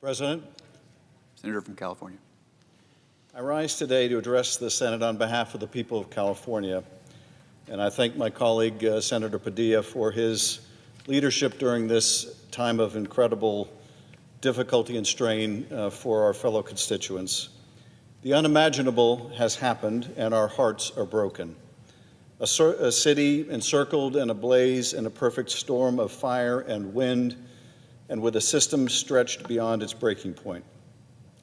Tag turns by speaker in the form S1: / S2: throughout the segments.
S1: President,
S2: Senator from California.
S1: I rise today to address the Senate on behalf of the people of California, and I thank my colleague, Senator Padilla, for his leadership during this time of incredible difficulty and strain for our fellow constituents. The unimaginable has happened, and our hearts are broken. A city encircled and ablaze in a perfect storm of fire and wind, and with a system stretched beyond its breaking point.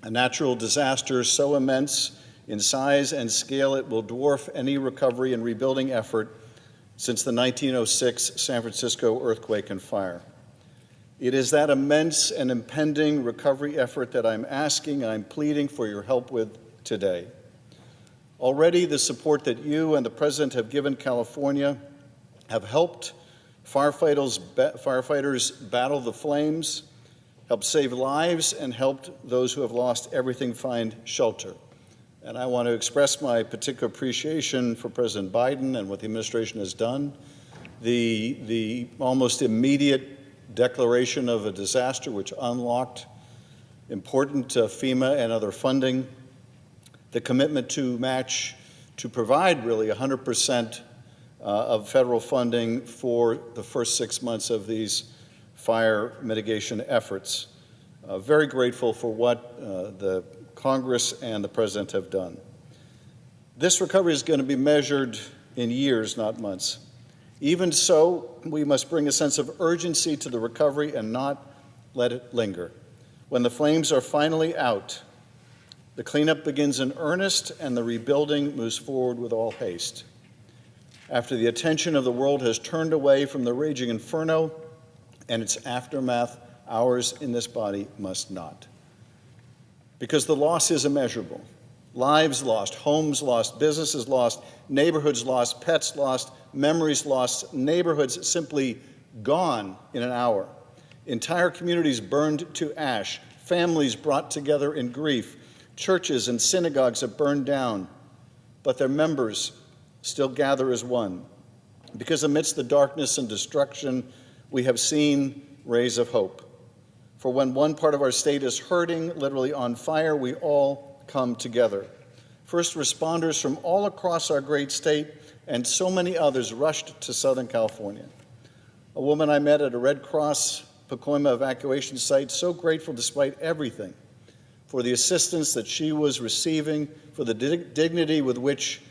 S1: A natural disaster so immense in size and scale it will dwarf any recovery and rebuilding effort since the 1906 San Francisco earthquake and fire. It is that immense and impending recovery effort that I'm pleading for your help with today. Already, the support that you and the President have given California have helped firefighters battle the flames, helped save lives, and helped those who have lost everything find shelter. And I want to express my particular appreciation for President Biden and what the administration has done. The almost immediate declaration of a disaster which unlocked important FEMA and other funding, the commitment to provide really 100% of federal funding for the first 6 months of these fire mitigation efforts. Very grateful for what the Congress and the President have done. This recovery is going to be measured in years, not months. Even so, we must bring a sense of urgency to the recovery and not let it linger. When the flames are finally out, the cleanup begins in earnest and the rebuilding moves forward with all haste. After the attention of the world has turned away from the raging inferno and its aftermath, ours in this body must not. Because the loss is immeasurable. Lives lost, homes lost, businesses lost, neighborhoods lost, pets lost, memories lost, neighborhoods simply gone in an hour. Entire communities burned to ash, families brought together in grief, churches and synagogues have burned down, but their members still gather as one. Because amidst the darkness and destruction, we have seen rays of hope. For when one part of our state is hurting, literally on fire, we all come together. First responders from all across our great state and so many others rushed to Southern California. A woman I met at a Red Cross Pacoima evacuation site, so grateful despite everything for the assistance that she was receiving, for the dignity with which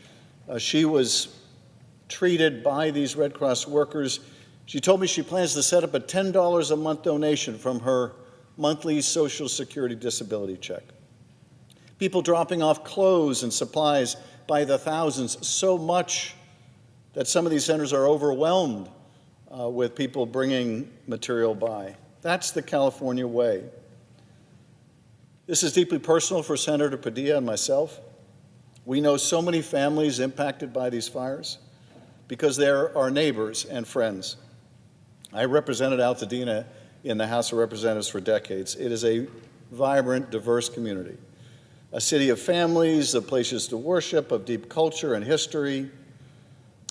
S1: she was treated by these Red Cross workers. She told me she plans to set up a $10 a month donation from her monthly Social Security disability check. People dropping off clothes and supplies by the thousands, so much that some of these centers are overwhelmed with people bringing material by. That's the California way. This is deeply personal for Senator Padilla and myself. We know so many families impacted by these fires because they're our neighbors and friends. I represented Altadena in the House of Representatives for decades. It is a vibrant, diverse community, a city of families, of places to worship, of deep culture and history.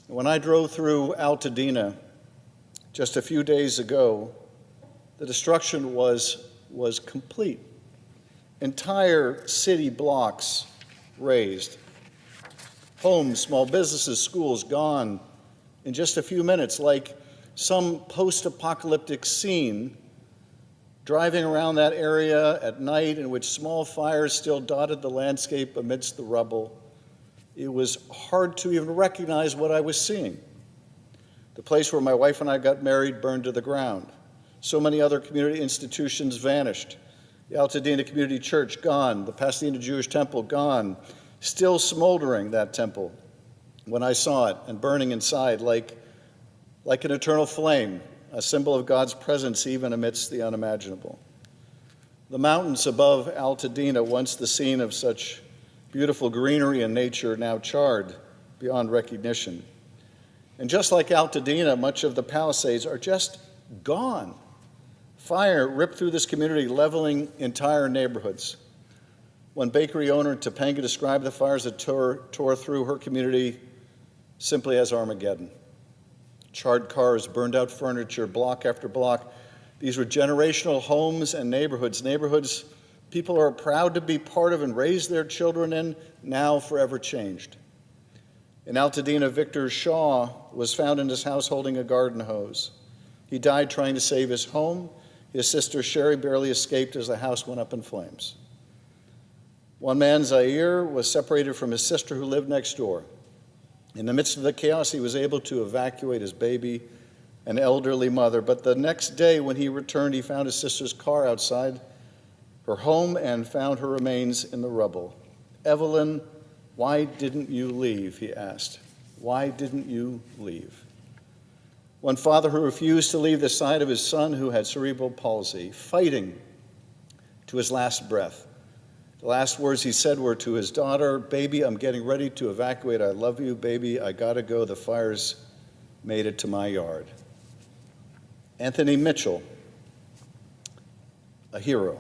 S1: When I drove through Altadena just a few days ago, the destruction was complete. Entire city blocks razed. Homes, small businesses, schools gone in just a few minutes, like some post-apocalyptic scene driving around that area at night in which small fires still dotted the landscape amidst the rubble. It was hard to even recognize what I was seeing. The place where my wife and I got married burned to the ground. So many other community institutions vanished. The Altadena Community Church, gone. The Pasadena Jewish Temple, gone. Still smoldering, that temple, when I saw it, and burning inside like an eternal flame, a symbol of God's presence even amidst the unimaginable. The mountains above Altadena, once the scene of such beautiful greenery and nature, now charred beyond recognition. And just like Altadena, much of the Palisades are just gone. Fire ripped through this community, leveling entire neighborhoods. One bakery owner in Topanga described the fires that tore through her community simply as Armageddon. Charred cars, burned out furniture, block after block. These were generational homes and neighborhoods people are proud to be part of and raise their children in, now forever changed. In Altadena, Victor Shaw was found in his house holding a garden hose. He died trying to save his home. His sister Sherry barely escaped as the house went up in flames. One man, Zaire, was separated from his sister who lived next door. In the midst of the chaos, he was able to evacuate his baby, an elderly mother. But the next day when he returned, he found his sister's car outside her home and found her remains in the rubble. "Evelyn, why didn't you leave?" he asked. "Why didn't you leave?" One father who refused to leave the side of his son who had cerebral palsy, fighting to his last breath. The last words he said were to his daughter, "Baby, I'm getting ready to evacuate. I love you, baby. I gotta go. The fire's made it to my yard." Anthony Mitchell, a hero.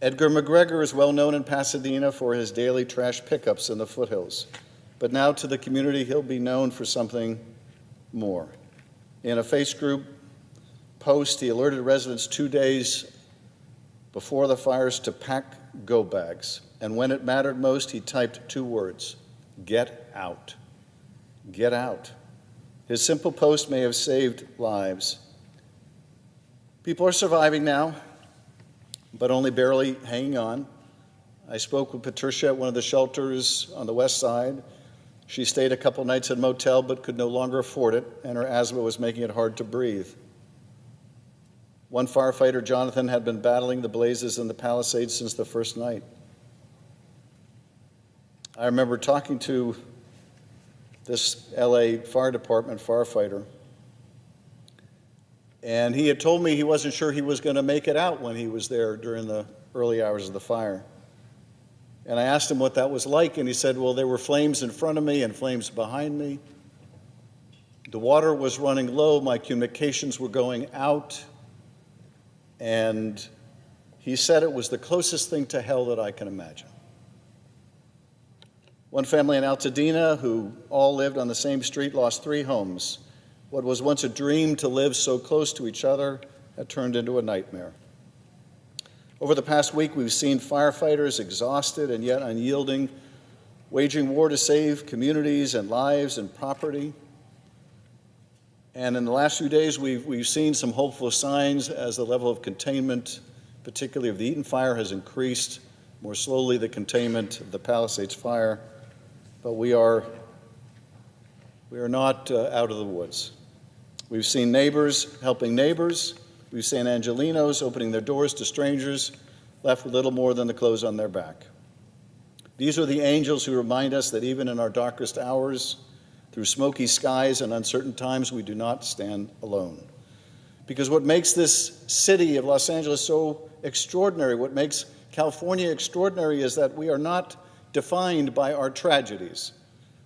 S1: Edgar McGregor is well known in Pasadena for his daily trash pickups in the foothills. But now to the community, he'll be known for something more. In a face group post, he alerted residents 2 days before the fires to pack go bags. And when it mattered most, he typed 2 words: "Get out." Get out. His simple post may have saved lives. People are surviving now, but only barely hanging on. I spoke with Patricia at one of the shelters on the west side. She stayed a couple nights at a motel but could no longer afford it, and her asthma was making it hard to breathe. One firefighter, Jonathan, had been battling the blazes in the Palisades since the first night. I remember talking to this LA Fire Department firefighter, and he had told me he wasn't sure he was going to make it out when he was there during the early hours of the fire. And I asked him what that was like, and he said, well, there were flames in front of me and flames behind me. The water was running low, my communications were going out, and he said it was the closest thing to hell that I can imagine. One family in Altadena, who all lived on the same street, lost 3 homes. What was once a dream to live so close to each other had turned into a nightmare. Over the past week, we've seen firefighters exhausted and yet unyielding, waging war to save communities and lives and property. And in the last few days, we've seen some hopeful signs as the level of containment, particularly of the Eaton fire, has increased. More slowly, the containment of the Palisades fire. But we are not out of the woods. We've seen neighbors helping neighbors. We've seen Angelenos opening their doors to strangers, left with little more than the clothes on their back. These are the angels who remind us that even in our darkest hours, through smoky skies and uncertain times, we do not stand alone. Because what makes this city of Los Angeles so extraordinary, what makes California extraordinary, is that we are not defined by our tragedies.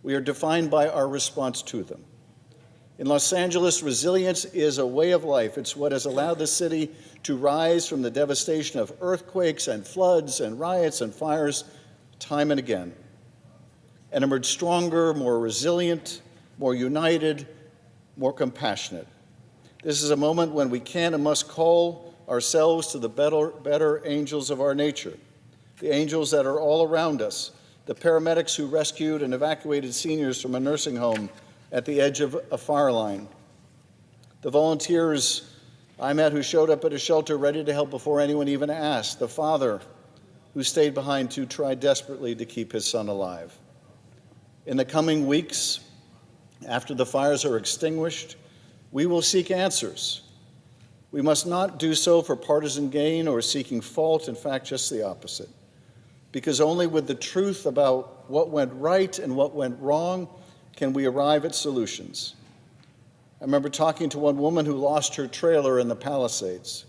S1: We are defined by our response to them. In Los Angeles, resilience is a way of life. It's what has allowed the city to rise from the devastation of earthquakes and floods and riots and fires time and again, and emerge stronger, more resilient, more united, more compassionate. This is a moment when we can and must call ourselves to the better angels of our nature, the angels that are all around us, the paramedics who rescued and evacuated seniors from a nursing home at the edge of a fire line, the volunteers I met who showed up at a shelter ready to help before anyone even asked, the father who stayed behind to try desperately to keep his son alive. In the coming weeks, after the fires are extinguished, we will seek answers. We must not do so for partisan gain or seeking fault, in fact, just the opposite. Because only with the truth about what went right and what went wrong can we arrive at solutions. I remember talking to one woman who lost her trailer in the Palisades.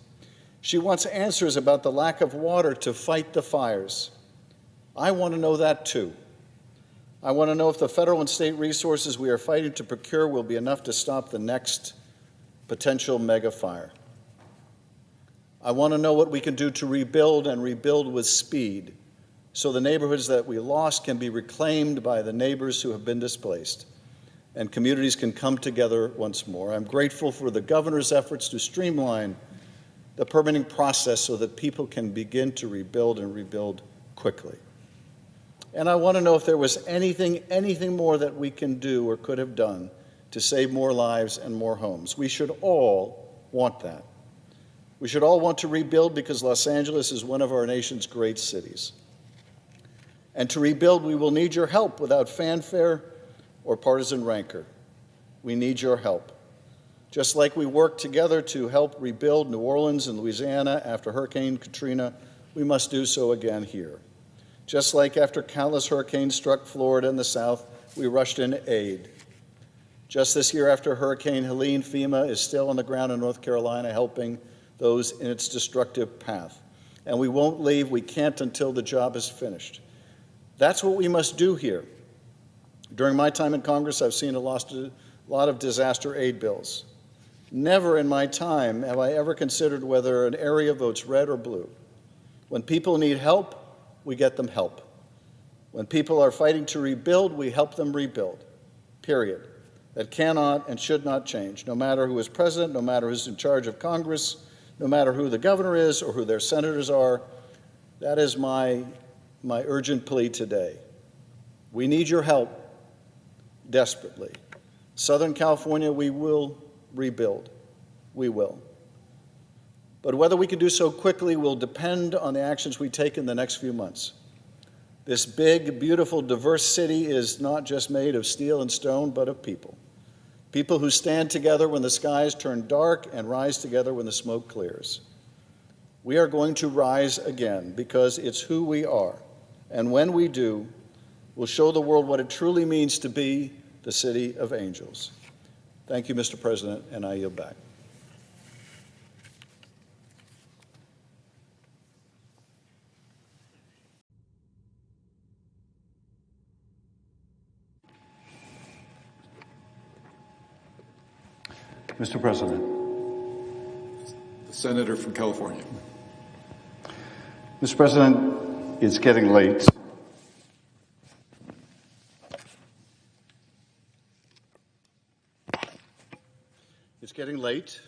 S1: She wants answers about the lack of water to fight the fires. I want to know that too. I want to know if the federal and state resources we are fighting to procure will be enough to stop the next potential mega fire. I want to know what we can do to rebuild and rebuild with speed, so the neighborhoods that we lost can be reclaimed by the neighbors who have been displaced. and communities can come together once more. I'm grateful for the governor's efforts to streamline the permitting process so that people can begin to rebuild and rebuild quickly. And I want to know if there was anything more that we can do or could have done to save more lives and more homes. We should all want that. We should all want to rebuild because Los Angeles is one of our nation's great cities. And to rebuild, we will need your help without fanfare or partisan rancor. We need your help. Just like we worked together to help rebuild New Orleans and Louisiana after Hurricane Katrina, we must do so again here. Just like after countless hurricanes struck Florida and the South, we rushed in aid. Just this year after Hurricane Helene, FEMA is still on the ground in North Carolina helping those in its destructive path. And we won't leave, we can't until the job is finished. That's what we must do here. During my time in Congress, I've seen a lot of disaster aid bills. Never in my time have I ever considered whether an area votes red or blue. When people need help, we get them help. When people are fighting to rebuild, we help them rebuild, period. That cannot and should not change, no matter who is president, no matter who's in charge of Congress, no matter who the governor is or who their senators are. That is my urgent plea today. We need your help desperately. Southern California, we will rebuild. We will. But whether we can do so quickly will depend on the actions we take in the next few months. This big, beautiful, diverse city is not just made of steel and stone, but of people. People who stand together when the skies turn dark and rise together when the smoke clears. We are going to rise again because it's who we are. And when we do, we'll show the world what it truly means to be the city of angels. Thank you, Mr. President, and I yield back.
S3: Mr. President.
S4: The Senator from California.
S3: Mr. President, it's getting late.
S1: It's getting late,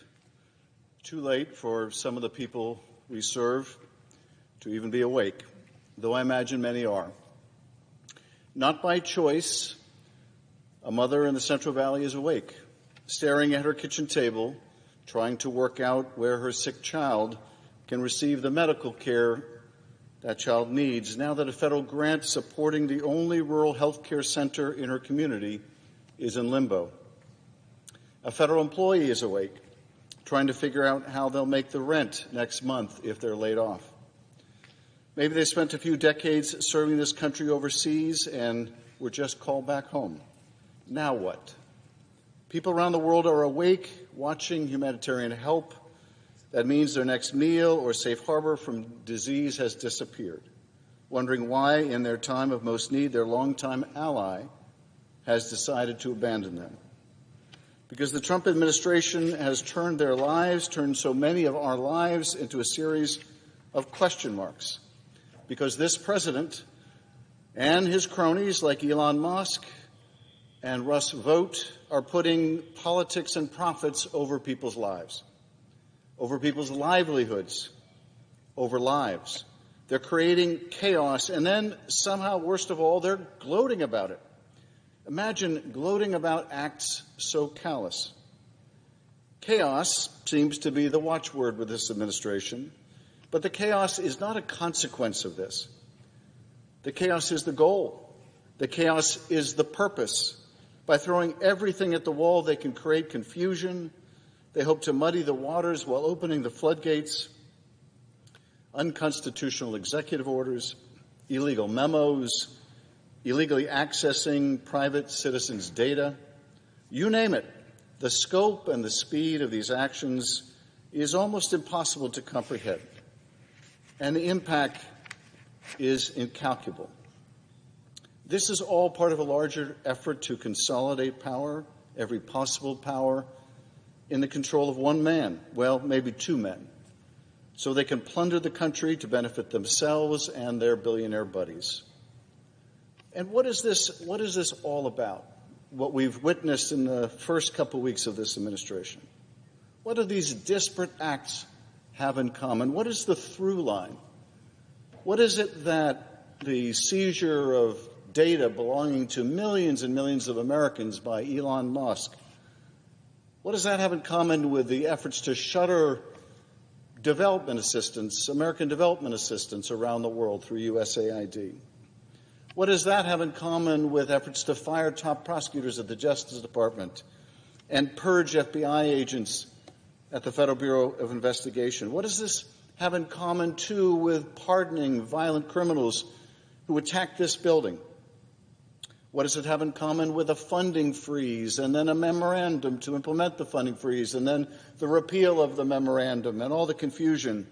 S1: too late for some of the people we serve to even be awake, though I imagine many are. Not by choice, a mother in the Central Valley is awake, staring at her kitchen table, trying to work out where her sick child can receive the medical care that child needs, now that a federal grant supporting the only rural health care center in her community is in limbo. A federal employee is awake, trying to figure out how they'll make the rent next month if they're laid off. Maybe they spent a few decades serving this country overseas and were just called back home. Now what? People around the world are awake, watching humanitarian help. That means their next meal or safe harbor from disease has disappeared, wondering why, in their time of most need, their longtime ally has decided to abandon them. Because the Trump administration has turned so many of our lives into a series of question marks. Because this president and his cronies like Elon Musk and Russ Vought are putting politics and profits over people's lives, over people's livelihoods, over lives. They're creating chaos, and then somehow, worst of all, they're gloating about it. Imagine gloating about acts so callous. Chaos seems to be the watchword with this administration, but the chaos is not a consequence of this. The chaos is the goal. The chaos is the purpose. By throwing everything at the wall, they can create confusion. They hope to muddy the waters while opening the floodgates. Unconstitutional executive orders, illegal memos, illegally accessing private citizens' data. You name it. The scope and the speed of these actions is almost impossible to comprehend. And the impact is incalculable. This is all part of a larger effort to consolidate power, every possible power, in the control of one man, well, maybe two men, so they can plunder the country to benefit themselves and their billionaire buddies. And what is this all about? what we've witnessed in the first couple weeks of this administration? What do these disparate acts have in common? What is the through line? What is it that the seizure of data belonging to millions and millions of Americans by Elon Musk, what does that have in common with the efforts to shutter development assistance, American development assistance around the world through USAID? What does that have in common with efforts to fire top prosecutors at the Justice Department and purge FBI agents at the Federal Bureau of Investigation? What does this have in common, too, with pardoning violent criminals who attacked this building? What does it have in common with a funding freeze and then a memorandum to implement the funding freeze and then the repeal of the memorandum and all the confusion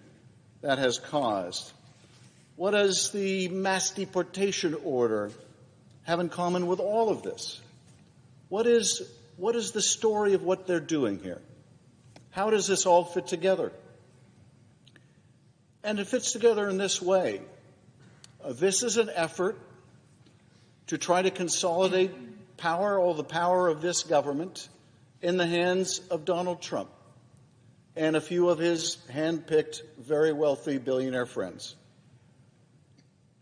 S1: that has caused? What does the mass deportation order have in common with all of this? What is the story of what they're doing here? How does this all fit together? And it fits together in this way. This is an effort to try to consolidate power, all the power of this government, in the hands of Donald Trump and a few of his hand-picked, very wealthy billionaire friends.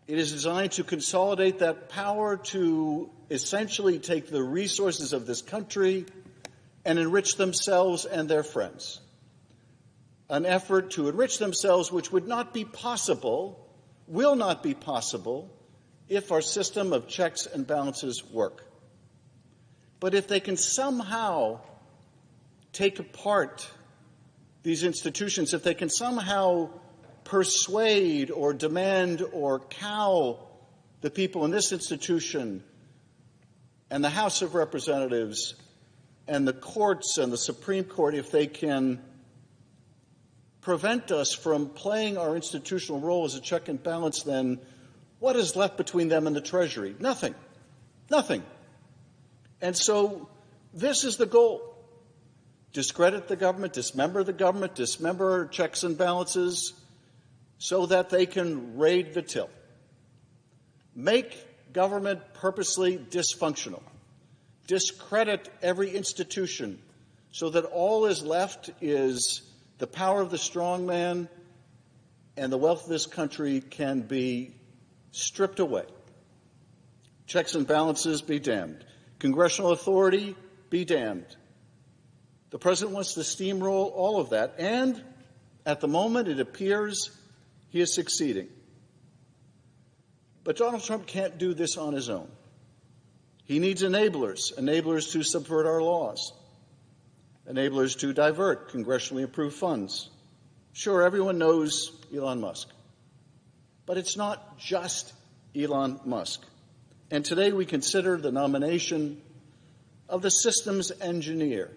S1: It is designed to consolidate that power to essentially take the resources of this country and enrich themselves and their friends. An effort to enrich themselves which would not be possible, will not be possible, if our system of checks and balances work. But if they can somehow take apart these institutions, if they can somehow persuade or demand or cow the people in this institution and the House of Representatives and the courts and the Supreme Court, if they can prevent us from playing our institutional role as a check and balance, then what is left between them and the Treasury? Nothing. Nothing. And so this is the goal. Discredit the government, dismember checks and balances so that they can raid the till. Make government purposely dysfunctional. Discredit every institution so that all is left is the power of the strong man and the wealth of this country can be stripped away. Checks and balances be damned. Congressional authority be damned. The president wants to steamroll all of that, and at the moment it appears he is succeeding. But Donald Trump can't do this on his own. He needs enablers to subvert our laws, enablers to divert congressionally approved funds. Sure, everyone knows Elon Musk. But it's not just Elon Musk. And today we consider the nomination of the systems engineer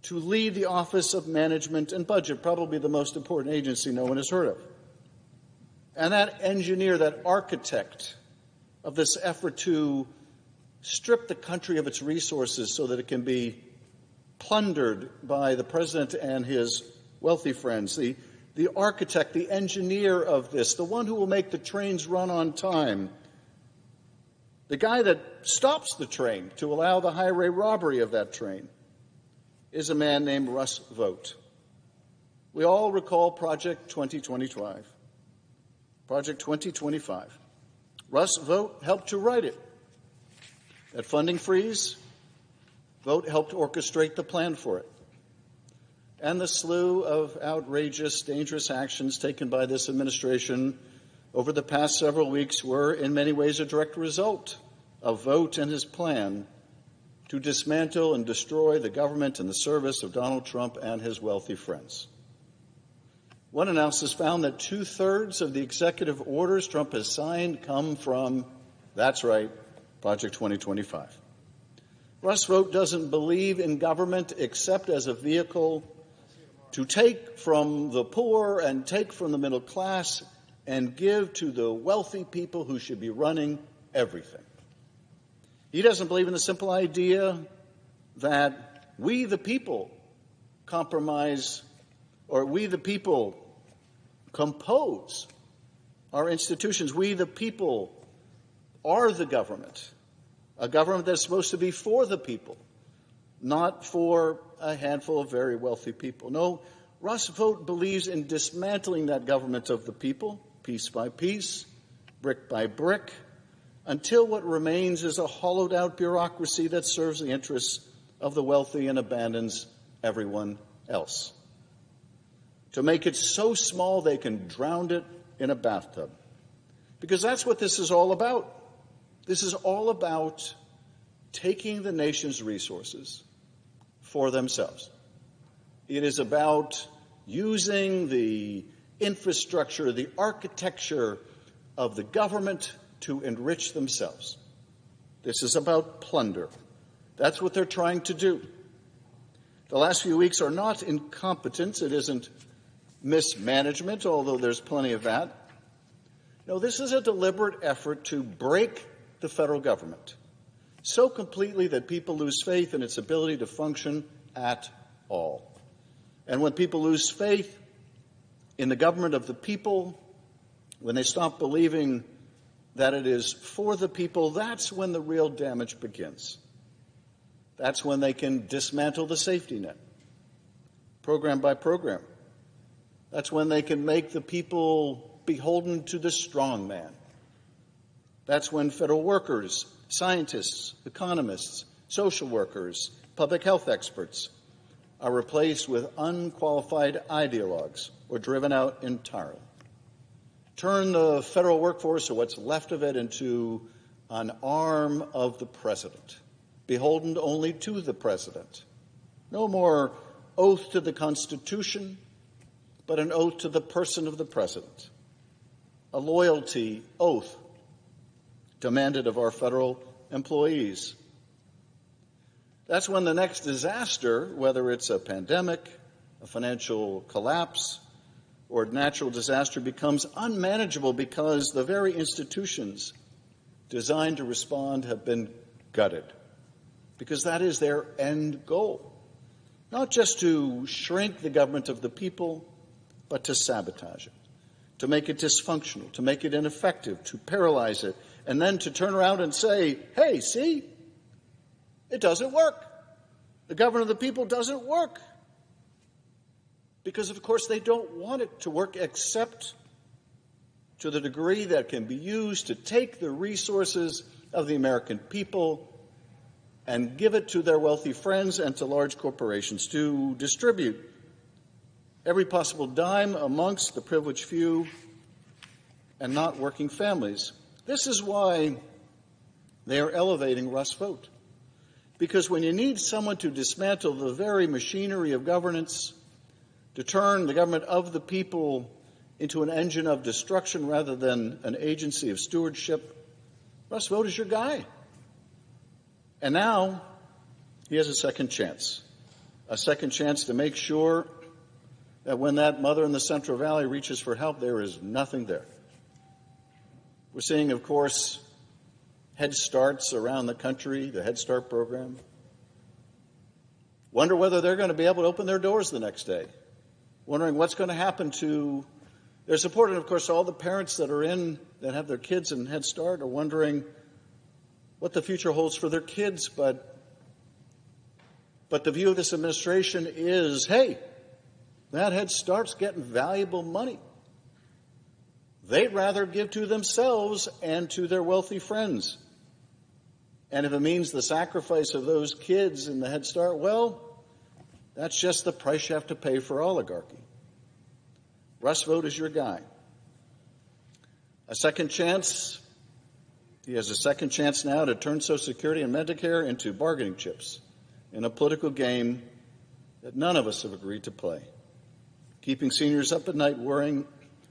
S1: to lead the Office of Management and Budget, probably the most important agency no one has heard of. And that engineer, that architect of this effort to strip the country of its resources so that it can be plundered by the president and his wealthy friends, the architect, the engineer of this, the one who will make the trains run on time, the guy that stops the train to allow the highway robbery of that train, is a man named Russ Vought. We all recall Project 2025, Project 2025. Russ Vought helped to write it. That funding freeze, Vought helped orchestrate the plan for it. And the slew of outrageous, dangerous actions taken by this administration over the past several weeks were in many ways a direct result of Vought and his plan to dismantle and destroy the government in the service of Donald Trump and his wealthy friends. One analysis found that 2/3 of the executive orders Trump has signed come from, that's right, Project 2025. Russ Vought doesn't believe in government except as a vehicle to take from the poor and take from the middle class and give to the wealthy people who should be running everything. He doesn't believe in the simple idea that we, the people, compromise, or we, the people, compose our institutions. We, the people, are the government. a government that's supposed to be for the people, not for a handful of very wealthy people. No, Russ Vogt believes in dismantling that government of the people, piece by piece, brick by brick, until what remains is a hollowed-out bureaucracy that serves the interests of the wealthy and abandons everyone else. To make it so small they can drown it in a bathtub. Because that's what this is all about. This is all about taking the nation's resources for themselves. It is about using the infrastructure, the architecture of the government to enrich themselves. This is about plunder. That's what they're trying to do. The last few weeks are not incompetence. It isn't mismanagement, although there's plenty of that. No, this is a deliberate effort to break the federal government so completely that people lose faith in its ability to function at all. And when people lose faith in the government of the people, when they stop believing that it is for the people, that's when the real damage begins. That's when they can dismantle the safety net, program by program. That's when they can make the people beholden to the strong man. That's when federal workers, scientists, economists, social workers, public health experts are replaced with unqualified ideologues or driven out entirely. Turn the federal workforce, or what's left of it, into an arm of the president, beholden only to the president. No more oath to the Constitution, but an oath to the person of the president. A loyalty oath demanded of our federal employees. That's when the next disaster, whether it's a pandemic, a financial collapse, or natural disaster, becomes unmanageable because the very institutions designed to respond have been gutted. Because that is their end goal. Not just to shrink the government of the people, but to sabotage it, to make it dysfunctional, to make it ineffective, to paralyze it, and then to turn around and say, hey, see, it doesn't work. The government of the people doesn't work. Because, of course, they don't want it to work except to the degree that can be used to take the resources of the American people and give it to their wealthy friends and to large corporations to distribute every possible dime amongst the privileged few and not working families. This is why they are elevating Russ Vogt. Because when you need someone to dismantle the very machinery of governance, to turn the government of the people into an engine of destruction rather than an agency of stewardship, Russ Vogt is your guy. And now he has a second chance to make sure that when that mother in the Central Valley reaches for help, there is nothing there. We're seeing, of course, Head Starts around the country, the Head Start program. Wonder whether they're going to be able to open their doors the next day. Wondering what's going to happen to their support. And, of course, all the parents that have their kids in Head Start are wondering what the future holds for their kids. But the view of this administration is, hey, that Head Start's getting valuable money. They'd rather give to themselves and to their wealthy friends. And if it means the sacrifice of those kids in the Head Start, well, that's just the price you have to pay for oligarchy. Russ Vogt is your guy. A second chance. He has a second chance now to turn Social Security and Medicare into bargaining chips in a political game that none of us have agreed to play. Keeping seniors up at night worrying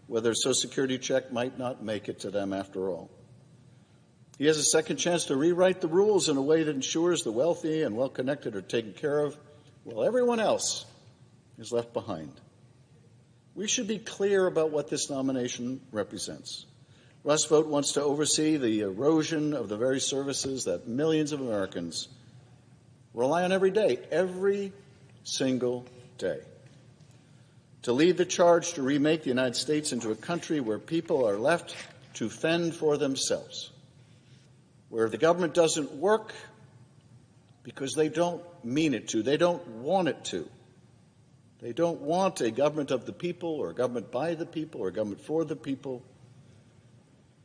S1: whether a Social Security check might not make it to them after all. He has a second chance to rewrite the rules in a way that ensures the wealthy and well-connected are taken care of while everyone else is left behind. We should be clear about what this nomination represents. Russ Vogt wants to oversee the erosion of the very services that millions of Americans rely on every single day. To lead the charge to remake the United States into a country where people are left to fend for themselves. where the government doesn't work because they don't mean it to, they don't want it to. They don't want a government of the people or a government by the people or a government for the people.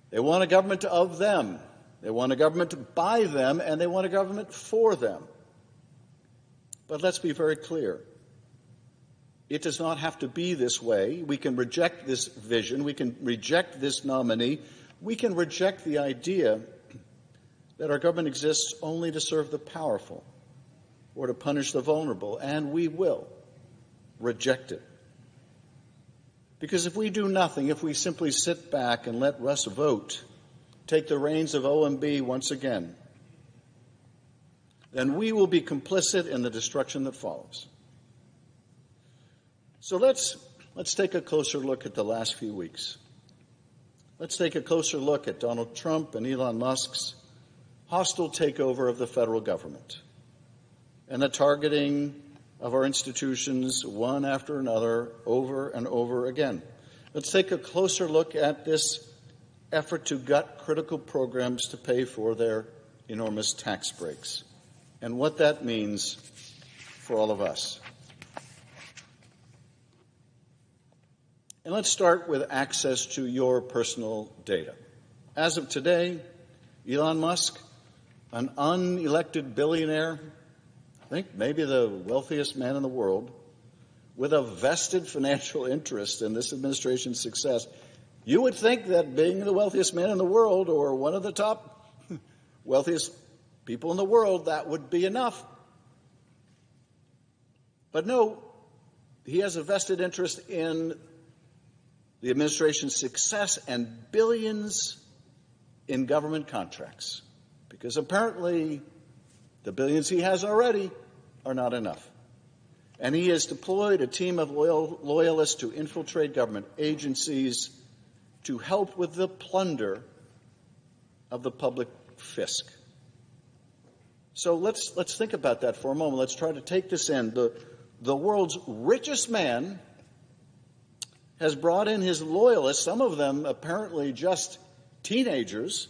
S1: They want a government of them. They want a government by them, and they want a government for them. But let's be very clear. It does not have to be this way. We can reject this vision. We can reject this nominee. We can reject the idea that our government exists only to serve the powerful or to punish the vulnerable, and we will reject it. Because if we do nothing, if we simply sit back and let Russ vote take the reins of OMB once again, then we will be complicit in the destruction that follows. So let's take a closer look at the last few weeks. Let's take a closer look at Donald Trump and Elon Musk's hostile takeover of the federal government and the targeting of our institutions one after another over and over again. Let's take a closer look at this effort to gut critical programs to pay for their enormous tax breaks and what that means for all of us. And let's start with access to your personal data. As of today, Elon Musk, an unelected billionaire, I think maybe the wealthiest man in the world, with a vested financial interest in this administration's success. You would think that being the wealthiest man in the world or one of the top wealthiest people in the world, that would be enough. But no, he has a vested interest in the administration's success and billions in government contracts, because apparently the billions he has already are not enough. And he has deployed a team of loyalists to infiltrate government agencies to help with the plunder of the public fisc. So let's think about that for a moment. Let's try to take this in. The world's richest man has brought in his loyalists, some of them apparently just teenagers,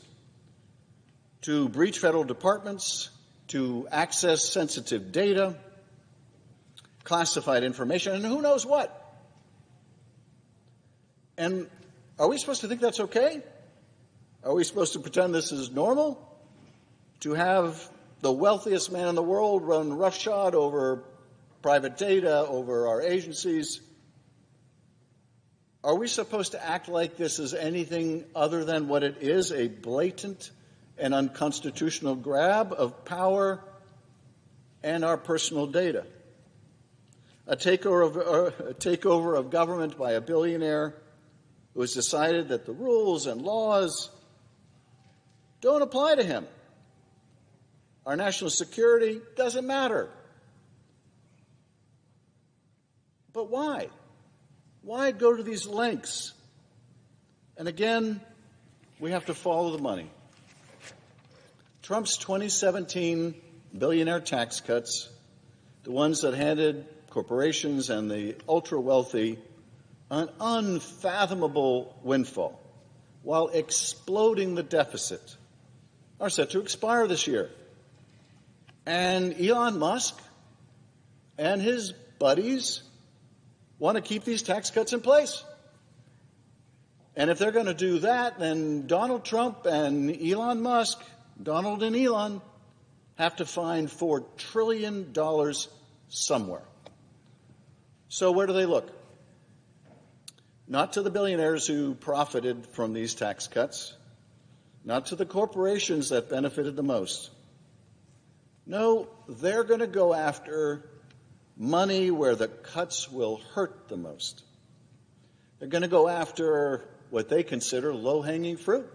S1: to breach federal departments, to access sensitive data, classified information, and who knows what. And are we supposed to think that's okay? Are we supposed to pretend this is normal? To have the wealthiest man in the world run roughshod over private data, over our agencies? Are we supposed to act like this is anything other than what it is, a blatant and unconstitutional grab of power and our personal data? A takeover of government by a billionaire who has decided that the rules and laws don't apply to him. Our national security doesn't matter. But why? Why go to these lengths? And again, we have to follow the money. Trump's 2017 billionaire tax cuts, the ones that handed corporations and the ultra-wealthy an unfathomable windfall while exploding the deficit, are set to expire this year. And Elon Musk and his buddies want to keep these tax cuts in place. And if they're going to do that, then Donald Trump and Elon Musk, Donald and Elon, have to find $4 trillion somewhere. So where do they look? Not to the billionaires who profited from these tax cuts, not to the corporations that benefited the most. No, they're going to go after money where the cuts will hurt the most. They're going to go after what they consider low-hanging fruit.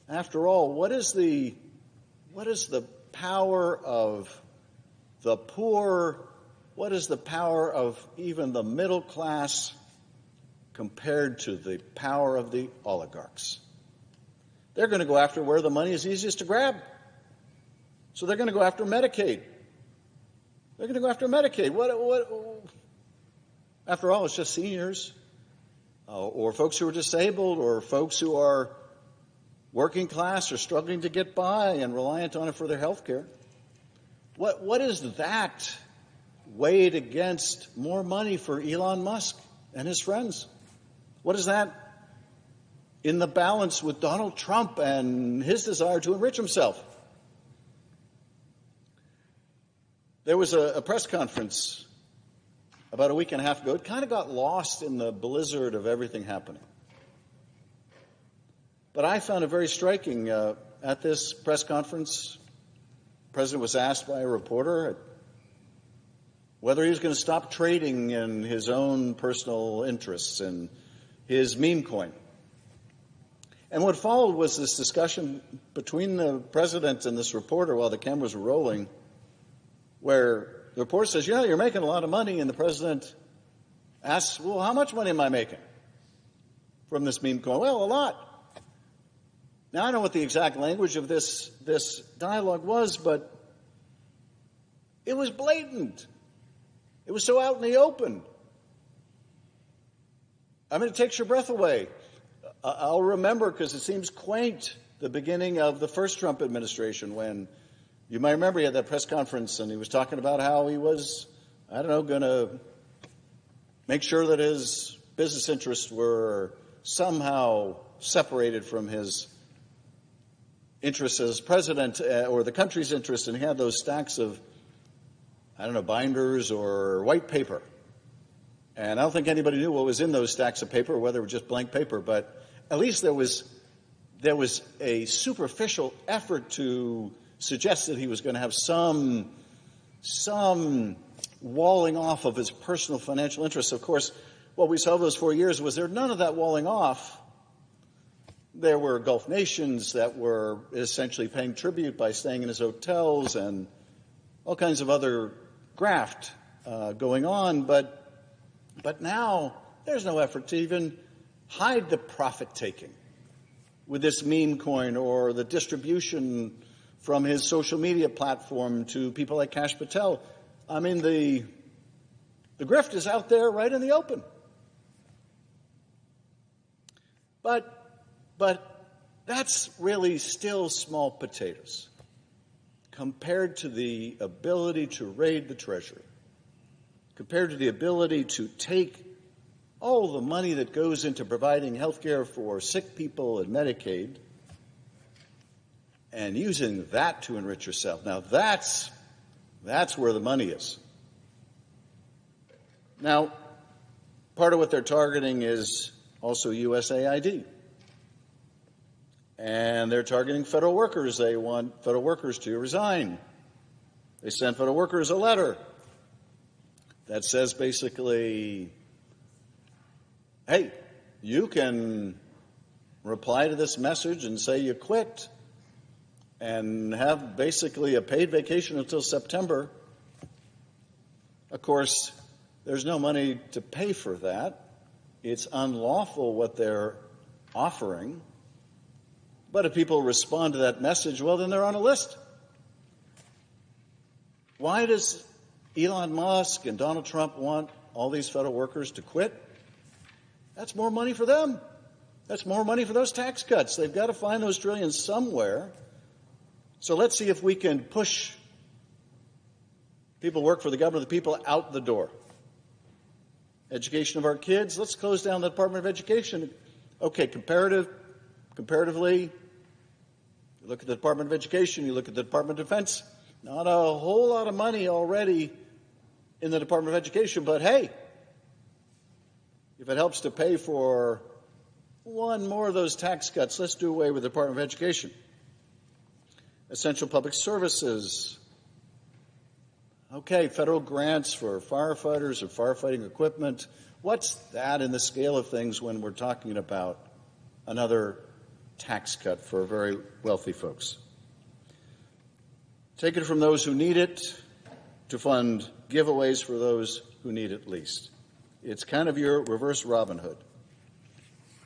S1: After all, what is the power of the poor? What is the power of even the middle class compared to the power of the oligarchs? They're going to go after where the money is easiest to grab. So they're going to go after Medicaid. They're going to go after Medicaid. After all, it's just seniors or folks who are disabled or folks who are working class are struggling to get by and reliant on it for their health care. What is that weighed against more money for Elon Musk and his friends? What is that in the balance with Donald Trump and his desire to enrich himself? There was a press conference about a week and a half ago. It kind of got lost in the blizzard of everything happening. But I found it very striking. At this press conference, the president was asked by a reporter whether he was going to stop trading in his own personal interests and his meme coin. And what followed was this discussion between the president and this reporter while the cameras were rolling, where the reporter says, you're making a lot of money, and the president asks, well, how much money am I making from this meme coin? Well, a lot. Now, I don't know what the exact language of this dialogue was, but it was blatant. It was so out in the open. I mean, it takes your breath away. I'll remember, because it seems quaint, the beginning of the first Trump administration, when you might remember he had that press conference and he was talking about how he was, going to make sure that his business interests were somehow separated from his interests as president or the country's interests, and he had those stacks of, binders or white paper. And I don't think anybody knew what was in those stacks of paper, or whether it was just blank paper, but at least there was a superficial effort to suggest that he was going to have some walling off of his personal financial interests. Of course, what we saw those 4 years was there none of that walling off. There were Gulf nations that were essentially paying tribute by staying in his hotels and all kinds of other graft going on. But now there's no effort to even hide the profit-taking with this meme coin or the distribution from his social media platform to people like Kash Patel. I mean, the grift is out there right in the open. But that's really still small potatoes compared to the ability to raid the Treasury, compared to the ability to take all the money that goes into providing health care for sick people and Medicaid and using that to enrich yourself. Now, that's where the money is. Now, part of what they're targeting is also USAID. And they're targeting federal workers. They want federal workers to resign. They sent federal workers a letter that says basically, hey, you can reply to this message and say you quit and have basically a paid vacation until September. Of course, there's no money to pay for that. It's unlawful what they're offering. But if people respond to that message, well, then they're on a list. Why does Elon Musk and Donald Trump want all these federal workers to quit? That's more money for them. That's more money for those tax cuts. They've got to find those trillions somewhere. So let's see if we can push people who work for the government of the people out the door. Education of our kids, let's close down the Department of Education. Okay, comparatively, you look at the Department of Education, you look at the Department of Defense, not a whole lot of money already in the Department of Education, but hey, if it helps to pay for one more of those tax cuts, let's do away with the Department of Education. Essential public services. Okay, federal grants for firefighters or firefighting equipment. What's that in the scale of things when we're talking about another tax cut for very wealthy folks? Take it from those who need it to fund giveaways for those who need it least. It's kind of your reverse Robin Hood.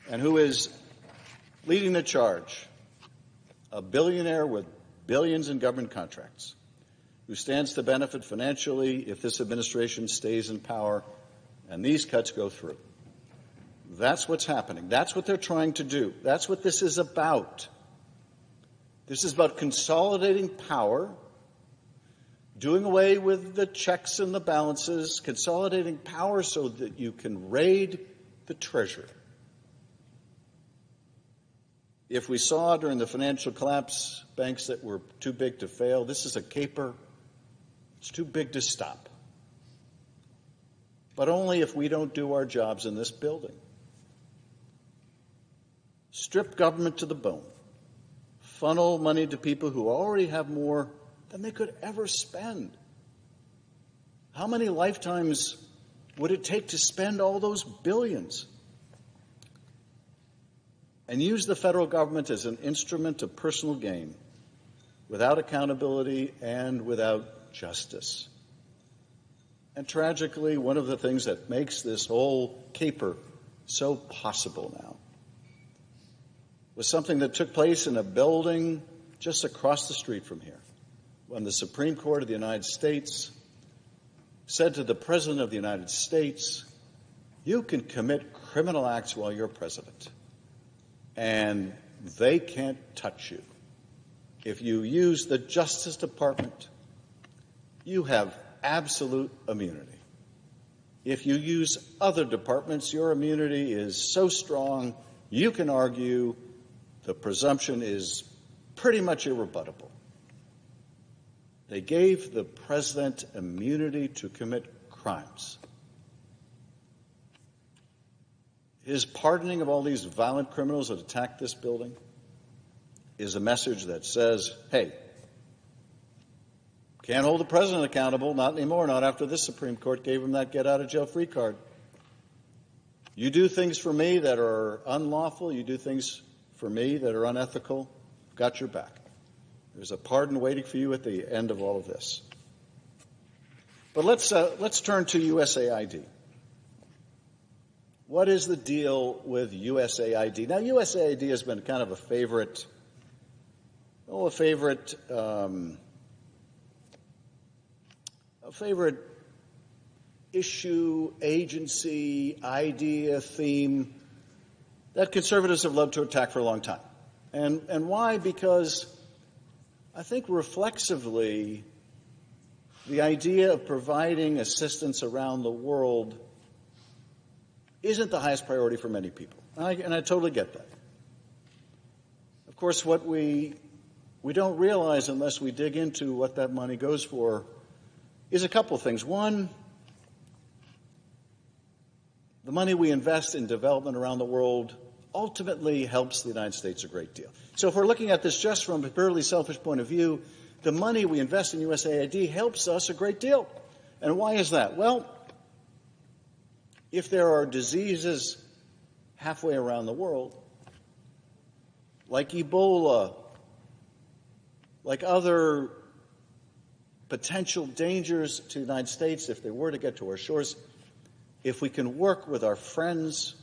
S1: And who is leading the charge? A billionaire with billions in government contracts, who stands to benefit financially if this administration stays in power and these cuts go through. That's what's happening. That's what they're trying to do. That's what this is about. This is about consolidating power, doing away with the checks and the balances, consolidating power so that you can raid the treasury. If we saw during the financial collapse banks that were too big to fail, this is a caper. It's too big to stop. But only if we don't do our jobs in this building. Strip government to the bone. Funnel money to people who already have more than they could ever spend. How many lifetimes would it take to spend all those billions? And use the federal government as an instrument of personal gain without accountability and without justice. And tragically, one of the things that makes this whole caper so possible now was something that took place in a building just across the street from here, when the Supreme Court of the United States said to the President of the United States, you can commit criminal acts while you're president, and they can't touch you. If you use the Justice Department, you have absolute immunity. If you use other departments, your immunity is so strong, you can argue the presumption is pretty much irrebuttable. They gave the president immunity to commit crimes. His pardoning of all these violent criminals that attacked this building is a message that says, hey, can't hold the president accountable, not anymore, not after this Supreme Court gave him that get-out-of-jail-free card. You do things for me that are unlawful, you do things for me that are unethical, I've got your back. There's a pardon waiting for you at the end of all of this. But let's turn to USAID. What is the deal with USAID? Now, USAID has been kind of a favorite issue, agency, idea, theme that conservatives have loved to attack for a long time. And why? Because I think reflexively, the idea of providing assistance around the world isn't the highest priority for many people. And I totally get that. Of course, what we don't realize unless we dig into what that money goes for is a couple of things. One, the money we invest in development around the world ultimately helps the United States a great deal. So if we're looking at this just from a purely selfish point of view, the money we invest in USAID helps us a great deal. And why is that? Well, if there are diseases halfway around the world, like Ebola, like other potential dangers to the United States if they were to get to our shores, if we can work with our friends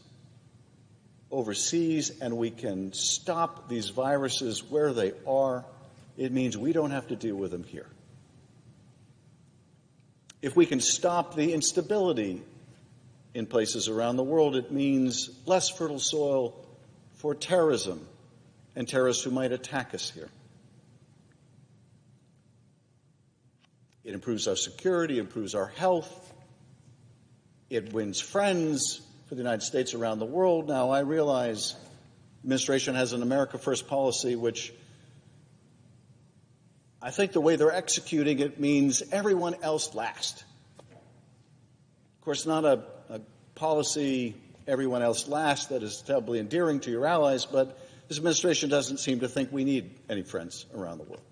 S1: overseas and we can stop these viruses where they are, it means we don't have to deal with them here. If we can stop the instability in places around the world, it means less fertile soil for terrorism and terrorists who might attack us here. It improves our security, improves our health. It wins friends for the United States around the world. Now, I realize the administration has an America First policy, which I think the way they're executing it means everyone else last. Of course, not a policy everyone else last that is terribly endearing to your allies, but this administration doesn't seem to think we need any friends around the world.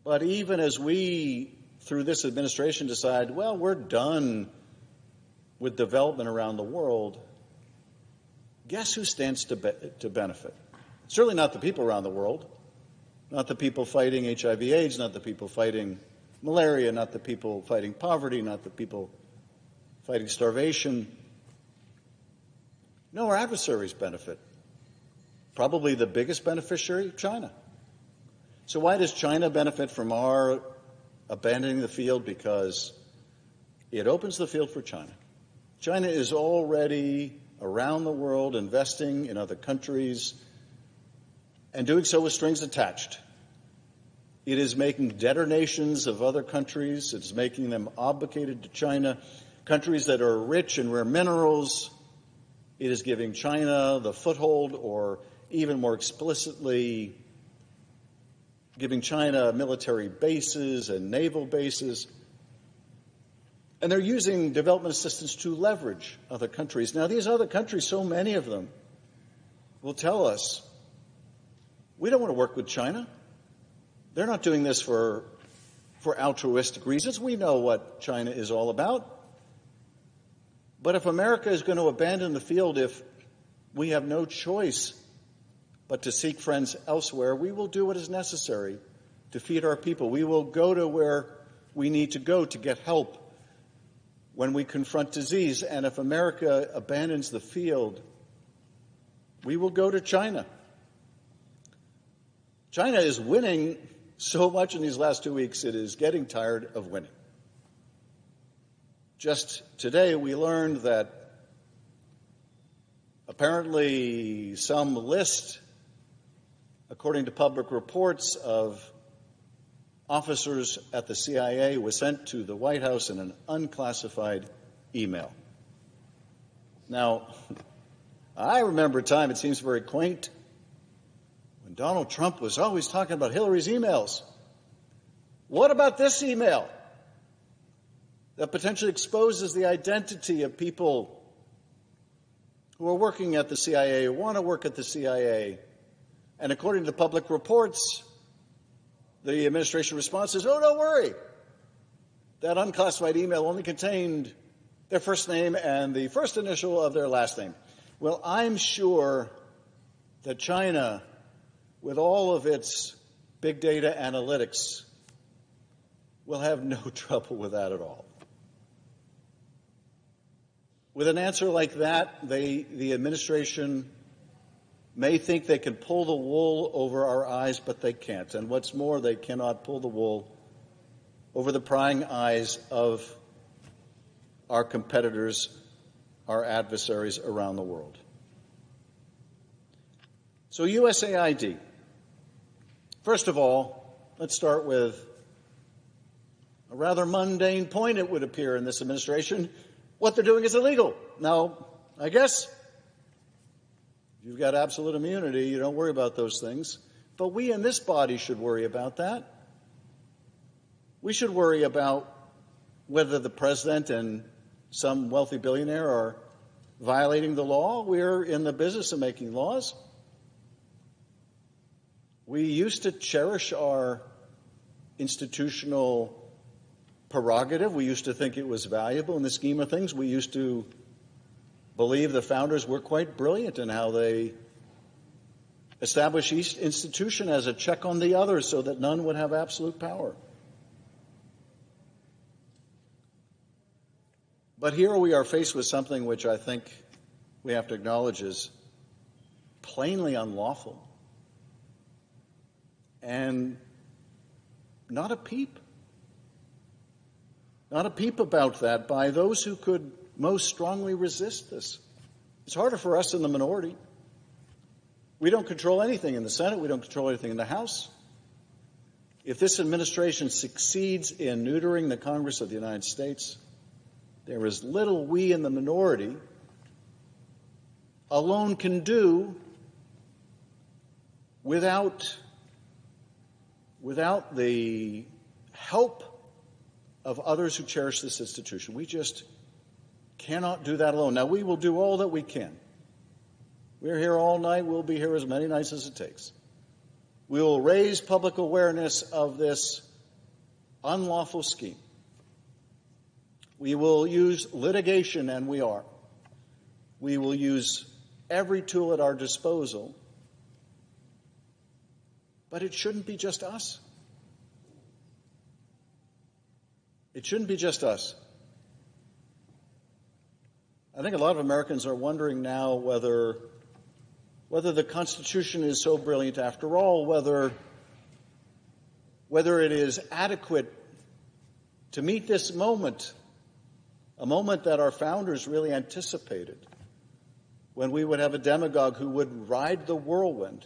S1: But even as we, through this administration, decide, well, we're done with development around the world, guess who stands to benefit? Certainly not the people around the world, not the people fighting HIV/AIDS, not the people fighting malaria, not the people fighting poverty, not the people fighting starvation. No, our adversaries benefit. Probably the biggest beneficiary, China. So why does China benefit from our abandoning the field? Because it opens the field for China. China is already around the world investing in other countries, and doing so with strings attached. It is making debtor nations of other countries. It's making them obligated to China, countries that are rich in rare minerals. It is giving China the foothold, or even more explicitly, giving China military bases and naval bases. And they're using development assistance to leverage other countries. Now, these other countries, so many of them, will tell us, we don't want to work with China. They're not doing this for altruistic reasons. We know what China is all about. But if America is going to abandon the field, if we have no choice but to seek friends elsewhere, we will do what is necessary to feed our people. We will go to where we need to go to get help when we confront disease. And if America abandons the field, we will go to China. China is winning so much in these last 2 weeks, it is getting tired of winning. Just today, we learned that apparently some list, according to public reports, of officers at the CIA was sent to the White House in an unclassified email. Now, I remember a time, it seems very quaint, when Donald Trump was always talking about Hillary's emails. What about this email that potentially exposes the identity of people who are working at the CIA or want to work at the CIA? And according to public reports, the administration response is, oh, don't worry. That unclassified email only contained their first name and the first initial of their last name. Well, I'm sure that China, with all of its big data analytics, will have no trouble with that at all. With an answer like that, the administration may think they can pull the wool over our eyes, but they can't. And what's more, they cannot pull the wool over the prying eyes of our competitors, our adversaries around the world. So USAID. First of all, let's start with a rather mundane point, it would appear, in this administration. What they're doing is illegal. Now, I guess you've got absolute immunity. You don't worry about those things. But we in this body should worry about that. We should worry about whether the president and some wealthy billionaire are violating the law. We're in the business of making laws. We used to cherish our institutional prerogative. We used to think it was valuable in the scheme of things. We used to believe the founders were quite brilliant in how they established each institution as a check on the others so that none would have absolute power. But here we are faced with something which I think we have to acknowledge is plainly unlawful and not a peep about that by those who could most strongly resist this. It's harder for us in the minority. We don't control anything in the Senate. We don't control anything in the House. If this administration succeeds in neutering the Congress of the United States, there is little we in the minority alone can do without the help of others who cherish this institution. We just cannot do that alone. Now, we will do all that we can. We're here all night. We'll be here as many nights as it takes. We will raise public awareness of this unlawful scheme. We will use litigation, and we are. We will use every tool at our disposal. But it shouldn't be just us. It shouldn't be just us. I think a lot of Americans are wondering now whether the Constitution is so brilliant after all, whether it is adequate to meet this moment, a moment that our founders really anticipated, when we would have a demagogue who would ride the whirlwind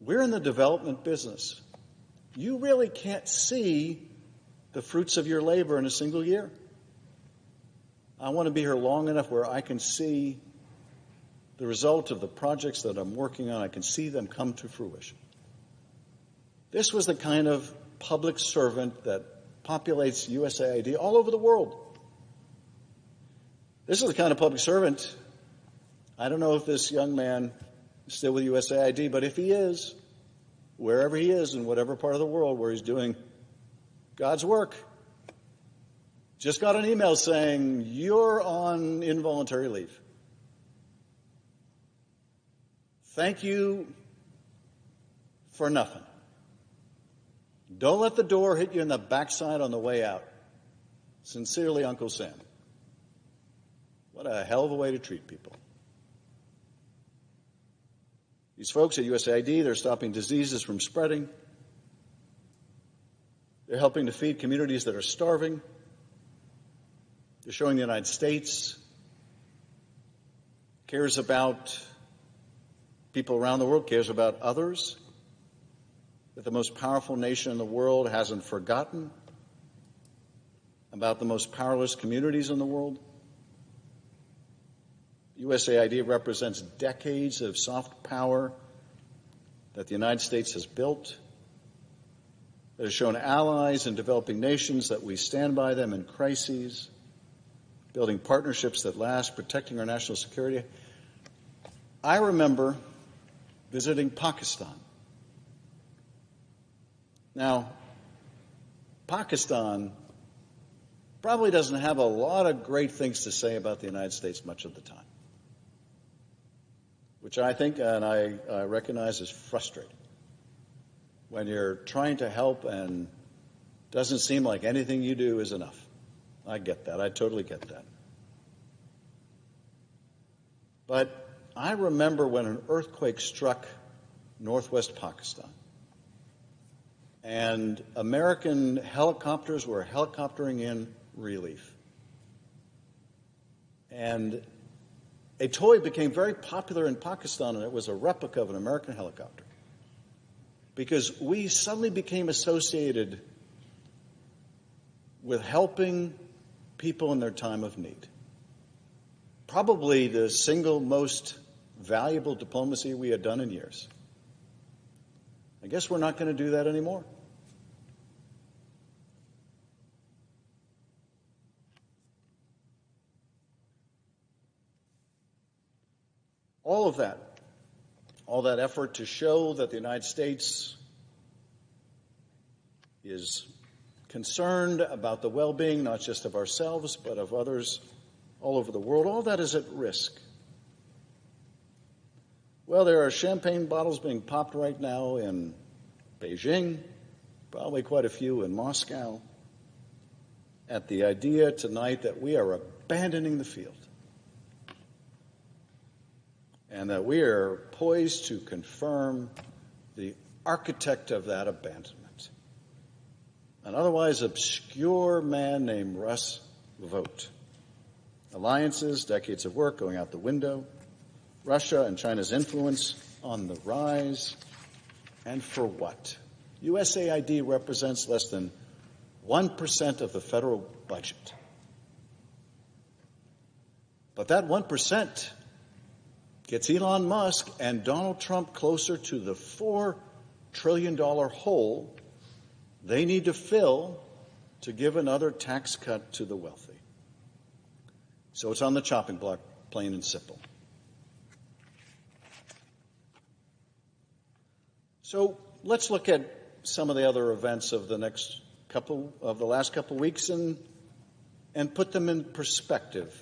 S1: We're in the development business. You really can't see the fruits of your labor in a single year. I want to be here long enough where I can see the result of the projects that I'm working on. I can see them come to fruition. This was the kind of public servant that populates USAID all over the world. This is the kind of public servant, I don't know if this young man is still with USAID, but if he is, wherever he is in whatever part of the world where he's doing God's work, just got an email saying, you're on involuntary leave. Thank you for nothing. Don't let the door hit you in the backside on the way out. Sincerely, Uncle Sam. What a hell of a way to treat people. These folks at USAID, they're stopping diseases from spreading. They're helping to feed communities that are starving. They're showing the United States cares about people around the world, cares about others, that the most powerful nation in the world hasn't forgotten about the most powerless communities in the world. USAID represents decades of soft power that the United States has built, that has shown allies in developing nations that we stand by them in crises, building partnerships that last, protecting our national security. I remember visiting Pakistan. Now, Pakistan probably doesn't have a lot of great things to say about the United States much of the time, which I think and I recognize is frustrating. When you're trying to help and doesn't seem like anything you do is enough. I get that. I totally get that. But I remember when an earthquake struck northwest Pakistan, and American helicopters were helicoptering in relief. And a toy became very popular in Pakistan, and it was a replica of an American helicopter, because we suddenly became associated with helping people in their time of need. Probably the single most valuable diplomacy we had done in years. I guess we're not going to do that anymore. All that effort to show that the United States is concerned about the well-being not just of ourselves but of others all over the world, all that is at risk. Well, there are champagne bottles being popped right now in Beijing, probably quite a few in Moscow, at the idea tonight that we are abandoning the field and that we are poised to confirm the architect of that abandonment, an otherwise obscure man named Russ Vogt. Alliances, decades of work going out the window, Russia and China's influence on the rise, and for what? USAID represents less than 1% of the federal budget. But that 1% gets Elon Musk and Donald Trump closer to the $4 trillion hole they need to fill to give another tax cut to the wealthy. So it's on the chopping block, plain and simple. So let's look at some of the other events of the last couple weeks and put them in perspective.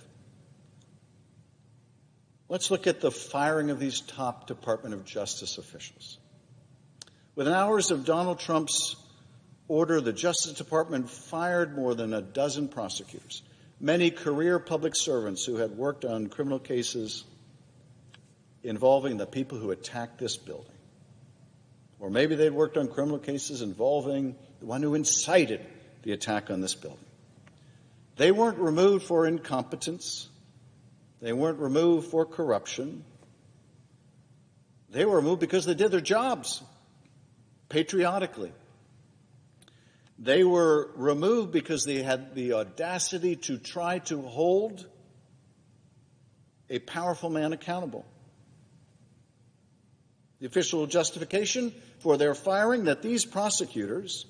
S1: Let's look at the firing of these top Department of Justice officials. Within hours of Donald Trump's order, the Justice Department fired more than a dozen prosecutors, many career public servants who had worked on criminal cases involving the people who attacked this building. Or maybe they'd worked on criminal cases involving the one who incited the attack on this building. They weren't removed for incompetence. They weren't removed for corruption. They were removed because they did their jobs patriotically. They were removed because they had the audacity to try to hold a powerful man accountable. The official justification for their firing, that these prosecutors,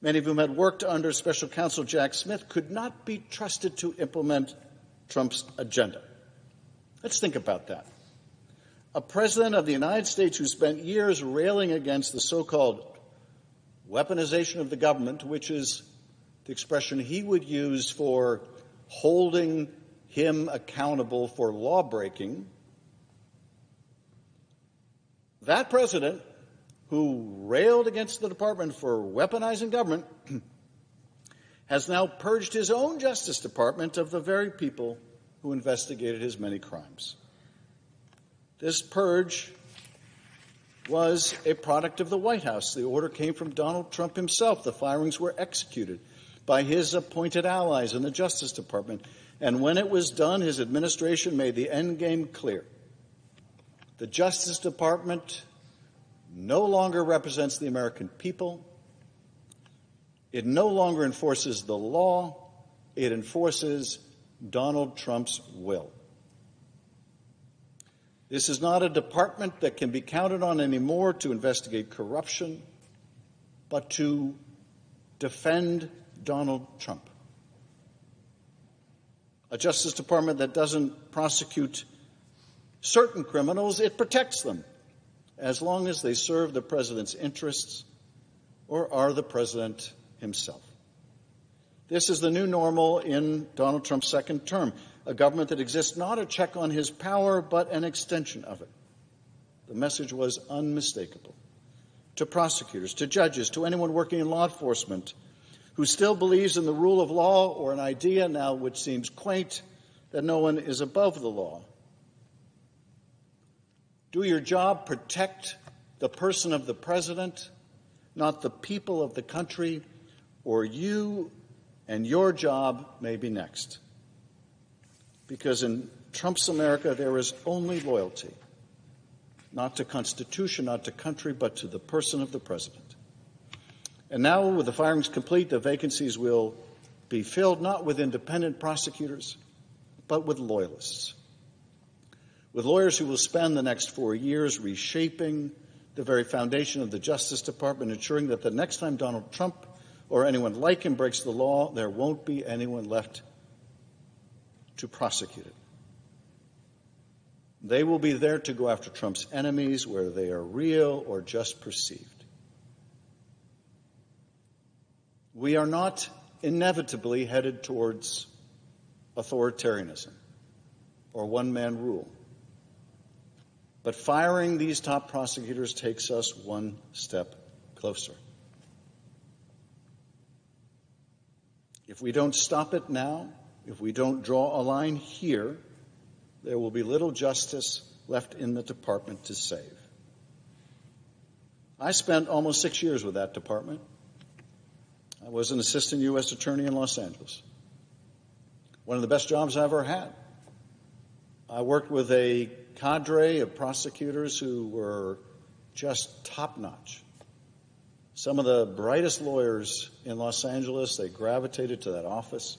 S1: many of whom had worked under Special Counsel Jack Smith, could not be trusted to implement Trump's agenda. Let's think about that. A president of the United States who spent years railing against the so-called weaponization of the government, which is the expression he would use for holding him accountable for law-breaking, that president who railed against the department for weaponizing government has now purged his own Justice Department of the very people who investigated his many crimes. This purge was a product of the White House. The order came from Donald Trump himself. The firings were executed by his appointed allies in the Justice Department. And when it was done, his administration made the end game clear. The Justice Department no longer represents the American people. It no longer enforces the law. It enforces Donald Trump's will. This is not a department that can be counted on anymore to investigate corruption, but to defend Donald Trump. A Justice Department that doesn't prosecute certain criminals, it protects them, as long as they serve the president's interests or are the president himself. This is the new normal in Donald Trump's second term, a government that exists not a check on his power, but an extension of it. The message was unmistakable. To prosecutors, to judges, to anyone working in law enforcement who still believes in the rule of law, or an idea now which seems quaint that no one is above the law. Do your job, protect the person of the president, not the people of the country, or you and your job may be next. Because in Trump's America, there is only loyalty, not to Constitution, not to country, but to the person of the president. And now, with the firings complete, the vacancies will be filled not with independent prosecutors, but with loyalists. With lawyers who will spend the next 4 years reshaping the very foundation of the Justice Department, ensuring that the next time Donald Trump or anyone like him breaks the law, there won't be anyone left to prosecute it. They will be there to go after Trump's enemies, whether they are real or just perceived. We are not inevitably headed towards authoritarianism or one-man rule. But firing these top prosecutors takes us one step closer. If we don't stop it now, if we don't draw a line here, there will be little justice left in the department to save. I spent almost 6 years with that department. I was an assistant U.S. attorney in Los Angeles. One of the best jobs I ever had. I worked with a cadre of prosecutors who were just top-notch. Some of the brightest lawyers in Los Angeles, they gravitated to that office.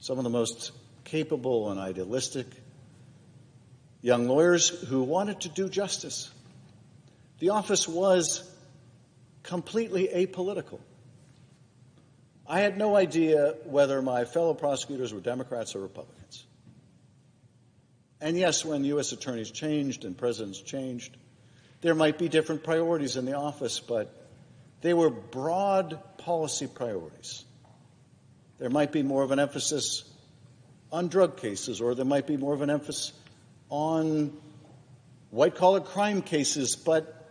S1: Some of the most capable and idealistic young lawyers who wanted to do justice. The office was completely apolitical. I had no idea whether my fellow prosecutors were Democrats or Republicans. And yes, when U.S. attorneys changed and presidents changed, there might be different priorities in the office, but they were broad policy priorities. There might be more of an emphasis on drug cases, or there might be more of an emphasis on white-collar crime cases, but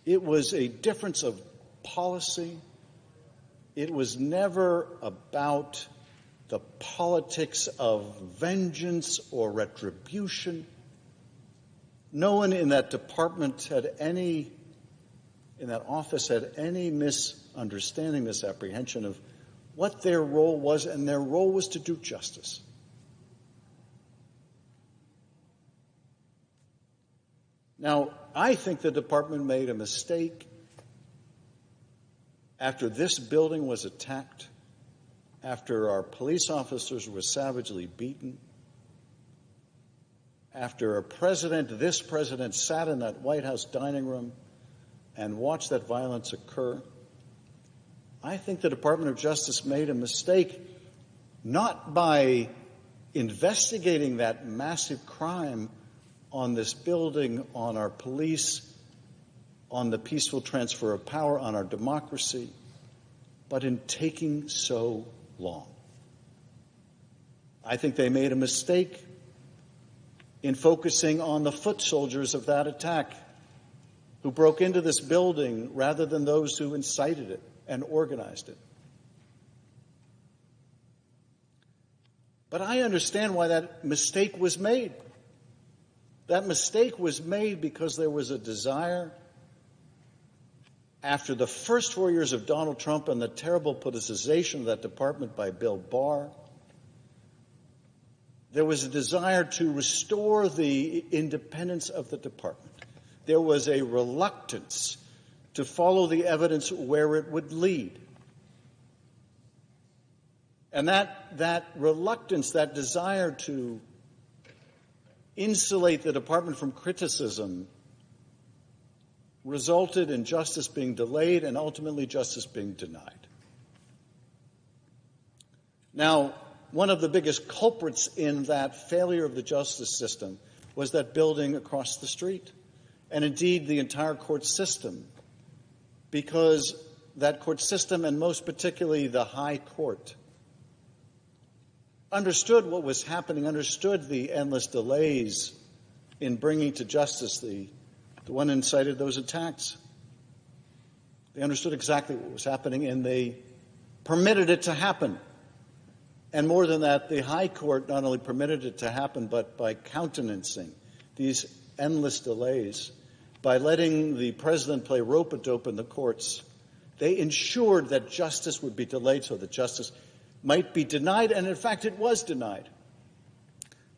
S1: it was a difference of policy. It was never about the politics of vengeance or retribution. No one in that department in that office had any misunderstanding, misapprehension of what their role was, and their role was to do justice. Now, I think the department made a mistake after this building was attacked, after our police officers were savagely beaten, after this president sat in that White House dining room and watched that violence occur. I think the Department of Justice made a mistake not by investigating that massive crime on this building, on our police, on the peaceful transfer of power, on our democracy, but in taking so long. I think they made a mistake in focusing on the foot soldiers of that attack who broke into this building rather than those who incited it and organized it. But I understand why that mistake was made. That mistake was made because there was a desire, after the first 4 years of Donald Trump and the terrible politicization of that department by Bill Barr, there was a desire to restore the independence of the department. There was a reluctance to follow the evidence where it would lead. And that reluctance, that desire to insulate the department from criticism resulted in justice being delayed and ultimately justice being denied. Now, one of the biggest culprits in that failure of the justice system was that building across the street, and indeed the entire court system, because that court system, and most particularly the high court, understood what was happening, understood the endless delays in bringing to justice the one who incited those attacks. They understood exactly what was happening, and they permitted it to happen. And more than that, the high court not only permitted it to happen, but by countenancing these endless delays, by letting the president play rope-a-dope in the courts, they ensured that justice would be delayed so that justice might be denied, and in fact it was denied.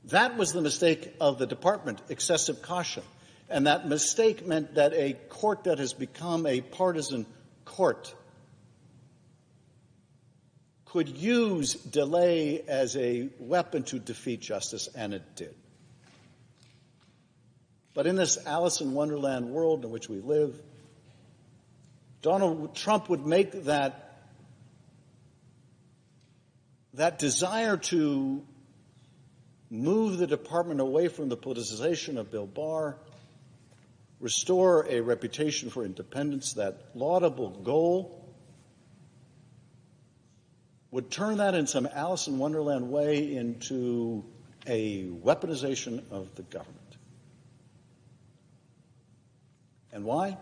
S1: That was the mistake of the department, excessive caution. And that mistake meant that a court that has become a partisan court could use delay as a weapon to defeat justice, and it did. But in this Alice in Wonderland world in which we live, Donald Trump would make that desire to move the department away from the politicization of Bill Barr, restore a reputation for independence, that laudable goal, would turn that in some Alice in Wonderland way into a weaponization of the government. And why?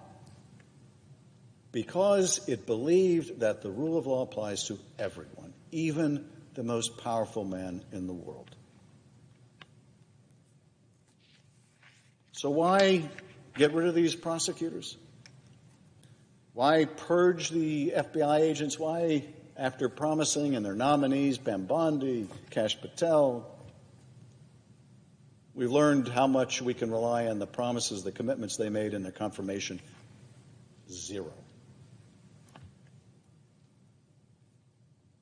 S1: Because it believed that the rule of law applies to everyone, even the most powerful man in the world. So why get rid of these prosecutors? Why purge the FBI agents? Why, after promising and their nominees, Pam Bondi, Kash Patel, we've learned how much we can rely on the promises, the commitments they made in their confirmation? Zero.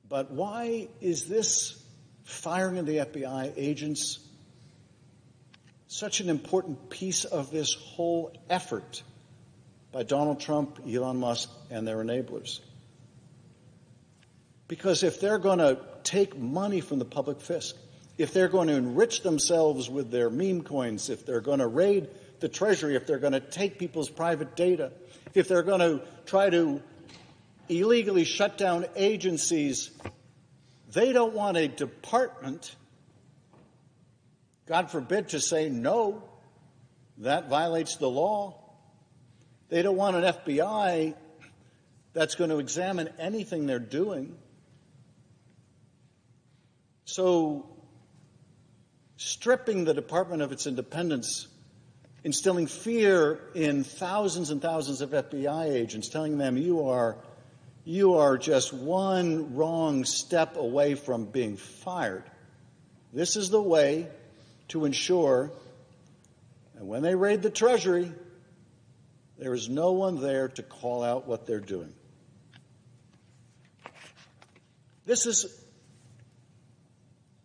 S1: But why is this firing of the FBI agents such an important piece of this whole effort by Donald Trump, Elon Musk, and their enablers? Because if they're going to take money from the public fisc, if they're going to enrich themselves with their meme coins, if they're going to raid the Treasury, if they're going to take people's private data, if they're going to try to illegally shut down agencies, they don't want a department, God forbid, to say no, that violates the law. They don't want an FBI that's going to examine anything they're doing. So stripping the department of its independence, instilling fear in thousands and thousands of FBI agents, telling them you are just one wrong step away from being fired. This is the way to ensure And when they raid the Treasury, there is no one there to call out what they're doing. This is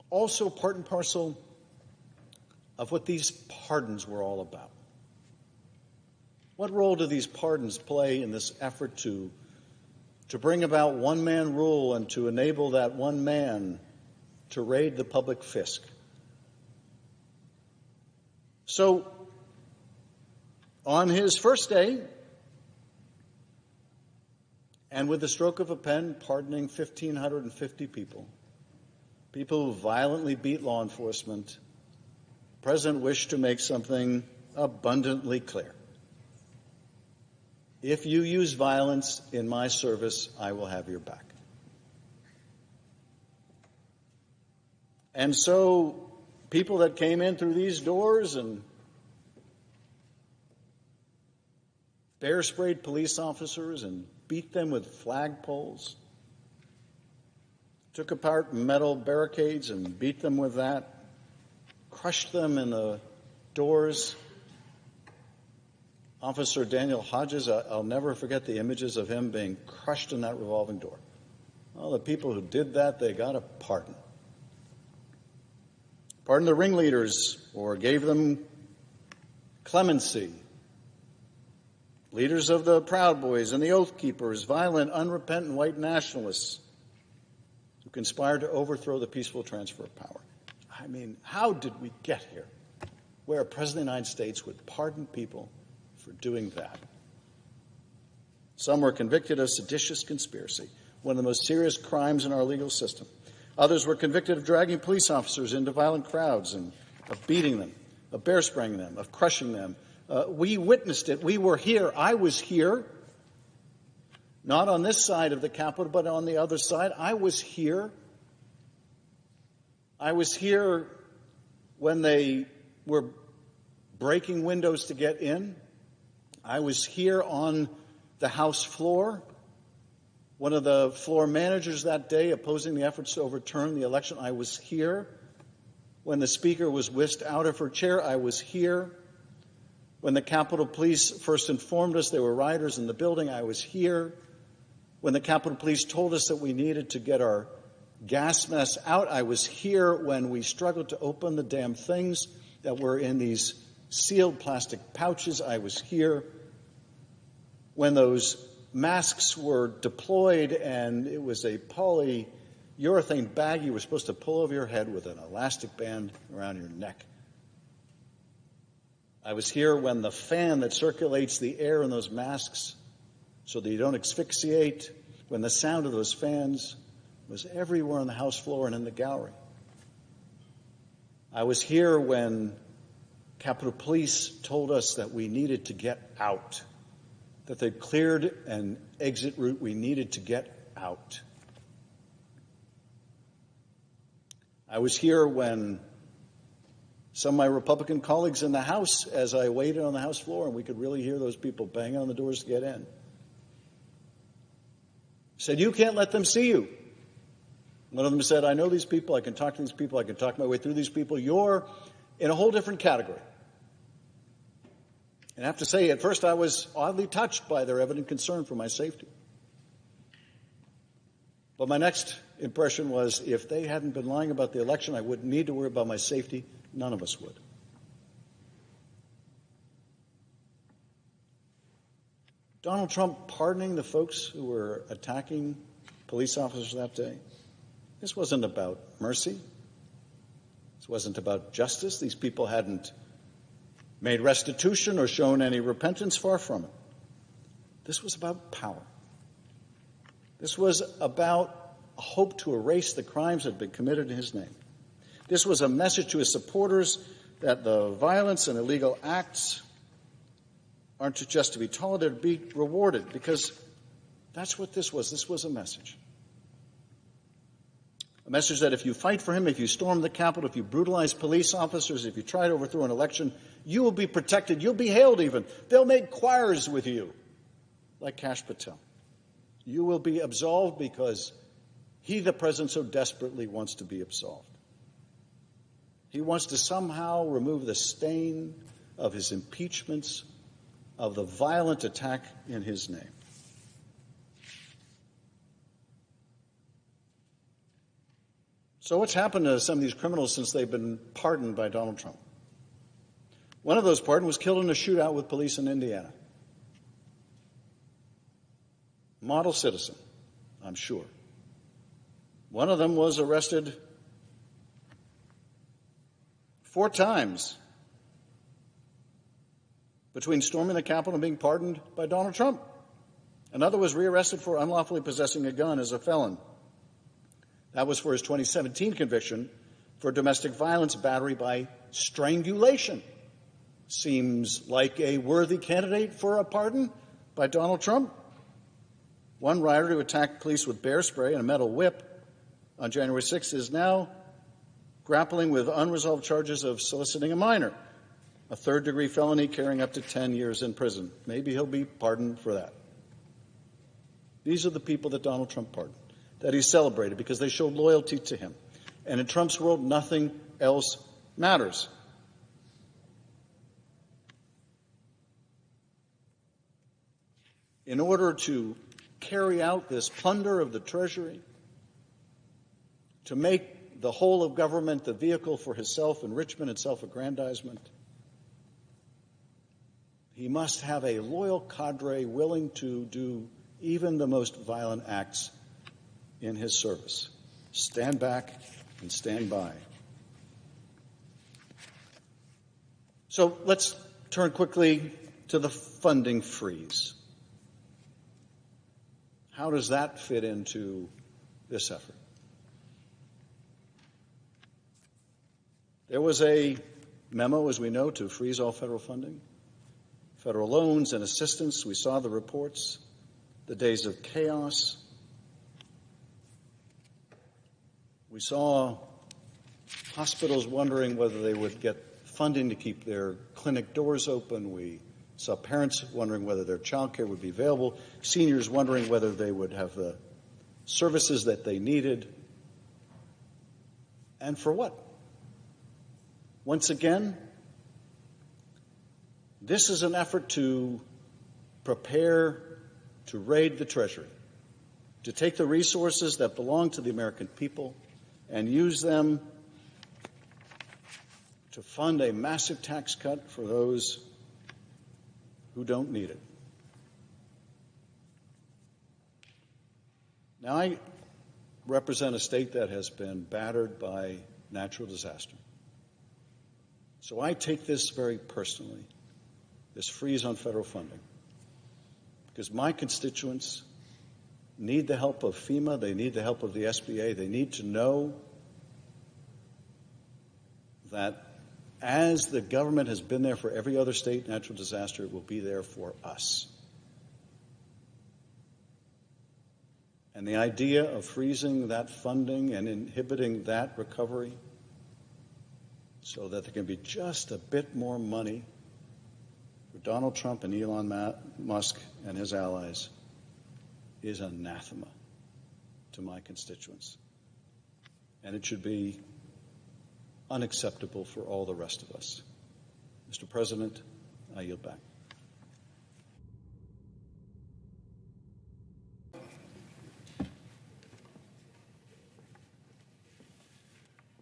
S1: also part and parcel of what these pardons were all about. What role do these pardons play in this effort to bring about one-man rule and to enable that one man to raid the public fisc? So, on his first day, and with the stroke of a pen, pardoning 1,550 people who violently beat law enforcement, the President wished to make something abundantly clear. If you use violence in my service, I will have your back. And so people that came in through these doors and bear-sprayed police officers and beat them with flagpoles, took apart metal barricades and beat them with that, crushed them in the doors. Officer Daniel Hodges, I'll never forget the images of him being crushed in that revolving door. Well, the people who did that, they got a pardon. Pardoned the ringleaders or gave them clemency. Leaders of the Proud Boys and the Oath Keepers, violent, unrepentant white nationalists who conspired to overthrow the peaceful transfer of power. I mean, how did we get here where a president of the United States would pardon people for doing that? Some were convicted of seditious conspiracy, one of the most serious crimes in our legal system. Others were convicted of dragging police officers into violent crowds and of beating them, of bear spraying them, of crushing them. We witnessed it. We were here. I was here, not on this side of the Capitol, but on the other side. I was here. I was here when they were breaking windows to get in. I was here on the House floor. One of the floor managers that day opposing the efforts to overturn the election. I was here when the Speaker was whisked out of her chair. I was here when the Capitol Police first informed us there were rioters in the building. I was here when the Capitol Police told us that we needed to get our gas mask out. I was here when we struggled to open the damn things that were in these sealed plastic pouches. I was here when those masks were deployed and it was a polyurethane bag you were supposed to pull over your head with an elastic band around your neck. I was here when the fan that circulates the air in those masks so that you don't asphyxiate, when the sound of those fans was everywhere on the House floor and in the gallery. I was here when Capitol Police told us that we needed to get out, that they'd cleared an exit route. We needed to get out. I was here when some of my Republican colleagues in the House, as I waited on the House floor, and we could really hear those people banging on the doors to get in, said, "You can't let them see you." One of them said, "I know these people. I can talk to these people. I can talk my way through these people. You're in a whole different category." And I have to say, at first I was oddly touched by their evident concern for my safety. But my next impression was, if they hadn't been lying about the election, I wouldn't need to worry about my safety. None of us would. Donald Trump pardoning the folks who were attacking police officers that day, this wasn't about mercy. This wasn't about justice. These people hadn't made restitution or shown any repentance, far from it. This was about power. This was about a hope to erase the crimes that had been committed in his name. This was a message to his supporters that the violence and illegal acts aren't just to be tolerated, they're to be rewarded, because that's what this was. This was a message. A message that if you fight for him, if you storm the Capitol, if you brutalize police officers, if you try to overthrow an election, you will be protected. You'll be hailed even. They'll make choirs with you, like Kash Patel. You will be absolved because he, the president, so desperately wants to be absolved. He wants to somehow remove the stain of his impeachments, of the violent attack in his name. So what's happened to some of these criminals since they've been pardoned by Donald Trump? One of those pardoned was killed in a shootout with police in Indiana. Model citizen, I'm sure. One of them was arrested 4 times between storming the Capitol and being pardoned by Donald Trump. Another was rearrested for unlawfully possessing a gun as a felon. That was for his 2017 conviction for domestic violence battery by strangulation. Seems like a worthy candidate for a pardon by Donald Trump. One rider who attacked police with bear spray and a metal whip on January 6th is now grappling with unresolved charges of soliciting a minor, a third-degree felony carrying up to 10 years in prison. Maybe he'll be pardoned for that. These are the people that Donald Trump pardoned, that he celebrated because they showed loyalty to him. And in Trump's world, nothing else matters. In order to carry out this plunder of the Treasury, to make the whole of government the vehicle for his self-enrichment and self-aggrandizement, he must have a loyal cadre willing to do even the most violent acts in his service. Stand back and stand by. So let's turn quickly to the funding freeze. How does that fit into this effort? There was a memo, as we know, to freeze all federal funding, federal loans and assistance. We saw the reports, the days of chaos. We saw hospitals wondering whether they would get funding to keep their clinic doors open. We saw parents wondering whether their child care would be available, seniors wondering whether they would have the services that they needed. And for what? Once again, this is an effort to prepare to raid the Treasury, to take the resources that belong to the American people and use them to fund a massive tax cut for those who don't need it. Now, I represent a state that has been battered by natural disaster. So I take this very personally, this freeze on federal funding, because my constituents need the help of FEMA, they need the help of the SBA, they need to know that as the government has been there for every other state natural disaster, it will be there for us. And the idea of freezing that funding and inhibiting that recovery so that there can be just a bit more money for Donald Trump and Elon Musk and his allies is anathema to my constituents. And it should be unacceptable for all the rest of us. Mr. President, I yield back.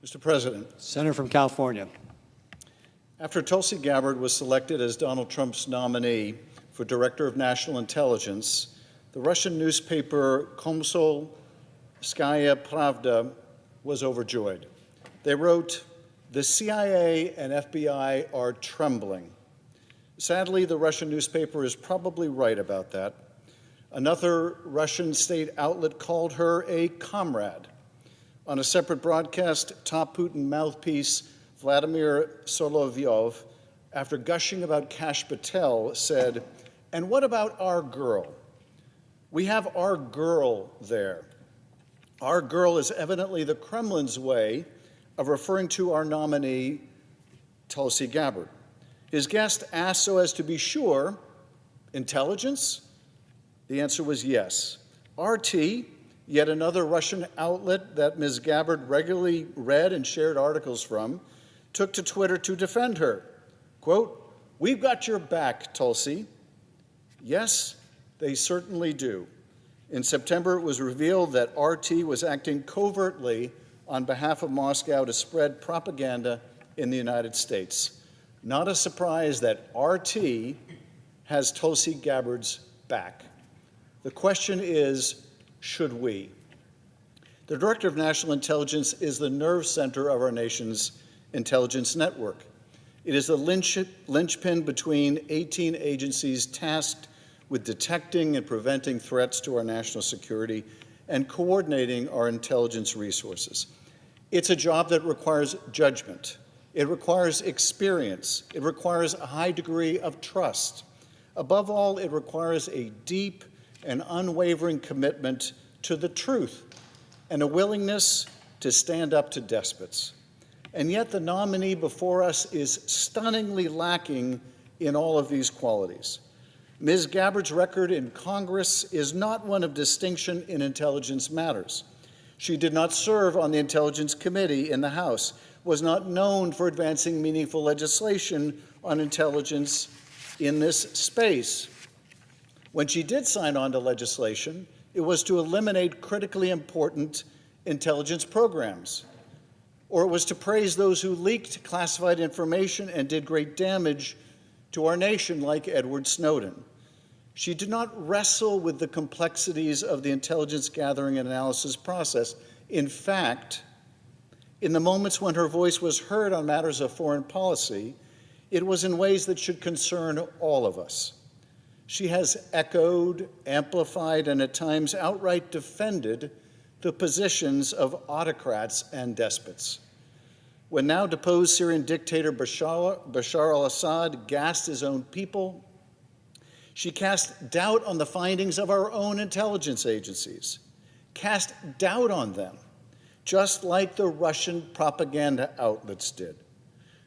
S1: Mr. President.
S5: Senator from California.
S1: After Tulsi Gabbard was selected as Donald Trump's nominee for Director of National Intelligence, the Russian newspaper Komsomolskaya Pravda was overjoyed. They wrote, "The CIA and FBI are trembling." Sadly, the Russian newspaper is probably right about that. Another Russian state outlet called her a comrade. On a separate broadcast, top Putin mouthpiece Vladimir Solovyov, after gushing about Kash Patel, said, "And what about our girl? We have our girl there." Our girl is evidently the Kremlin's way of referring to our nominee, Tulsi Gabbard. His guest asked so as to be sure, intelligence? The answer was yes. RT, yet another Russian outlet that Ms. Gabbard regularly read and shared articles from, took to Twitter to defend her. Quote, "We've got your back, Tulsi." Yes, they certainly do. In September, it was revealed that RT was acting covertly on behalf of Moscow to spread propaganda in the United States. Not a surprise that RT has Tulsi Gabbard's back. The question is, should we? The Director of National Intelligence is the nerve center of our nation's intelligence network. It is the linchpin between 18 agencies tasked with detecting and preventing threats to our national security and coordinating our intelligence resources. It's a job that requires judgment. It requires experience. It requires a high degree of trust. Above all, it requires a deep and unwavering commitment to the truth and a willingness to stand up to despots. And yet the nominee before us is stunningly lacking in all of these qualities. Ms. Gabbard's record in Congress is not one of distinction in intelligence matters. She did not serve on the Intelligence Committee in the House, was not known for advancing meaningful legislation on intelligence in this space. When she did sign on to legislation, it was to eliminate critically important intelligence programs, or it was to praise those who leaked classified information and did great damage to our nation, like Edward Snowden. She did not wrestle with the complexities of the intelligence gathering and analysis process. In fact, in the moments when her voice was heard on matters of foreign policy, it was in ways that should concern all of us. She has echoed, amplified, and at times outright defended the positions of autocrats and despots. When now deposed Syrian dictator Bashar al-Assad gassed his own people, she cast doubt on the findings of our own intelligence agencies, cast doubt on them, just like the Russian propaganda outlets did.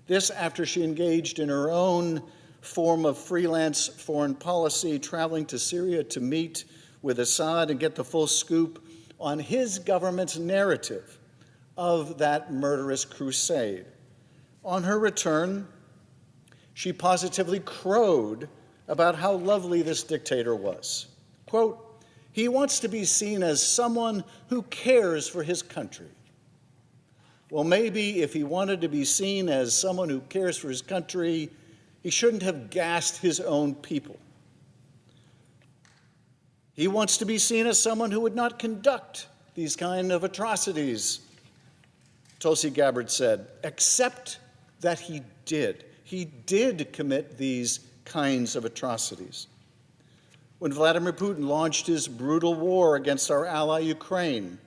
S1: This after she engaged in her own form of freelance foreign policy, traveling to Syria to meet with Assad and get the full scoop on his government's narrative of that murderous crusade. On her return, she positively crowed about how lovely this dictator was. Quote, "He wants to be seen as someone who cares for his country." Well, maybe if he wanted to be seen as someone who cares for his country, he shouldn't have gassed his own people. He wants to be seen as someone who would not conduct these kind of atrocities, Tulsi Gabbard said, except that he did. He did commit these kinds of atrocities. When Vladimir Putin launched his brutal war against our ally Ukraine,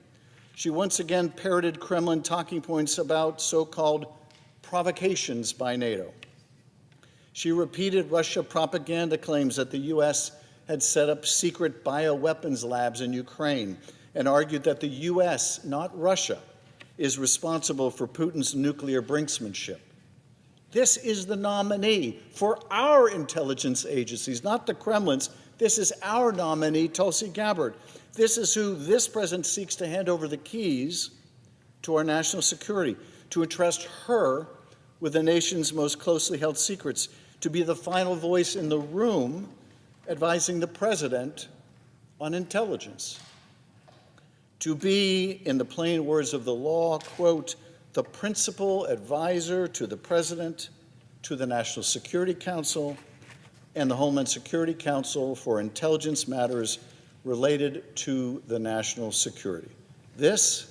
S1: she once again parroted Kremlin talking points about so-called provocations by NATO. She repeated Russia propaganda claims that the U.S. had set up secret bioweapons labs in Ukraine and argued that the U.S., not Russia, is responsible for Putin's nuclear brinksmanship. This is the nominee for our intelligence agencies, not the Kremlin's. This is our nominee, Tulsi Gabbard. This is who this president seeks to hand over the keys to our national security, to entrust her with the nation's most closely held secrets, to be the final voice in the room advising the president on intelligence, to be, in the plain words of the law, quote, the principal advisor to the president, to the National Security Council, and the Homeland Security Council for intelligence matters related to the national security. This,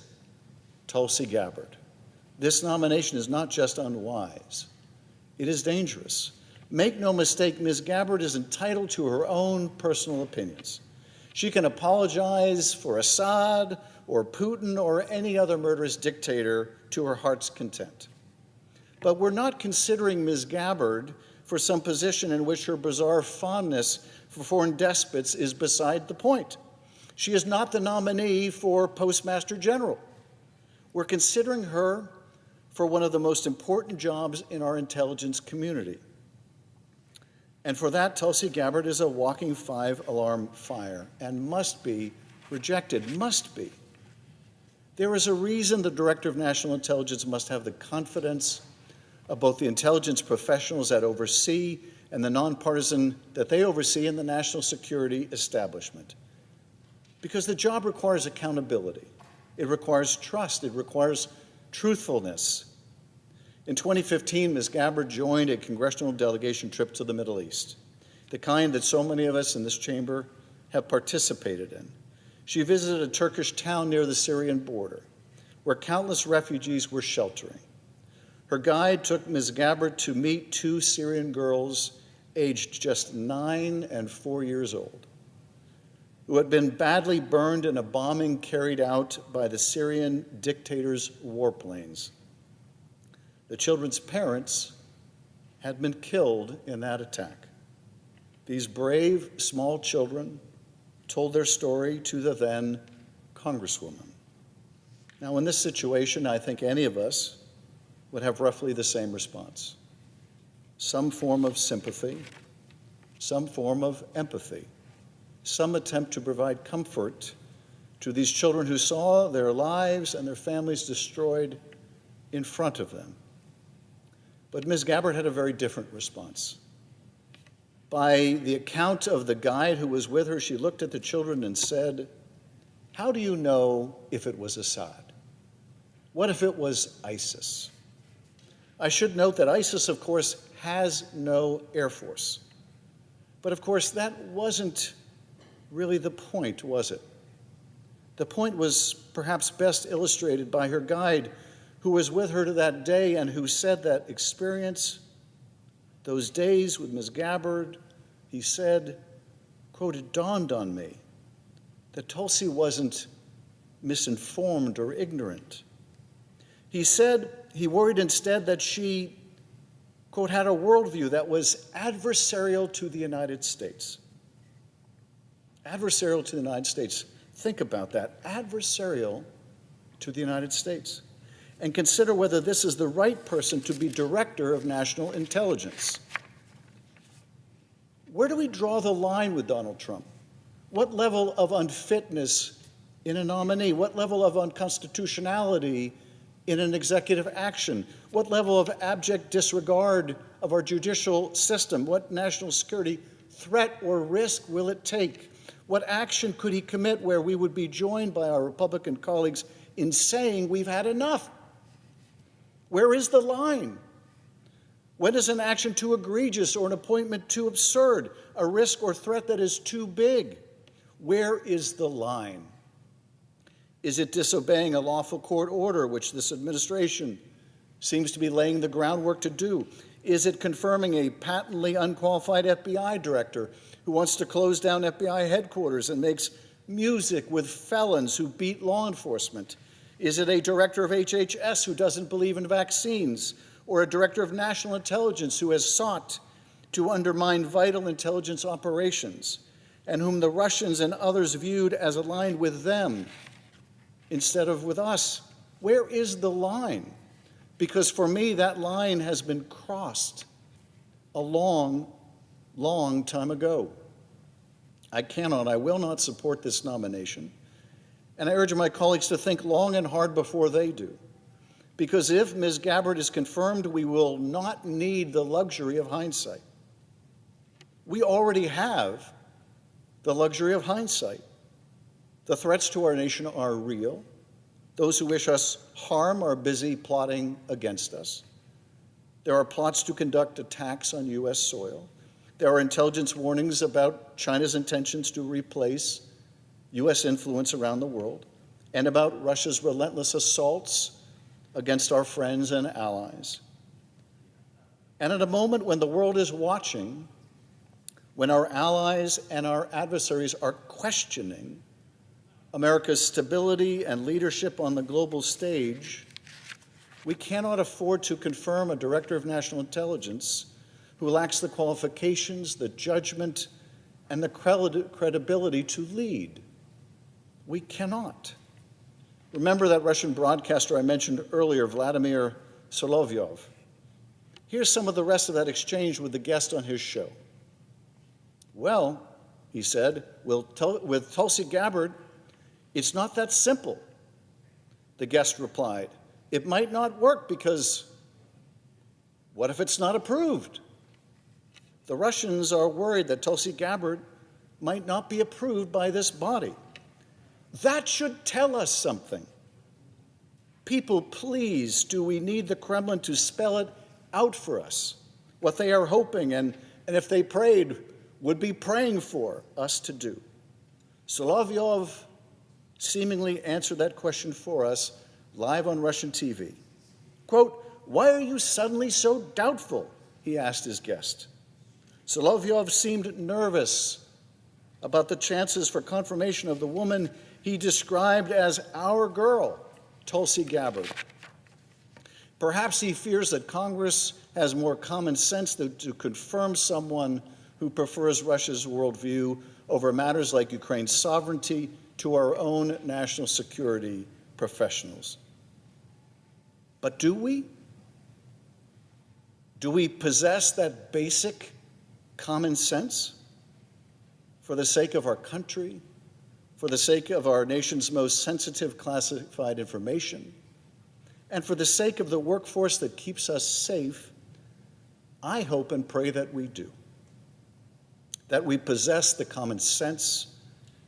S1: Tulsi Gabbard. This nomination is not just unwise, it is dangerous. Make no mistake, Ms. Gabbard is entitled to her own personal opinions. She can apologize for Assad or Putin or any other murderous dictator to her heart's content. But we're not considering Ms. Gabbard for some position in which her bizarre fondness for foreign despots is beside the point. She is not the nominee for Postmaster General. We're considering her for one of the most important jobs in our intelligence community. And for that, Tulsi Gabbard is a walking five-alarm fire and must be rejected, must be. There is a reason the Director of National Intelligence must have the confidence of both the intelligence professionals that oversee and the nonpartisan that they oversee in the national security establishment. Because the job requires accountability. It requires trust. It requires truthfulness. In 2015, Ms. Gabbard joined a congressional delegation trip to the Middle East, the kind that so many of us in this chamber have participated in. She visited a Turkish town near the Syrian border, where countless refugees were sheltering. Her guide took Ms. Gabbard to meet two Syrian girls aged just 9 and 4 years old, who had been badly burned in a bombing carried out by the Syrian dictator's warplanes. The children's parents had been killed in that attack. These brave, small children told their story to the then Congresswoman. Now, in this situation, I think any of us would have roughly the same response. Some form of sympathy, some form of empathy, some attempt to provide comfort to these children who saw their lives and their families destroyed in front of them. But Ms. Gabbard had a very different response. By the account of the guide who was with her, she looked at the children and said, "How do you know if it was Assad? What if it was ISIS?" I should note that ISIS, of course, has no air force. But of course, that wasn't really the point, was it? The point was perhaps best illustrated by her guide, who was with her to that day and who said that experience, those days with Ms. Gabbard, he said, quote, "It dawned on me that Tulsi wasn't misinformed or ignorant." He said he worried instead that she, quote, "had a worldview that was adversarial to the United States." Adversarial to the United States. Think about that. Adversarial to the United States. And consider whether this is the right person to be director of national intelligence. Where do we draw the line with Donald Trump? What level of unfitness in a nominee? What level of unconstitutionality in an executive action? What level of abject disregard of our judicial system? What national security threat or risk will it take? What action could he commit where we would be joined by our Republican colleagues in saying we've had enough? Where is the line? When is an action too egregious or an appointment too absurd, a risk or threat that is too big? Where is the line? Is it disobeying a lawful court order, which this administration seems to be laying the groundwork to do? Is it confirming a patently unqualified FBI director who wants to close down FBI headquarters and makes music with felons who beat law enforcement? Is it a director of HHS who doesn't believe in vaccines, or a director of national intelligence who has sought to undermine vital intelligence operations and whom the Russians and others viewed as aligned with them instead of with us? Where is the line? Because for me, that line has been crossed a long, long time ago. I will not support this nomination. And I urge my colleagues to think long and hard before they do. Because if Ms. Gabbard is confirmed, we will not need the luxury of hindsight. We already have the luxury of hindsight. The threats to our nation are real. Those who wish us harm are busy plotting against us. There are plots to conduct attacks on U.S. soil. There are intelligence warnings about China's intentions to replace U.S. influence around the world, and about Russia's relentless assaults against our friends and allies. And at a moment when the world is watching, when our allies and our adversaries are questioning America's stability and leadership on the global stage, we cannot afford to confirm a director of national intelligence who lacks the qualifications, the judgment, and the credibility to lead. We cannot. Remember that Russian broadcaster I mentioned earlier, Vladimir Solovyov. Here's some of the rest of that exchange with the guest on his show. "Well," he said, with Tulsi Gabbard, it's not that simple." The guest replied, "It might not work because What if it's not approved? The Russians are worried that Tulsi Gabbard might not be approved by this body. That should tell us something. People, please, do we need the Kremlin to spell it out for us? What they are hoping and if they prayed, would be praying for us to do. Solovyov seemingly answered that question for us live on Russian TV. Quote, "Why are you suddenly so doubtful?" he asked his guest. Solovyov seemed nervous about the chances for confirmation of the woman he described as our girl, Tulsi Gabbard. Perhaps he fears that Congress has more common sense than to confirm someone who prefers Russia's worldview over matters like Ukraine's sovereignty to our own national security professionals. But do we? Do we possess that basic common sense for the sake of our country, for the sake of our nation's most sensitive classified information, and for the sake of the workforce that keeps us safe? I hope and pray that we do, that we possess the common sense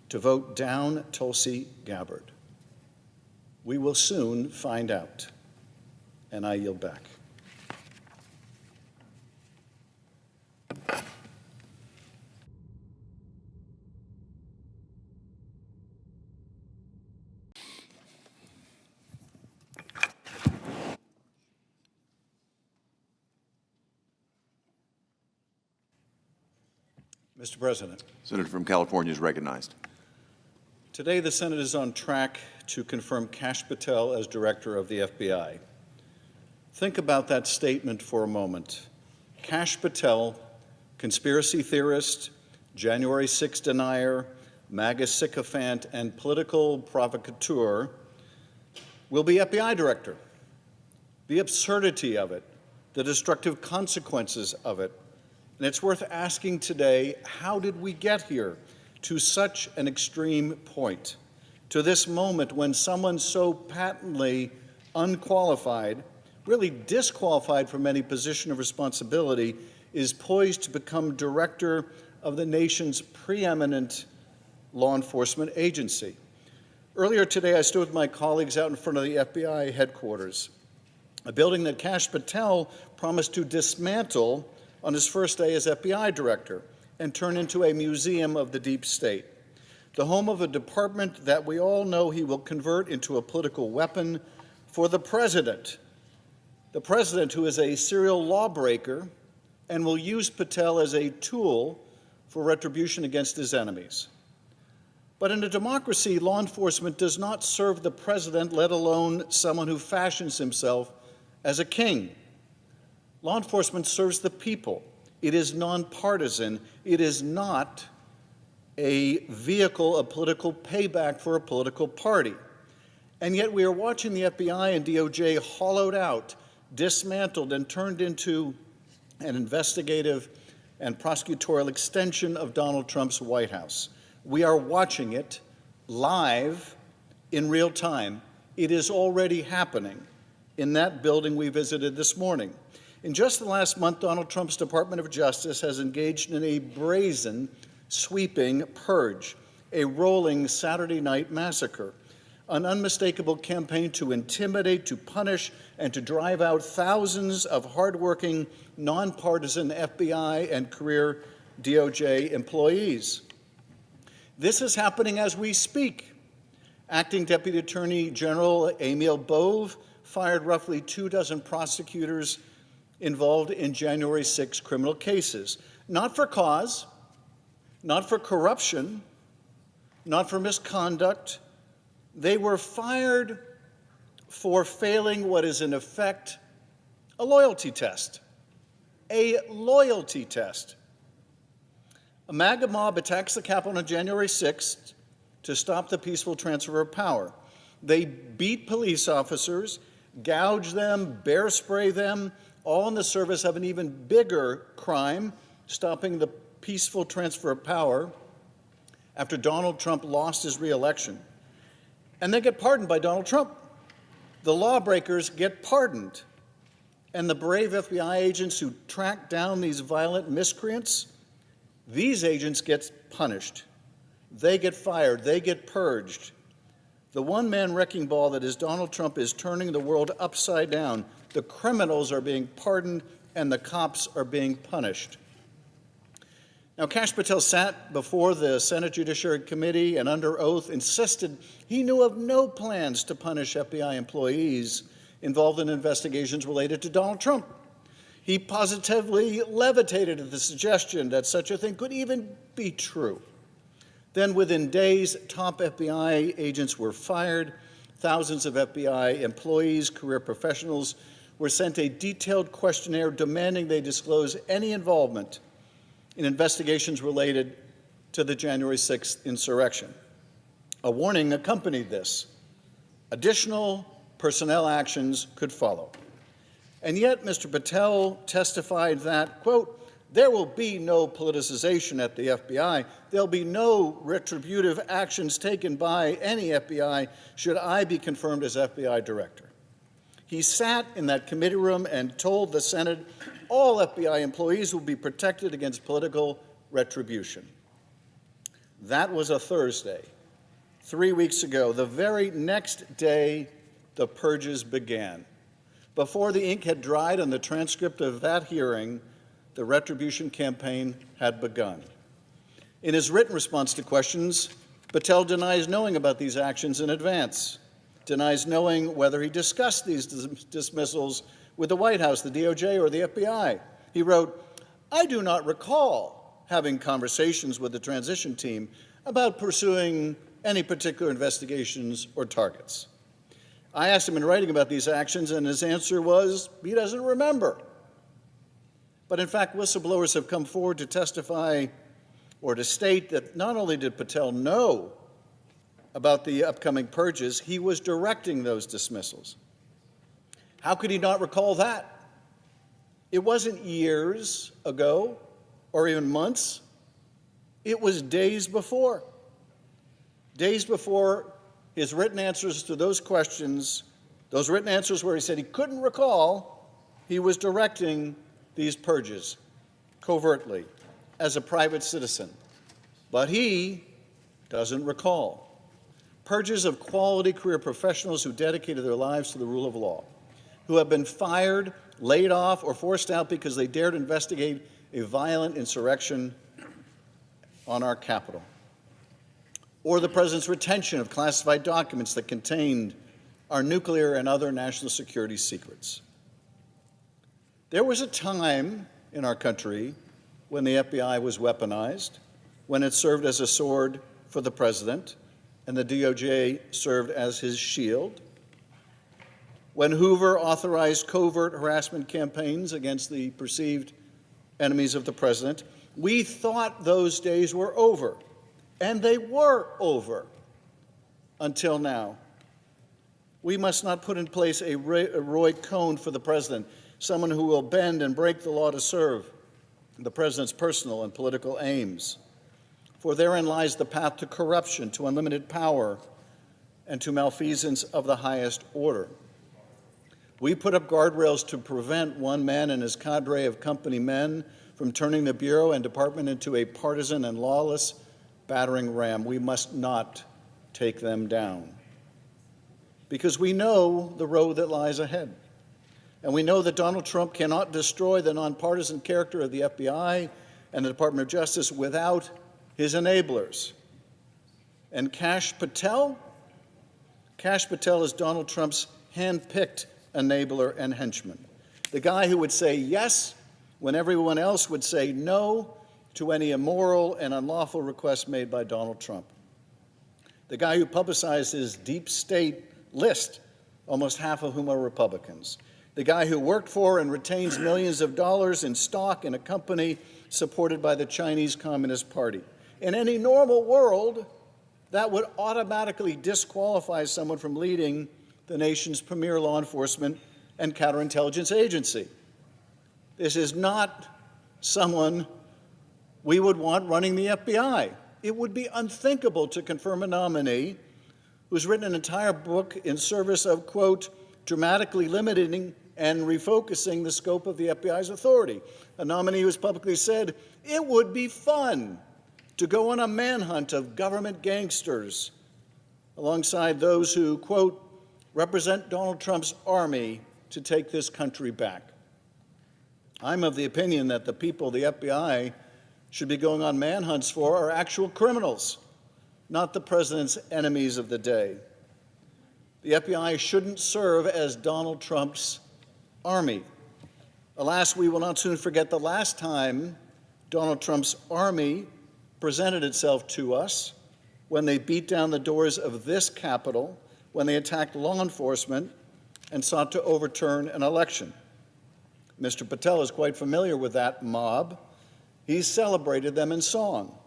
S1: to vote down Tulsi Gabbard. We will soon find out, and I yield back. Mr. President.
S5: Senator from California is recognized.
S1: Today, the Senate is on track to confirm Kash Patel as director of the FBI. Think about that statement for a moment. Kash Patel, conspiracy theorist, January 6 denier, MAGA sycophant, and political provocateur, will be FBI director. The absurdity of it, the destructive consequences of it, and it's worth asking today, how did we get here to such an extreme point, to this moment when someone so patently unqualified, really disqualified from any position of responsibility, is poised to become director of the nation's preeminent law enforcement agency? Earlier today, I stood with my colleagues out in front of the FBI headquarters, a building that Kash Patel promised to dismantle on his first day as FBI director and turn into a museum of the deep state, the home of a department that we all know he will convert into a political weapon for the president who is a serial lawbreaker and will use Patel as a tool for retribution against his enemies. But in a democracy, law enforcement does not serve the president, let alone someone who fashions himself as a king. Law enforcement serves the people. It is nonpartisan. It is not a vehicle of political payback for a political party. And yet we are watching the FBI and DOJ hollowed out, dismantled, and turned into an investigative and prosecutorial extension of Donald Trump's White House. We are watching it live in real time. It is already happening in that building we visited this morning. In just the last month, Donald Trump's Department of Justice has engaged in a brazen, sweeping purge, a rolling Saturday night massacre, an unmistakable campaign to intimidate, to punish, and to drive out thousands of hardworking, nonpartisan FBI and career DOJ employees. This is happening as we speak. Acting Deputy Attorney General Emil Bove fired roughly 24 prosecutors involved in January 6 criminal cases, not for cause, not for corruption, not for misconduct. They were fired for failing what is in effect a loyalty test. A loyalty test. A MAGA mob attacks the Capitol on January 6th to stop the peaceful transfer of power. They beat police officers, gouge them, bear spray them, all in the service of an even bigger crime, stopping the peaceful transfer of power after Donald Trump lost his re-election. And they get pardoned by Donald Trump. The lawbreakers get pardoned. and the brave FBI agents who track down these violent miscreants, these agents get punished. They get fired. They get purged. The one-man wrecking ball that is Donald Trump is turning the world upside down. The criminals are being pardoned, and the cops are being punished. Now, Kash Patel sat before the Senate Judiciary Committee and under oath insisted he knew of no plans to punish FBI employees involved in investigations related to Donald Trump. He positively levitated at the suggestion that such a thing could even be true. Then within days, top FBI agents were fired. Thousands of FBI employees, career professionals, were sent a detailed questionnaire demanding they disclose any involvement in investigations related to the January 6th insurrection. A warning accompanied this. Additional personnel actions could follow. And yet, Mr. Patel testified that, quote, there will be no politicization at the FBI. There'll be no retributive actions taken by any FBI should I be confirmed as FBI director. He sat in that committee room and told the Senate all FBI employees will be protected against political retribution. That was a Thursday. 3 weeks ago, the very next day, the purges began. Before the ink had dried on the transcript of that hearing, the retribution campaign had begun. In his written response to questions, Patel denies knowing about these actions in advance, denies knowing whether he discussed these dismissals with the White House, the DOJ, or the FBI. He wrote, I do not recall having conversations with the transition team about pursuing any particular investigations or targets. I asked him in writing about these actions, and his answer was he doesn't remember. But in fact, whistleblowers have come forward to testify or to state that not only did Patel know about the upcoming purges, he was directing those dismissals. How could he not recall that? It wasn't years ago or even months. It was days before. Days before his written answers to those questions, those written answers where he said he couldn't recall, he was directing these purges covertly as a private citizen. But he doesn't recall. Purges of quality career professionals who dedicated their lives to the rule of law, who have been fired, laid off, or forced out because they dared investigate a violent insurrection on our Capitol, or the President's retention of classified documents that contained our nuclear and other national security secrets. There was a time in our country when the FBI was weaponized, when it served as a sword for the President, and the DOJ served as his shield, when Hoover authorized covert harassment campaigns against the perceived enemies of the President. We thought those days were over, and they were over until now. We must not put in place a Roy Cohn for the President, someone who will bend and break the law to serve the President's personal and political aims. For therein lies the path to corruption, to unlimited power, and to malfeasance of the highest order. We put up guardrails to prevent one man and his cadre of company men from turning the Bureau and Department into a partisan and lawless battering ram. We must not take them down, because we know the road that lies ahead. And we know that Donald Trump cannot destroy the nonpartisan character of the FBI and the Department of Justice without his enablers. And Kash Patel is Donald Trump's hand-picked enabler and henchman, the guy who would say yes when everyone else would say no to any immoral and unlawful requests made by Donald Trump, the guy who publicized his deep state list, almost half of whom are Republicans, the guy who worked for and retains millions of dollars in stock in a company supported by the Chinese Communist Party. In any normal world, that would automatically disqualify someone from leading the nation's premier law enforcement and counterintelligence agency. This is not someone we would want running the FBI. It would be unthinkable to confirm a nominee who's written an entire book in service of, quote, dramatically limiting and refocusing the scope of the FBI's authority. A nominee who has publicly said it would be fun to go on a manhunt of government gangsters alongside those who, quote, represent Donald Trump's army to take this country back. I'm of the opinion that the people the FBI should be going on manhunts for are actual criminals, not the president's enemies of the day. The FBI shouldn't serve as Donald Trump's army. Alas, we will not soon forget the last time Donald Trump's army presented itself to us, when they beat down the doors of this Capitol, when they attacked law enforcement and sought to overturn an election. Mr. Patel is quite familiar with that mob. He celebrated them in song.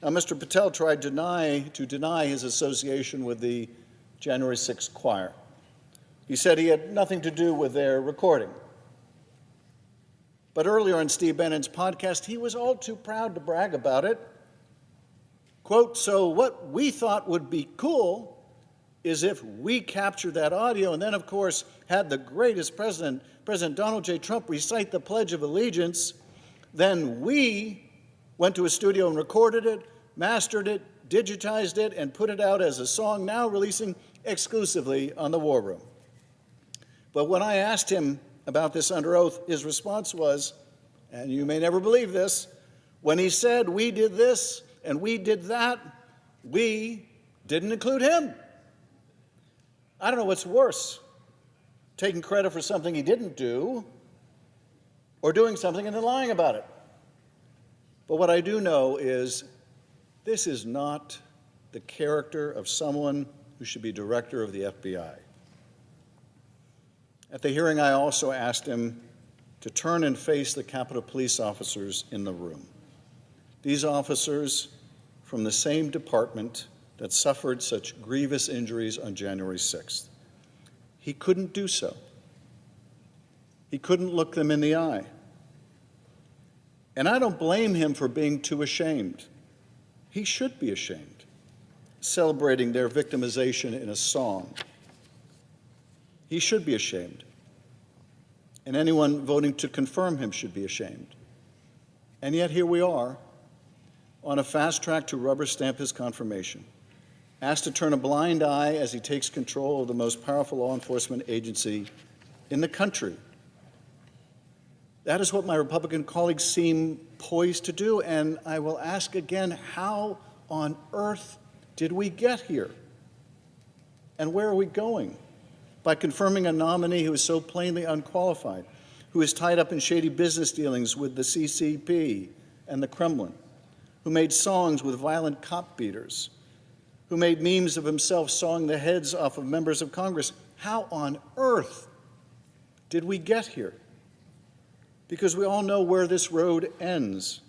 S1: Now, Mr. Patel tried to deny his association with the January 6th choir. He said he had nothing to do with their recording. But earlier on Steve Bannon's podcast, he was all too proud to brag about it. Quote, so what we thought would be cool is if we captured that audio and then, of course, had the greatest President Donald J. Trump recite the Pledge of Allegiance, then we went to a studio and recorded it, mastered it, digitized it, and put it out as a song, now releasing exclusively on the War Room. But when I asked him about this under oath, his response was, and you may never believe this, when he said we did this and we did that, we didn't include him. I don't know what's worse, taking credit for something he didn't do or doing something and then lying about it. But what I do know is this is not the character of someone who should be director of the FBI. At the hearing, I also asked him to turn and face the Capitol Police officers in the room. These officers from the same department that suffered such grievous injuries on January 6th. He couldn't do so. He couldn't look them in the eye. And I don't blame him for being too ashamed. He should be ashamed, celebrating their victimization in a song. He should be ashamed. And anyone voting to confirm him should be ashamed. And yet here we are, on a fast track to rubber stamp his confirmation, asked to turn a blind eye as he takes control of the most powerful law enforcement agency in the country. That is what my Republican colleagues seem poised to do, and I will ask again, how on earth did we get here? And where are we going? By confirming a nominee who is so plainly unqualified, who is tied up in shady business dealings with the CCP and the Kremlin, who made songs with violent cop beaters, who made memes of himself sawing the heads off of members of Congress. How on earth did we get here? Because we all know where this road ends.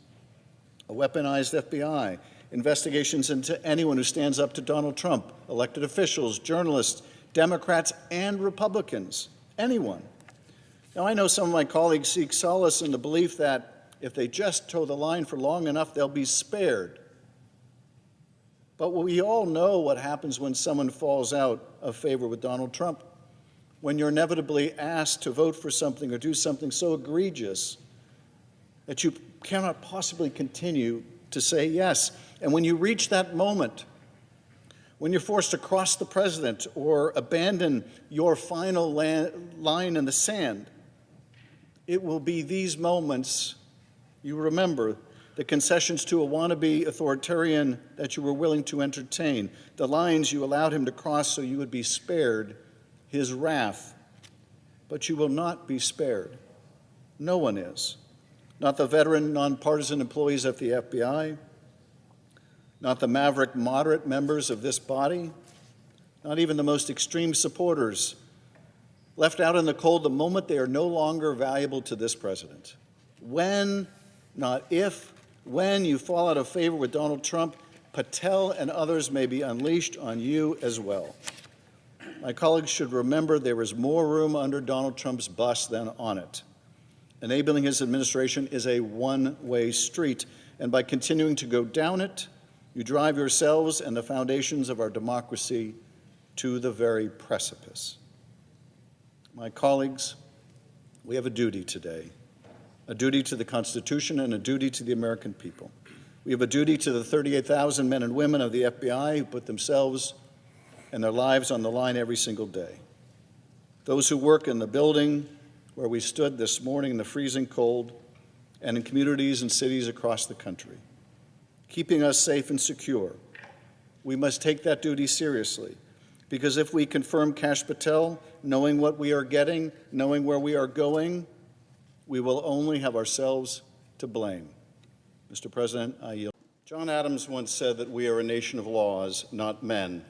S1: A weaponized FBI, investigations into anyone who stands up to Donald Trump, elected officials, journalists, Democrats, and Republicans, anyone. Now, I know some of my colleagues seek solace in the belief that if they just toe the line for long enough, they'll be spared. But we all know what happens when someone falls out of favor with Donald Trump. When you're inevitably asked to vote for something or do something so egregious that you cannot possibly continue to say yes. And when you reach that moment, when you're forced to cross the president or abandon your final line in the sand, it will be these moments you remember, the concessions to a wannabe authoritarian that you were willing to entertain, the lines you allowed him to cross so you would be spared his wrath. But you will not be spared. No one is. Not the veteran, nonpartisan employees at the FBI, not the maverick moderate members of this body, not even the most extreme supporters, left out in the cold the moment they are no longer valuable to this president. When, not if, when you fall out of favor with Donald Trump, Patel and others may be unleashed on you as well. My colleagues should remember there is more room under Donald Trump's bus than on it. Enabling his administration is a one-way street, and by continuing to go down it, you drive yourselves and the foundations of our democracy to the very precipice. My colleagues, We have a duty today, a duty to the Constitution and a duty to the American people. We have a duty to the 38,000 men and women of the FBI who put themselves and their lives on the line every single day. Those who work in the building where we stood this morning in the freezing cold and in communities and cities across the country, keeping us safe and secure. We must take that duty seriously, because if we confirm Kash Patel, knowing what we are getting, knowing where we are going, we will only have ourselves to blame. Mr. President, I yield. John Adams once said that we are a nation of laws, not men.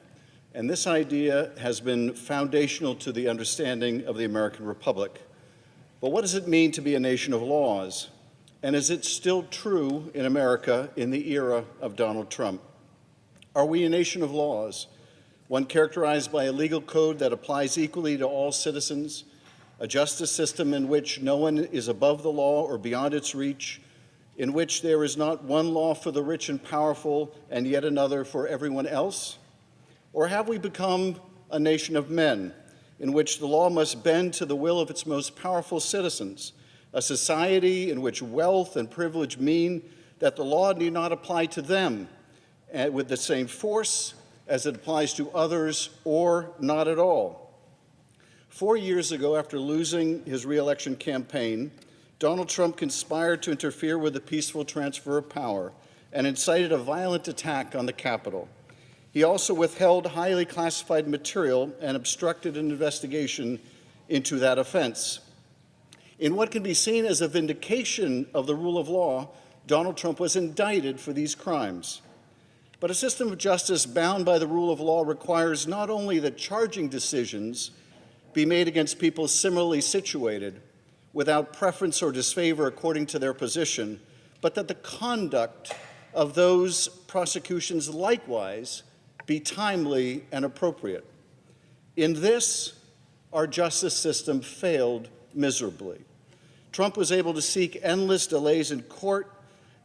S1: And this idea has been foundational to the understanding of the American Republic. But what does it mean to be a nation of laws? And is it still true in America in the era of Donald Trump? Are we a nation of laws, one characterized by a legal code that applies equally to all citizens, a justice system in which no one is above the law or beyond its reach, in which there is not one law for the rich and powerful and yet another for everyone else? Or have we become a nation of men, in which the law must bend to the will of its most powerful citizens, a society in which wealth and privilege mean that the law need not apply to them with the same force as it applies to others, or not at all? 4 years ago, after losing his re-election campaign, Donald Trump conspired to interfere with the peaceful transfer of power and incited a violent attack on the Capitol. He also withheld highly classified material and obstructed an investigation into that offense. In what can be seen as a vindication of the rule of law, Donald Trump was indicted for these crimes. But a system of justice bound by the rule of law requires not only that charging decisions be made against people similarly situated, without preference or disfavor according to their position, but that the conduct of those prosecutions likewise be timely and appropriate. In this, our justice system failed miserably. Trump was able to seek endless delays in court,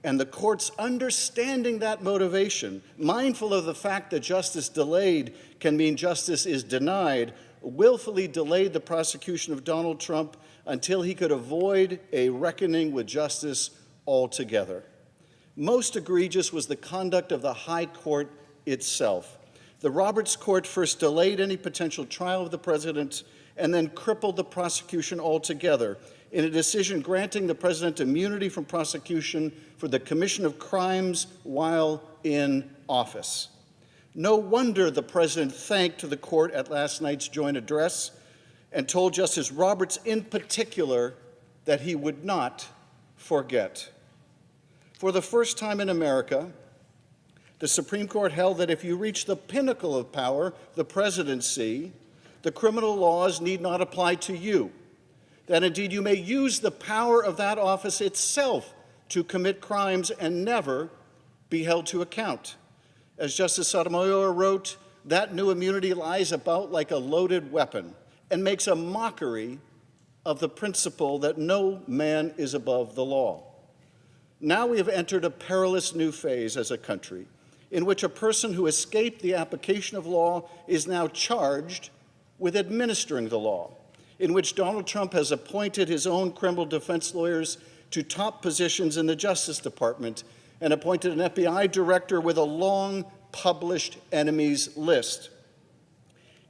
S1: and the courts, understanding that motivation, mindful of the fact that justice delayed can mean justice is denied, willfully delayed the prosecution of Donald Trump until he could avoid a reckoning with justice altogether. Most egregious was the conduct of the High Court itself. The Roberts Court first delayed any potential trial of the president and then crippled the prosecution altogether in a decision granting the president immunity from prosecution for the commission of crimes while in office. No wonder the president thanked the court at last night's joint address and told Justice Roberts in particular that he would not forget. For the first time in America, the Supreme Court held that if you reach the pinnacle of power, the presidency, the criminal laws need not apply to you, that indeed you may use the power of that office itself to commit crimes and never be held to account. As Justice Sotomayor wrote, that new immunity lies about like a loaded weapon and makes a mockery of the principle that no man is above the law. Now we have entered a perilous new phase as a country in which a person who escaped the application of law is now charged with administering the law, in which Donald Trump has appointed his own criminal defense lawyers to top positions in the Justice Department and appointed an FBI director with a long published enemies list.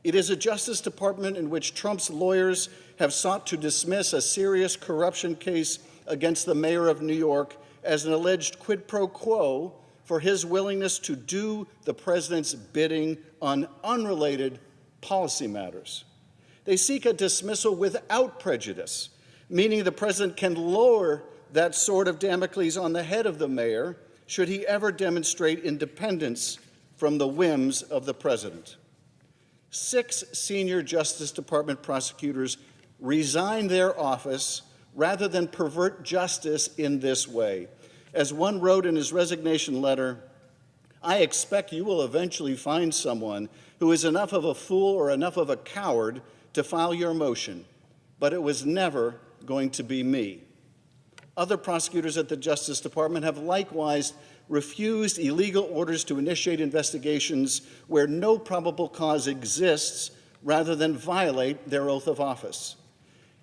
S1: It is a Justice Department in which Trump's lawyers have sought to dismiss a serious corruption case against the mayor of New York as an alleged quid pro quo for his willingness to do the president's bidding on unrelated policy matters. They seek a dismissal without prejudice, meaning the president can lower that sword of Damocles on the head of the mayor should he ever demonstrate independence from the whims of the president. 6 senior Justice Department prosecutors resigned their office rather than pervert justice in this way. As one wrote in his resignation letter, "I expect you will eventually find someone who is enough of a fool or enough of a coward to file your motion, but it was never going to be me." Other prosecutors at the Justice Department have likewise refused illegal orders to initiate investigations where no probable cause exists rather than violate their oath of office.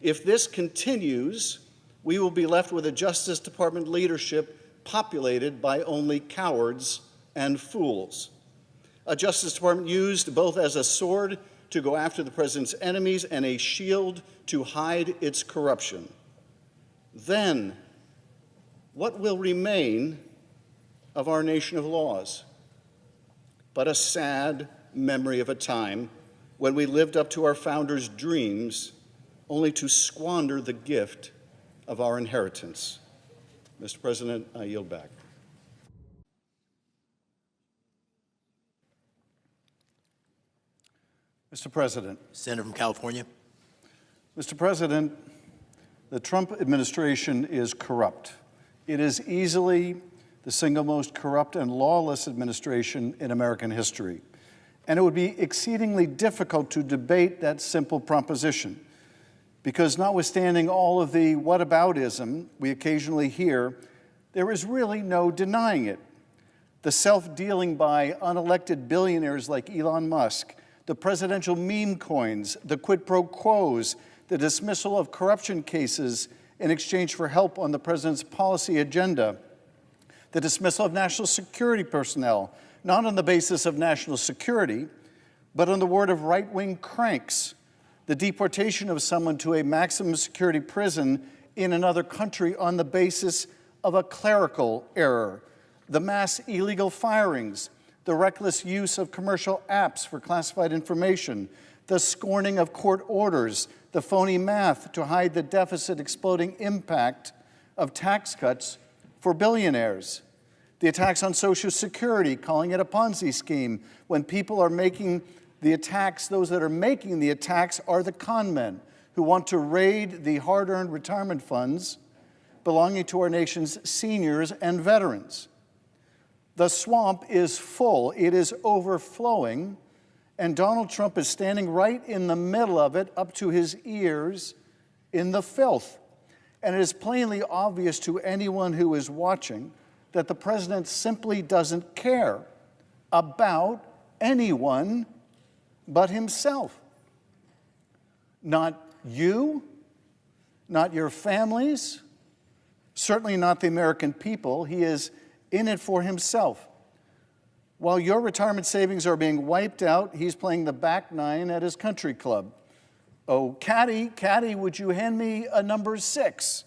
S1: If this continues, we will be left with a Justice Department leadership populated by only cowards and fools. A Justice Department used both as a sword to go after the president's enemies and a shield to hide its corruption. Then, what will remain of our nation of laws? But a sad memory of a time when we lived up to our founders' dreams only to squander the gift of our inheritance. Mr. President, I yield back. Mr. President.
S6: Senator from California.
S1: Mr. President, the Trump administration is corrupt. It is easily the single most corrupt and lawless administration in American history. And it would be exceedingly difficult to debate that simple proposition, because notwithstanding all of the whataboutism we occasionally hear, there is really no denying it. The self-dealing by unelected billionaires like Elon Musk, the presidential meme coins, the quid pro quos, the dismissal of corruption cases in exchange for help on the president's policy agenda, the dismissal of national security personnel, not on the basis of national security, but on the word of right-wing cranks, the deportation of someone to a maximum security prison in another country on the basis of a clerical error, the mass illegal firings, the reckless use of commercial apps for classified information, the scorning of court orders, the phony math to hide the deficit-exploding impact of tax cuts for billionaires, the attacks on Social Security, calling it a Ponzi scheme, when people are making the attacks, those that are making the attacks are the con men who want to raid the hard-earned retirement funds belonging to our nation's seniors and veterans. The swamp is full, it is overflowing, and Donald Trump is standing right in the middle of it, up to his ears in the filth. And it is plainly obvious to anyone who is watching that the president simply doesn't care about anyone but himself. Not you, not your families, certainly not the American people. He is in it for himself. While your retirement savings are being wiped out, he's playing the back nine at his country club. Oh, caddy, would you hand me a number 6?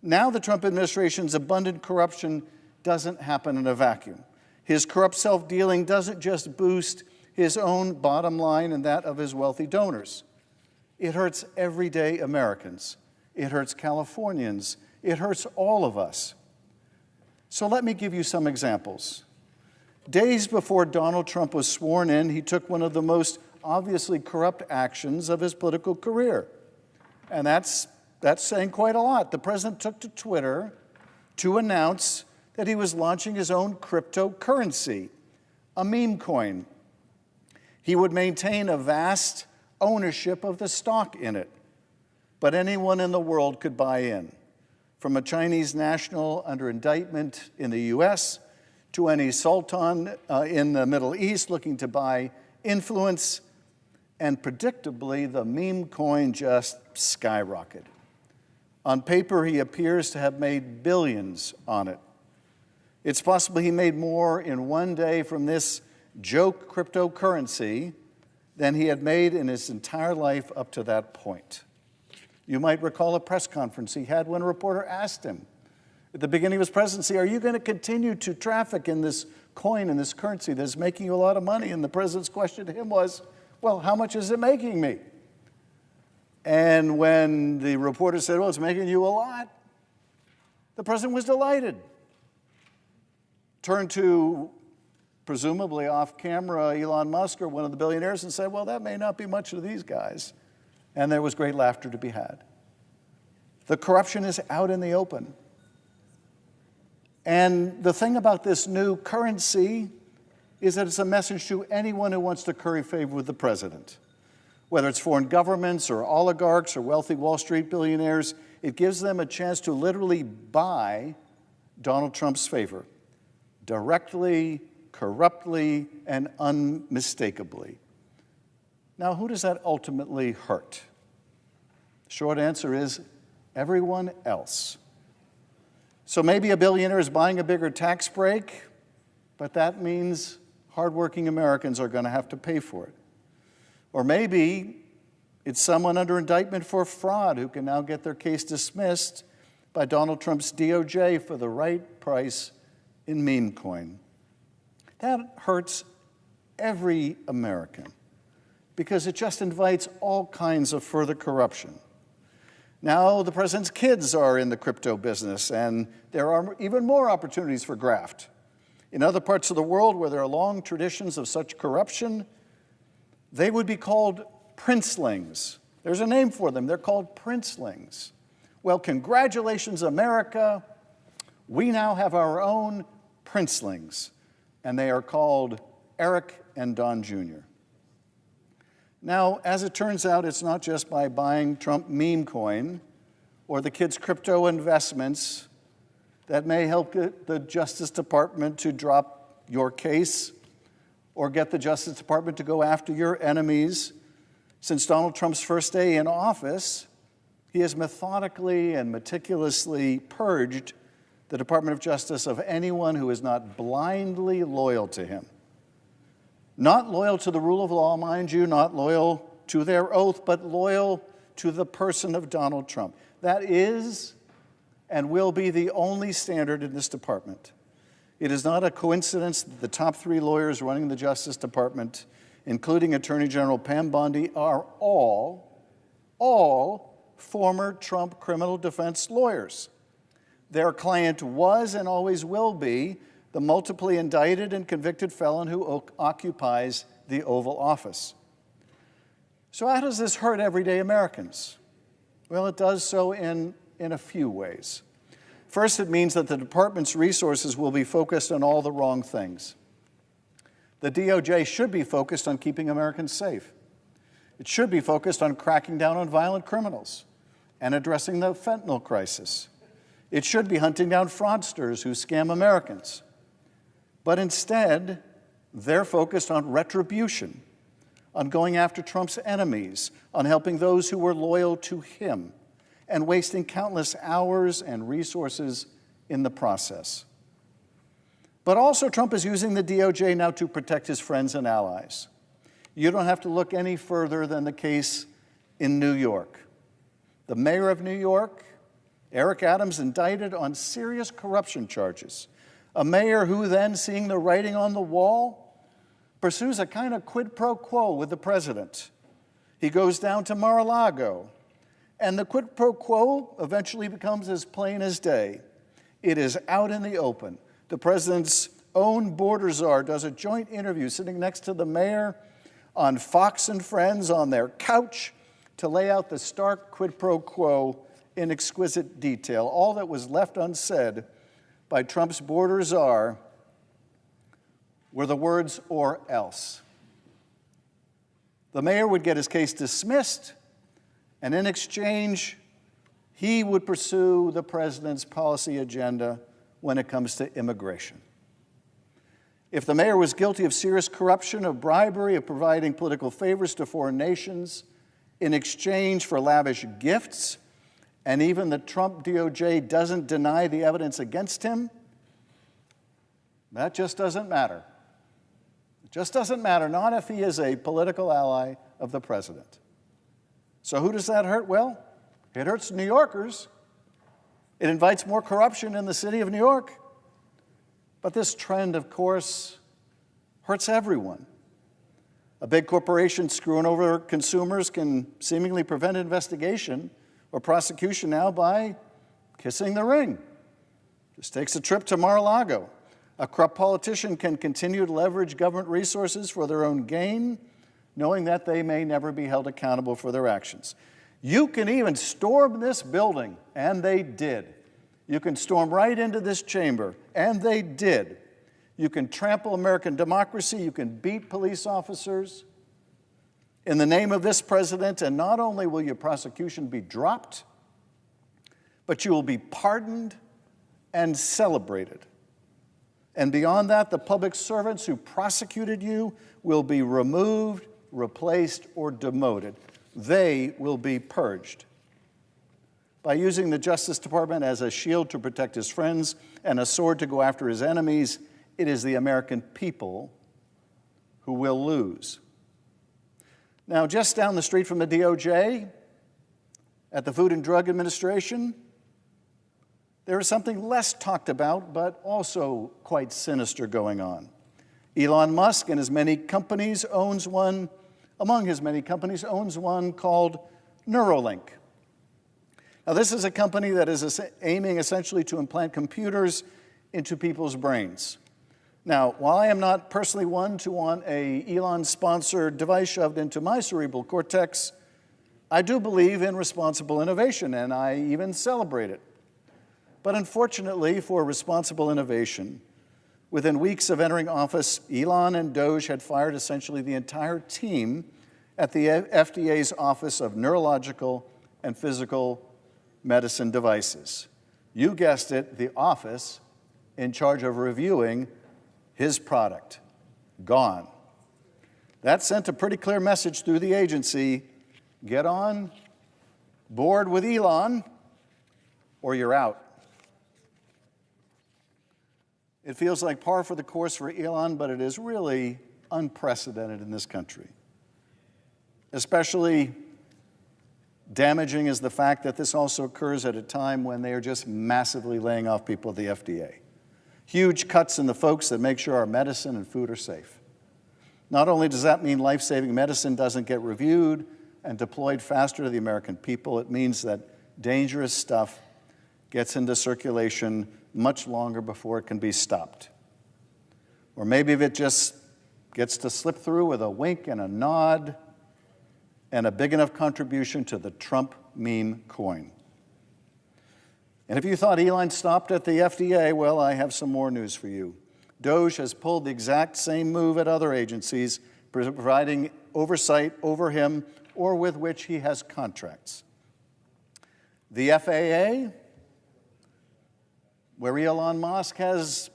S1: Now the Trump administration's abundant corruption doesn't happen in a vacuum. His corrupt self-dealing doesn't just boost his own bottom line and that of his wealthy donors. It hurts everyday Americans. It hurts Californians. It hurts all of us. So let me give you some examples. Days before Donald Trump was sworn in, he took one of the most obviously corrupt actions of his political career. And that's saying quite a lot. The president took to Twitter to announce that he was launching his own cryptocurrency, a meme coin. He would maintain a vast ownership of the stock in it, but anyone in the world could buy in, from a Chinese national under indictment in the US to any sultan in the Middle East looking to buy influence, and predictably, the meme coin just skyrocketed. On paper, he appears to have made billions on it. It's possible he made more in one day from this joke cryptocurrency than he had made in his entire life up to that point. You might recall a press conference he had when a reporter asked him at the beginning of his presidency, are you going to continue to traffic in this coin and this currency that's making you a lot of money? And the president's question to him was, well, how much is it making me? And when the reporter said, well, it's making you a lot, the president was delighted. Turned to, presumably off camera, Elon Musk or one of the billionaires and said, well, that may not be much to these guys. And there was great laughter to be had. The corruption is out in the open. And the thing about this new currency is that it's a message to anyone who wants to curry favor with the president. Whether it's foreign governments or oligarchs or wealthy Wall Street billionaires, it gives them a chance to literally buy Donald Trump's favor, directly, corruptly, and unmistakably. Now, who does that ultimately hurt? The short answer is everyone else. So maybe a billionaire is buying a bigger tax break, but that means hardworking Americans are going to have to pay for it. Or maybe it's someone under indictment for fraud who can now get their case dismissed by Donald Trump's DOJ for the right price in meme coin. That hurts every American because it just invites all kinds of further corruption. Now the president's kids are in the crypto business, and there are even more opportunities for graft. In other parts of the world where there are long traditions of such corruption, they would be called princelings. There's a name for them. They're called princelings. Well, congratulations, America. We now have our own princelings, and they are called Eric and Don Jr. Now, as it turns out, it's not just by buying Trump meme coin or the kids' crypto investments that may help get the Justice Department to drop your case or get the Justice Department to go after your enemies. Since Donald Trump's first day in office, he has methodically and meticulously purged the Department of Justice of anyone who is not blindly loyal to him. Not loyal to the rule of law, mind you, not loyal to their oath, but loyal to the person of Donald Trump. That is and will be the only standard in this department. It is not a coincidence that the top 3 lawyers running the Justice Department, including Attorney General Pam Bondi, are all former Trump criminal defense lawyers. Their client was and always will be the multiply indicted and convicted felon who occupies the Oval Office. So how does this hurt everyday Americans? Well, it does so in a few ways. First, it means that the department's resources will be focused on all the wrong things. The DOJ should be focused on keeping Americans safe. It should be focused on cracking down on violent criminals and addressing the fentanyl crisis. It should be hunting down fraudsters who scam Americans. But instead, they're focused on retribution, on going after Trump's enemies, on helping those who were loyal to him, and wasting countless hours and resources in the process. But also, Trump is using the DOJ now to protect his friends and allies. You don't have to look any further than the case in New York. The mayor of New York, Eric Adams, indicted on serious corruption charges. A mayor who then, seeing the writing on the wall, pursues a kind of quid pro quo with the president. He goes down to Mar-a-Lago, and the quid pro quo eventually becomes as plain as day. It is out in the open. The president's own border czar does a joint interview sitting next to the mayor on Fox and Friends on their couch to lay out the stark quid pro quo in exquisite detail. All that was left unsaid by Trump's border czar were the words, "or else." The mayor would get his case dismissed, and in exchange, he would pursue the president's policy agenda when it comes to immigration. If the mayor was guilty of serious corruption, of bribery, of providing political favors to foreign nations in exchange for lavish gifts, and even the Trump DOJ doesn't deny the evidence against him, that just doesn't matter. It just doesn't matter, not if he is a political ally of the president. So who does that hurt? Well, it hurts New Yorkers. It invites more corruption in the city of New York. But this trend, of course, hurts everyone. A big corporation screwing over consumers can seemingly prevent investigation or prosecution now by kissing the ring. Just takes a trip to Mar-a-Lago. A corrupt politician can continue to leverage government resources for their own gain, knowing that they may never be held accountable for their actions. You can even storm this building, and they did. You can storm right into this chamber, and they did. You can trample American democracy. You can beat police officers in the name of this president, and not only will your prosecution be dropped, but you will be pardoned and celebrated. And beyond that, the public servants who prosecuted you will be removed, replaced, or demoted. They will be purged. by using the Justice Department as a shield to protect his friends and a sword to go after his enemies, it is the American people who will lose. Now, just down the street from the DOJ, at the Food and Drug Administration, there is something less talked about, but also quite sinister going on. Elon Musk and his many companies owns one, among his many companies, owns one called Neuralink. Now, this is a company that is aiming essentially to implant computers into people's brains. Now, while I am not personally one to want a Elon-sponsored device shoved into my cerebral cortex, I do believe in responsible innovation, and I even celebrate it. But unfortunately for responsible innovation, within weeks of entering office, Elon and Doge had fired essentially the entire team at the FDA's Office of Neurological and Physical Medicine Devices. You guessed it, the office in charge of reviewing his product. Gone. That sent a pretty clear message through the agency: get on board with Elon or you're out. It feels like par for the course for Elon, but it is really unprecedented in this country. Especially damaging is the fact that this also occurs at a time when they are just massively laying off people at the FDA. Huge cuts in the folks that make sure our medicine and food are safe. Not only does that mean life-saving medicine doesn't get reviewed and deployed faster to the American people, it means that dangerous stuff gets into circulation much longer before it can be stopped. Or maybe if it just gets to slip through with a wink and a nod and a big enough contribution to the Trump meme coin. And if you thought Elon stopped at the FDA, well, I have some more news for you. Doge has pulled the exact same move at other agencies, providing oversight over him or with which he has contracts. The FAA, where Elon Musk has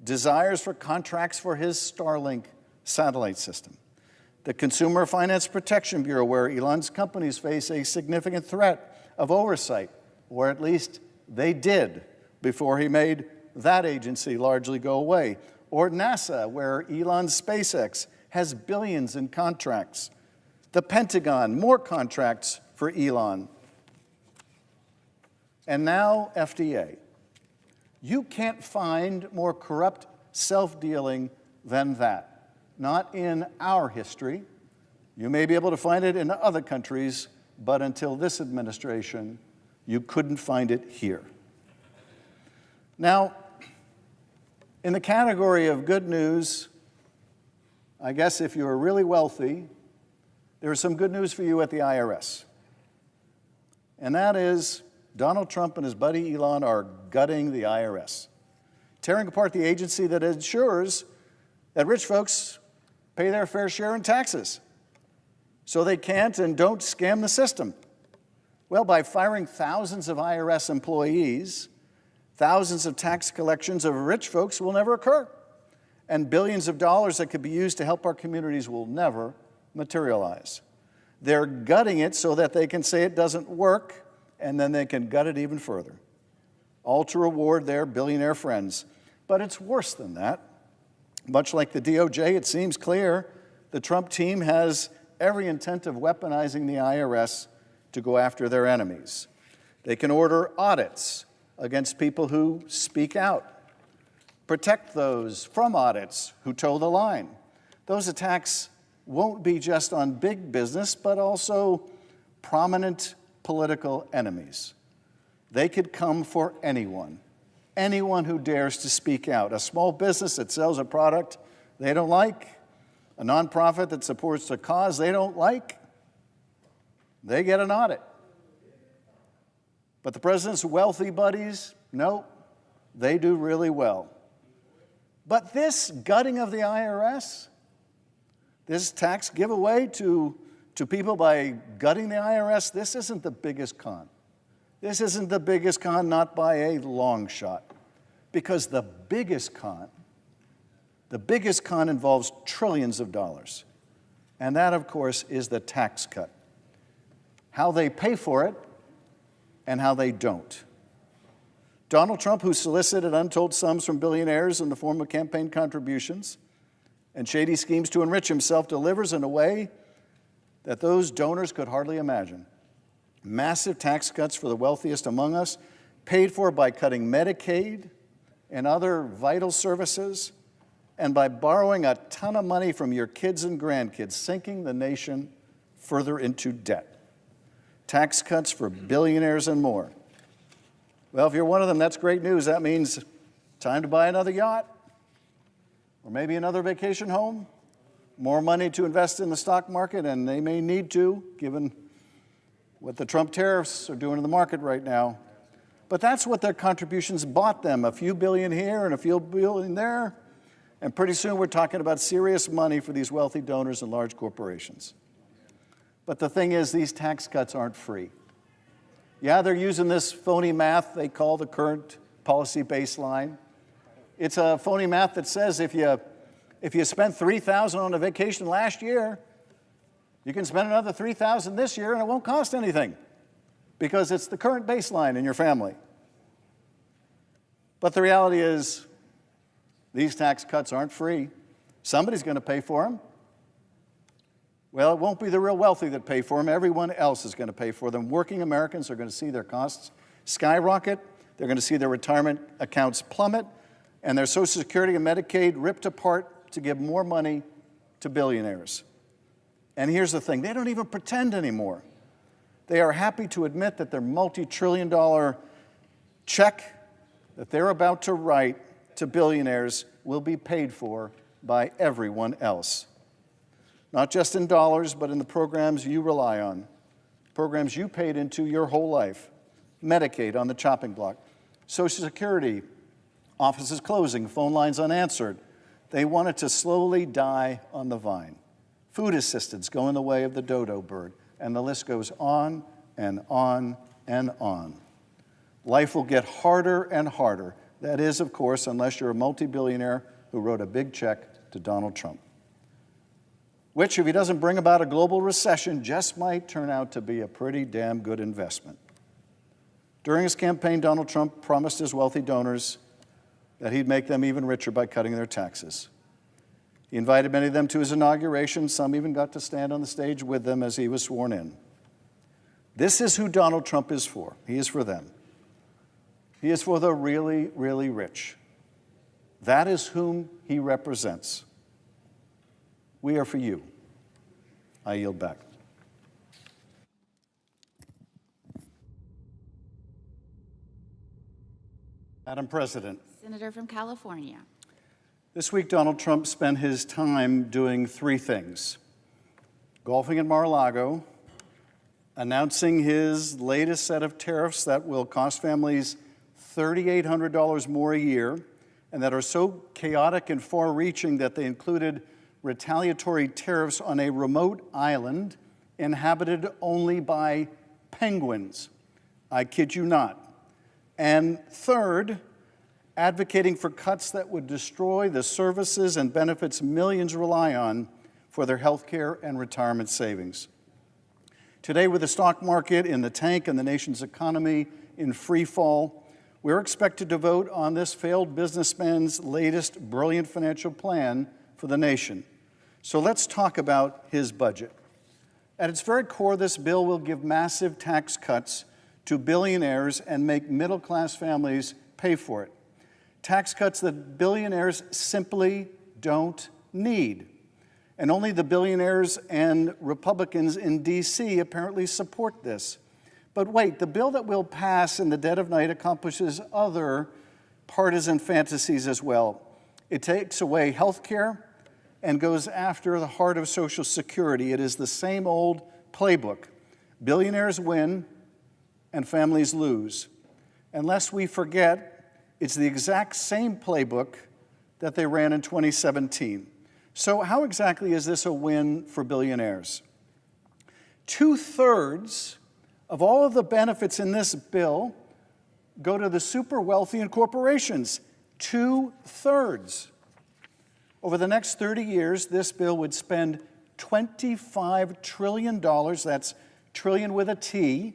S1: desires for contracts for his Starlink satellite system. The Consumer Finance Protection Bureau, where Elon's companies face a significant threat of oversight, or at least they did before he made that agency largely go away. Or NASA, where Elon's SpaceX has billions in contracts. The Pentagon, more contracts for Elon. And now FDA. You can't find more corrupt self-dealing than that. Not in our history. You may be able to find it in other countries, but until this administration, you couldn't find it here. Now, in the category of good news, I guess if you're really wealthy, there is some good news for you at the IRS. And that is Donald Trump and his buddy Elon are gutting the IRS, tearing apart the agency that ensures that rich folks pay their fair share in taxes so they can't and don't scam the system. Well, by firing thousands of IRS employees, thousands of tax collections of rich folks will never occur, and billions of dollars that could be used to help our communities will never materialize. They're gutting it so that they can say it doesn't work, and then they can gut it even further, all to reward their billionaire friends. But it's worse than that. Much like the DOJ, it seems clear the Trump team has every intent of weaponizing the IRS to go after their enemies. They can order audits against people who speak out, protect those from audits who toe the line. Those attacks won't be just on big business, but also prominent political enemies. They could come for anyone who dares to speak out. A small business that sells a product they don't like, a nonprofit that supports a cause they don't like, they get an audit. But the president's wealthy buddies, no, they do really well. But this gutting of the IRS, this tax giveaway to people by gutting the IRS, this isn't the biggest con. This isn't the biggest con, not by a long shot. Because the biggest con involves trillions of dollars. And that, of course, is the tax cut. How they pay for it and how they don't. Donald Trump, who solicited untold sums from billionaires in the form of campaign contributions and shady schemes to enrich himself, delivers in a way that those donors could hardly imagine. Massive tax cuts for the wealthiest among us, paid for by cutting Medicaid and other vital services, and by borrowing a ton of money from your kids and grandkids, sinking the nation further into debt. Tax cuts for billionaires and more. Well, if you're one of them, that's great news. That means time to buy another yacht, or maybe another vacation home, more money to invest in the stock market, and they may need to, given what the Trump tariffs are doing in the market right now. But that's what their contributions bought them, a few billion here and a few billion there. And pretty soon we're talking about serious money for these wealthy donors and large corporations. But the thing is, these tax cuts aren't free. Yeah, they're using this phony math they call the current policy baseline. It's a phony math that says if you spent $3,000 on a vacation last year, you can spend another $3,000 this year and it won't cost anything because it's the current baseline in your family. But the reality is, these tax cuts aren't free. Somebody's going to pay for them. Well, it won't be the real wealthy that pay for them. Everyone else is going to pay for them. Working Americans are going to see their costs skyrocket. They're going to see their retirement accounts plummet, and their Social Security and Medicaid ripped apart to give more money to billionaires. And here's the thing, they don't even pretend anymore. They are happy to admit that their multi-trillion-dollar check that they're about to write to billionaires will be paid for by everyone else. Not just in dollars, but in the programs you rely on, programs you paid into your whole life. Medicaid on the chopping block, Social Security, offices closing, phone lines unanswered. They want it to slowly die on the vine. Food assistance going the way of the dodo bird, and the list goes on and on and on. Life will get harder and harder. That is, of course, unless you're a multi-billionaire who wrote a big check to Donald Trump, which, if he doesn't bring about a global recession, just might turn out to be a pretty damn good investment. During his campaign, Donald Trump promised his wealthy donors that he'd make them even richer by cutting their taxes. He invited many of them to his inauguration. Some even got to stand on the stage with them as he was sworn in. This is who Donald Trump is for. He is for them. He is for the really, really rich. That is whom he represents. We are for you. I yield back. Madam President.
S6: Senator from California.
S1: This week, Donald Trump spent his time doing three things: golfing at Mar-a-Lago, announcing his latest set of tariffs that will cost families $3,800 more a year, and that are so chaotic and far-reaching that they included retaliatory tariffs on a remote island inhabited only by penguins. I kid you not. And third, advocating for cuts that would destroy the services and benefits millions rely on for their health care and retirement savings. Today, with the stock market in the tank and the nation's economy in free fall, we're expected to vote on this failed businessman's latest brilliant financial plan for the nation. So let's talk about his budget. At its very core, this bill will give massive tax cuts to billionaires and make middle-class families pay for it. Tax cuts that billionaires simply don't need. And only the billionaires and Republicans in D.C. apparently support this. But wait, the bill that will pass in the dead of night accomplishes other partisan fantasies as well. It takes away health care and goes after the heart of Social Security. It is the same old playbook. Billionaires win and families lose. And lest we forget, it's the exact same playbook that they ran in 2017. So how exactly is this a win for billionaires? 2/3 of all of the benefits in this bill go to the super wealthy and corporations. 2/3. Over the next 30 years, this bill would spend $25 trillion, that's trillion with a T,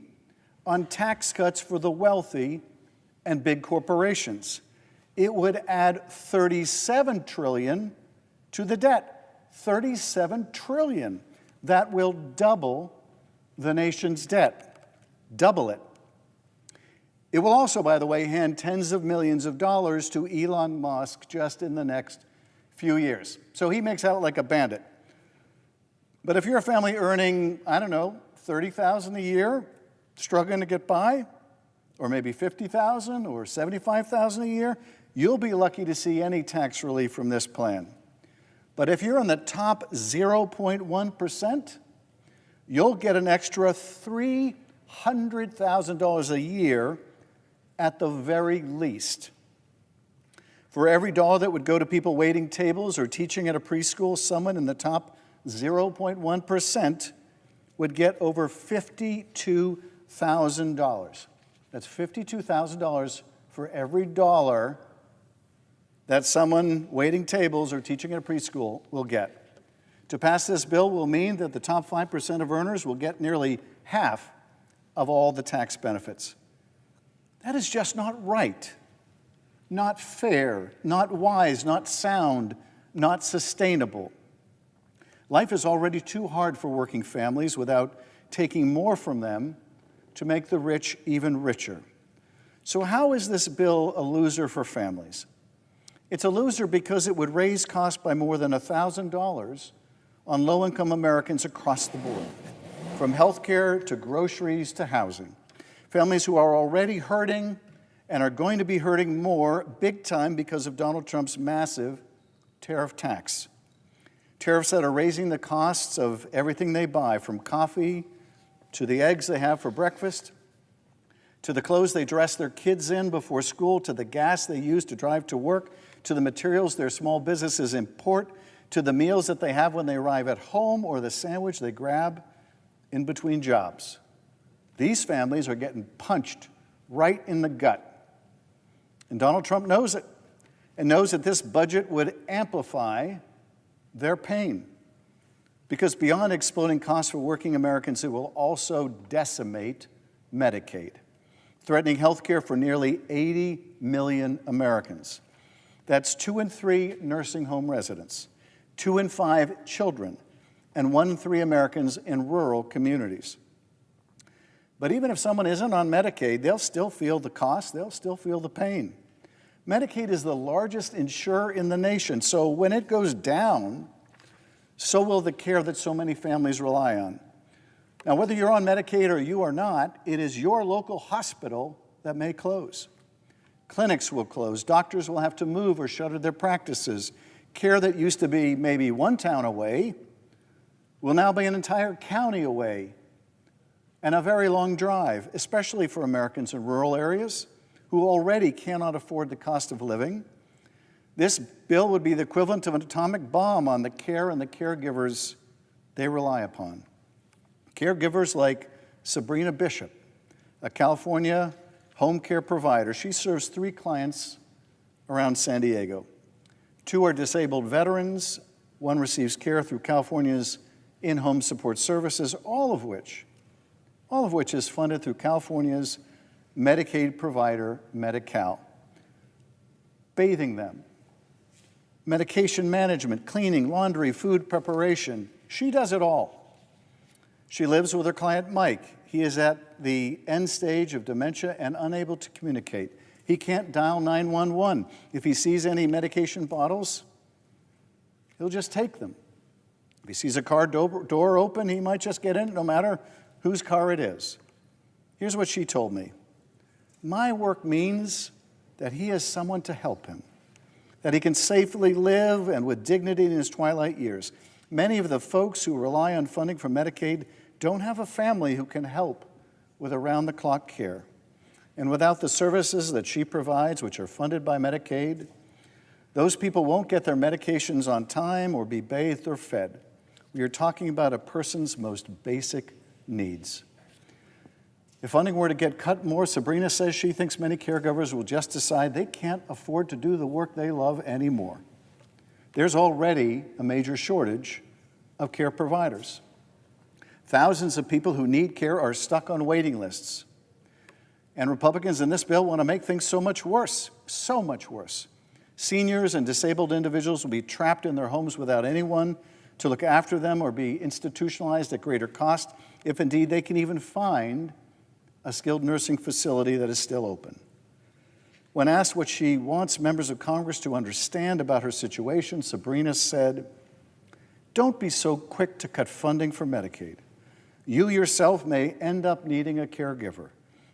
S1: on tax cuts for the wealthy and big corporations. It would add $37 trillion to the debt. $37 trillion. That will double the nation's debt. Double it. It will also, by the way, hand tens of millions of dollars to Elon Musk just in the next few years. So he makes out like a bandit. But if you're a family earning, I don't know, $30,000 a year, struggling to get by, or maybe $50,000 or $75,000 a year, you'll be lucky to see any tax relief from this plan. But if you're in the top 0.1%, you'll get an extra $300,000 a year at the very least. For every dollar that would go to people waiting tables or teaching at a preschool, someone in the top 0.1% would get over $52,000. That's $52,000 for every dollar that someone waiting tables or teaching at a preschool will get. To pass this bill will mean that the top 5% of earners will get nearly half of all the tax benefits. That is just not right, not fair, not wise, not sound, not sustainable. Life is already too hard for working families without taking more from them to make the rich even richer. So how is this bill a loser for families? It's a loser because it would raise costs by more than $1,000 on low-income Americans across the board, from health care to groceries to housing. Families who are already hurting and are going to be hurting more big time because of Donald Trump's massive tariff tax. Tariffs that are raising the costs of everything they buy, from coffee to the eggs they have for breakfast, to the clothes they dress their kids in before school, to the gas they use to drive to work, to the materials their small businesses import, to the meals that they have when they arrive at home or the sandwich they grab in between jobs. These families are getting punched right in the gut. And Donald Trump knows it, and knows that this budget would amplify their pain. Because beyond exploding costs for working Americans, it will also decimate Medicaid, threatening health care for nearly 80 million Americans. That's 2 in 3 nursing home residents, 2 in 5 children, and 1 in 3 Americans in rural communities. But even if someone isn't on Medicaid, they'll still feel the cost, they'll still feel the pain. Medicaid is the largest insurer in the nation, so when it goes down, so will the care that so many families rely on. Now, whether you're on Medicaid or you are not, it is your local hospital that may close. Clinics will close, doctors will have to move or shutter their practices. Care that used to be maybe one town away will now be an entire county away, and a very long drive, especially for Americans in rural areas who already cannot afford the cost of living. This bill would be the equivalent of an atomic bomb on the care and the caregivers they rely upon. Caregivers like Sabrina Bishop, a California home care provider. She serves 3 clients around San Diego. 2 are disabled veterans. 1 receives care through California's in-home support services, all of which is funded through California's Medicaid provider, Medi-Cal. Bathing them, medication management, cleaning, laundry, food preparation. She does it all. She lives with her client, Mike. He is at the end stage of dementia and unable to communicate. He can't dial 911. If he sees any medication bottles, he'll just take them. If he sees a car door open, he might just get in, no matter whose car it is. Here's what she told me. My work means that he has someone to help him, that he can safely live and with dignity in his twilight years. Many of the folks who rely on funding from Medicaid don't have a family who can help with around-the-clock care. And without the services that she provides, which are funded by Medicaid, those people won't get their medications on time or be bathed or fed. We are talking about a person's most basic needs. If funding were to get cut more, Sabrina says she thinks many caregivers will just decide they can't afford to do the work they love anymore. There's already a major shortage of care providers. Thousands of people who need care are stuck on waiting lists. And Republicans in this bill want to make things so much worse, so much worse. Seniors and disabled individuals will be trapped in their homes without anyone to look after them or be institutionalized at greater cost, if indeed they can even find a skilled nursing facility that is still open. When asked what she wants members of Congress to understand about her situation, Sabrina said, "Don't be so quick to cut funding for Medicaid. You yourself may end up needing a caregiver.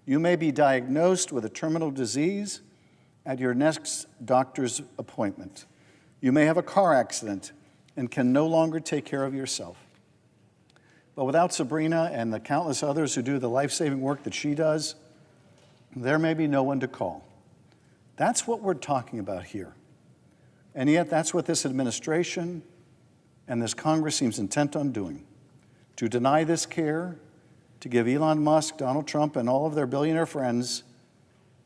S1: You may be diagnosed with a terminal disease at your next doctor's appointment. You may have a car accident and can no longer take care of yourself." But without Sabrina and the countless others who do the life-saving work that she does, there may be no one to call. That's what we're talking about here. And yet that's what this administration and this Congress seems intent on doing, to deny this care, to give Elon Musk, Donald Trump, and all of their billionaire friends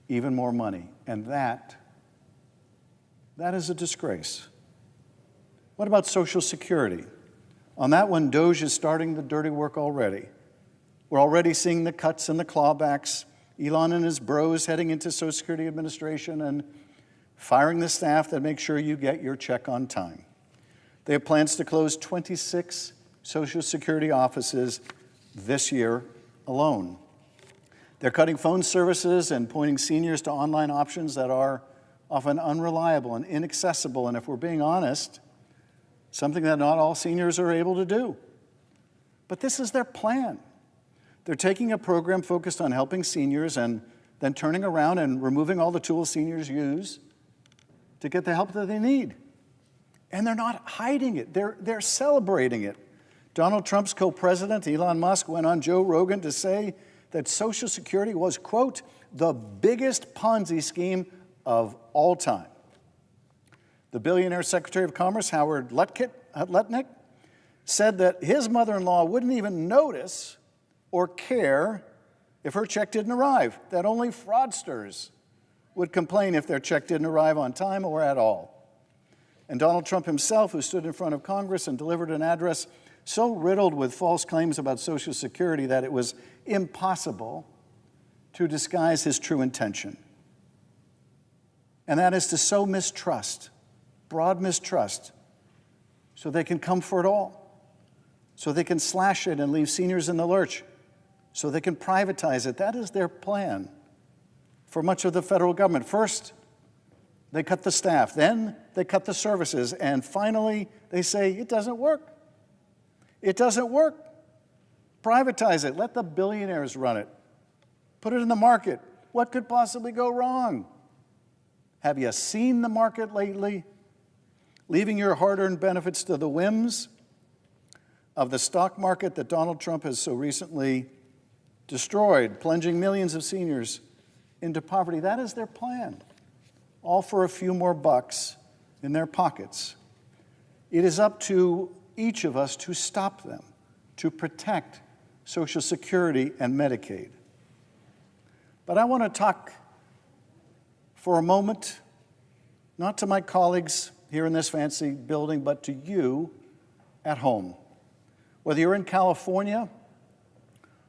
S1: even more money. And that is a disgrace. What about Social Security? On that one, DOGE is starting the dirty work already. We're already seeing the cuts and the clawbacks. Elon and his bros heading into Social Security Administration and firing the staff that make sure you get your check on time. They have plans to close 26 Social Security offices this year alone. They're cutting phone services and pointing seniors to online options that are often unreliable and inaccessible, and if we're being honest, something that not all seniors are able to do. But this is their plan. They're taking a program focused on helping seniors and then turning around and removing all the tools seniors use to get the help that they need. And they're not hiding it. They're celebrating it. Donald Trump's co-president, Elon Musk, went on Joe Rogan to say that Social Security was, quote, the biggest Ponzi scheme of all time. The billionaire Secretary of Commerce, Howard Lutnick, said that his mother-in-law wouldn't even notice or care if her check didn't arrive, that only fraudsters would complain if their check didn't arrive on time or at all. And Donald Trump himself, who stood in front of Congress and delivered an address so riddled with false claims about Social Security that it was impossible to disguise his true intention. And that is to sow mistrust, broad mistrust, so they can come for it all, so they can slash it and leave seniors in the lurch, so they can privatize it. That is their plan for much of the federal government. First, they cut the staff, then they cut the services, and finally they say, it doesn't work. It doesn't work. Privatize it. Let the billionaires run it. Put it in the market. What could possibly go wrong? Have you seen the market lately? Leaving your hard-earned benefits to the whims of the stock market that Donald Trump has so recently destroyed, plunging millions of seniors into poverty. That is their plan, all for a few more bucks in their pockets. It is up to each of us to stop them, to protect Social Security and Medicaid. But I want to talk for a moment, not to my colleagues here in this fancy building, but to you at home. Whether you're in California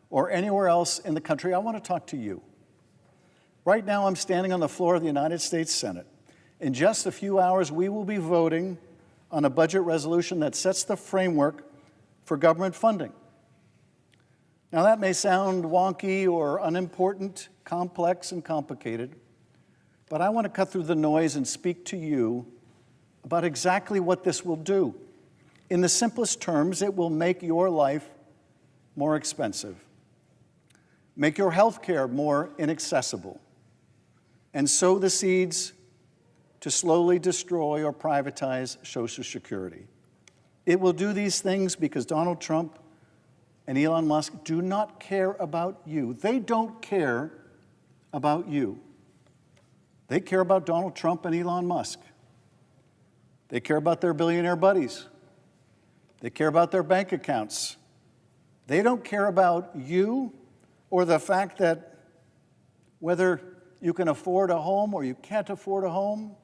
S1: or anywhere else in the country, I want to talk to you. Right now, I'm standing on the floor of the United States Senate. In just a few hours, we will be voting on a budget resolution that sets the framework for government funding. Now, that may sound wonky or unimportant, complex and complicated, but I want to cut through the noise and speak to you about exactly what this will do. In the simplest terms, it will make your life more expensive, make your health care more inaccessible, and sow the seeds to slowly destroy or privatize Social Security. It will do these things because Donald Trump and Elon Musk do not care about you. They don't care about you. They care about Donald Trump and Elon Musk. They care about their billionaire buddies. They care about their bank accounts. They don't care about you or the fact that whether you can afford a home or you can't afford a home,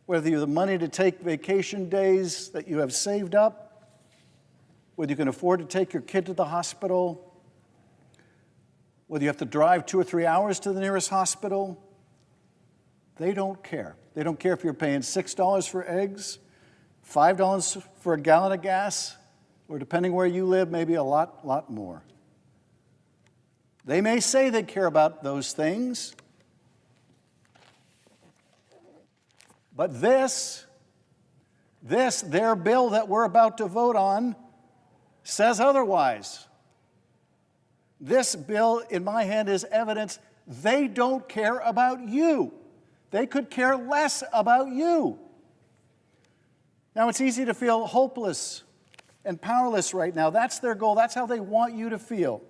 S1: whether you have the money to take vacation days that you have saved up, whether you can afford to take your kid to the hospital, whether you have to drive 2 or 3 hours to the nearest hospital, they don't care. They don't care if you're paying $6 for eggs, $5 for a gallon of gas, or depending where you live, maybe a lot more. They may say they care about those things, but this, their bill that we're about to vote on, says otherwise. This bill in my hand is evidence they don't care about you. They could care less about you. Now, it's easy to feel hopeless and powerless right now. That's their goal. That's how they want you to feel.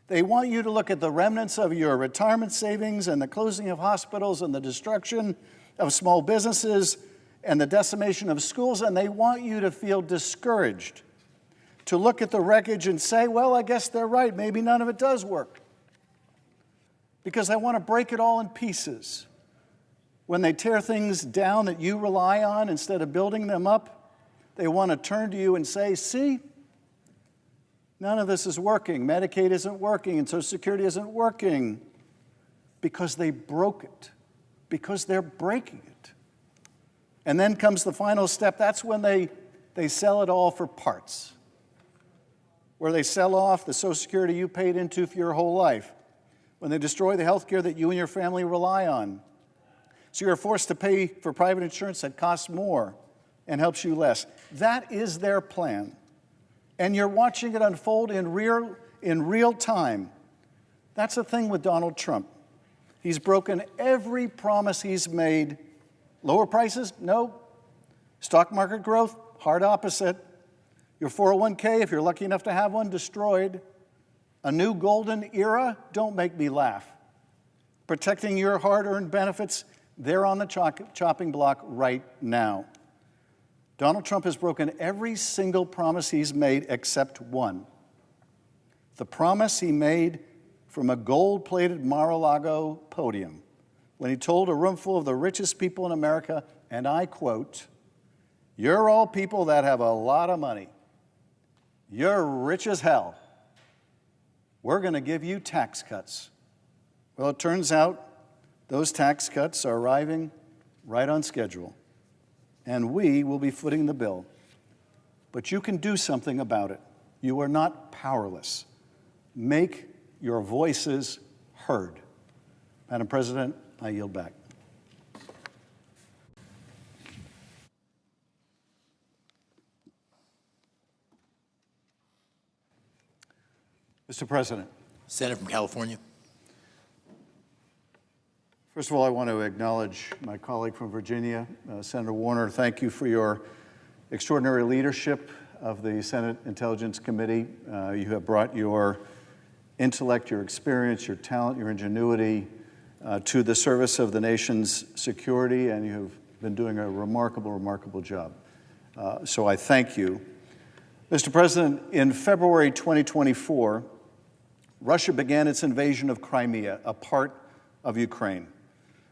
S1: They want you to look at the remnants of your retirement savings and the closing of hospitals and the destruction of small businesses and the decimation of schools, and they want you to feel discouraged, to look at the wreckage and say, well, I guess they're right. Maybe none of it does work. Because they want to break it all in pieces. When they tear things down that you rely on instead of building them up, they want to turn to you and say, see, none of this is working. Medicaid isn't working and Social Security isn't working because they broke it, because they're breaking it. And then comes the final step. That's when they sell it all for parts, where they sell off the Social Security you paid into for your whole life, when they destroy the health care that you and your family rely on. So you're forced to pay for private insurance that costs more and helps you less. That is their plan. And you're watching it unfold in real time. That's the thing with Donald Trump. He's broken every promise he's made. Lower prices? No. Stock market growth? Hard opposite. Your 401k, if you're lucky enough to have one, destroyed. A new golden era? Don't make me laugh. Protecting your hard-earned benefits? They're on the chopping block right now. Donald Trump has broken every single promise he's made except one. The promise he made from a gold-plated Mar-a-Lago podium when he told a room full of the richest people in America, and I quote, "You're all people that have a lot of money. You're rich as hell. We're going to give you tax cuts." Well, it turns out those tax cuts are arriving right on schedule, and we will be footing the bill. But you can do something about it. You are not powerless. Make your voices heard. Madam President, I yield back. Mr. President.
S6: Senator from California.
S1: First of all, I want to acknowledge my colleague from Virginia, Senator Warner. Thank you for your extraordinary leadership of the Senate Intelligence Committee. You have brought your intellect, your experience, your talent, your ingenuity to the service of the nation's security, and you have been doing a remarkable job. So I thank you. Mr. President, in February 2024, Russia began its invasion of Crimea, a part of Ukraine.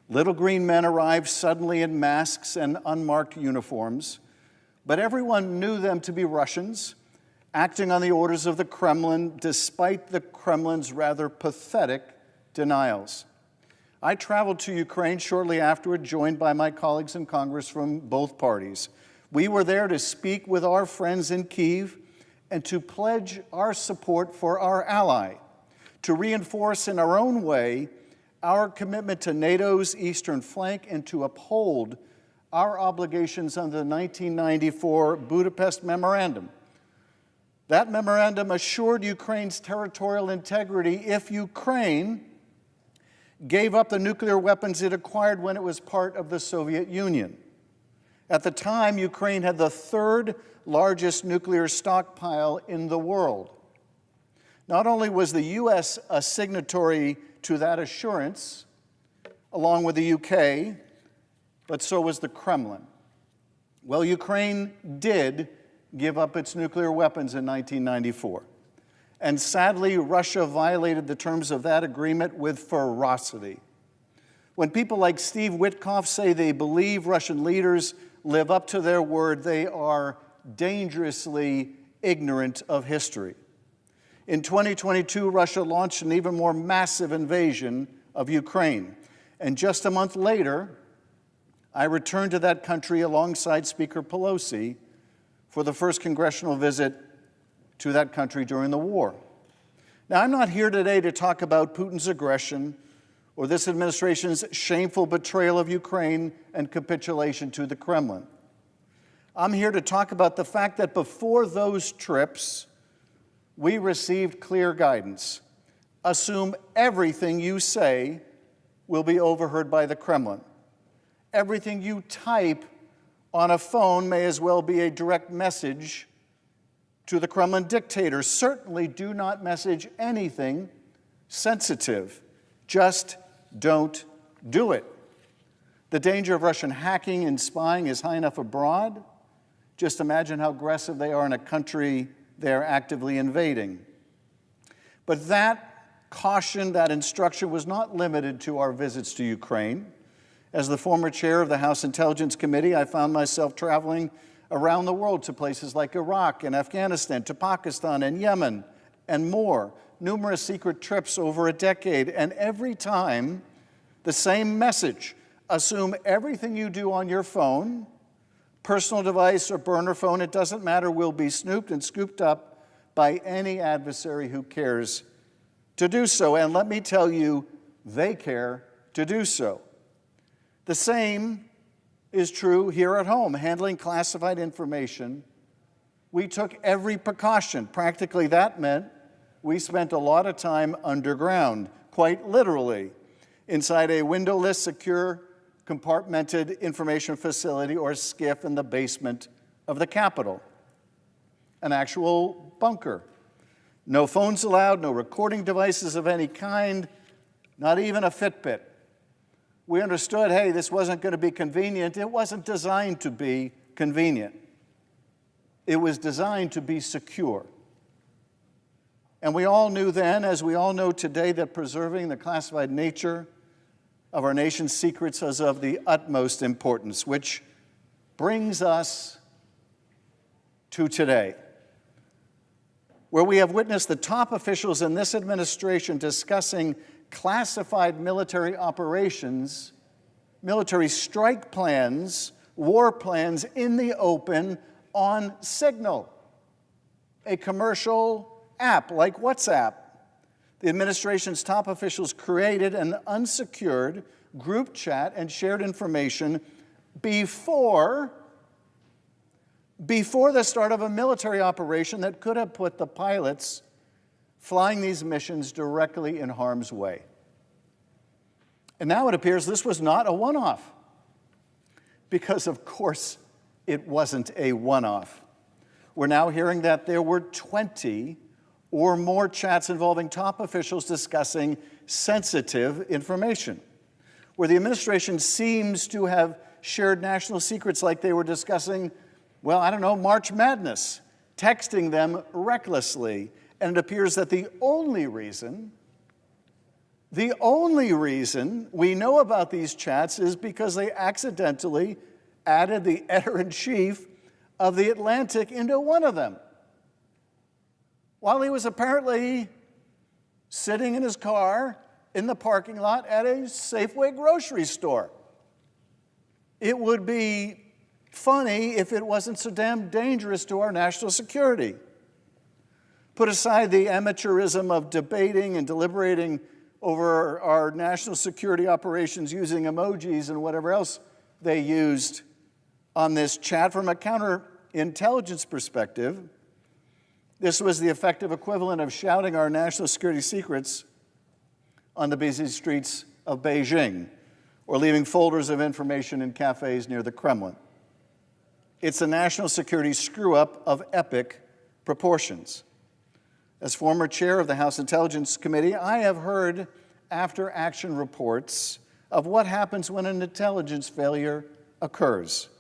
S1: Little green men arrived suddenly in masks and unmarked uniforms, but everyone knew them to be Russians, acting on the orders of the Kremlin, despite the Kremlin's rather pathetic denials. I traveled to Ukraine shortly afterward, joined by my colleagues in Congress from both parties. We were there to speak with our friends in Kyiv and to pledge our support for our ally, to reinforce in our own way our commitment to NATO's eastern flank and to uphold our obligations under the 1994 Budapest Memorandum. That memorandum assured Ukraine's territorial integrity if Ukraine gave up the nuclear weapons it acquired when it was part of the Soviet Union. At the time, Ukraine had the third largest nuclear stockpile in the world. Not only was the U.S. a signatory to that assurance, along with the UK, but so was the Kremlin. Well, Ukraine did give up its nuclear weapons in 1994. And sadly, Russia violated the terms of that agreement with ferocity. When people like Steve Witkoff say they believe Russian leaders live up to their word, they are dangerously ignorant of history. In 2022, Russia launched an even more massive invasion of Ukraine. And just a month later, I returned to that country alongside Speaker Pelosi for the first congressional visit to that country during the war. Now, I'm not here today to talk about Putin's aggression or this administration's shameful betrayal of Ukraine and capitulation to the Kremlin. I'm here to talk about the fact that before those trips, we received clear guidance. Assume everything you say will be overheard by the Kremlin. Everything you type on a phone may as well be a direct message to the Kremlin dictator. Certainly do not message anything sensitive. Just don't do it. The danger of Russian hacking and spying is high enough abroad. Just imagine how aggressive they are in a country they're actively invading. But that caution, that instruction was not limited to our visits to Ukraine. As the former chair of the House Intelligence Committee, I found myself traveling around the world to places like Iraq and Afghanistan, to Pakistan and Yemen, and more. Numerous secret trips over a decade, and every time, the same message. Assume everything you do on your phone, personal device or burner phone, it doesn't matter, will be snooped and scooped up by any adversary who cares to do so. And let me tell you, they care to do so. The same is true here at home. Handling classified information, we took every precaution. Practically, that meant we spent a lot of time underground, quite literally, inside a windowless, secure, compartmented information facility, or Schiff, in the basement of the Capitol. An actual bunker. No phones allowed, no recording devices of any kind, not even a Fitbit. We understood, hey, this wasn't going to be convenient. It wasn't designed to be convenient. It was designed to be secure. And we all knew then, as we all know today, that preserving the classified nature of our nation's secrets is of the utmost importance, which brings us to today, where we have witnessed the top officials in this administration discussing classified military operations, military strike plans, war plans in the open on Signal, a commercial app like WhatsApp. The administration's top officials created an unsecured group chat and shared information before the start of a military operation that could have put the pilots flying these missions directly in harm's way. And now it appears this was not a one-off, because of course it wasn't a one-off. We're now hearing that there were 20 or more chats involving top officials discussing sensitive information, where the administration seems to have shared national secrets like they were discussing, well, I don't know, March Madness, texting them recklessly. And it appears that the only reason we know about these chats is because they accidentally added the editor-in-chief of The Atlantic into one of them, while he was apparently sitting in his car in the parking lot at a Safeway grocery store. It would be funny if it wasn't so damn dangerous to our national security. Put aside the amateurism of debating and deliberating over our national security operations using emojis and whatever else they used on this chat. From a counterintelligence perspective, this was the effective equivalent of shouting our national security secrets on the busy streets of Beijing, or leaving folders of information in cafes near the Kremlin. It's a national security screw-up of epic proportions. As former chair of the House Intelligence Committee, I have heard after-action reports of what happens when an intelligence failure occurs,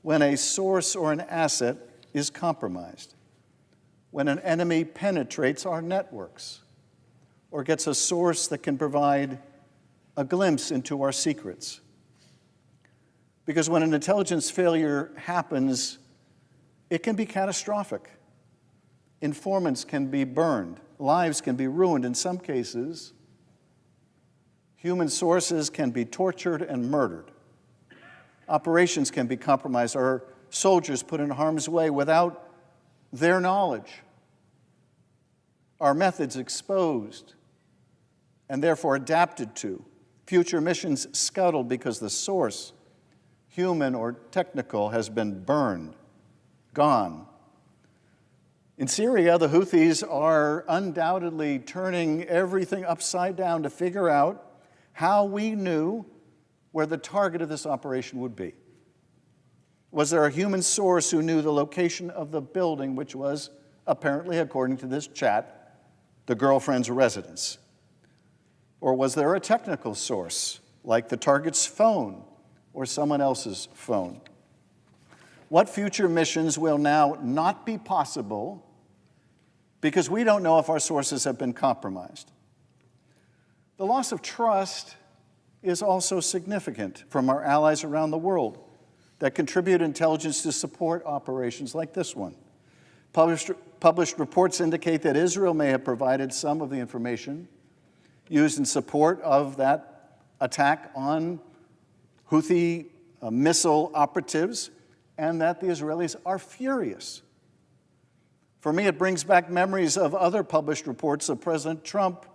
S1: when a source or an asset is compromised, when an enemy penetrates our networks or gets a source that can provide a glimpse into our secrets. Because when an intelligence failure happens, it can be catastrophic. Informants can be burned. Lives can be ruined. In some cases, human sources can be tortured and murdered. Operations can be compromised or soldiers put in harm's way without their knowledge. Our methods exposed and therefore adapted to. Future missions scuttled because the source, human or technical, has been burned, gone. In Syria, the Houthis are undoubtedly turning everything upside down to figure out how we knew where the target of this operation would be. Was there a human source who knew the location of the building, which was, apparently, according to this chat, the girlfriend's residence? Or was there a technical source, like the target's phone or someone else's phone? What future missions will now not be possible because we don't know if our sources have been compromised? The loss of trust is also significant from our allies around the world that contribute intelligence to support operations like this one. Published reports indicate that Israel may have provided some of the information used in support of that attack on Houthi missile operatives, and that the Israelis are furious. For me, it brings back memories of other published reports of President Trump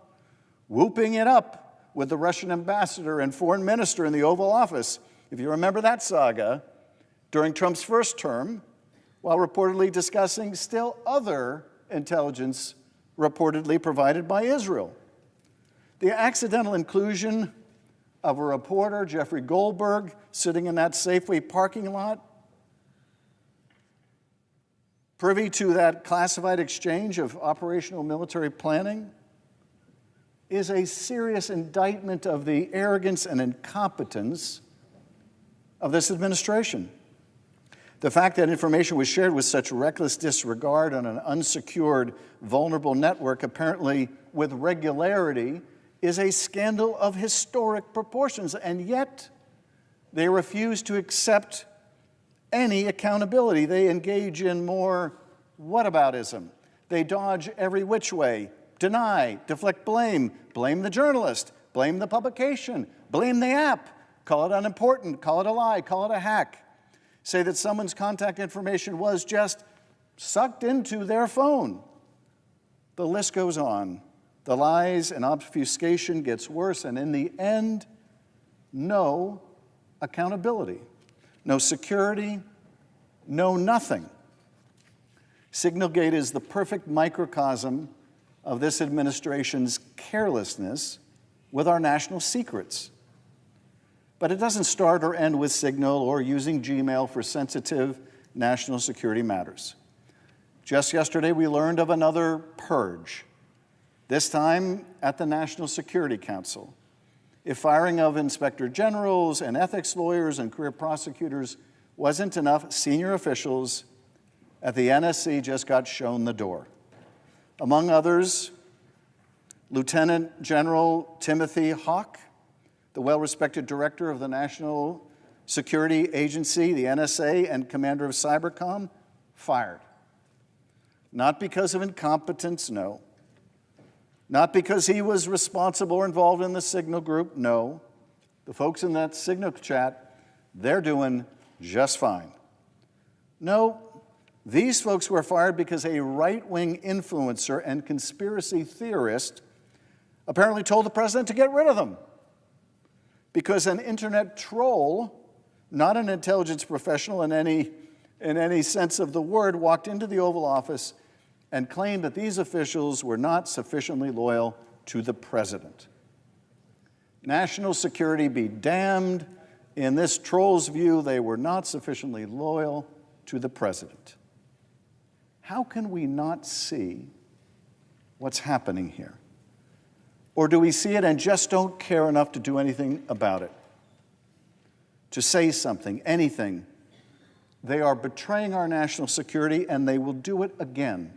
S1: whooping it up with the Russian ambassador and foreign minister in the Oval Office, if you remember that saga, during Trump's first term, while reportedly discussing still other intelligence reportedly provided by Israel. The accidental inclusion of a reporter, Jeffrey Goldberg, sitting in that Safeway parking lot, privy to that classified exchange of operational military planning, is a serious indictment of the arrogance and incompetence of this administration. The fact that information was shared with such reckless disregard on an unsecured, vulnerable network, apparently with regularity, is a scandal of historic proportions, and yet they refuse to accept any accountability. They engage in more whataboutism. They dodge every which way, deny, deflect blame, blame the journalist, blame the publication, blame the app, call it unimportant, call it a lie, call it a hack, say that someone's contact information was just sucked into their phone. The list goes on. The lies and obfuscation gets worse, and in the end, no accountability, no security, no nothing. Signalgate is the perfect microcosm of this administration's carelessness with our national secrets. But it doesn't start or end with Signal or using Gmail for sensitive national security matters. Just yesterday, we learned of another purge, this time at the National Security Council. If firing of inspector generals and ethics lawyers and career prosecutors wasn't enough, senior officials at the NSC just got shown the door. Among others, Lieutenant General Timothy Hawk, the well-respected director of the National Security Agency, the NSA, and commander of Cybercom, fired. Not because of incompetence, no. Not because he was responsible or involved in the Signal group, no. The folks in that Signal chat, they're doing just fine. No, these folks were fired because a right-wing influencer and conspiracy theorist apparently told the president to get rid of them. Because an internet troll, not an intelligence professional in any sense of the word, walked into the Oval Office and claimed that these officials were not sufficiently loyal to the president. National security be damned. In this troll's view, they were not sufficiently loyal to the president. How can we not see what's happening here? Or do we see it and just don't care enough to do anything about it? To say something, anything. They are betraying our national security, and they will do it again.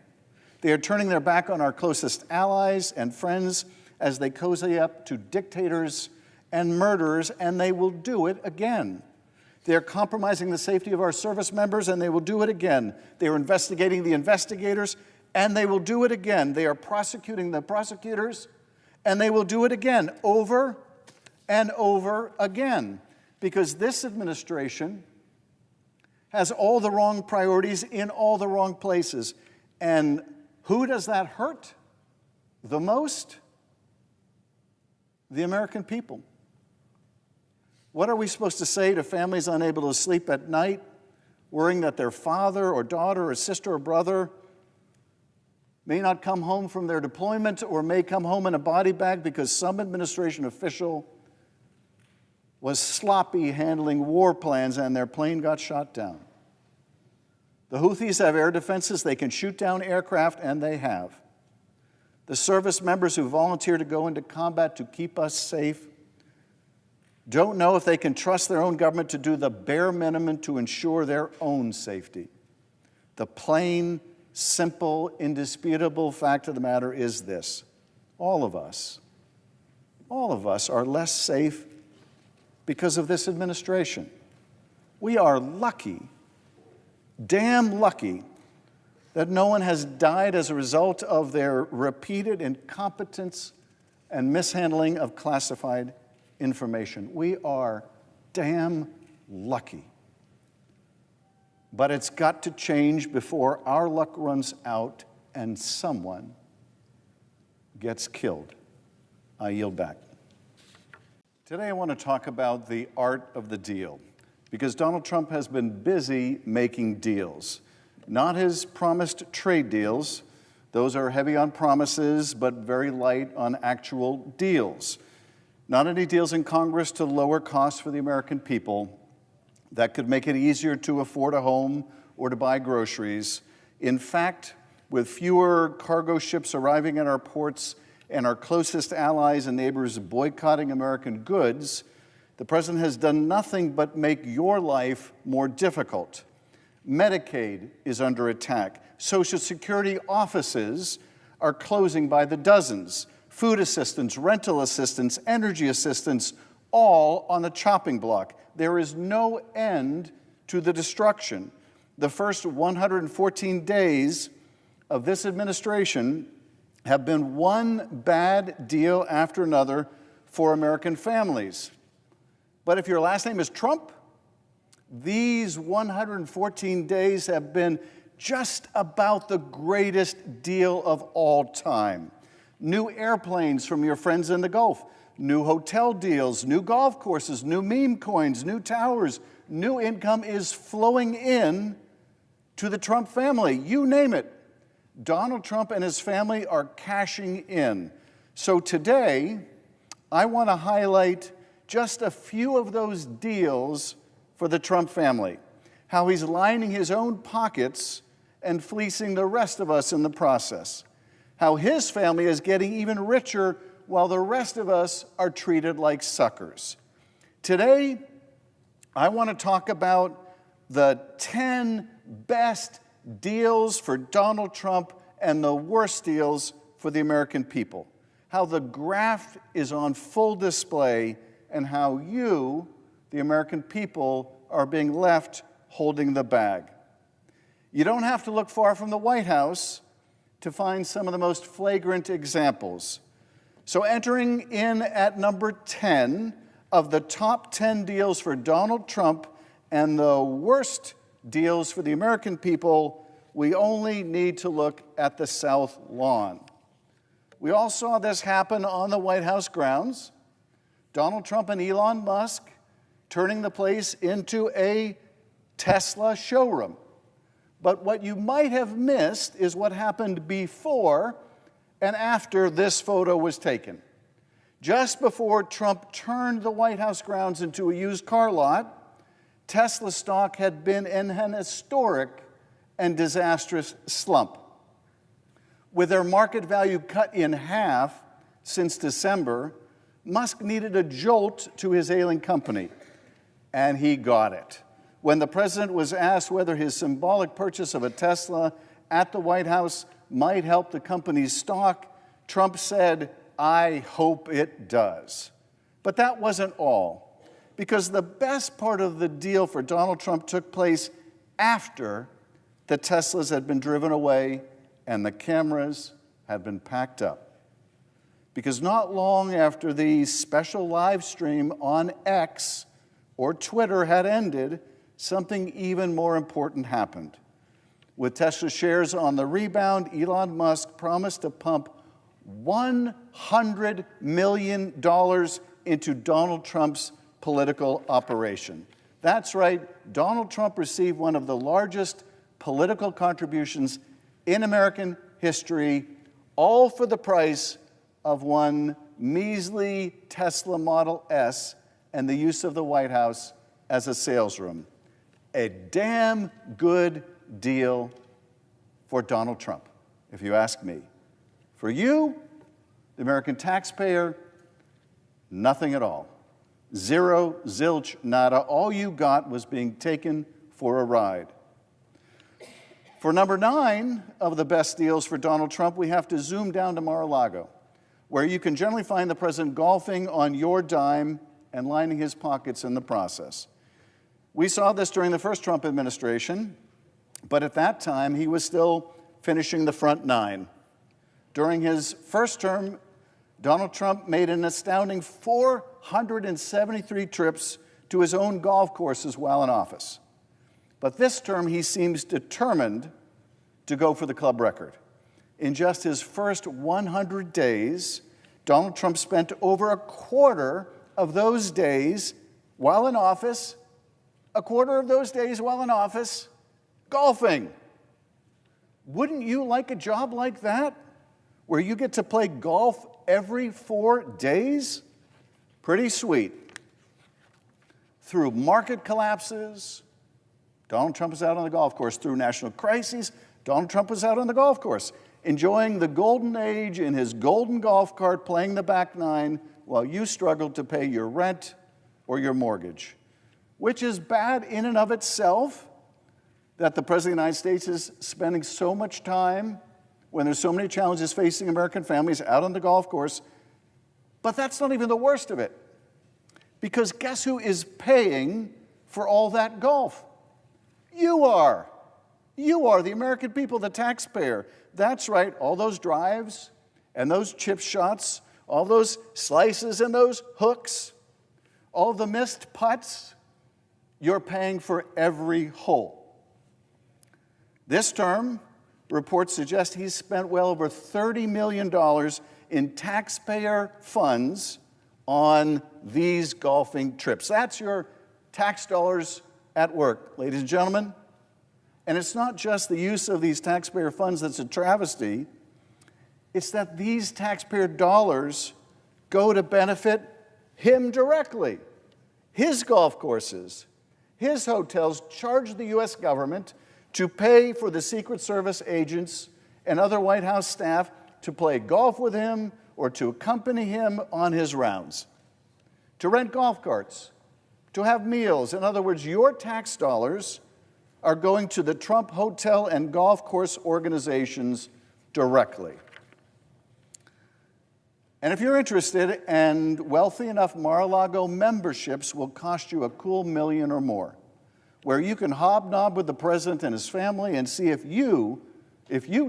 S1: They are turning their back on our closest allies and friends as they cozy up to dictators and murderers, and they will do it again. They are compromising the safety of our service members, and they will do it again. They are investigating the investigators, And they will do it again. They are prosecuting the prosecutors, and they will do it again, over and over again, because this administration has all the wrong priorities in all the wrong places. And who does that hurt the most? The American people. What are we supposed to say to families unable to sleep at night, worrying that their father or daughter or sister or brother may not come home from their deployment or may come home in a body bag because some administration official was sloppy handling war plans and their plane got shot down? The Houthis have air defenses. They can shoot down aircraft, and they have. The service members who volunteer to go into combat to keep us safe don't know if they can trust their own government to do the bare minimum to ensure their own safety. The plain, simple, indisputable fact of the matter is this: all of us are less safe because of this administration. We are lucky, damn lucky, that no one has died as a result of their repeated incompetence and mishandling of classified information. We are damn lucky. But it's got to change before our luck runs out and someone gets killed. I yield back. Today I want to talk about the art of the deal, because Donald Trump has been busy making deals. Not his promised trade deals. Those are heavy on promises, but very light on actual deals. Not any deals in Congress to lower costs for the American people that could make it easier to afford a home or to buy groceries. In fact, with fewer cargo ships arriving at our ports and our closest allies and neighbors boycotting American goods, the president has done nothing but make your life more difficult. Medicaid is under attack. Social Security offices are closing by the dozens. Food assistance, rental assistance, energy assistance, all on the chopping block. There is no end to the destruction. The first 114 days of this administration have been one bad deal after another for American families. But if your last name is Trump, these 114 days have been just about the greatest deal of all time. New airplanes from your friends in the Gulf, new hotel deals, new golf courses, new meme coins, new towers, new income is flowing in to the Trump family. You name it. Donald Trump and his family are cashing in. So today, I want to highlight just a few of those deals for the Trump family, how he's lining his own pockets and fleecing the rest of us in the process, how his family is getting even richer while the rest of us are treated like suckers. Today, I want to talk about the 10 best deals for Donald Trump and the worst deals for the American people, how the graft is on full display and how you, the American people, are being left holding the bag. You don't have to look far from the White House to find some of the most flagrant examples. So entering in at number 10 of the top 10 deals for Donald Trump and the worst deals for the American people, we only need to look at the South Lawn. We all saw this happen on the White House grounds. Donald Trump and Elon Musk turning the place into a Tesla showroom. But what you might have missed is what happened before and after this photo was taken. Just before Trump turned the White House grounds into a used car lot, Tesla stock had been in an historic and disastrous slump. With their market value cut in half since December, Musk needed a jolt to his ailing company, and he got it. When the president was asked whether his symbolic purchase of a Tesla at the White House might help the company's stock, Trump said, "I hope it does." But that wasn't all, because the best part of the deal for Donald Trump took place after the Teslas had been driven away and the cameras had been packed up. Because not long after the special live stream on X or Twitter had ended, something even more important happened. With Tesla shares on the rebound, Elon Musk promised to pump $100 million into Donald Trump's political operation. That's right, Donald Trump received one of the largest political contributions in American history, all for the price of one measly Tesla Model S and the use of the White House as a sales room. A damn good deal for Donald Trump, if you ask me. For you, the American taxpayer, nothing at all. Zero, zilch, nada. All you got was being taken for a ride. For number 9 of the best deals for Donald Trump, we have to zoom down to Mar-a-Lago, where you can generally find the president golfing on your dime and lining his pockets in the process. We saw this during the first Trump administration, but at that time, he was still finishing the front 9. During his first term, Donald Trump made an astounding 473 trips to his own golf courses while in office. But this term, he seems determined to go for the club record. In just his first 100 days, Donald Trump spent over a quarter of those days while in office, golfing. Wouldn't you like a job like that, where you get to play golf every 4 days? Pretty sweet. Through market collapses, Donald Trump was out on the golf course. Through national crises, Donald Trump was out on the golf course, enjoying the golden age in his golden golf cart, playing the back 9, while you struggled to pay your rent or your mortgage. Which is bad in and of itself, that the President of the United States is spending so much time when there's so many challenges facing American families out on the golf course. But that's not even the worst of it. Because guess who is paying for all that golf? You are. You are, the American people, the taxpayer. That's right, all those drives and those chip shots, all those slices and those hooks, all the missed putts, you're paying for every hole. This term, reports suggest he's spent well over $30 million in taxpayer funds on these golfing trips. That's your tax dollars at work, ladies and gentlemen. And it's not just the use of these taxpayer funds that's a travesty. It's that these taxpayer dollars go to benefit him directly. His golf courses, his hotels charge the U.S. government to pay for the Secret Service agents and other White House staff to play golf with him or to accompany him on his rounds, to rent golf carts, to have meals. In other words, your tax dollars are going to the Trump hotel and golf course organizations directly. And if you're interested and wealthy enough, Mar-a-Lago memberships will cost you a cool $1 million or more, where you can hobnob with the president and his family and see if you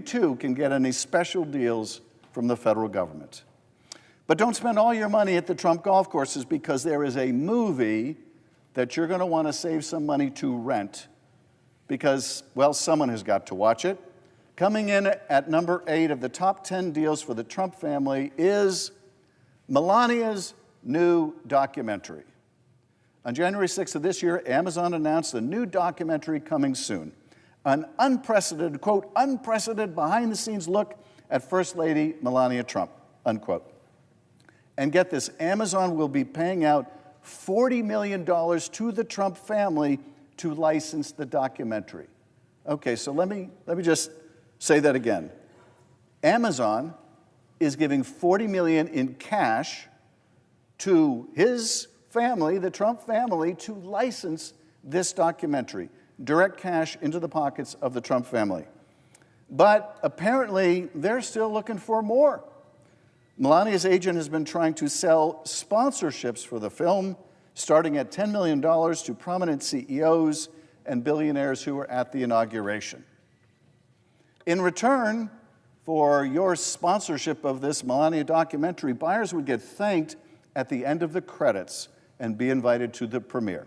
S1: too can get any special deals from the federal government. But don't spend all your money at the Trump golf courses, because there is a movie that you're going to want to save some money to rent, because, well, someone has got to watch it. Coming in at number 8 of the top 10 deals for the Trump family is Melania's new documentary. On January 6th of this year, Amazon announced a new documentary coming soon. An unprecedented, quote, unprecedented behind-the-scenes look at First Lady Melania Trump, unquote. And get this, Amazon will be paying out $40 million to the Trump family to license the documentary. Okay, so let me just say that again. Amazon is giving $40 million in cash to his family, the Trump family, to license this documentary. Direct cash into the pockets of the Trump family. But apparently, they're still looking for more. Melania's agent has been trying to sell sponsorships for the film, starting at $10 million to prominent CEOs and billionaires who were at the inauguration. In return, for your sponsorship of this Melania documentary, buyers would get thanked at the end of the credits and be invited to the premiere.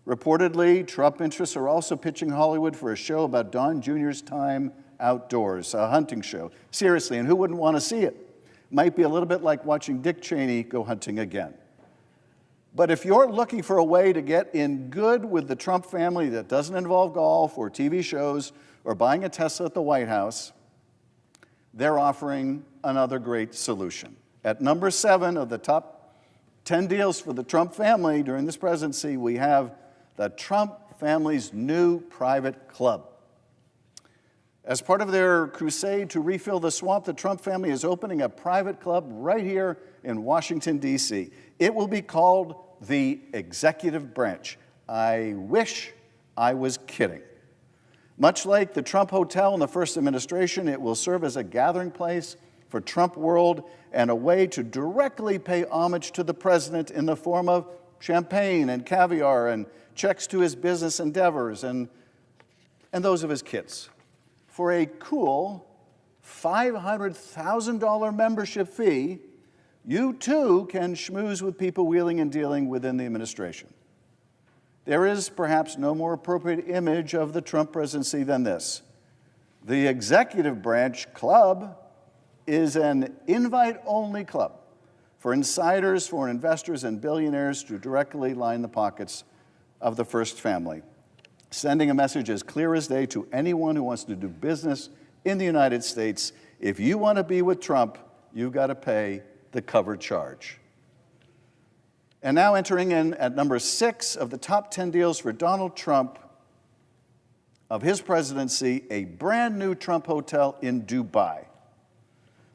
S1: Reportedly, Trump interests are also pitching Hollywood for a show about Don Jr.'s time outdoors, a hunting show. Seriously, and who wouldn't want to see it? Might be a little bit like watching Dick Cheney go hunting again. But if you're looking for a way to get in good with the Trump family that doesn't involve golf or TV shows or buying a Tesla at the White House, they're offering another great solution. At number 7 of the top 10 deals for the Trump family during this presidency, we have the Trump family's new private club. As part of their crusade to refill the swamp, the Trump family is opening a private club right here in Washington, D.C. It will be called the Executive Branch. I wish I was kidding. Much like the Trump Hotel in the first administration, it will serve as a gathering place for Trump world and a way to directly pay homage to the president in the form of champagne and caviar and checks to his business endeavors and those of his kids. For a cool $500,000 membership fee, you too can schmooze with people wheeling and dealing within the administration. There is perhaps no more appropriate image of the Trump presidency than this. The Executive Branch Club is an invite-only club for insiders, foreign investors, and billionaires to directly line the pockets of the first family, sending a message as clear as day to anyone who wants to do business in the United States. If you want to be with Trump, you've got to pay the cover charge. And now entering in at number 6 of the top 10 deals for Donald Trump of his presidency, a brand new Trump hotel in Dubai.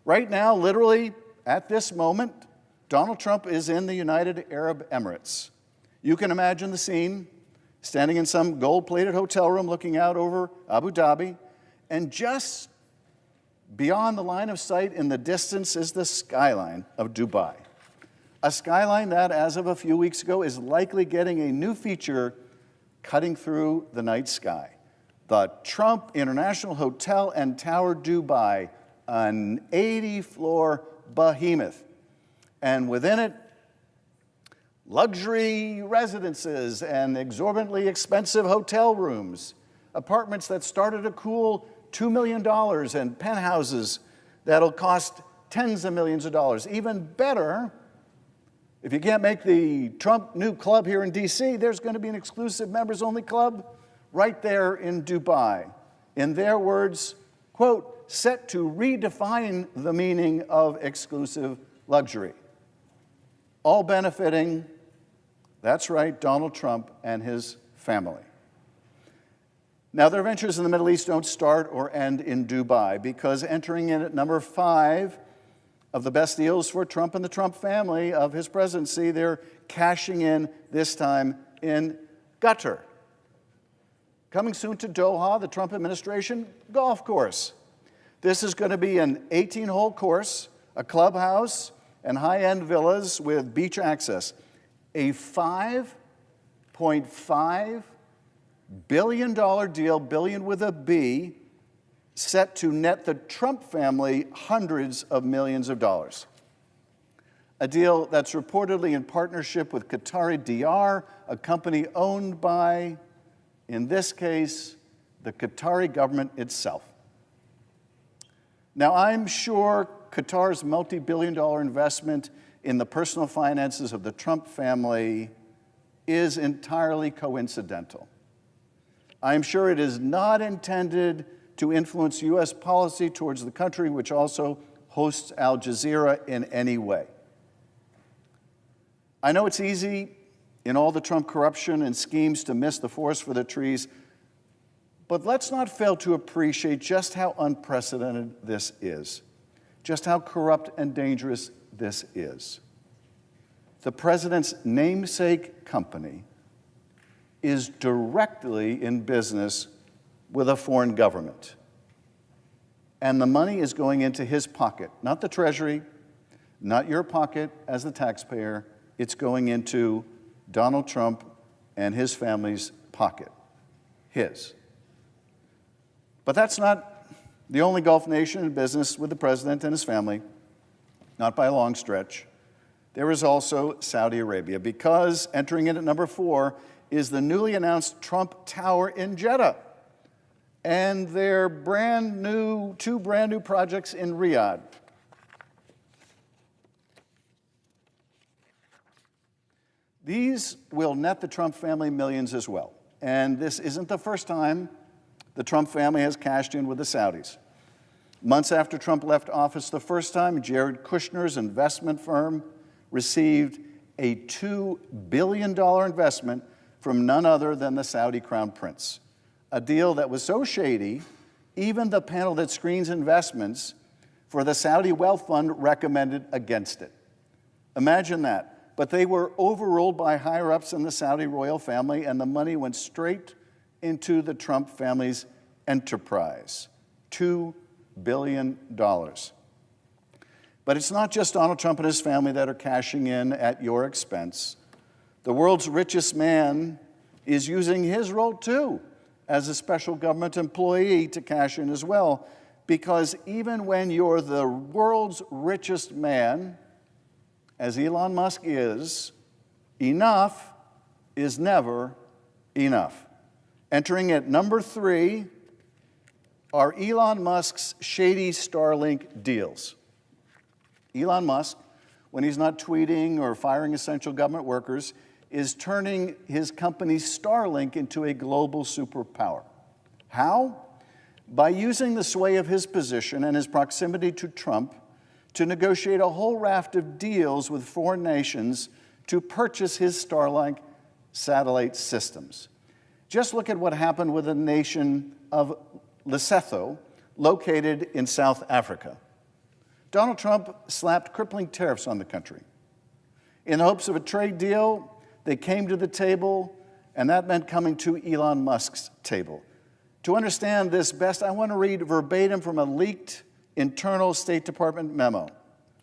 S1: Right now, literally at this moment, Donald Trump is in the United Arab Emirates. You can imagine the scene, standing in some gold-plated hotel room looking out over Abu Dhabi, and just beyond the line of sight in the distance is the skyline of Dubai. A skyline that, as of a few weeks ago, is likely getting a new feature cutting through the night sky. The Trump International Hotel and Tower Dubai, an 80-floor behemoth. And within it, luxury residences and exorbitantly expensive hotel rooms, apartments that start at a cool $2 million and penthouses that'll cost tens of millions of dollars. Even better, if you can't make the Trump new club here in D.C., there's going to be an exclusive members-only club right there in Dubai. In their words, quote, set to redefine the meaning of exclusive luxury. All benefiting, that's right, Donald Trump and his family. Now, their ventures in the Middle East don't start or end in Dubai, because entering in at number 5 of the best deals for Trump and the Trump family of his presidency, they're cashing in this time in Qatar. Coming soon to Doha, the Trump administration golf course. This is going to be an 18-hole course, a clubhouse, and high-end villas with beach access. A $5.5 billion deal, billion with a B, set to net the Trump family hundreds of millions of dollars. A deal that's reportedly in partnership with Qatari DR, a company owned by, in this case, the Qatari government itself. Now, I'm sure Qatar's multi-billion-dollar investment in the personal finances of the Trump family is entirely coincidental. I'm sure it is not intended to influence U.S. policy towards the country, which also hosts Al Jazeera, in any way. I know it's easy in all the Trump corruption and schemes to miss the forest for the trees, but let's not fail to appreciate just how unprecedented this is, just how corrupt and dangerous this is. The president's namesake company is directly in business with a foreign government. And the money is going into his pocket, not the Treasury, not your pocket as the taxpayer. It's going into Donald Trump and his family's pocket, his. But that's not the only Gulf nation in business with the president and his family, not by a long stretch. There is also Saudi Arabia, because entering in at number 4 is the newly announced Trump Tower in Jeddah and their two brand new projects in Riyadh. These will net the Trump family millions as well. And this isn't the first time the Trump family has cashed in with the Saudis. Months after Trump left office the first time, Jared Kushner's investment firm received a $2 billion investment from none other than the Saudi crown prince, a deal that was so shady, even the panel that screens investments for the Saudi Wealth Fund recommended against it. Imagine that. But they were overruled by higher-ups in the Saudi royal family, and the money went straight into the Trump family's enterprise, $2 billion. But it's not just Donald Trump and his family that are cashing in at your expense. The world's richest man is using his role, too, as a special government employee to cash in as well, because even when you're the world's richest man, as Elon Musk is, enough is never enough. Entering at number 3 are Elon Musk's shady Starlink deals. Elon Musk, when he's not tweeting or firing essential government workers, is turning his company Starlink into a global superpower. How? By using the sway of his position and his proximity to Trump to negotiate a whole raft of deals with foreign nations to purchase his Starlink satellite systems. Just look at what happened with the nation of Lesotho, located in South Africa. Donald Trump slapped crippling tariffs on the country. In the hopes of a trade deal, they came to the table, and that meant coming to Elon Musk's table. To understand this best, I want to read verbatim from a leaked internal State Department memo.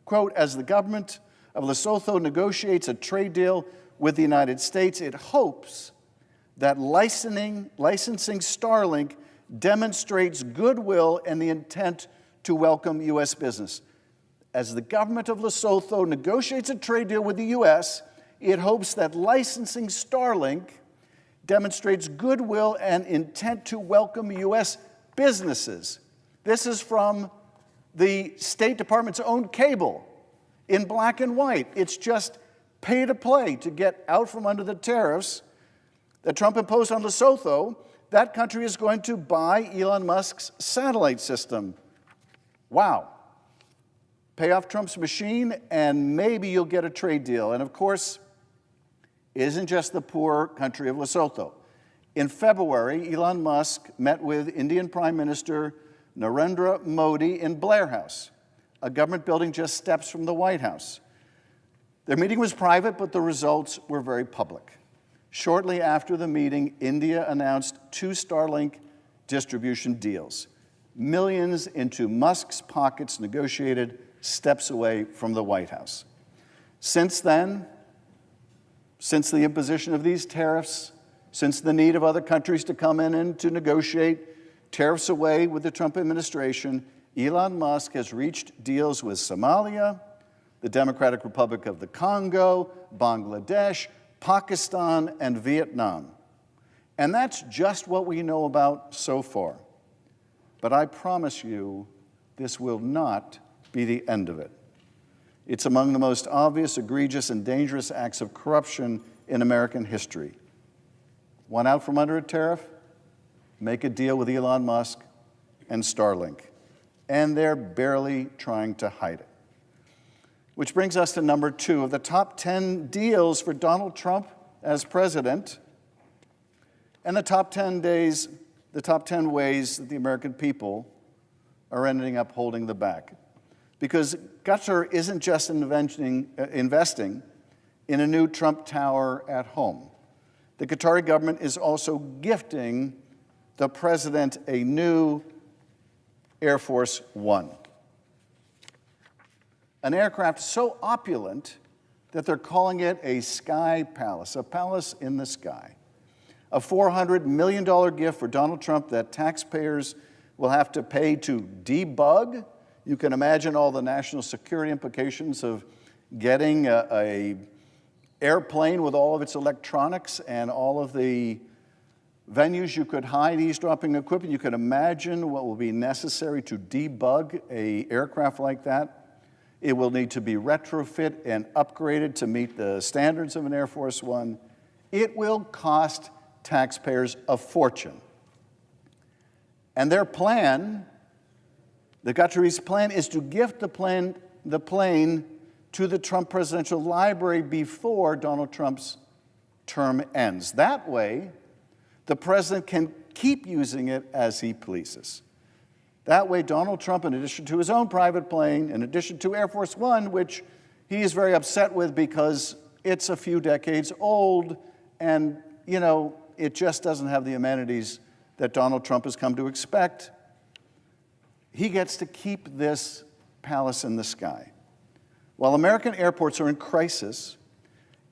S1: Quote, as the government of Lesotho negotiates a trade deal with the United States, it hopes that licensing Starlink demonstrates goodwill and the intent to welcome U.S. business. As the government of Lesotho negotiates a trade deal with the U.S., it hopes that licensing Starlink demonstrates goodwill and intent to welcome U.S. businesses. This is from the State Department's own cable in black and white. It's just pay to play to get out from under the tariffs that Trump imposed on Lesotho. That country is going to buy Elon Musk's satellite system. Wow. Pay off Trump's machine, and maybe you'll get a trade deal. And of course, it isn't just the poor country of Lesotho. In February, Elon Musk met with Indian Prime Minister Narendra Modi in Blair House, a government building just steps from the White House. Their meeting was private, but the results were very public. Shortly after the meeting, India announced 2 Starlink distribution deals. Millions into Musk's pockets negotiated steps away from the White House. Since then, since the imposition of these tariffs, since the need of other countries to come in and to negotiate tariffs away with the Trump administration, Elon Musk has reached deals with Somalia, the Democratic Republic of the Congo, Bangladesh, Pakistan, and Vietnam. And that's just what we know about so far. But I promise you, this will not be the end of it. It's among the most obvious, egregious, and dangerous acts of corruption in American history. Want out from under a tariff? Make a deal with Elon Musk and Starlink. And they're barely trying to hide it. Which brings us to number 2 of the top 10 deals for Donald Trump as president, and the top 10 ways that the American people are ending up holding the bag. Because Qatar isn't just investing in a new Trump Tower at home. The Qatari government is also gifting the president a new Air Force One. An aircraft so opulent that they're calling it a sky palace, a palace in the sky. A $400 million gift for Donald Trump that taxpayers will have to pay to debug. You can imagine all the national security implications of getting a airplane with all of its electronics and all of the venues you could hide eavesdropping equipment. You can imagine what will be necessary to debug an aircraft like that. It will need to be retrofit and upgraded to meet the standards of an Air Force One. It will cost taxpayers a fortune. And their plan, the Guthries' plan, is to gift the plane to the Trump Presidential Library before Donald Trump's term ends. That way, the president can keep using it as he pleases. That way, Donald Trump, in addition to his own private plane, in addition to Air Force One, which he is very upset with because it's a few decades old and, you know, it just doesn't have the amenities that Donald Trump has come to expect, he gets to keep this palace in the sky. While American airports are in crisis,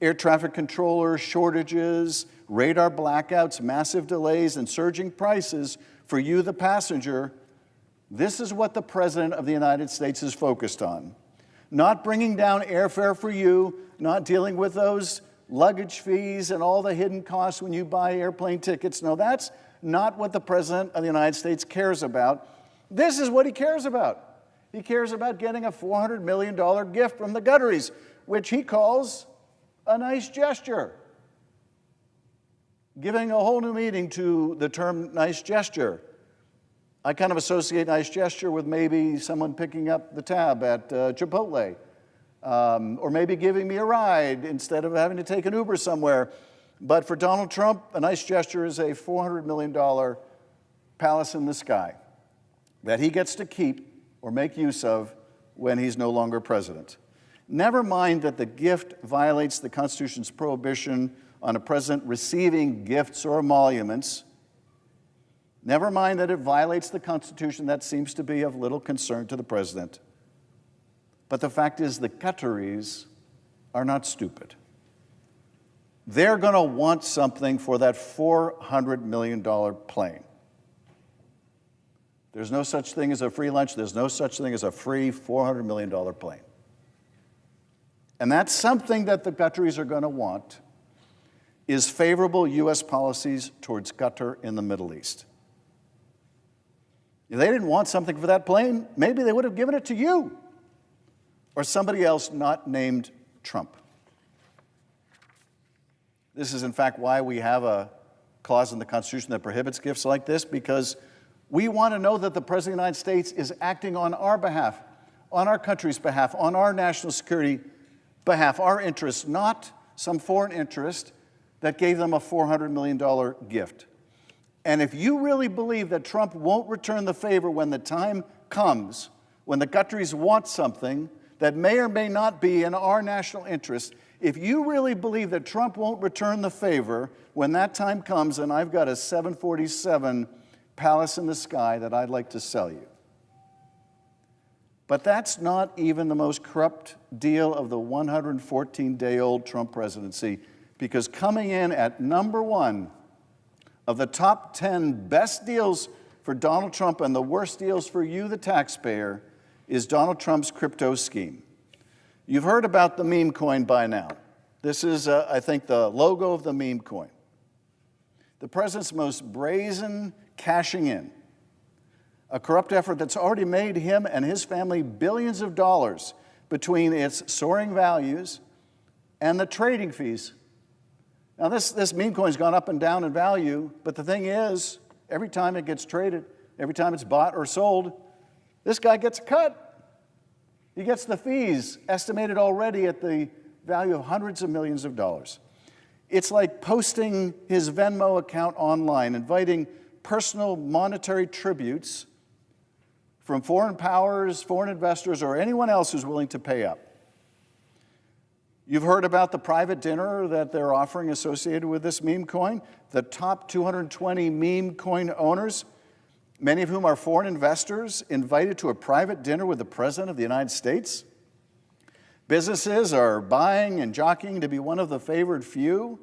S1: air traffic controller shortages, radar blackouts, massive delays, and surging prices for you, the passenger, this is what the President of the United States is focused on. Not bringing down airfare for you, not dealing with those luggage fees and all the hidden costs when you buy airplane tickets. No, that's not what the President of the United States cares about. This is what he cares about. He cares about getting a $400 million gift from the Guthries, which he calls a nice gesture. Giving a whole new meaning to the term nice gesture. I kind of associate nice gesture with maybe someone picking up the tab at Chipotle, or maybe giving me a ride instead of having to take an Uber somewhere. But for Donald Trump, a nice gesture is a $400 million palace in the sky that he gets to keep or make use of when he's no longer president. Never mind that the gift violates the Constitution's prohibition on a president receiving gifts or emoluments. Never mind that it violates the Constitution. That seems to be of little concern to the president. But the fact is, the Guthries are not stupid. They're going to want something for that $400 million plane. There's no such thing as a free lunch. There's no such thing as a free $400 million plane. And that's something that the Guthries are going to want, is favorable U.S. policies towards Qatar in the Middle East. If they didn't want something for that plane, maybe they would have given it to you or somebody else not named Trump. This is, in fact, why we have a clause in the Constitution that prohibits gifts like this, because we want to know that the President of the United States is acting on our behalf, on our country's behalf, on our national security behalf, our interests, not some foreign interest that gave them a $400 million gift. And if you really believe that Trump won't return the favor when the time comes, when the Guthries want something that may or may not be in our national interest, if you really believe that Trump won't return the favor when that time comes, then I've got a 747 palace in the sky that I'd like to sell you. But that's not even the most corrupt deal of the 114-day-old Trump presidency, because coming in at number one of the top 10 best deals for Donald Trump and the worst deals for you, the taxpayer, is Donald Trump's crypto scheme. You've heard about the meme coin by now. This is, I think, the logo of the meme coin. The president's most brazen cashing in, a corrupt effort that's already made him and his family billions of dollars between its soaring values and the trading fees. Now, this meme coin's gone up and down in value, but the thing is, every time it gets traded, every time it's bought or sold, this guy gets a cut. He gets the fees, estimated already at the value of hundreds of millions of dollars. It's like posting his Venmo account online, inviting personal monetary tributes from foreign powers, foreign investors, or anyone else who's willing to pay up. You've heard about the private dinner that they're offering associated with this meme coin. The top 220 meme coin owners, many of whom are foreign investors, invited to a private dinner with the President of the United States. Businesses are buying and jockeying to be one of the favored few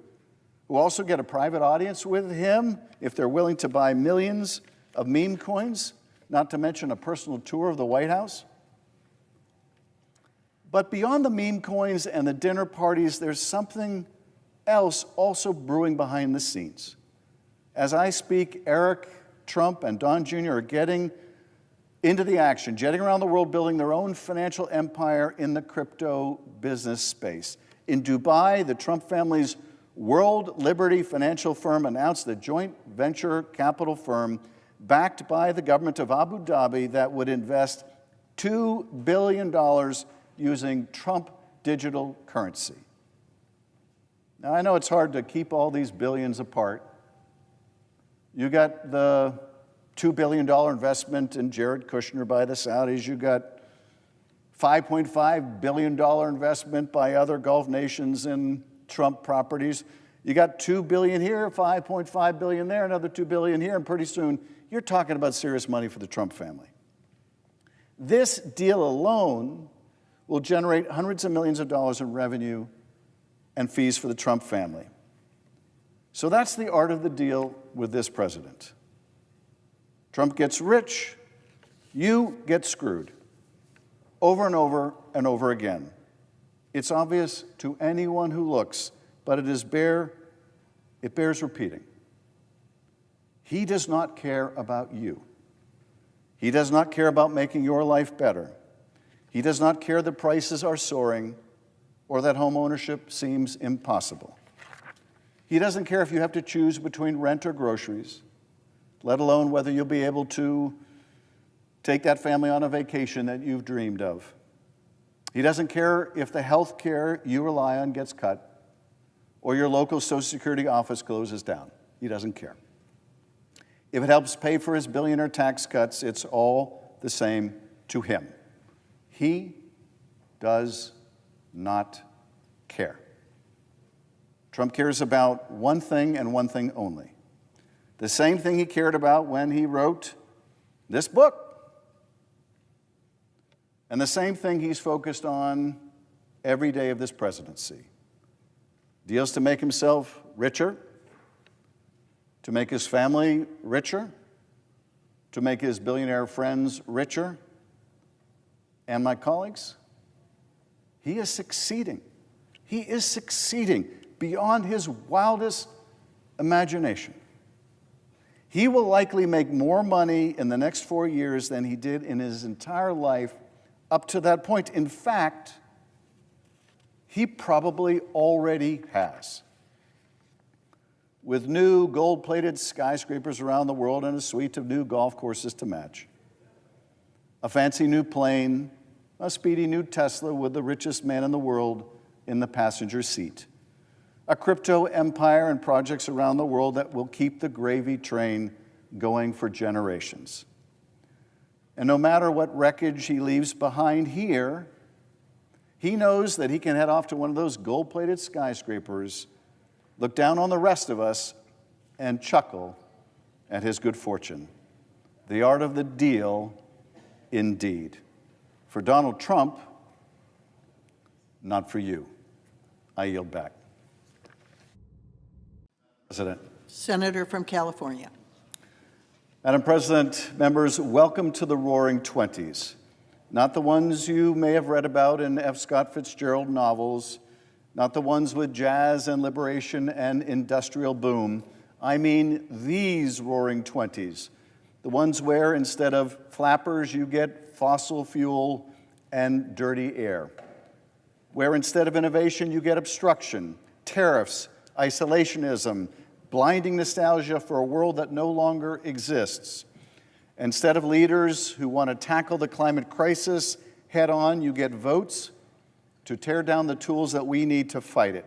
S1: who also get a private audience with him if they're willing to buy millions of meme coins. not to mention a personal tour of the White House. But beyond the meme coins and the dinner parties, there's something else also brewing behind the scenes. As I speak, Eric, Trump, and Don Jr. are getting into the action, jetting around the world, building their own financial empire in the crypto business space. In Dubai, the Trump family's World Liberty financial firm announced a joint venture capital firm backed by the government of Abu Dhabi that would invest $2 billion using Trump digital currency. Now, I know it's hard to keep all these billions apart. You got the $2 billion investment in Jared Kushner by the Saudis. You got $5.5 billion investment by other Gulf nations in Trump properties. You got $2 billion here, $5.5 billion there, another $2 billion here, and pretty soon you're talking about serious money for the Trump family. This deal alone will generate hundreds of millions of dollars in revenue and fees for the Trump family. So that's the art of the deal with this president. Trump gets rich, you get screwed, over and over and over again. It's obvious to anyone who looks, but it bears repeating. He does not care about you. He does not care about making your life better. He does not care that prices are soaring or that home ownership seems impossible. He doesn't care if you have to choose between rent or groceries, let alone whether you'll be able to take that family on a vacation that you've dreamed of. He doesn't care if the health care you rely on gets cut or your local Social Security office closes down. He doesn't care. If it helps pay for his billionaire tax cuts, it's all the same to him. He does not care. Trump cares about one thing and one thing only. The same thing he cared about when he wrote this book. And the same thing he's focused on every day of this presidency. Deals to make himself richer, to make his family richer, to make his billionaire friends richer. And my colleagues, he is succeeding. He is succeeding beyond his wildest imagination. He will likely make more money in the next 4 years than he did in his entire life up to that point. In fact, he probably already has. With new gold-plated skyscrapers around the world and a suite of new golf courses to match, a fancy new plane, a speedy new Tesla with the richest man in the world in the passenger seat, a crypto empire and projects around the world that will keep the gravy train going for generations. And no matter what wreckage he leaves behind here, he knows that he can head off to one of those gold-plated skyscrapers, look down on the rest of us, and chuckle at his good fortune. The art of the deal, indeed. For Donald Trump, not for you. I yield back. President.
S6: Senator from California.
S1: Madam President, members, welcome to the Roaring Twenties. Not the ones you may have read about in F. Scott Fitzgerald novels, not the ones with jazz and liberation and industrial boom. I mean these Roaring Twenties, the ones where instead of flappers you get fossil fuel and dirty air, where instead of innovation you get obstruction, tariffs, isolationism, blinding nostalgia for a world that no longer exists. Instead of leaders who want to tackle the climate crisis head on, you get votes to tear down the tools that we need to fight it.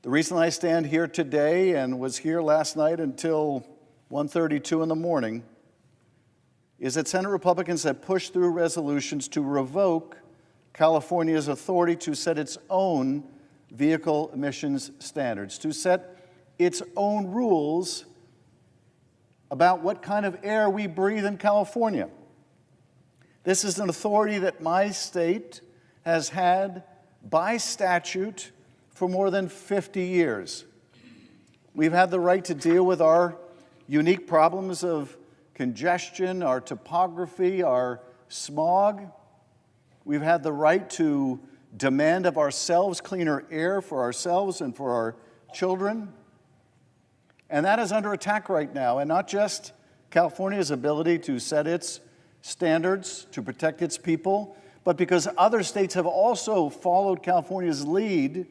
S1: The reason I stand here today and was here last night until 1:32 in the morning is that Senate Republicans have pushed through resolutions to revoke California's authority to set its own vehicle emissions standards, to set its own rules about what kind of air we breathe in California. This is an authority that my state has had by statute for more than 50 years. We've had the right to deal with our unique problems of congestion, our topography, our smog. We've had the right to demand of ourselves cleaner air for ourselves and for our children. And that is under attack right now, and not just California's ability to set its standards to protect its people, but because other states have also followed California's lead,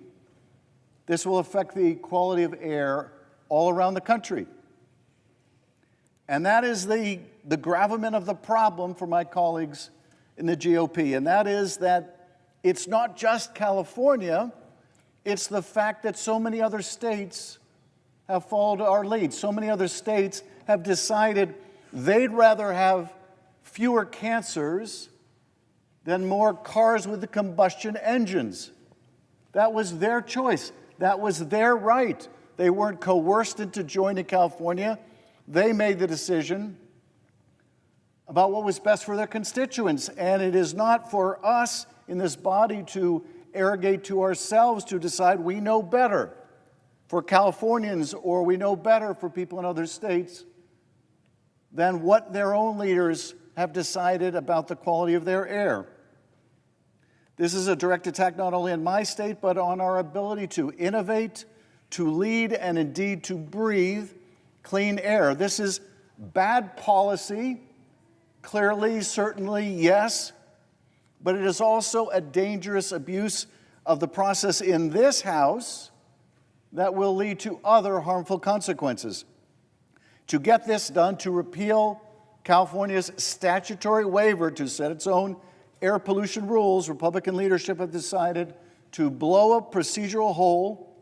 S1: this will affect the quality of air all around the country. And that is the gravamen of the problem for my colleagues in the GOP, and that is that it's not just California, it's the fact that so many other states have followed our lead. So many other states have decided they'd rather have fewer cancers than more cars with the combustion engines. That was their choice. That was their right. They weren't coerced into joining California. They made the decision about what was best for their constituents. And it is not for us in this body to arrogate to ourselves to decide we know better for Californians or we know better for people in other states than what their own leaders have decided about the quality of their air. This is a direct attack not only on my state, but on our ability to innovate, to lead, and indeed to breathe clean air. This is bad policy, clearly, certainly, yes, but it is also a dangerous abuse of the process in this House that will lead to other harmful consequences. To get this done, to repeal California's statutory waiver to set its own air pollution rules, Republican leadership have decided to blow a procedural hole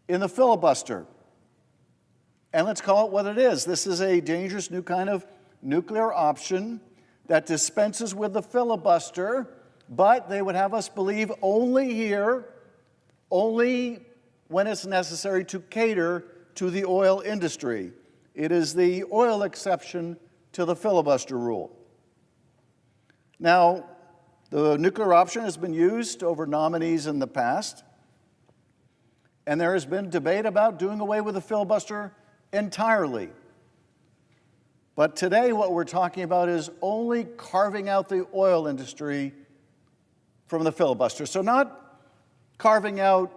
S1: in the filibuster. And let's call it what it is. This is a dangerous new kind of nuclear option that dispenses with the filibuster, but they would have us believe only here, only when it's necessary to cater to the oil industry. It is the oil exception to the filibuster rule. Now, the nuclear option has been used over nominees in the past, and there has been debate about doing away with the filibuster entirely. But today what we're talking about is only carving out the oil industry from the filibuster. So not carving out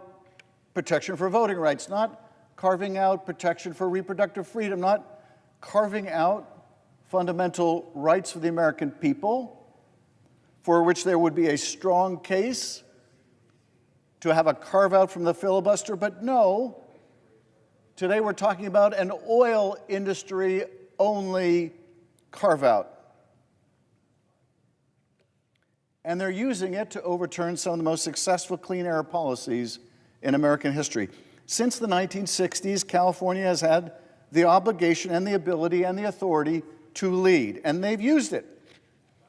S1: protection for voting rights, not carving out protection for reproductive freedom, not carving out fundamental rights for the American people, for which there would be a strong case to have a carve-out from the filibuster. But no, today we're talking about an oil industry-only carve-out. And they're using it to overturn some of the most successful clean air policies in American history. Since the 1960s, California has had the obligation and the ability and the authority to lead, and they've used it.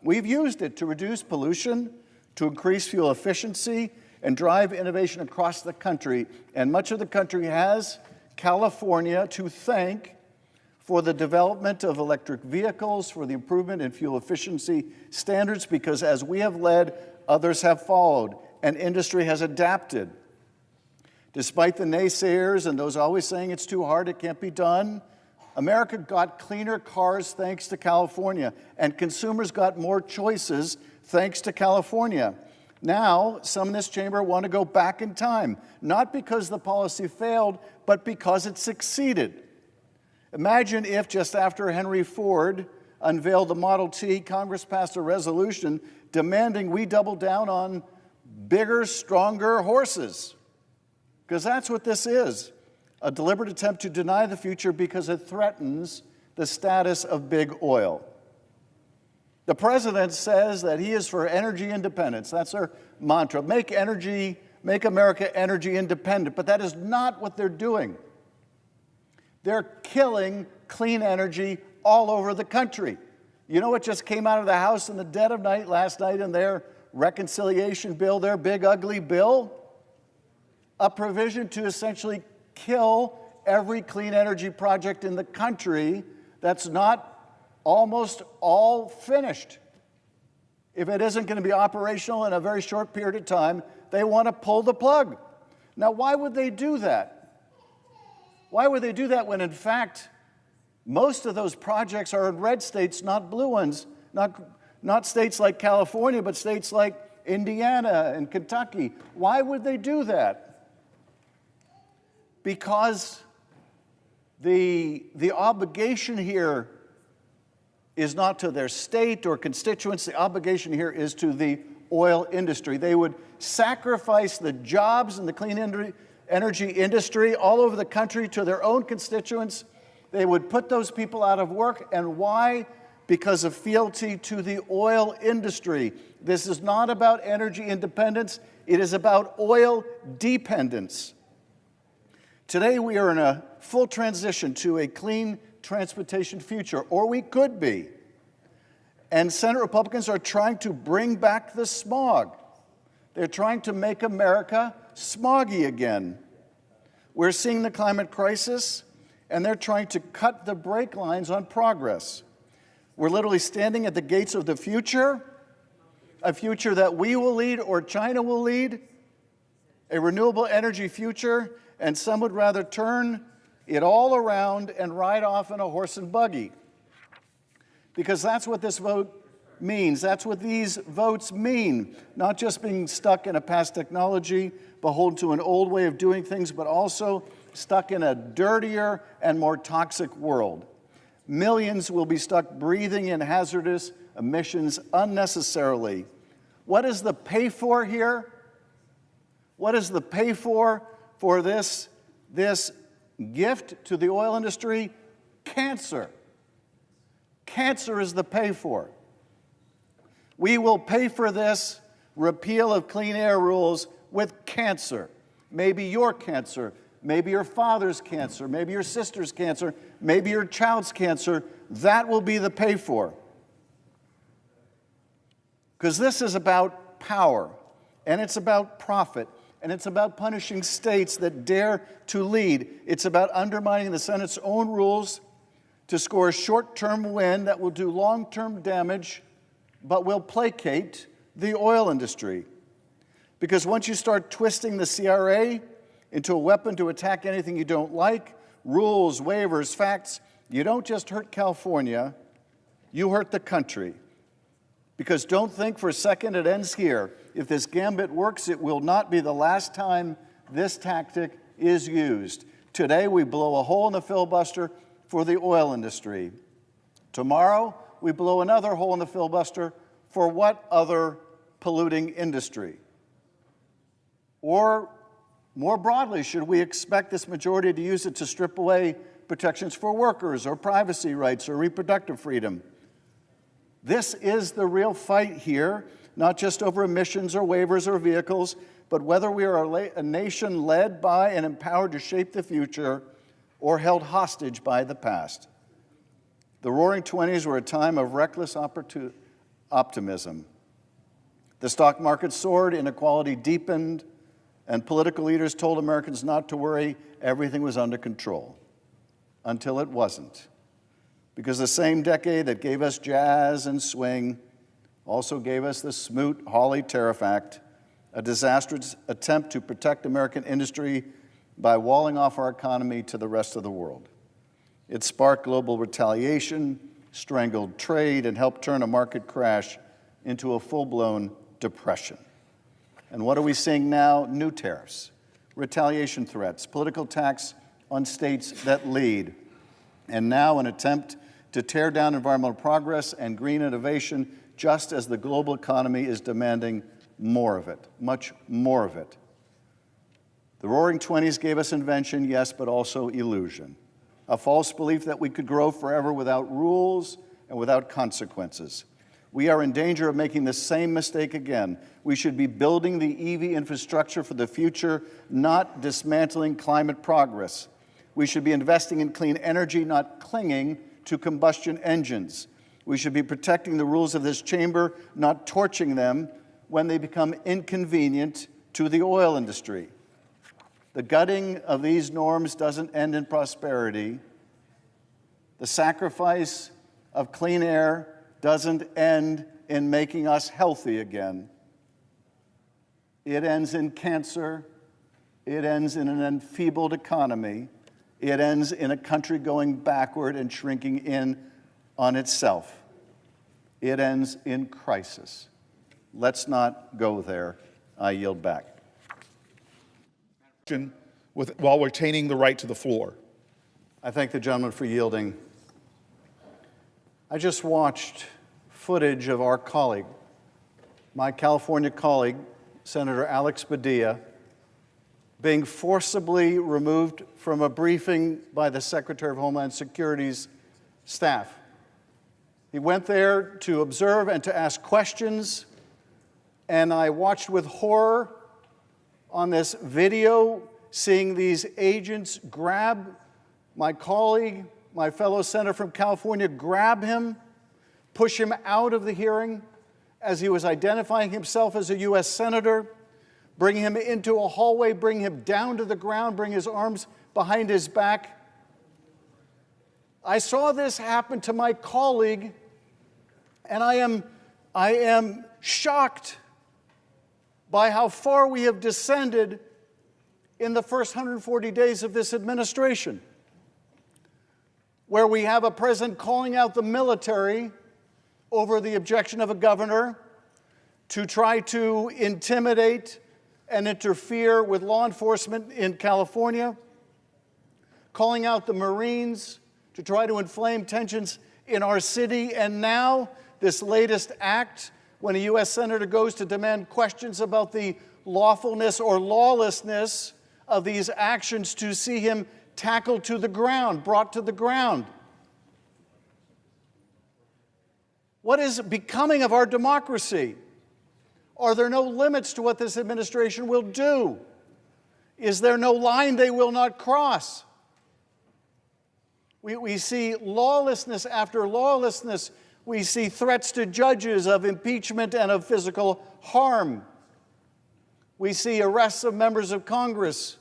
S1: We've used it to reduce pollution, to increase fuel efficiency, and drive innovation across the country. And much of the country has California to thank for the development of electric vehicles, for the improvement in fuel efficiency standards, because as we have led, others have followed, and industry has adapted. Despite the naysayers and those always saying it's too hard, it can't be done, America got cleaner cars thanks to California, and consumers got more choices thanks to California. Now, some in this chamber want to go back in time, not because the policy failed, but because it succeeded. Imagine if just after Henry Ford unveiled the Model T, Congress passed a resolution demanding we double down on bigger, stronger horses. Because that's what this is, a deliberate attempt to deny the future because it threatens the status of big oil. The president says that he is for energy independence. That's our mantra. Make America energy independent. But that is not what they're doing. They're killing clean energy all over the country. You know what just came out of the House in the dead of night last night in their reconciliation bill, their big ugly bill? A provision to essentially kill every clean energy project in the country that's not almost all finished. If it isn't going to be operational in a very short period of time, they want to pull the plug. Now, why would they do that? Why would they do that when, in fact, Most of those projects are in red states, not blue ones, not states like California, but states like Indiana and Kentucky. Why would they do that? Because the obligation here is not to their state or constituents. The obligation here is to the oil industry. They would sacrifice the jobs in the clean energy industry all over the country to their own constituents. They would put those people out of work. And why? Because of fealty to the oil industry. This is not about energy independence. It is about oil dependence. Today, we are in a full transition to a clean transportation future, or we could be. And Senate Republicans are trying to bring back the smog. They're trying to make America smoggy again. We're seeing the climate crisis, and they're trying to cut the brake lines on progress. We're literally standing at the gates of the future, a future that we will lead or China will lead, a renewable energy future, and some would rather turn it all around and ride off in a horse and buggy. Because that's what this vote means. That's what these votes mean. Not just being stuck in a past technology, beholden to an old way of doing things, but also stuck in a dirtier and more toxic world. Millions will be stuck breathing in hazardous emissions unnecessarily. What is the pay for here? What is the pay for this gift to the oil industry? Cancer. Cancer is the pay for. We will pay for this repeal of clean air rules with cancer. Maybe your cancer, maybe your father's cancer, maybe your sister's cancer, maybe your child's cancer. That will be the pay for. Because this is about power, and it's about profit, and it's about punishing states that dare to lead. It's about undermining the Senate's own rules to score a short-term win that will do long-term damage, but will placate the oil industry. Because once you start twisting the CRA into a weapon to attack anything you don't like, rules, waivers, facts, you don't just hurt California, you hurt the country. Because don't think for a second it ends here. If this gambit works, it will not be the last time this tactic is used. Today, we blow a hole in the filibuster for the oil industry. Tomorrow, we blow another hole in the filibuster for what other polluting industry? Or more broadly, should we expect this majority to use it to strip away protections for workers or privacy rights or reproductive freedom? This is the real fight here, not just over emissions or waivers or vehicles, but whether we are a nation led by and empowered to shape the future or held hostage by the past. The Roaring '20s were a time of reckless optimism. The stock market soared, inequality deepened, and political leaders told Americans not to worry, everything was under control. Until it wasn't. Because the same decade that gave us jazz and swing also gave us the Smoot-Hawley Tariff Act, a disastrous attempt to protect American industry by walling off our economy to the rest of the world. It sparked global retaliation, strangled trade, and helped turn a market crash into a full-blown depression. And what are we seeing now? New tariffs, retaliation threats, political attacks on states that lead, and now an attempt to tear down environmental progress and green innovation, just as the global economy is demanding more of it, much more of it. The Roaring '20s gave us invention, yes, but also illusion. A false belief that we could grow forever without rules and without consequences. We are in danger of making the same mistake again. We should be building the EV infrastructure for the future, not dismantling climate progress. We should be investing in clean energy, not clinging to combustion engines. We should be protecting the rules of this chamber, not torching them when they become inconvenient to the oil industry. The gutting of these norms doesn't end in prosperity. The sacrifice of clean air doesn't end in making us healthy again. It ends in cancer. It ends in an enfeebled economy. It ends in a country going backward and shrinking in on itself. It ends in crisis. Let's not go there. I yield back.
S7: While retaining the right to the floor.
S1: I thank the gentleman for yielding. I just watched footage of our colleague, my California colleague, Senator Alex Padilla, being forcibly removed from a briefing by the Secretary of Homeland Security's staff. He went there to observe and to ask questions, and I watched with horror on this video, seeing these agents grab my colleague, my fellow senator from California, grab him, push him out of the hearing as he was identifying himself as a U.S. senator, bring him into a hallway, bring him down to the ground, bring his arms behind his back. I saw this happen to my colleague, and I am shocked by how far we have descended in the first 140 days of this administration, where we have a president calling out the military over the objection of a governor to try to intimidate and interfere with law enforcement in California, calling out the Marines to try to inflame tensions in our city, and now this latest act when a U.S. senator goes to demand questions about the lawfulness or lawlessness of these actions, to see him tackled to the ground, brought to the ground. What is becoming of our democracy? Are there no limits to what this administration will do? Is there no line they will not cross? We see lawlessness after lawlessness. We see threats to judges of impeachment and of physical harm. We see arrests of members of Congress.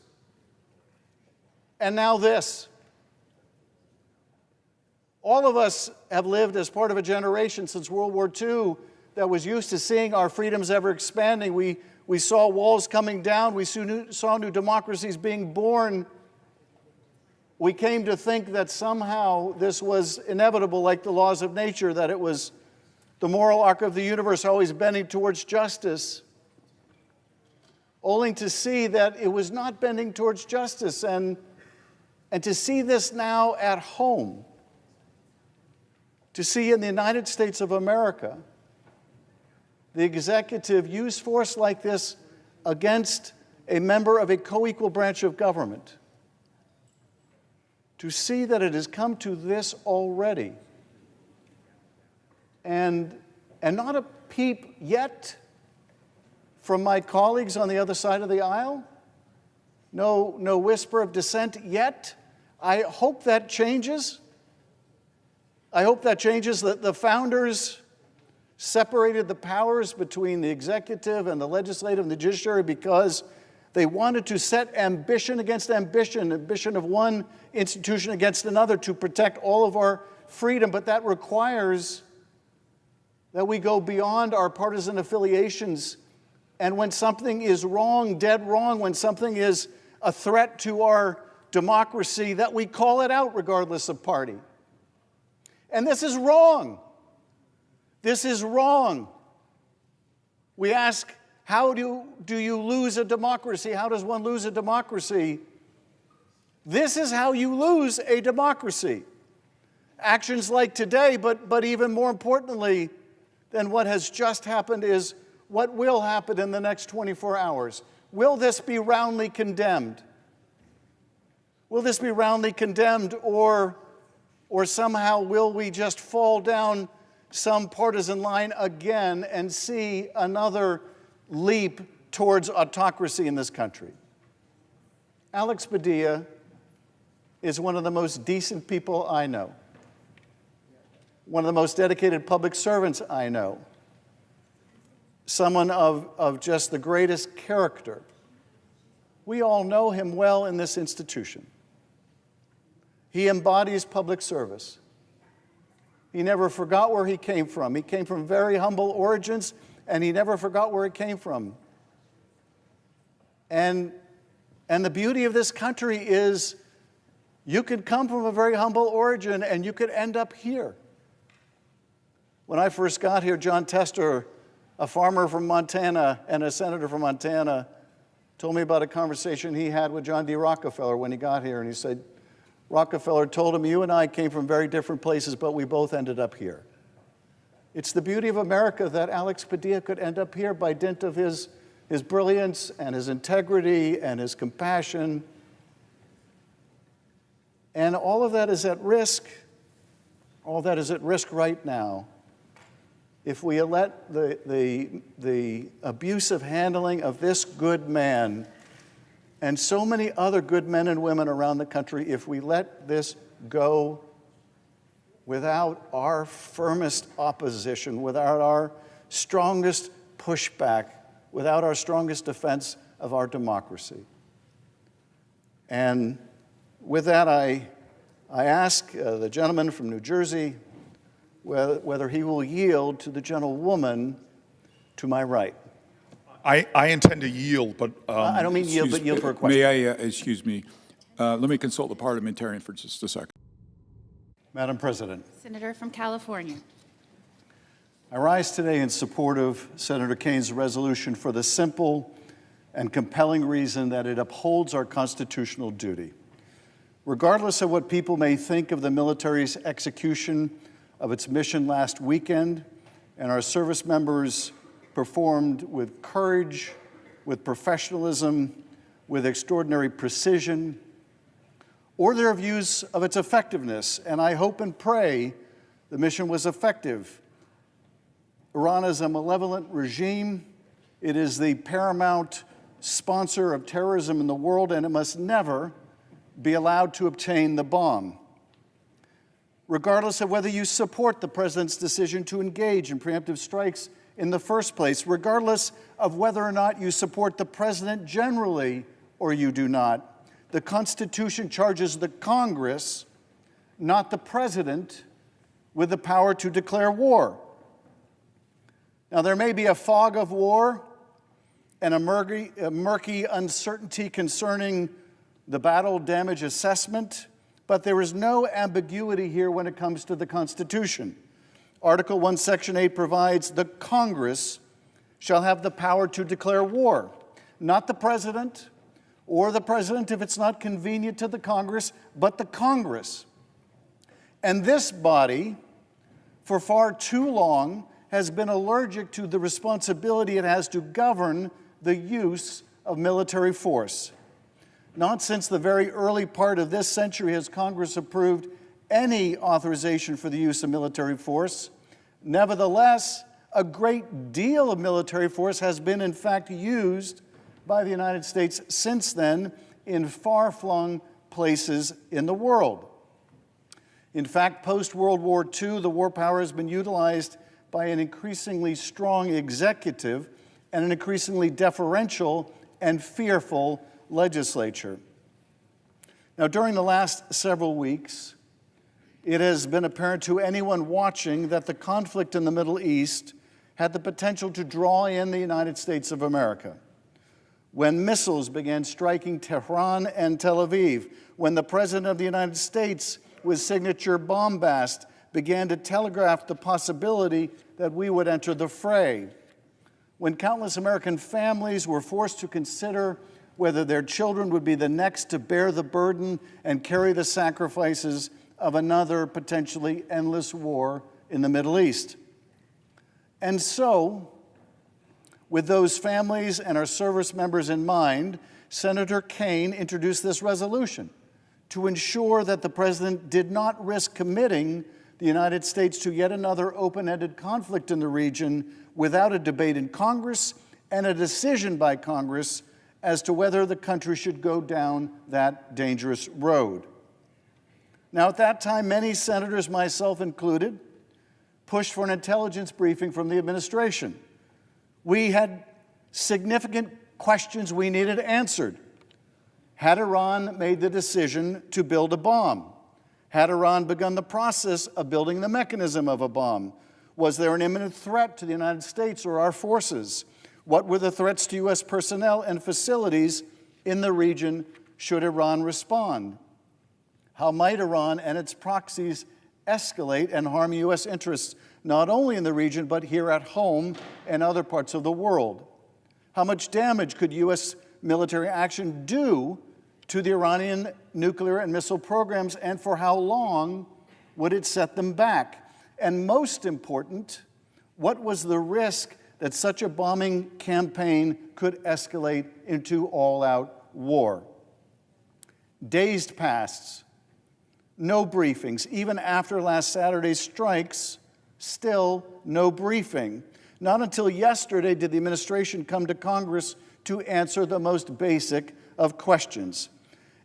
S1: And now this. All of us have lived as part of a generation since World War II that was used to seeing our freedoms ever expanding. We saw walls coming down. We saw new democracies being born. We came to think that somehow this was inevitable, like the laws of nature, that it was the moral arc of the universe always bending towards justice, only to see that it was not bending towards justice. And to see this now at home, to see in the United States of America the executive use force like this against a member of a co-equal branch of government, to see that it has come to this already, and not a peep yet from my colleagues on the other side of the aisle, no whisper of dissent yet. I hope that changes. I hope that changes. That the founders separated the powers between the executive and the legislative and the judiciary because they wanted to set ambition against ambition, ambition of one institution against another to protect all of our freedom. But that requires that we go beyond our partisan affiliations. And when something is wrong, dead wrong, when something is a threat to our democracy, that we call it out regardless of party. And this is wrong. This is wrong. We ask, how do you lose a democracy? How does one lose a democracy? This is how you lose a democracy. Actions like today, but even more importantly than what has just happened is what will happen in the next 24 hours. Will this be roundly condemned? Will this be roundly condemned, or somehow will we just fall down some partisan line again and see another leap towards autocracy in this country? Alex Padilla is one of the most decent people I know, one of the most dedicated public servants I know, someone of just the greatest character. We all know him well in this institution. He embodies public service. He never forgot where he came from. He came from very humble origins, and he never forgot where he came from. And the beauty of this country is You could come from a very humble origin and you could end up here. When I first got here, John Tester, a farmer from Montana and a senator from Montana, told me about a conversation he had with John D. Rockefeller when he got here. And he said, Rockefeller told him, you and I came from very different places, but we both ended up here. It's the beauty of America that Alex Padilla could end up here by dint of his brilliance and his integrity and his compassion. And all of that is at risk. All that is at risk right now if we let the abusive handling of this good man and so many other good men and women around the country, if we let this go without our firmest opposition, without our strongest pushback, without our strongest defense of our democracy. And with that, I ask the gentleman from New Jersey whether he will yield to the gentlewoman to my right.
S7: I intend to yield, but
S1: I don't mean yield, but yield for a question.
S4: May I, excuse me, let me consult the parliamentarian for just a second.
S1: Madam President,
S8: Senator from California.
S1: I rise today in support of Senator Kane's resolution for the simple and compelling reason that it upholds our constitutional duty. Regardless of what people may think of the military's execution of its mission last weekend, and our service members performed with courage, with professionalism, with extraordinary precision, or their views of its effectiveness, and I hope and pray the mission was effective. Iran is a malevolent regime. It is the paramount sponsor of terrorism in the world, and it must never be allowed to obtain the bomb. Regardless of whether you support the president's decision to engage in preemptive strikes in the first place, regardless of whether or not you support the president generally or you do not, the Constitution charges the Congress, not the president, with the power to declare war. Now, there may be a fog of war and a murky uncertainty concerning the battle damage assessment, but there is no ambiguity here when it comes to the Constitution. Article 1, Section 8 provides the Congress shall have the power to declare war, not the president, or the president if it's not convenient to the Congress, but the Congress. And this body, for far too long, has been allergic to the responsibility it has to govern the use of military force. Not since the very early part of this century has Congress approved any authorization for the use of military force. Nevertheless, a great deal of military force has been, in fact, used by the United States since then in far-flung places in the world. In fact, post-World War II, the war power has been utilized by an increasingly strong executive and an increasingly deferential and fearful legislature. Now, during the last several weeks, it has been apparent to anyone watching that the conflict in the Middle East had the potential to draw in the United States of America. When missiles began striking Tehran and Tel Aviv, when the President of the United States, with signature bombast, began to telegraph the possibility that we would enter the fray, when countless American families were forced to consider whether their children would be the next to bear the burden and carry the sacrifices of another potentially endless war in the Middle East. And so, with those families and our service members in mind, Senator Kane introduced this resolution to ensure that the president did not risk committing the United States to yet another open-ended conflict in the region without a debate in Congress and a decision by Congress as to whether the country should go down that dangerous road. Now, at that time, many senators, myself included, pushed for an intelligence briefing from the administration. We had significant questions we needed answered. Had Iran made the decision to build a bomb? Had Iran begun the process of building the mechanism of a bomb? Was there an imminent threat to the United States or our forces? What were the threats to U.S. personnel and facilities in the region should Iran respond? How might Iran and its proxies escalate and harm U.S. interests, not only in the region, but here at home and other parts of the world? How much damage could U.S. military action do to the Iranian nuclear and missile programs, and for how long would it set them back? And most important, what was the risk that such a bombing campaign could escalate into all-out war? Days passed, no briefings. Even after last Saturday's strikes, still no briefing. Not until yesterday did the administration come to Congress to answer the most basic of questions.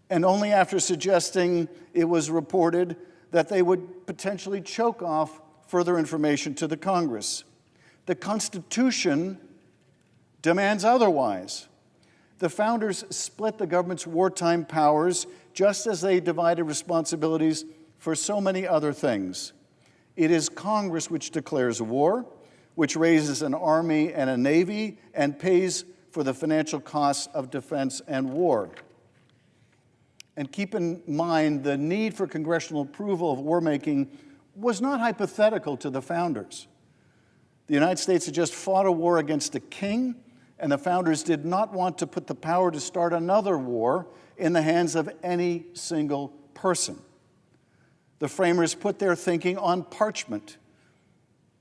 S1: And only after suggesting, it was reported, that they would potentially choke off further information to the Congress. The Constitution demands otherwise. The founders split the government's wartime powers just as they divided responsibilities for so many other things. It is Congress which declares war, which raises an army and a navy, and pays for the financial costs of defense and war. And keep in mind, the need for congressional approval of war-making was not hypothetical to the founders. The United States had just fought a war against a king, and the founders did not want to put the power to start another war in the hands of any single person. The framers put their thinking on parchment.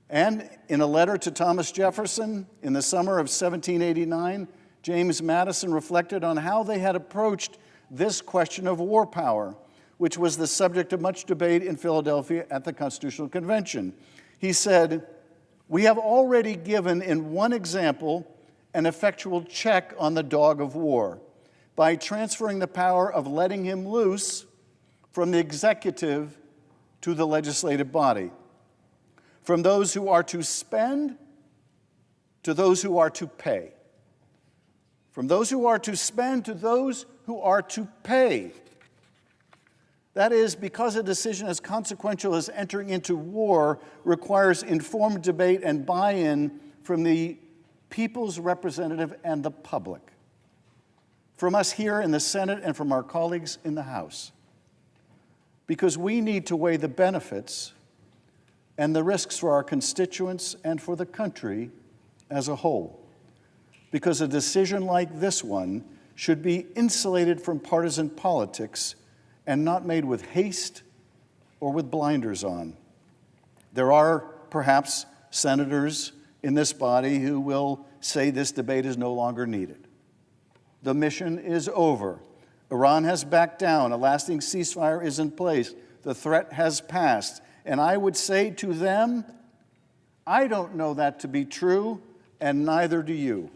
S1: And in a letter to Thomas Jefferson in the summer of 1789, James Madison reflected on how they had approached this question of war power, which was the subject of much debate in Philadelphia at the Constitutional Convention. He said, "We have already given in one example an effectual check on the dog of war by transferring the power of letting him loose from the executive to the legislative body, from those who are to spend to those who are to pay, from those who are to spend to those who are to pay." That is, because a decision as consequential as entering into war requires informed debate and buy-in from the people's representative and the public, from us here in the Senate and from our colleagues in the House, because we need to weigh the benefits and the risks for our constituents and for the country as a whole, because a decision like this one should be insulated from partisan politics and not made with haste or with blinders on. There are perhaps senators in this body who will say this debate is no longer needed. The mission is over. Iran has backed down. A lasting ceasefire is in place. The threat has passed. And I would say to them, I don't know that to be true, and neither do you.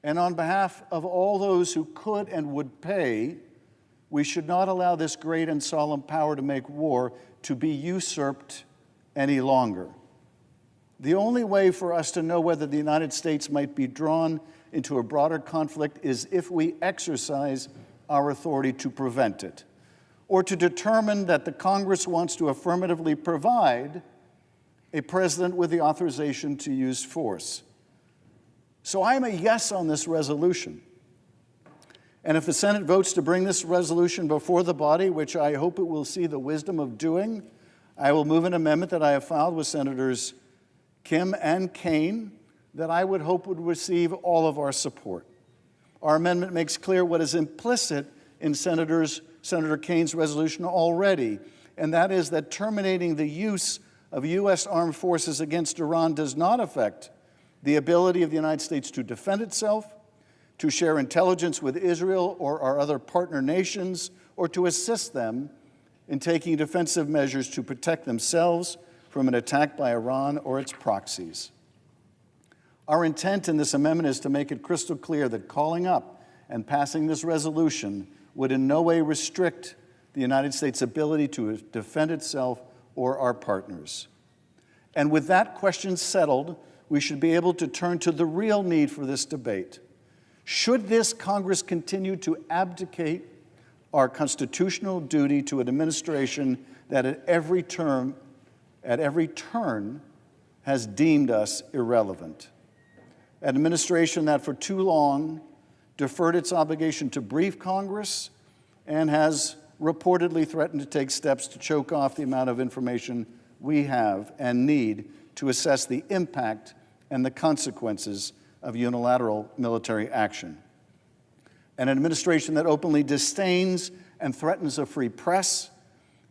S1: And on behalf of all those who could and would pay, we should not allow this great and solemn power to make war to be usurped any longer. The only way for us to know whether the United States might be drawn into a broader conflict is if we exercise our authority to prevent it, or to determine that the Congress wants to affirmatively provide a president with the authorization to use force. So I am a yes on this resolution. And if the Senate votes to bring this resolution before the body, which I hope it will see the wisdom of doing, I will move an amendment that I have filed with Senators Kim and Kaine that I would hope would receive all of our support. Our amendment makes clear what is implicit in Senator Kaine's resolution already, and that is that terminating the use of U.S. armed forces against Iran does not affect the ability of the United States to defend itself, to share intelligence with Israel or our other partner nations, or to assist them in taking defensive measures to protect themselves from an attack by Iran or its proxies. Our intent in this amendment is to make it crystal clear that calling up and passing this resolution would in no way restrict the United States' ability to defend itself or our partners. And with that question settled, we should be able to turn to the real need for this debate. Should this Congress continue to abdicate our constitutional duty to an administration that at every turn has deemed us irrelevant? An administration that for too long deferred its obligation to brief Congress and has reportedly threatened to take steps to choke off the amount of information we have and need to assess the impact and the consequences of unilateral military action. An administration that openly disdains and threatens a free press,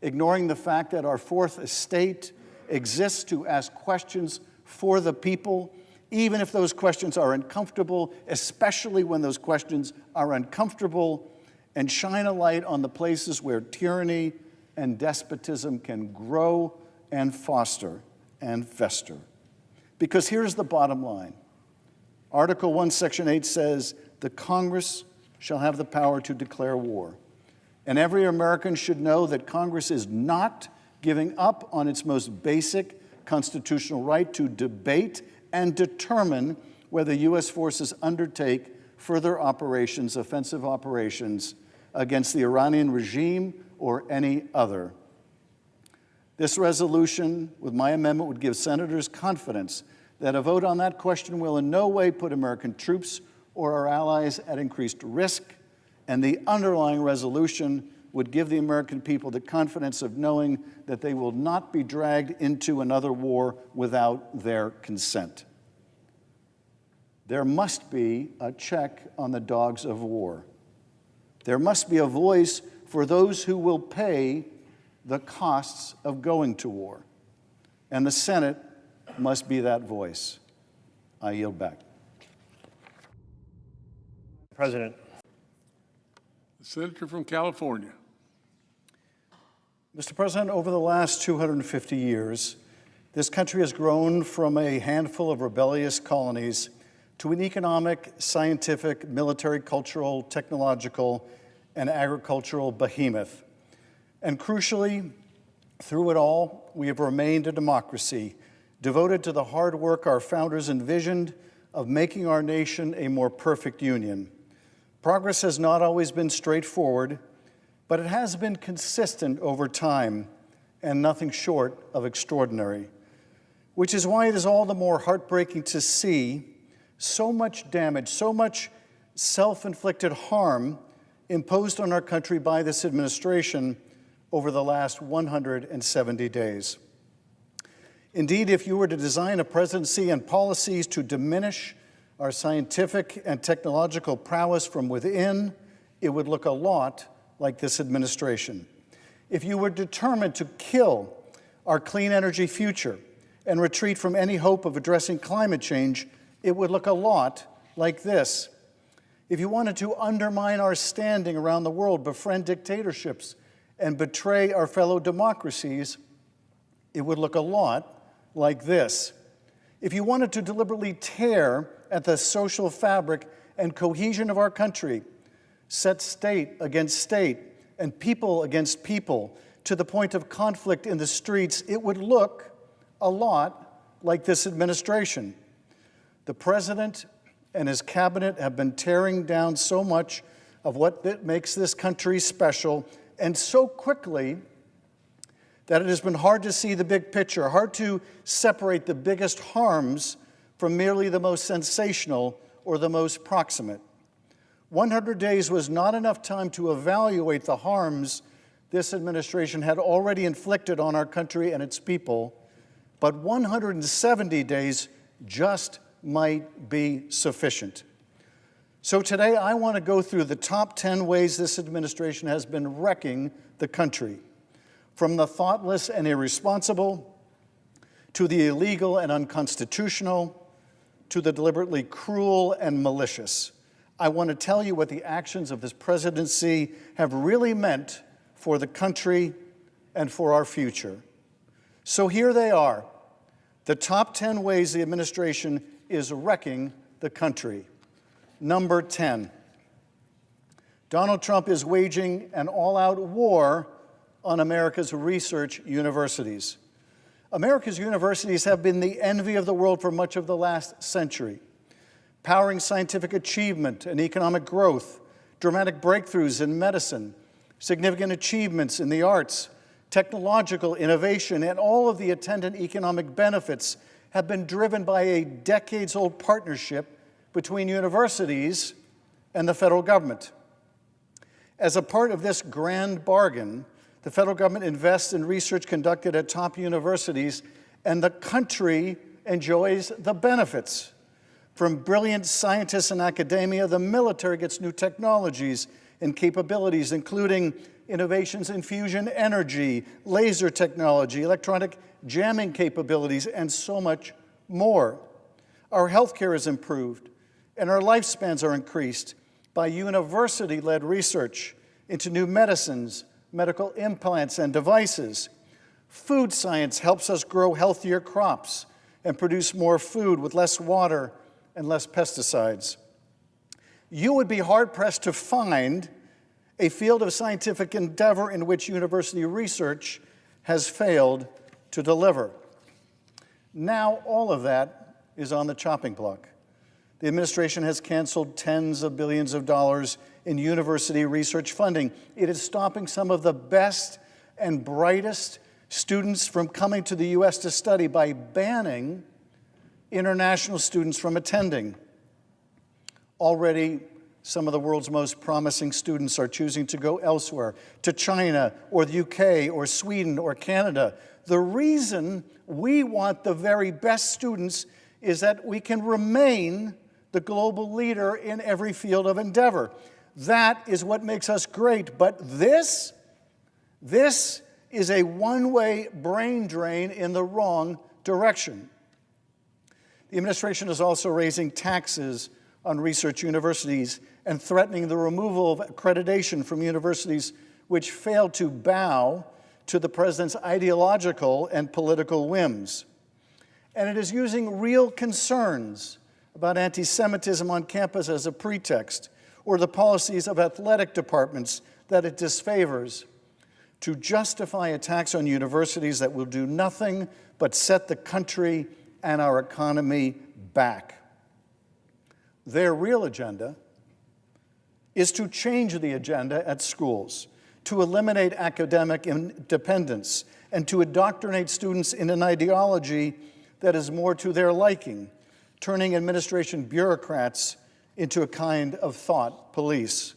S1: ignoring the fact that our fourth estate exists to ask questions for the people, even if those questions are uncomfortable, especially when those questions are uncomfortable, and shine a light on the places where tyranny and despotism can grow and foster and fester. Because here's the bottom line. Article 1, Section 8 says, the Congress shall have the power to declare war. And every American should know that Congress is not giving up on its most basic constitutional right to debate and determine whether U.S. forces undertake further operations, offensive operations, against the Iranian regime or any other. This resolution, with my amendment, would give senators confidence that a vote on that question will in no way put American troops or our allies at increased risk, and the underlying resolution would give the American people the confidence of knowing that they will not be dragged into another war without their consent. There must be a check on the dogs of war. There must be a voice for those who will pay the costs of going to war. And the Senate must be that voice. I yield back.
S8: President.
S9: The senator from California.
S1: Mr. President, over the last 250 years, this country has grown from a handful of rebellious colonies to an economic, scientific, military, cultural, technological, and agricultural behemoth. And crucially, through it all, we have remained a democracy devoted to the hard work our founders envisioned of making our nation a more perfect union. Progress has not always been straightforward, but it has been consistent over time and nothing short of extraordinary, which is why it is all the more heartbreaking to see so much damage, so much self-inflicted harm imposed on our country by this administration over the last 170 days. Indeed, if you were to design a presidency and policies to diminish our scientific and technological prowess from within, it would look a lot like this administration. If you were determined to kill our clean energy future and retreat from any hope of addressing climate change, it would look a lot like this. If you wanted to undermine our standing around the world, befriend dictatorships, and betray our fellow democracies, it would look a lot like this. If you wanted to deliberately tear at the social fabric and cohesion of our country, set state against state and people against people to the point of conflict in the streets, it would look a lot like this administration. The president and his cabinet have been tearing down so much of what makes this country special, and so quickly that it has been hard to see the big picture, hard to separate the biggest harms from merely the most sensational or the most proximate. 100 days was not enough time to evaluate the harms this administration had already inflicted on our country and its people, but 170 days just might be sufficient. So today I want to go through the top 10 ways this administration has been wrecking the country, from the thoughtless and irresponsible, to the illegal and unconstitutional, to the deliberately cruel and malicious. I want to tell you what the actions of this presidency have really meant for the country and for our future. So here they are, the top 10 ways the administration is wrecking the country. Number 10, Donald Trump is waging an all-out war on America's research universities. America's universities have been the envy of the world for much of the last century, powering scientific achievement and economic growth, dramatic breakthroughs in medicine, significant achievements in the arts, technological innovation, and all of the attendant economic benefits have been driven by a decades-old partnership between universities and the federal government. As a part of this grand bargain, the federal government invests in research conducted at top universities, and the country enjoys the benefits. From brilliant scientists in academia, the military gets new technologies and capabilities, including innovations in fusion energy, laser technology, electronic jamming capabilities, and so much more. Our healthcare is improved, and our lifespans are increased by university-led research into new medicines, medical implants, and devices. Food science helps us grow healthier crops and produce more food with less water and less pesticides. You would be hard-pressed to find a field of scientific endeavor in which university research has failed to deliver. Now all of that is on the chopping block. The administration has canceled tens of billions of dollars in university research funding. It is stopping some of the best and brightest students from coming to the U.S. to study by banning international students from attending. Already, some of the world's most promising students are choosing to go elsewhere, to China or the UK or Sweden or Canada. The reason we want the very best students is that we can remain the global leader in every field of endeavor. That is what makes us great. But this is a one-way brain drain in the wrong direction. The administration is also raising taxes on research universities and threatening the removal of accreditation from universities which fail to bow to the president's ideological and political whims. And it is using real concerns about anti-Semitism on campus as a pretext, or the policies of athletic departments that it disfavors, to justify attacks on universities that will do nothing but set the country and our economy back. Their real agenda is to change the agenda at schools, to eliminate academic independence, and to indoctrinate students in an ideology that is more to their liking, turning administration bureaucrats into a kind of thought police.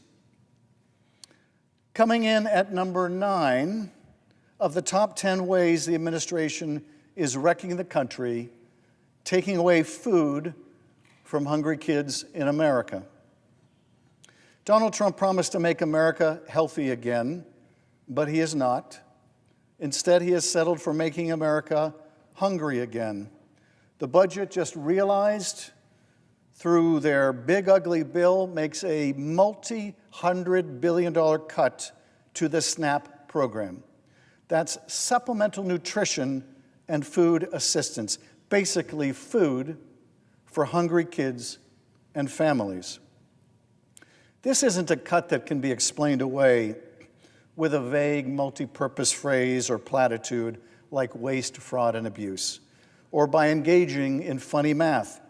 S1: Coming in at number 9 of the top 10 ways the administration is wrecking the country, taking away food from hungry kids in America. Donald Trump promised to make America healthy again, but he is not. Instead, he has settled for making America hungry again. The budget just realized through their big ugly bill makes a multi-$100 billion cut to the SNAP program. That's supplemental nutrition and food assistance, basically food for hungry kids and families. This isn't a cut that can be explained away with a vague multi-purpose phrase or platitude like waste, fraud, and abuse, or by engaging in funny math.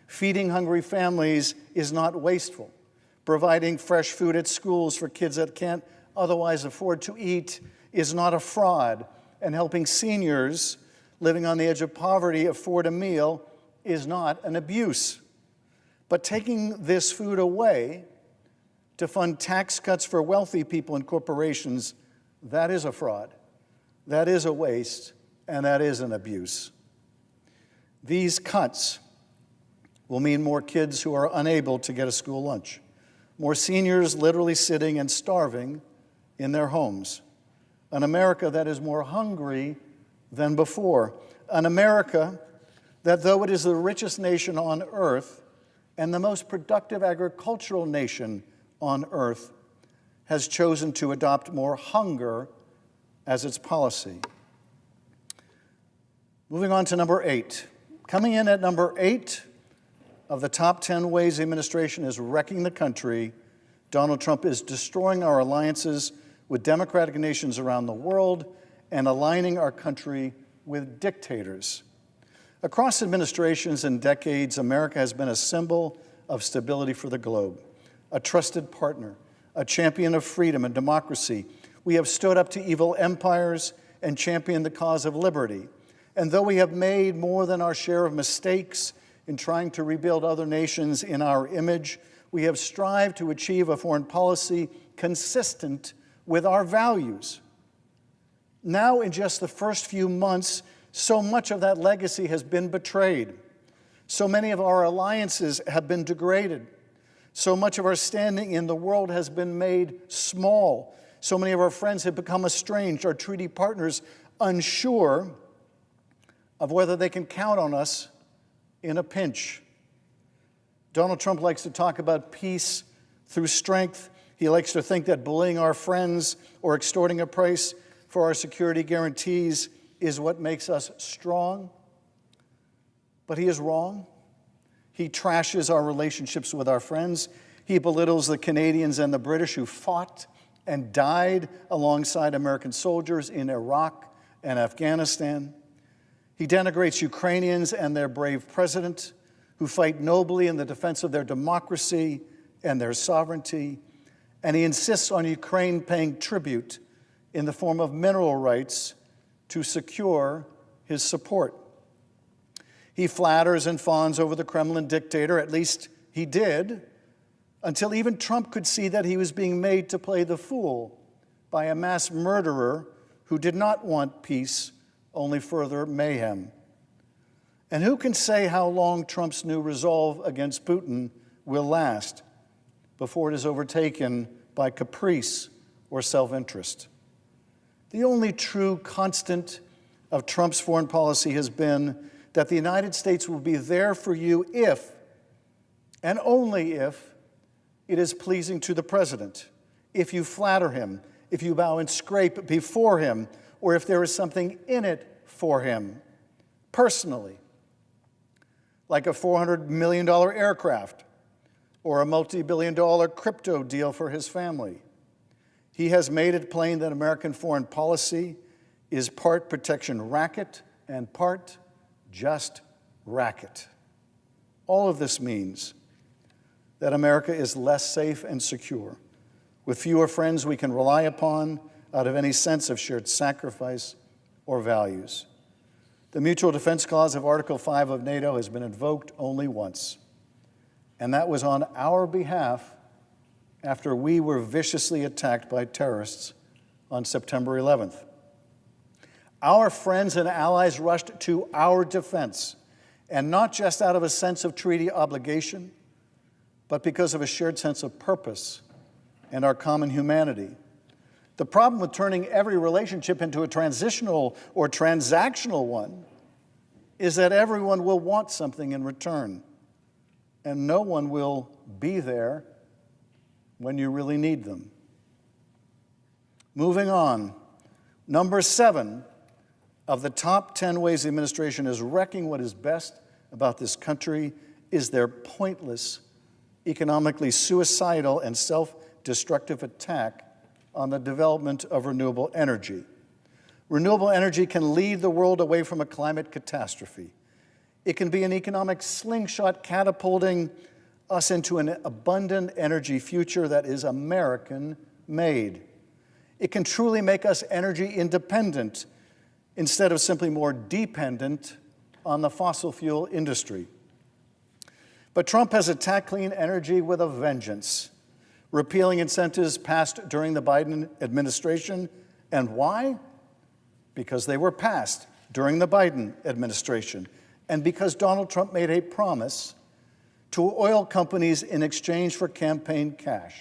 S1: Feeding hungry families is not wasteful. Providing fresh food at schools for kids that can't otherwise afford to eat is not a fraud. And helping seniors living on the edge of poverty afford a meal is not an abuse. But taking this food away to fund tax cuts for wealthy people and corporations, that is a fraud. That is a waste, and that is an abuse. These cuts will mean more kids who are unable to get a school lunch, more seniors literally sitting and starving in their homes, an America that is more hungry than before, an America that, though it is the richest nation on earth and the most productive agricultural nation on earth, has chosen to adopt more hunger as its policy. Moving on to number 8. Coming in at number 8 of the top 10 ways the administration is wrecking the country, Donald Trump is destroying our alliances with democratic nations around the world and aligning our country with dictators. Across administrations and decades, America has been a symbol of stability for the globe, a trusted partner, a champion of freedom and democracy. We have stood up to evil empires and championed the cause of liberty. And though we have made more than our share of mistakes in trying to rebuild other nations in our image, we have strived to achieve a foreign policy consistent with our values. Now, in just the first few months, so much of that legacy has been betrayed. So many of our alliances have been degraded. So much of our standing in the world has been made small. So many of our friends have become estranged, our treaty partners unsure of whether they can count on us in a pinch. Donald Trump likes to talk about peace through strength. He likes to think that bullying our friends or extorting a price for our security guarantees is what makes us strong. But he is wrong. He trashes our relationships with our friends. He belittles the Canadians and the British who fought and died alongside American soldiers in Iraq and Afghanistan. He denigrates Ukrainians and their brave president, who fight nobly in the defense of their democracy and their sovereignty. And he insists on Ukraine paying tribute in the form of mineral rights to secure his support. He flatters and fawns over the Kremlin dictator, at least he did, until even Trump could see that he was being made to play the fool by a mass murderer who did not want peace, only further mayhem. And who can say how long Trump's new resolve against Putin will last before it is overtaken by caprice or self-interest? The only true constant of Trump's foreign policy has been that the United States will be there for you if, and only if, it is pleasing to the president, if you flatter him, if you bow and scrape before him, or if there is something in it for him, personally, like a $400 million aircraft or a multi-billion-dollar crypto deal for his family. He has made it plain that American foreign policy is part protection racket and part just racket. All of this means that America is less safe and secure, with fewer friends we can rely upon out of any sense of shared sacrifice or values. The Mutual Defense Clause of Article 5 of NATO has been invoked only once, and that was on our behalf after we were viciously attacked by terrorists on September 11th. Our friends and allies rushed to our defense, and not just out of a sense of treaty obligation, but because of a shared sense of purpose and our common humanity. The problem with turning every relationship into a transitional or transactional one is that everyone will want something in return, and no one will be there when you really need them. Moving on, number 7 of the top 10 ways the administration is wrecking what is best about this country is their pointless, economically suicidal, and self-destructive attack on the development of renewable energy. Renewable energy can lead the world away from a climate catastrophe. It can be an economic slingshot catapulting us into an abundant energy future that is American-made. It can truly make us energy independent instead of simply more dependent on the fossil fuel industry. But Trump has attacked clean energy with a vengeance, repealing incentives passed during the Biden administration. And why? Because they were passed during the Biden administration, and because Donald Trump made a promise to oil companies in exchange for campaign cash.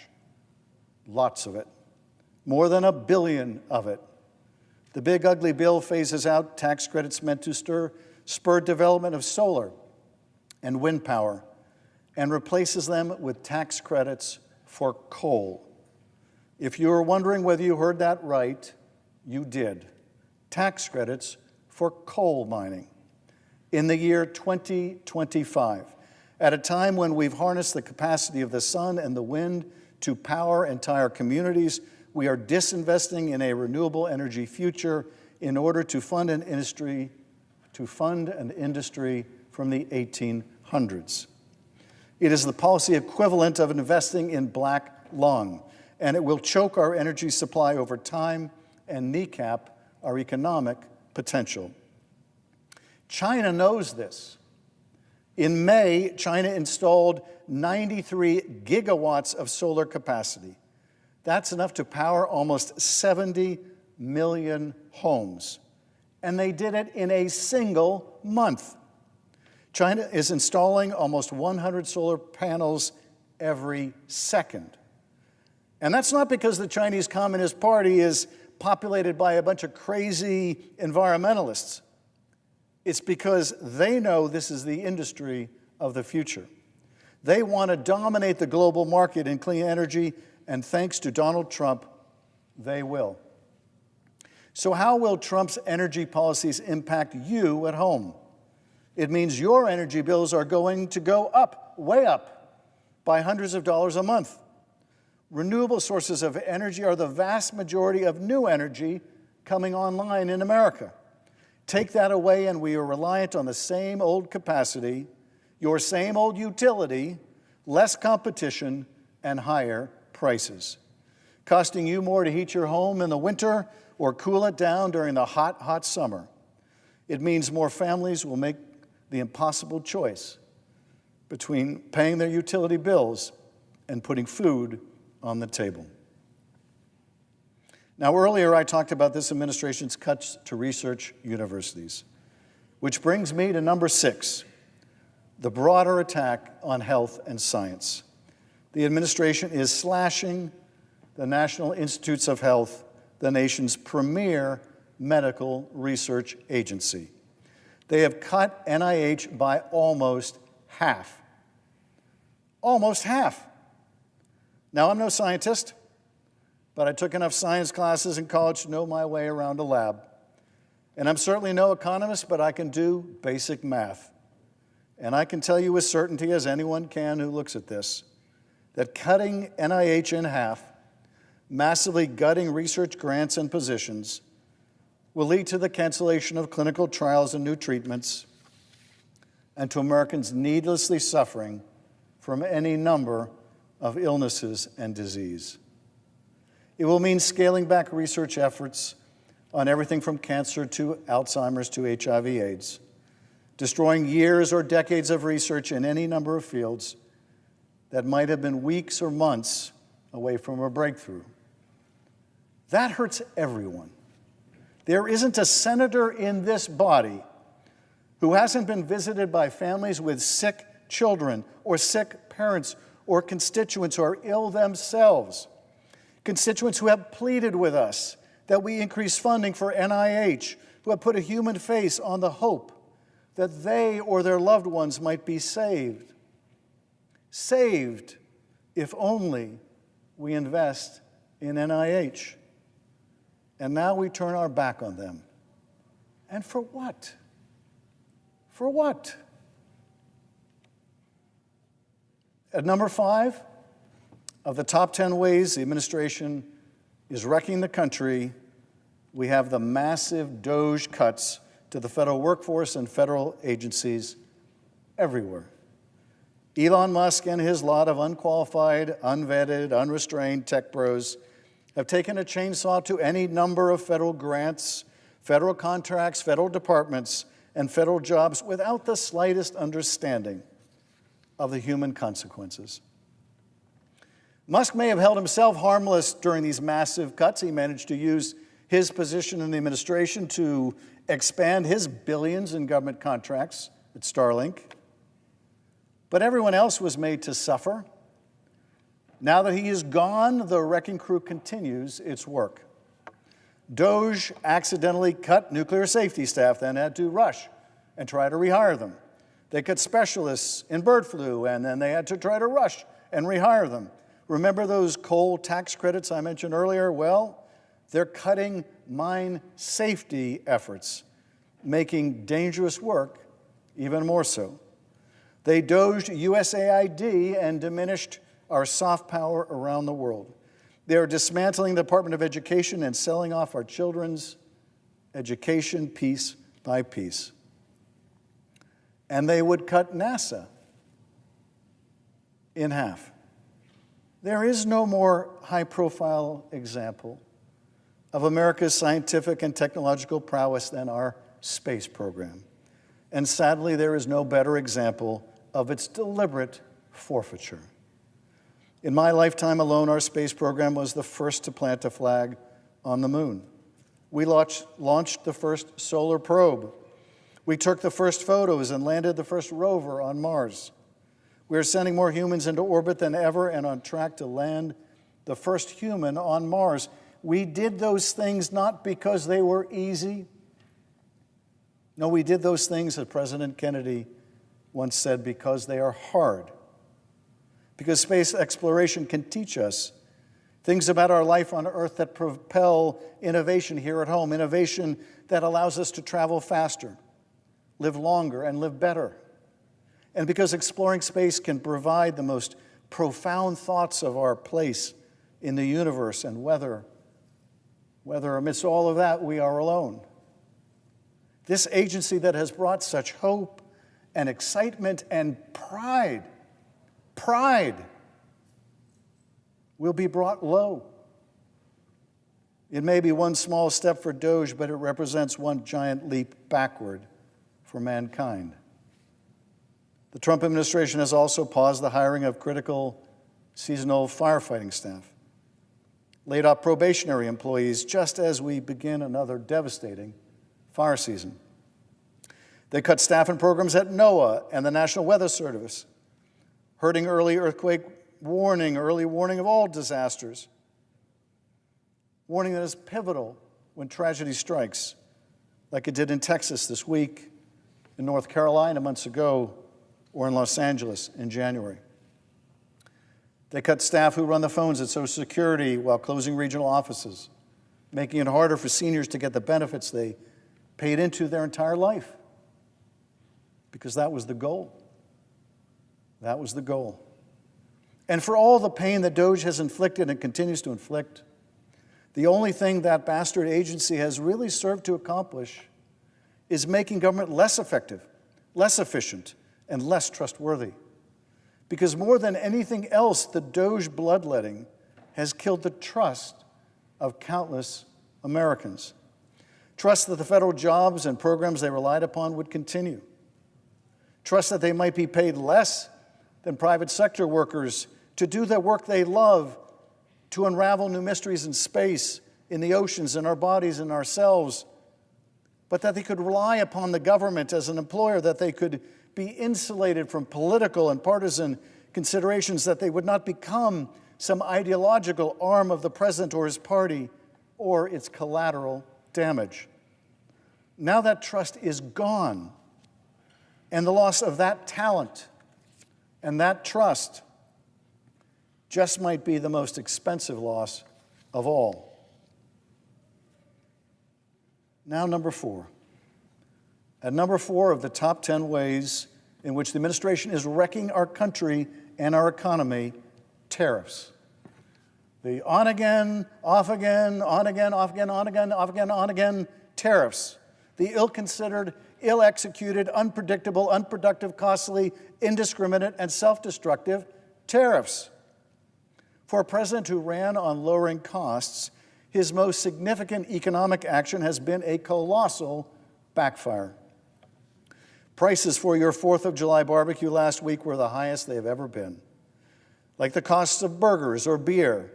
S1: Lots of it. More than $1 billion of it. The big ugly bill phases out tax credits meant to spur development of solar and wind power and replaces them with tax credits for coal. If you were wondering whether you heard that right, you did. Tax credits for coal mining in the year 2025, at a time when we've harnessed the capacity of the sun and the wind to power entire communities. We are disinvesting in a renewable energy future in order to fund an industry from the 1800s. It is the policy equivalent of investing in black lung, and it will choke our energy supply over time and kneecap our economic potential. China knows this. In May, China installed 93 gigawatts of solar capacity. That's enough to power almost 70 million homes. And they did it in a single month. China is installing almost 100 solar panels every second. And that's not because the Chinese Communist Party is populated by a bunch of crazy environmentalists. It's because they know this is the industry of the future. They want to dominate the global market in clean energy, and thanks to Donald Trump, they will. So how will Trump's energy policies impact you at home? It means your energy bills are going to go up, way up, by hundreds of dollars a month. Renewable sources of energy are the vast majority of new energy coming online in America. Take that away and we are reliant on the same old capacity, your same old utility, less competition, and higher prices, costing you more to heat your home in the winter or cool it down during the hot, hot summer. It means more families will make the impossible choice between paying their utility bills and putting food on the table. Now, earlier I talked about this administration's cuts to research universities, which brings me to number 6, the broader attack on health and science. The administration is slashing the National Institutes of Health, the nation's premier medical research agency. They have cut NIH by almost half. Almost half. Now, I'm no scientist, but I took enough science classes in college to know my way around a lab. And I'm certainly no economist, but I can do basic math. And I can tell you with certainty, as anyone can who looks at this, that cutting NIH in half, massively gutting research grants and positions, will lead to the cancellation of clinical trials and new treatments, and to Americans needlessly suffering from any number of illnesses and disease. It will mean scaling back research efforts on everything from cancer to Alzheimer's to HIV/AIDS, destroying years or decades of research in any number of fields that might have been weeks or months away from a breakthrough. That hurts everyone. There isn't a senator in this body who hasn't been visited by families with sick children or sick parents or constituents who are ill themselves, constituents who have pleaded with us that we increase funding for NIH, who have put a human face on the hope that they or their loved ones might be saved. Saved if only we invest in NIH. And now we turn our back on them. And for what? For what? At number 5 of the top 10 ways the administration is wrecking the country, we have the massive DOGE cuts to the federal workforce and federal agencies everywhere. Elon Musk and his lot of unqualified, unvetted, unrestrained tech bros have taken a chainsaw to any number of federal grants, federal contracts, federal departments, and federal jobs without the slightest understanding of the human consequences. Musk may have held himself harmless during these massive cuts. He managed to use his position in the administration to expand his billions in government contracts at Starlink. But everyone else was made to suffer. Now that he is gone, the wrecking crew continues its work. DOGE accidentally cut nuclear safety staff, then had to rush and try to rehire them. They cut specialists in bird flu, and then they had to try to rush and rehire them. Remember those coal tax credits I mentioned earlier? Well, they're cutting mine safety efforts, making dangerous work even more so. They doged USAID and diminished our soft power around the world. They are dismantling the Department of Education and selling off our children's education piece by piece. And they would cut NASA in half. There is no more high-profile example of America's scientific and technological prowess than our space program. And sadly, there is no better example of its deliberate forfeiture. In my lifetime alone, our space program was the first to plant a flag on the moon. We launched the first solar probe. We took the first photos and landed the first rover on Mars. We are sending more humans into orbit than ever and on track to land the first human on Mars. We did those things not because they were easy. No, we did those things, as President Kennedy once said, because they are hard. Because space exploration can teach us things about our life on Earth that propel innovation here at home, innovation that allows us to travel faster, live longer, and live better. And because exploring space can provide the most profound thoughts of our place in the universe and whether amidst all of that we are alone. This agency that has brought such hope and excitement and pride will be brought low. It may be one small step for Doge, but it represents one giant leap backward for mankind. The Trump administration has also paused the hiring of critical seasonal firefighting staff, laid off probationary employees just as we begin another devastating fire season. They cut staff and programs at NOAA and the National Weather Service, hurting early earthquake warning, early warning of all disasters, warning that is pivotal when tragedy strikes, like it did in Texas this week, in North Carolina months ago, or in Los Angeles in January. They cut staff who run the phones at Social Security while closing regional offices, making it harder for seniors to get the benefits they paid into their entire life. Because that was the goal. That was the goal. And for all the pain that Doge has inflicted and continues to inflict, the only thing that bastard agency has really served to accomplish is making government less effective, less efficient, and less trustworthy. Because more than anything else, the Doge bloodletting has killed the trust of countless Americans. Trust that the federal jobs and programs they relied upon would continue. Trust that they might be paid less than private sector workers to do the work they love, to unravel new mysteries in space, in the oceans, in our bodies, in ourselves, but that they could rely upon the government as an employer, that they could be insulated from political and partisan considerations, that they would not become some ideological arm of the president or his party or its collateral damage. Now that trust is gone, and the loss of that talent and that trust just might be the most expensive loss of all. Now, number 4. At number 4 of the top 10 ways in which the administration is wrecking our country and our economy, tariffs. The on again, off again, on again, off again, on again, off again, on again tariffs. The ill-considered, ill-executed, unpredictable, unproductive, costly, indiscriminate, and self-destructive tariffs. For a president who ran on lowering costs, his most significant economic action has been a colossal backfire. Prices for your 4th of July barbecue last week were the highest they've ever been. Like the costs of burgers or beer.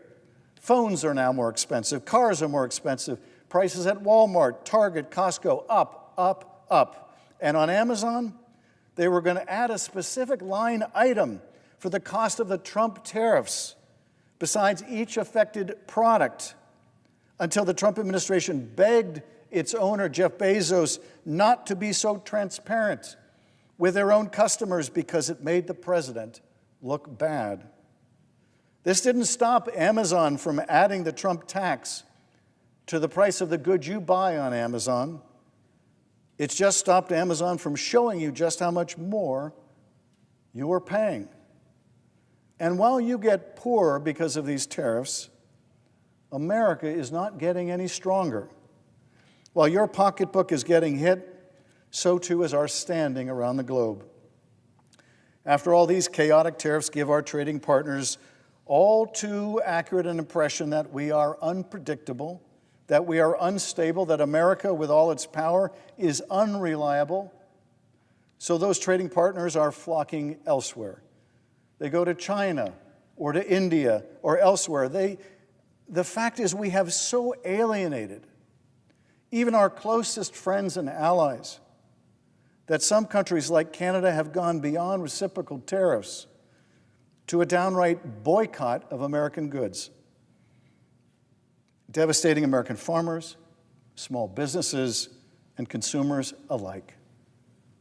S1: Phones are now more expensive. Cars are more expensive. Prices at Walmart, Target, Costco, up, up, up. And on Amazon, they were going to add a specific line item for the cost of the Trump tariffs besides each affected product until the Trump administration begged its owner, Jeff Bezos, not to be so transparent with their own customers because it made the president look bad. This didn't stop Amazon from adding the Trump tax to the price of the goods you buy on Amazon. It's just stopped Amazon from showing you just how much more you are paying. And while you get poorer because of these tariffs, America is not getting any stronger. While your pocketbook is getting hit, so too is our standing around the globe. After all, these chaotic tariffs give our trading partners all too accurate an impression that we are unpredictable, that we are unstable, that America, with all its power, is unreliable. So those trading partners are flocking elsewhere. They go to China, or to India or elsewhere. The fact is we have so alienated even our closest friends and allies that some countries like Canada have gone beyond reciprocal tariffs to a downright boycott of American goods, devastating American farmers, small businesses, and consumers alike.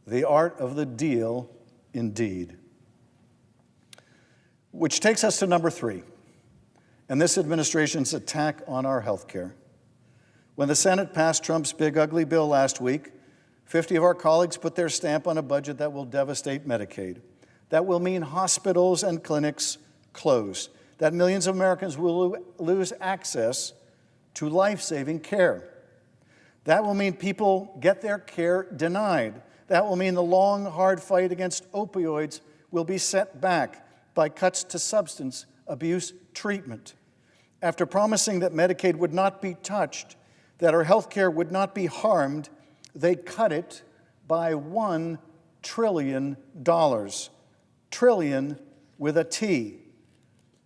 S1: The art of the deal, indeed. Which takes us to number 3, and this administration's attack on our health care. When the Senate passed Trump's big ugly bill last week, 50 of our colleagues put their stamp on a budget that will devastate Medicaid. That will mean hospitals and clinics close. That millions of Americans will lose access to life-saving care. That will mean people get their care denied. That will mean the long, hard fight against opioids will be set back by cuts to substance abuse treatment. After promising that Medicaid would not be touched, that our health care would not be harmed, they cut it by $1 trillion. Trillion with a T,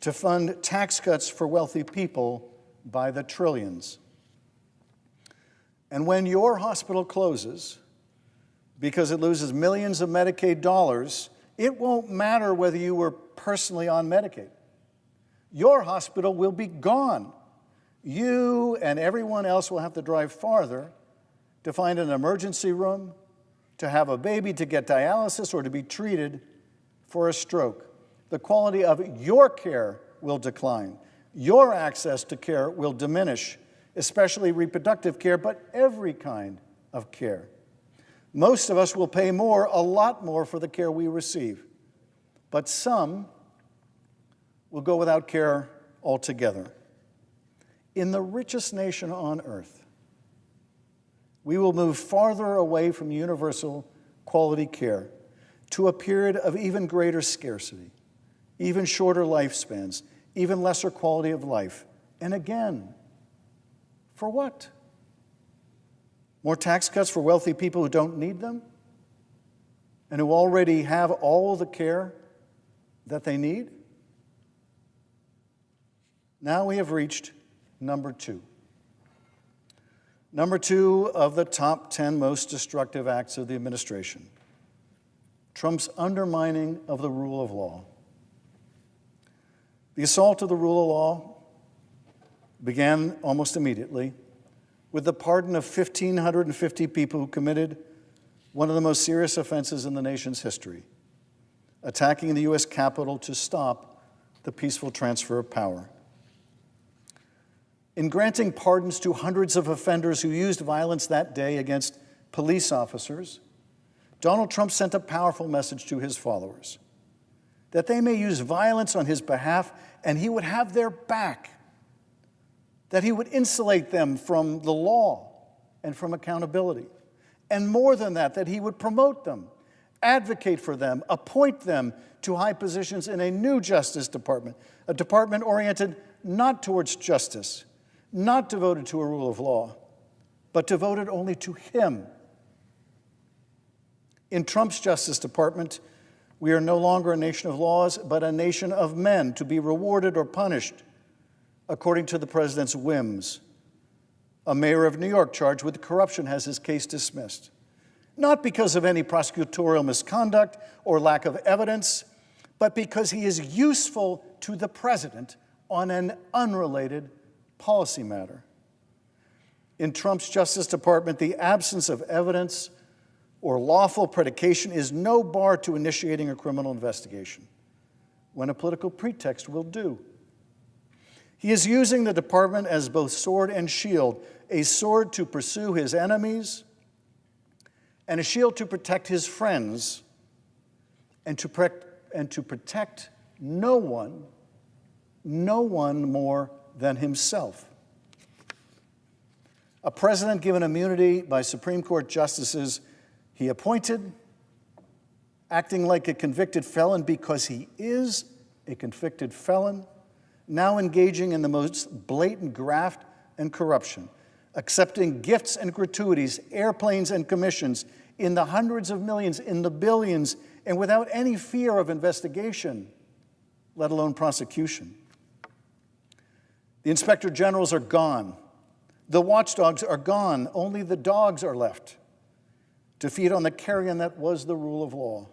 S1: to fund tax cuts for wealthy people by the trillions. And when your hospital closes because it loses millions of Medicaid dollars, it won't matter whether you were personally on Medicaid. Your hospital will be gone. You and everyone else will have to drive farther to find an emergency room, to have a baby, to get dialysis, or to be treated for a stroke. The quality of your care will decline. Your access to care will diminish, especially reproductive care, but every kind of care. Most of us will pay more, a lot more, for the care we receive. But some will go without care altogether. In the richest nation on earth, we will move farther away from universal quality care to a period of even greater scarcity, even shorter lifespans, even lesser quality of life. And again, for what? More tax cuts for wealthy people who don't need them and who already have all the care that they need? Now we have reached number 2. Number 2 of the top 10 most destructive acts of the administration: Trump's undermining of the rule of law. The assault of the rule of law began almost immediately with the pardon of 1,550 people who committed one of the most serious offenses in the nation's history, attacking the U.S. Capitol to stop the peaceful transfer of power. In granting pardons to hundreds of offenders who used violence that day against police officers, Donald Trump sent a powerful message to his followers that they may use violence on his behalf and he would have their back, that he would insulate them from the law and from accountability. And more than that, that he would promote them, advocate for them, appoint them to high positions in a new Justice Department, a department oriented not towards justice, not devoted to a rule of law, but devoted only to him. In Trump's Justice Department, we are no longer a nation of laws, but a nation of men to be rewarded or punished according to the president's whims. A mayor of New York charged with corruption has his case dismissed, not because of any prosecutorial misconduct or lack of evidence, but because he is useful to the president on an unrelated policy matter. In Trump's Justice Department, the absence of evidence or lawful predication is no bar to initiating a criminal investigation, when a political pretext will do. He is using the department as both sword and shield, a sword to pursue his enemies and a shield to protect his friends, and to protect no one more than himself. A president given immunity by Supreme Court justices he appointed, acting like a convicted felon because he is a convicted felon, now engaging in the most blatant graft and corruption, accepting gifts and gratuities, airplanes and commissions in the hundreds of millions, in the billions, and without any fear of investigation, let alone prosecution. The inspector generals are gone. The watchdogs are gone. Only the dogs are left to feed on the carrion that was the rule of law.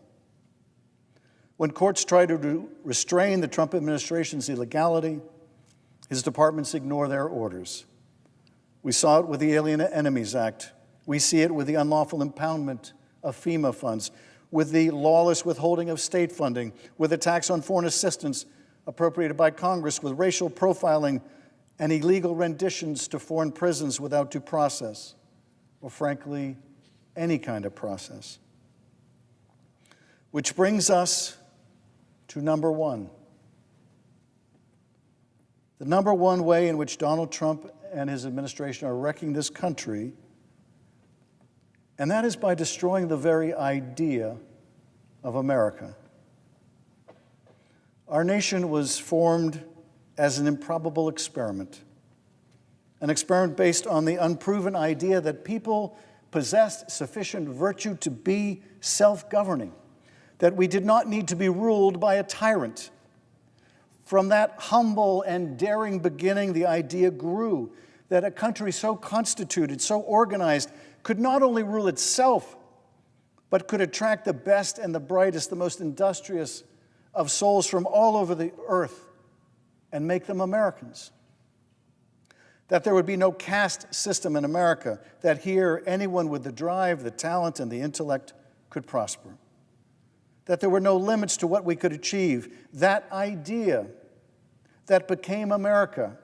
S1: When courts try to restrain the Trump administration's illegality, his departments ignore their orders. We saw it with the Alien Enemies Act. We see it with the unlawful impoundment of FEMA funds, with the lawless withholding of state funding, with attacks on foreign assistance appropriated by Congress, with racial profiling and illegal renditions to foreign prisons without due process, or frankly, any kind of process. Which brings us to number one. The number one way in which Donald Trump and his administration are wrecking this country, and that is by destroying the very idea of America. Our nation was formed as an improbable experiment, an experiment based on the unproven idea that people possessed sufficient virtue to be self-governing, that we did not need to be ruled by a tyrant. From that humble and daring beginning, the idea grew that a country so constituted, so organized, could not only rule itself, but could attract the best and the brightest, the most industrious of souls from all over the earth and make them Americans. That there would be no caste system in America, that here anyone with the drive, the talent, and the intellect could prosper. That there were no limits to what we could achieve. That idea that became America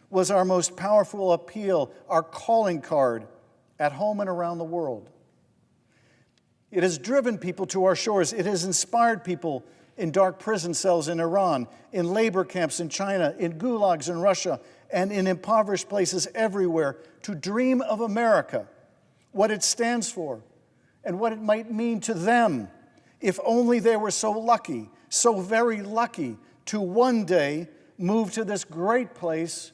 S1: was our most powerful appeal, our calling card at home and around the world. It has driven people to our shores. It has inspired people in dark prison cells in Iran, in labor camps in China, in gulags in Russia, and in impoverished places everywhere to dream of America, what it stands for, and what it might mean to them if only they were so lucky, so very lucky, to one day move to this great place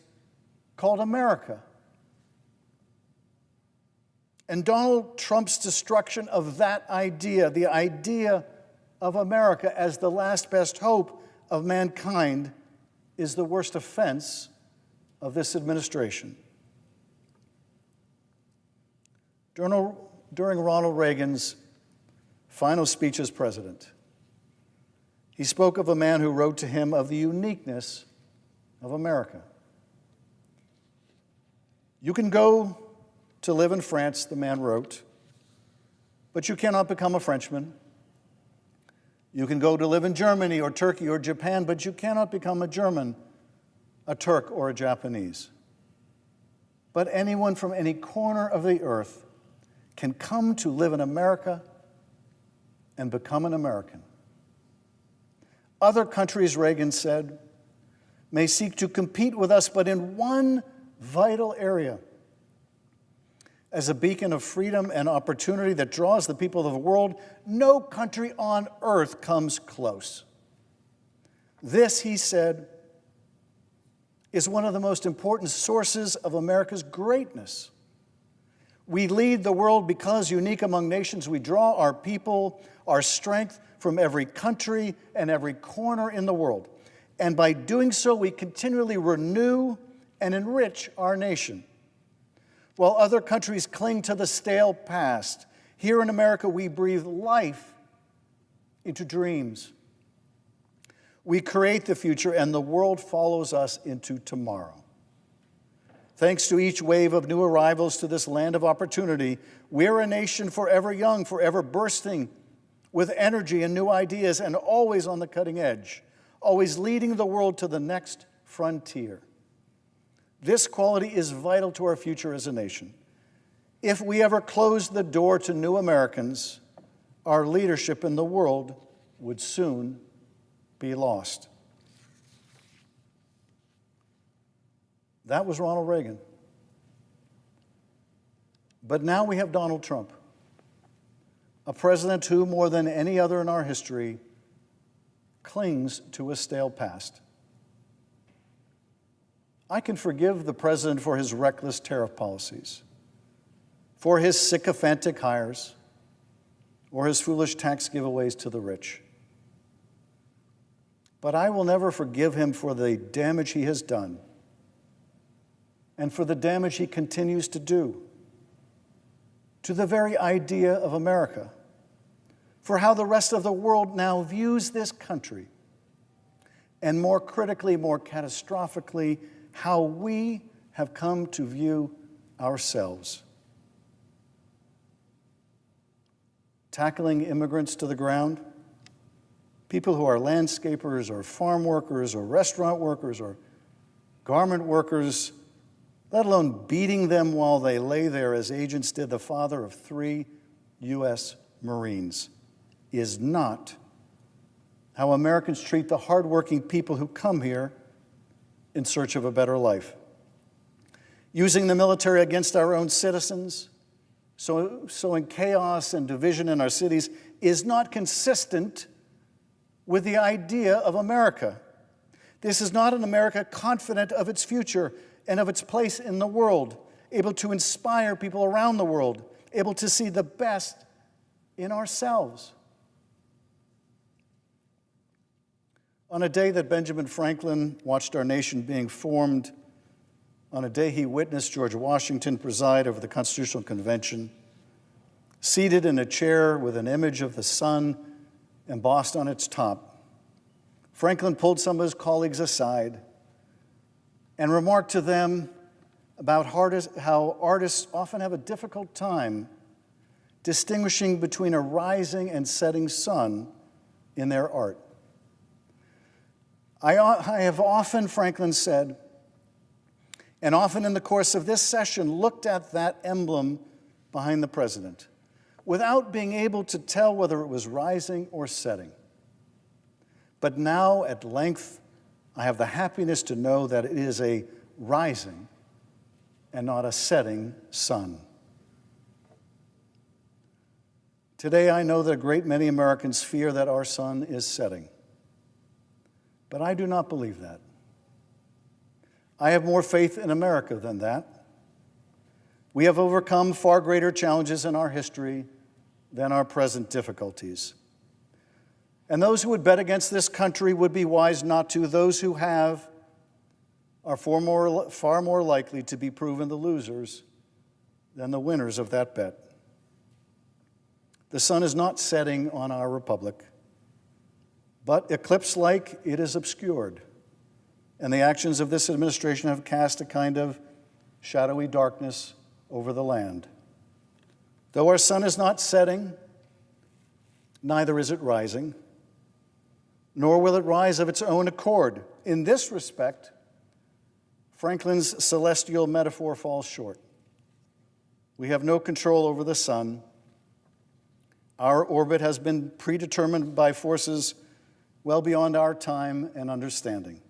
S1: called America. And Donald Trump's destruction of that idea, the idea of America as the last best hope of mankind, is the worst offense of this administration. During Ronald Reagan's final speech as president, he spoke of a man who wrote to him of the uniqueness of America. You can go to live in France, the man wrote, but you cannot become a Frenchman. You can go to live in Germany or Turkey or Japan, but you cannot become a German, a Turk, or a Japanese. But anyone from any corner of the earth can come to live in America and become an American. Other countries, Reagan said, may seek to compete with us, but in one vital area, as a beacon of freedom and opportunity that draws the people of the world, no country on earth comes close. This, he said, is one of the most important sources of America's greatness. We lead the world because, unique among nations, we draw our people, our strength from every country and every corner in the world. And by doing so, we continually renew and enrich our nation. While other countries cling to the stale past, here in America we breathe life into dreams. We create the future, and the world follows us into tomorrow. Thanks to each wave of new arrivals to this land of opportunity, we're a nation forever young, forever bursting with energy and new ideas, and always on the cutting edge, always leading the world to the next frontier. This quality is vital to our future as a nation. If we ever close the door to new Americans, our leadership in the world would soon be lost. That was Ronald Reagan. But now we have Donald Trump, a president who, more than any other in our history, clings to a stale past. I can forgive the president for his reckless tariff policies, for his sycophantic hires, or his foolish tax giveaways to the rich. but I will never forgive him for the damage he has done and for the damage he continues to do to the very idea of America, for how the rest of the world now views this country, and more critically, more catastrophically, how we have come to view ourselves. Tackling immigrants to the ground, people who are landscapers or farm workers or restaurant workers or garment workers, let alone beating them while they lay there as agents did the father of 3 U.S. Marines, is not how Americans treat the hardworking people who come here in search of a better life. Using the military against our own citizens, sowing chaos and division in our cities, is not consistent with the idea of America. This is not an America confident of its future and of its place in the world, able to inspire people around the world, able to see the best in ourselves. On a day that Benjamin Franklin watched our nation being formed, on a day he witnessed George Washington preside over the Constitutional Convention, seated in a chair with an image of the sun embossed on its top, Franklin pulled some of his colleagues aside and remarked to them about how artists often have a difficult time distinguishing between a rising and setting sun in their art. I have often, Franklin said, and often in the course of this session, looked at that emblem behind the president without being able to tell whether it was rising or setting. But now, at length, I have the happiness to know that it is a rising and not a setting sun. Today, I know that a great many Americans fear that our sun is setting. But I do not believe that. I have more faith in America than that. We have overcome far greater challenges in our history than our present difficulties. And those who would bet against this country would be wise not to. Those who have are far more likely to be proven the losers than the winners of that bet. The sun is not setting on our republic, but eclipse-like it is obscured. And the actions of this administration have cast a kind of shadowy darkness over the land. Though our sun is not setting, neither is it rising, nor will it rise of its own accord. In this respect, Franklin's celestial metaphor falls short. We have no control over the sun. Our orbit has been predetermined by forces well beyond our time and understanding.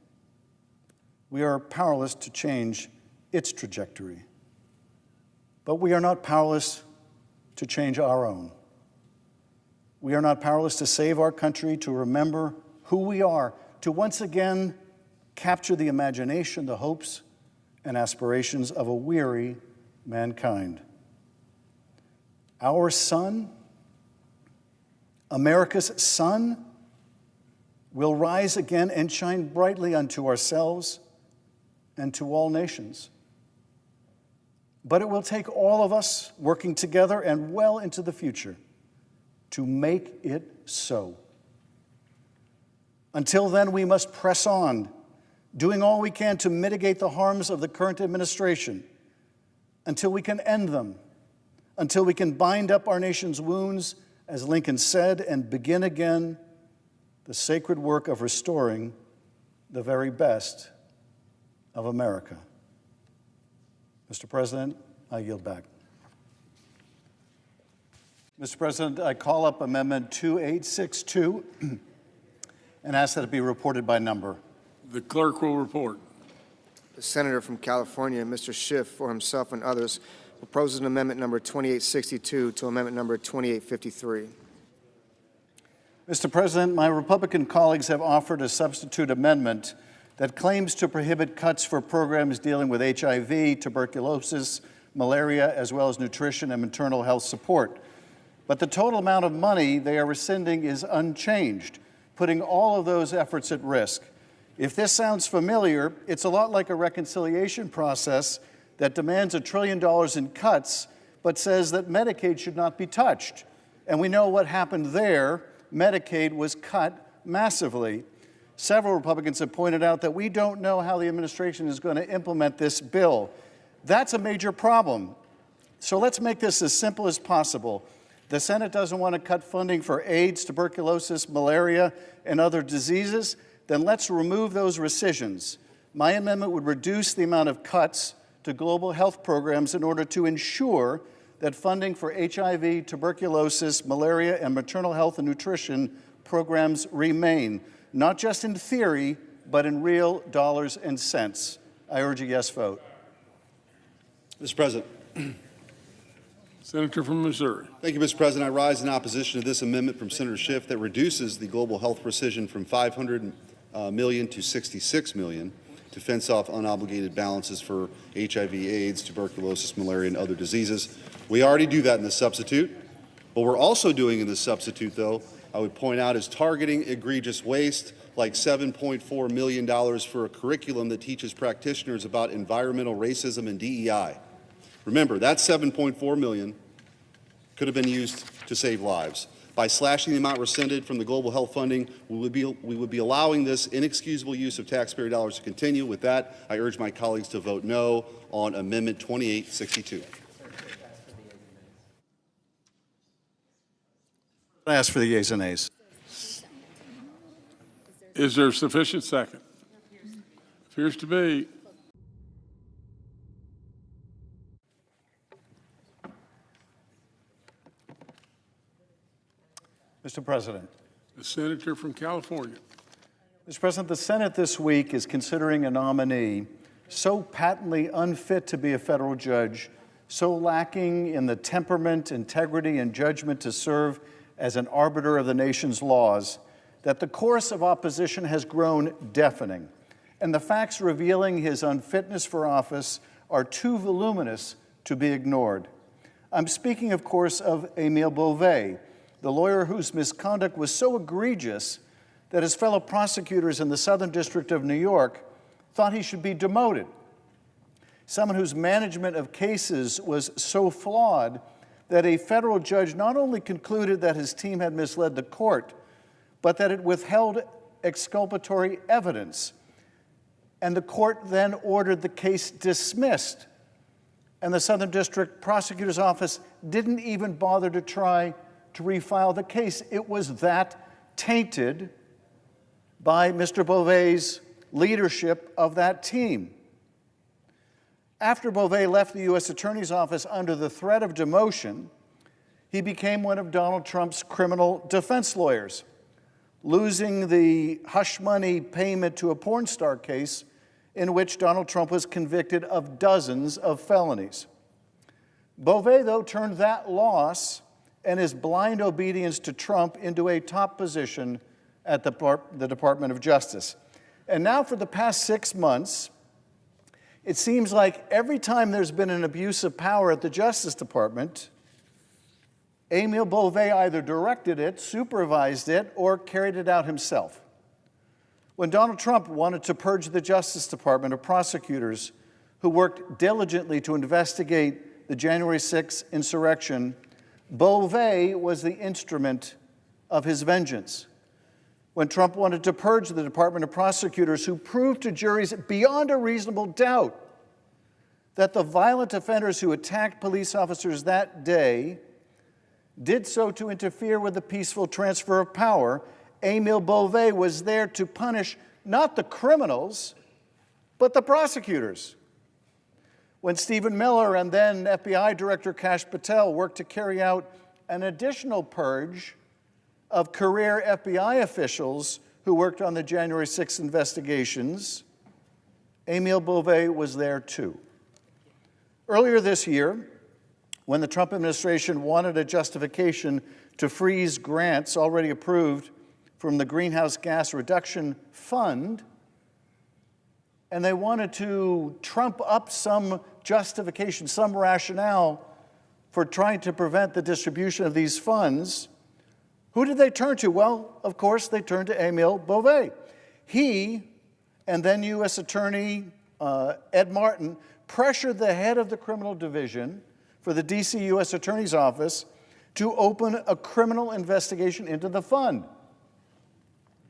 S1: We are powerless to change its trajectory, but we are not powerless to change our own. We are not powerless to save our country, to remember who we are, to once again capture the imagination, the hopes, and aspirations of a weary mankind. Our sun, America's sun, will rise again and shine brightly unto ourselves and to all nations. But it will take all of us working together and well into the future to make it so. Until then, we must press on, doing all we can to mitigate the harms of the current administration, until we can end them, until we can bind up our nation's wounds, as Lincoln said, and begin again the sacred work of restoring the very best of America. Mr. President, I yield back. Mr. President, I call up Amendment 2862 and ask that it be reported by number.
S9: The clerk will report.
S8: The senator from California, Mr. Schiff, for himself and others, proposes an amendment number 2862 to amendment number 2853.
S1: Mr. President, my Republican colleagues have offered a substitute amendment that claims to prohibit cuts for programs dealing with HIV, tuberculosis, malaria, as well as nutrition and maternal health support. But the total amount of money they are rescinding is unchanged, putting all of those efforts at risk. If this sounds familiar, it's a lot like a reconciliation process that demands $1 trillion in cuts, but says that Medicaid should not be touched. And we know what happened there. Medicaid was cut massively. Several Republicans have pointed out that we don't know how the administration is going to implement this bill. That's a major problem. So let's make this as simple as possible. The Senate doesn't want to cut funding for AIDS, tuberculosis, malaria, and other diseases. Then let's remove those rescissions. My amendment would reduce the amount of cuts to global health programs in order to ensure that funding for HIV, tuberculosis, malaria, and maternal health and nutrition programs remain, not just in theory, but in real dollars and cents. I urge a yes vote.
S10: Mr. President.
S9: Senator from Missouri.
S10: Thank you, Mr. President. I rise in opposition to this amendment from Senator Schiff that reduces the global health precision from $500 million to $66 million to fence off unobligated balances for HIV, AIDS, tuberculosis, malaria, and other diseases. We already do that in the substitute. What we're also doing in the substitute, though, I would point out, is targeting egregious waste, like $7.4 million for a curriculum that teaches practitioners about environmental racism and DEI. Remember, that $7.4 million could have been used to save lives. By slashing the amount rescinded from the global health funding, we would be allowing this inexcusable use of taxpayer dollars to continue. With that, I urge my colleagues to vote no on Amendment 2862.
S1: I ask for the yeas and nays.
S9: Is there sufficient second? Appears to be.
S1: Mr. President.
S9: The senator from California.
S1: Mr. President, the Senate this week is considering a nominee so patently unfit to be a federal judge, so lacking in the temperament, integrity, and judgment to serve as an arbiter of the nation's laws, that the chorus of opposition has grown deafening, and the facts revealing his unfitness for office are too voluminous to be ignored. I'm speaking, of course, of Émile Beauvais, the lawyer whose misconduct was so egregious that his fellow prosecutors in the Southern District of New York thought he should be demoted. Someone whose management of cases was so flawed that a federal judge not only concluded that his team had misled the court, but that it withheld exculpatory evidence. And the court then ordered the case dismissed. And the Southern District Prosecutor's Office didn't even bother to try to refile the case. It was that tainted by Mr. Beauvais' leadership of that team. After Beauvais left the U.S. Attorney's Office under the threat of demotion, he became one of Donald Trump's criminal defense lawyers, losing the hush money payment to a porn star case in which Donald Trump was convicted of dozens of felonies. Beauvais, though, turned that loss and his blind obedience to Trump into a top position at the Department of Justice. And now for the past 6 months, it seems like every time there's been an abuse of power at the Justice Department, Émile Beauvais either directed it, supervised it, or carried it out himself. When Donald Trump wanted to purge the Justice Department of prosecutors who worked diligently to investigate the January 6th insurrection, Beauvais was the instrument of his vengeance. When Trump wanted to purge the Department of Prosecutors who proved to juries beyond a reasonable doubt that the violent offenders who attacked police officers that day did so to interfere with the peaceful transfer of power, Émile Beauvais was there to punish not the criminals, but the prosecutors. When Stephen Miller and then FBI Director Kash Patel worked to carry out an additional purge of career FBI officials who worked on the January 6th investigations, Émile Beauvais was there too. Earlier this year, when the Trump administration wanted a justification to freeze grants already approved from the Greenhouse Gas Reduction Fund, and they wanted to trump up some justification, some rationale for trying to prevent the distribution of these funds, Who did they turn to? Well, of course, they turned to Emile Beauvais. He and then U.S. Attorney Ed Martin pressured the head of the criminal division for the D.C. U.S. Attorney's Office to open a criminal investigation into the fund.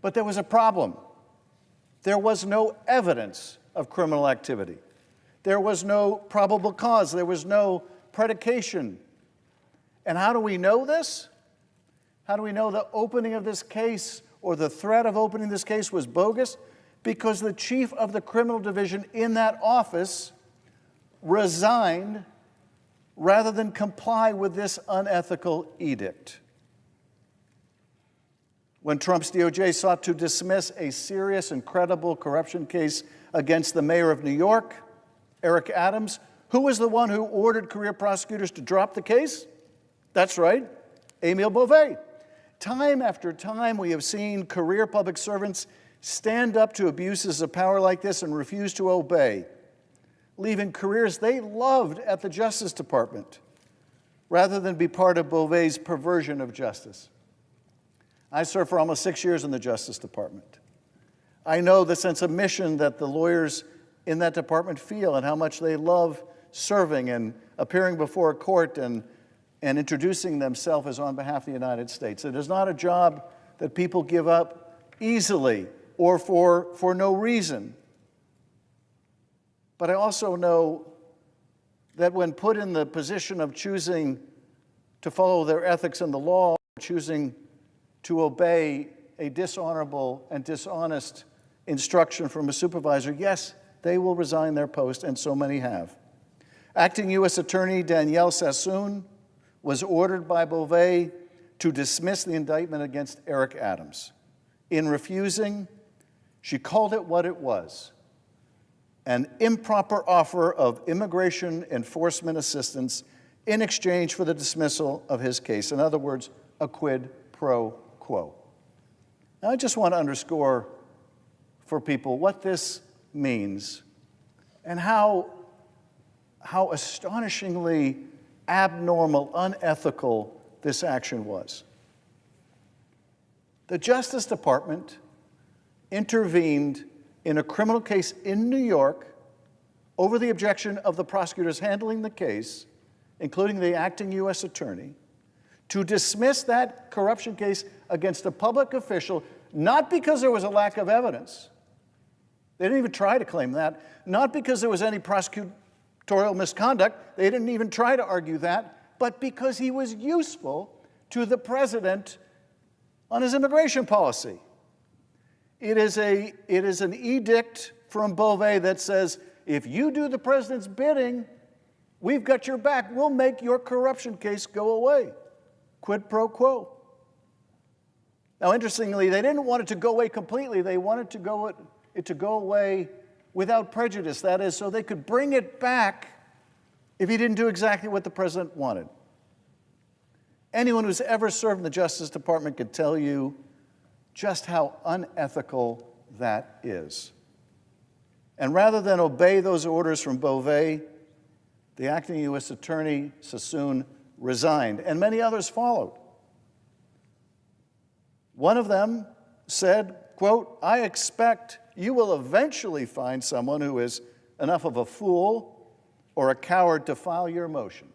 S1: But there was a problem. There was no evidence of criminal activity. There was no probable cause. There was no predication. And how do we know this? How do we know the opening of this case or the threat of opening this case was bogus? Because the chief of the criminal division in that office resigned rather than comply with this unethical edict. When Trump's DOJ sought to dismiss a serious and credible corruption case against the mayor of New York, Eric Adams, who was the one who ordered career prosecutors to drop the case? That's right, Emile Beauvais. Time after time, we have seen career public servants stand up to abuses of power like this and refuse to obey, leaving careers they loved at the Justice Department, rather than be part of Beauvais' perversion of justice. I served for almost 6 years in the Justice Department. I know the sense of mission that the lawyers in that department feel and how much they love serving and appearing before a court and introducing themselves as on behalf of the United States. It is not a job that people give up easily or for no reason. But I also know that when put in the position of choosing to follow their ethics and the law, choosing to obey a dishonorable and dishonest instruction from a supervisor, yes, they will resign their post, and so many have. Acting U.S. Attorney Danielle Sassoon was ordered by Beauvais to dismiss the indictment against Eric Adams. In refusing, she called it what it was: an improper offer of immigration enforcement assistance in exchange for the dismissal of his case. In other words, a quid pro quo. Now, I just want to underscore for people what this means and how astonishingly abnormal, unethical this action was. The Justice Department intervened in a criminal case in New York over the objection of the prosecutors handling the case, including the acting U.S. attorney, to dismiss that corruption case against a public official, not because there was a lack of evidence. They didn't even try to claim that. Not because there was any prosecutorial misconduct. They didn't even try to argue that. But because he was useful to the president on his immigration policy. It is an edict from Beauvais that says, if you do the president's bidding, we've got your back. We'll make your corruption case go away. Quid pro quo. Now, interestingly, they didn't want it to go away completely. They wanted it to go away without prejudice. That is, so they could bring it back if he didn't do exactly what the president wanted. Anyone who's ever served in the Justice Department could tell you just how unethical that is. And rather than obey those orders from Beauvais, the acting U.S. attorney, Sassoon, resigned, and many others followed. One of them said, quote, "I expect you will eventually find someone who is enough of a fool or a coward to file your motion.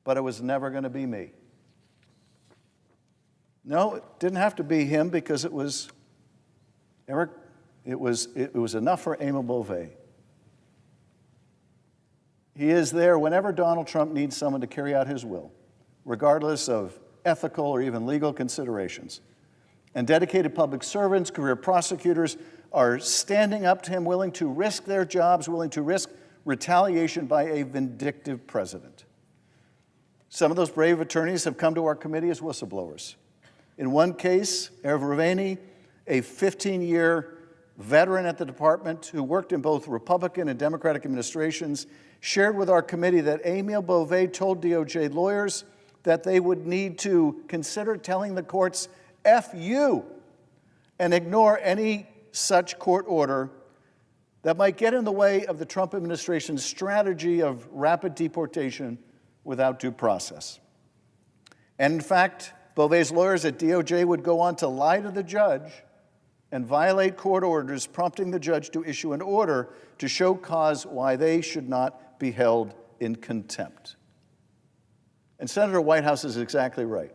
S1: But it was never going to be me." No, it didn't have to be him because it was Eric. It was enough for Emile Beauvais. He is there whenever Donald Trump needs someone to carry out his will, regardless of ethical or even legal considerations. And dedicated public servants, career prosecutors are standing up to him, willing to risk their jobs, willing to risk retaliation by a vindictive president. Some of those brave attorneys have come to our committee as whistleblowers. In one case, Erv Ravani, a 15-year veteran at the department who worked in both Republican and Democratic administrations, shared with our committee that Emile Beauvais told DOJ lawyers that they would need to consider telling the courts, F you, and ignore any such court order that might get in the way of the Trump administration's strategy of rapid deportation without due process. And in fact, Beauvais' lawyers at DOJ would go on to lie to the judge and violate court orders, prompting the judge to issue an order to show cause why they should not be held in contempt. And Senator Whitehouse is exactly right.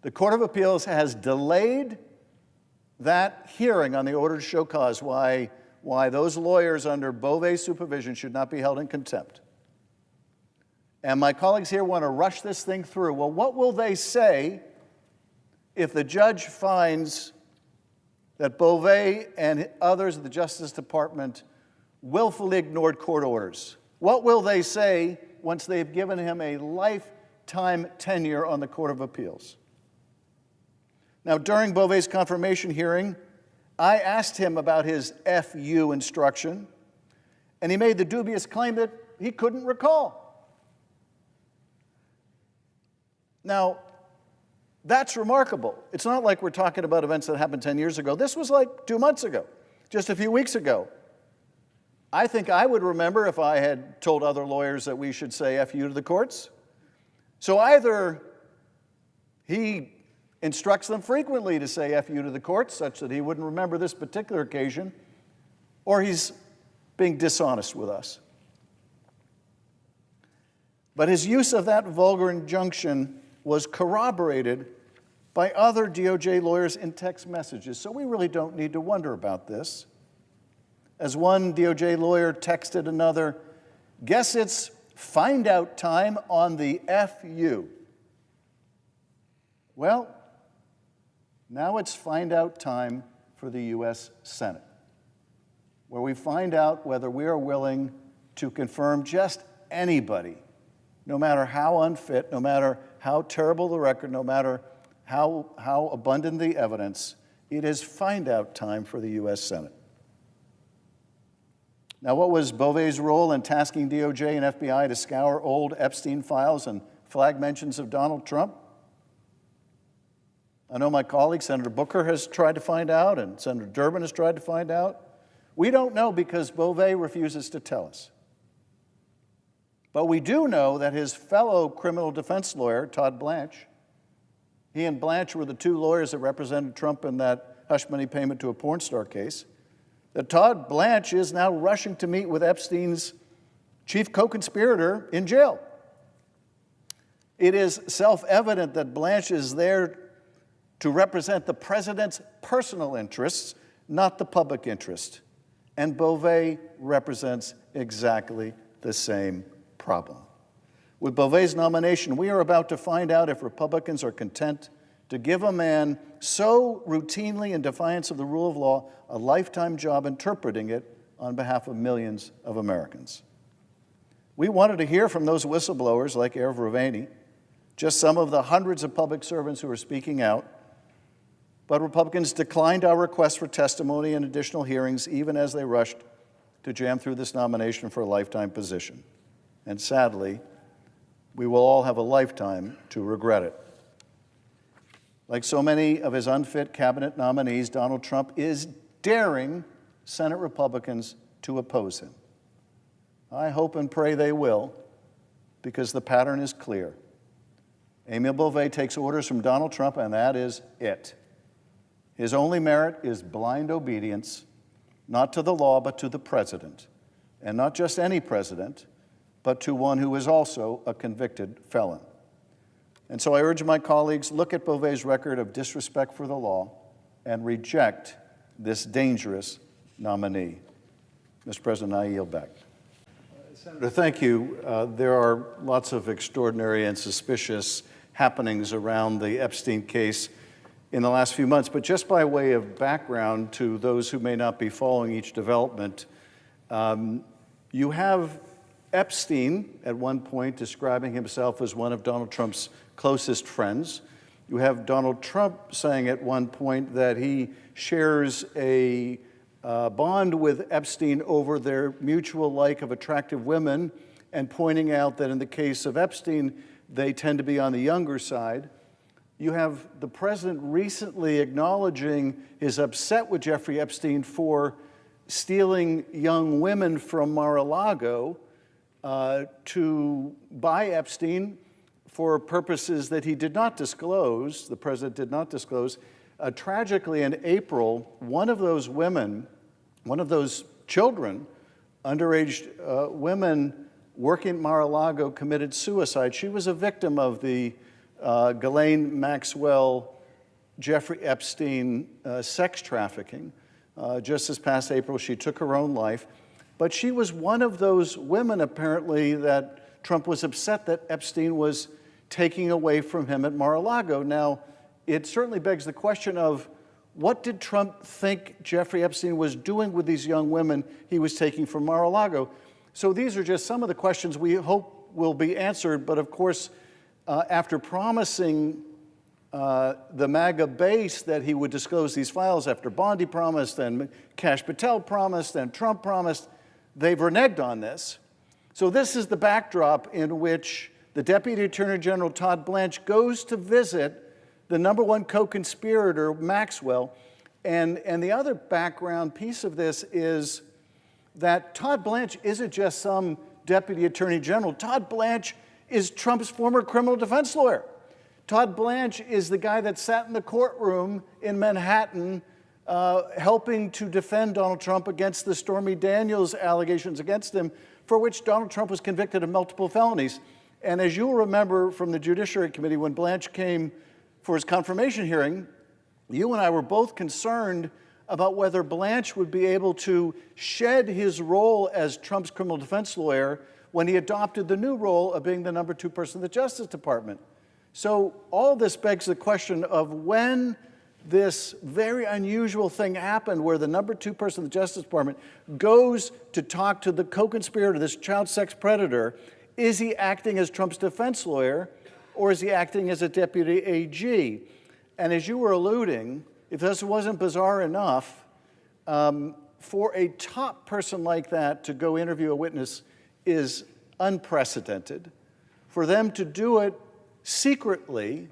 S1: The Court of Appeals has delayed that hearing on the order to show cause why those lawyers under Beauvais' supervision should not be held in contempt. And my colleagues here want to rush this thing through. Well, what will they say if the judge finds that Beauvais and others at the Justice Department willfully ignored court orders? What will they say once they've given him a lifetime tenure on the Court of Appeals? Now, during Beauvais' confirmation hearing, I asked him about his FU instruction, and he made the dubious claim that he couldn't recall. Now, that's remarkable. It's not like we're talking about events that happened 10 years ago. This was like 2 months ago, just a few weeks ago. I think I would remember if I had told other lawyers that we should say FU to the courts. So either he instructs them frequently to say FU to the courts, such that he wouldn't remember this particular occasion, or he's being dishonest with us. But his use of that vulgar injunction was corroborated by other DOJ lawyers in text messages, so we really don't need to wonder about this. As one DOJ lawyer texted another, "Guess it's find out time on the FU." Well, now it's find out time for the U.S. Senate, where we find out whether we are willing to confirm just anybody, no matter how unfit, no matter how terrible the record, no matter how abundant the evidence. It is find out time for the U.S. Senate. Now, what was Beauvais' role in tasking DOJ and FBI to scour old Epstein files and flag mentions of Donald Trump? I know my colleague, Senator Booker, has tried to find out, and Senator Durbin has tried to find out. We don't know because Beauvais refuses to tell us. But we do know that his fellow criminal defense lawyer, Todd Blanche, he and Blanche were the two lawyers that represented Trump in that hush money payment to a porn star case, that Todd Blanche is now rushing to meet with Epstein's chief co-conspirator in jail. It is self-evident that Blanche is there to represent the president's personal interests, not the public interest. And Beauvais represents exactly the same problem. With Beauvais' nomination, we are about to find out if Republicans are content to give a man so routinely in defiance of the rule of law a lifetime job interpreting it on behalf of millions of Americans. We wanted to hear from those whistleblowers like Erev Ravani, just some of the hundreds of public servants who are speaking out, but Republicans declined our request for testimony and additional hearings even as they rushed to jam through this nomination for a lifetime position. And sadly, we will all have a lifetime to regret it. Like so many of his unfit cabinet nominees, Donald Trump is daring Senate Republicans to oppose him. I hope and pray they will, because the pattern is clear. Emil Beauvais takes orders from Donald Trump, and that is it. His only merit is blind obedience, not to the law, but to the president. And not just any president, but to one who is also a convicted felon. And so I urge my colleagues, look at Beauvais' record of disrespect for the law and reject this dangerous nominee. Mr. President, I yield back. Senator, thank you. There are lots of extraordinary and suspicious happenings around the Epstein case in the last few months, but just by way of background to those who may not be following each development, you have Epstein at one point describing himself as one of Donald Trump's closest friends. You have Donald Trump saying at one point that he shares a bond with Epstein over their mutual like of attractive women, and pointing out that in the case of Epstein, they tend to be on the younger side. You have the president recently acknowledging his upset with Jeffrey Epstein for stealing young women from Mar-a-Lago to buy Epstein for purposes that he did not disclose, the president did not disclose. Tragically, in April, one of those women, one of those children, underage women working at Mar-a-Lago, committed suicide. She was a victim of the Ghislaine Maxwell, Jeffrey Epstein sex trafficking. Just this past April, she took her own life. But she was one of those women, apparently, that Trump was upset that Epstein was taking away from him at Mar-a-Lago. Now, it certainly begs the question of what did Trump think Jeffrey Epstein was doing with these young women he was taking from Mar-a-Lago? So these are just some of the questions we hope will be answered. But of course, after promising the MAGA base that he would disclose these files, after Bondi promised and Kash Patel promised and Trump promised, they've reneged on this. So this is the backdrop in which the Deputy Attorney General, Todd Blanche, goes to visit the #1 co-conspirator, Maxwell. And the other background piece of this is that Todd Blanche isn't just some Deputy Attorney General. Todd Blanche is Trump's former criminal defense lawyer. Todd Blanche is the guy that sat in the courtroom in Manhattan helping to defend Donald Trump against the Stormy Daniels allegations against him, for which Donald Trump was convicted of multiple felonies. And as you'll remember from the Judiciary Committee, when Blanche came for his confirmation hearing, you and I were both concerned about whether Blanche would be able to shed his role as Trump's criminal defense lawyer when he adopted the new role of being the #2 person in the Justice Department. So all this begs the question of when this very unusual thing happened where the #2 person in the Justice Department goes to talk to the co-conspirator, this child sex predator. Is he acting as Trump's defense lawyer, or is he acting as a deputy AG? And as you were alluding, if this wasn't bizarre enough, for a top person like that to go interview a witness is unprecedented. For them to do it secretly,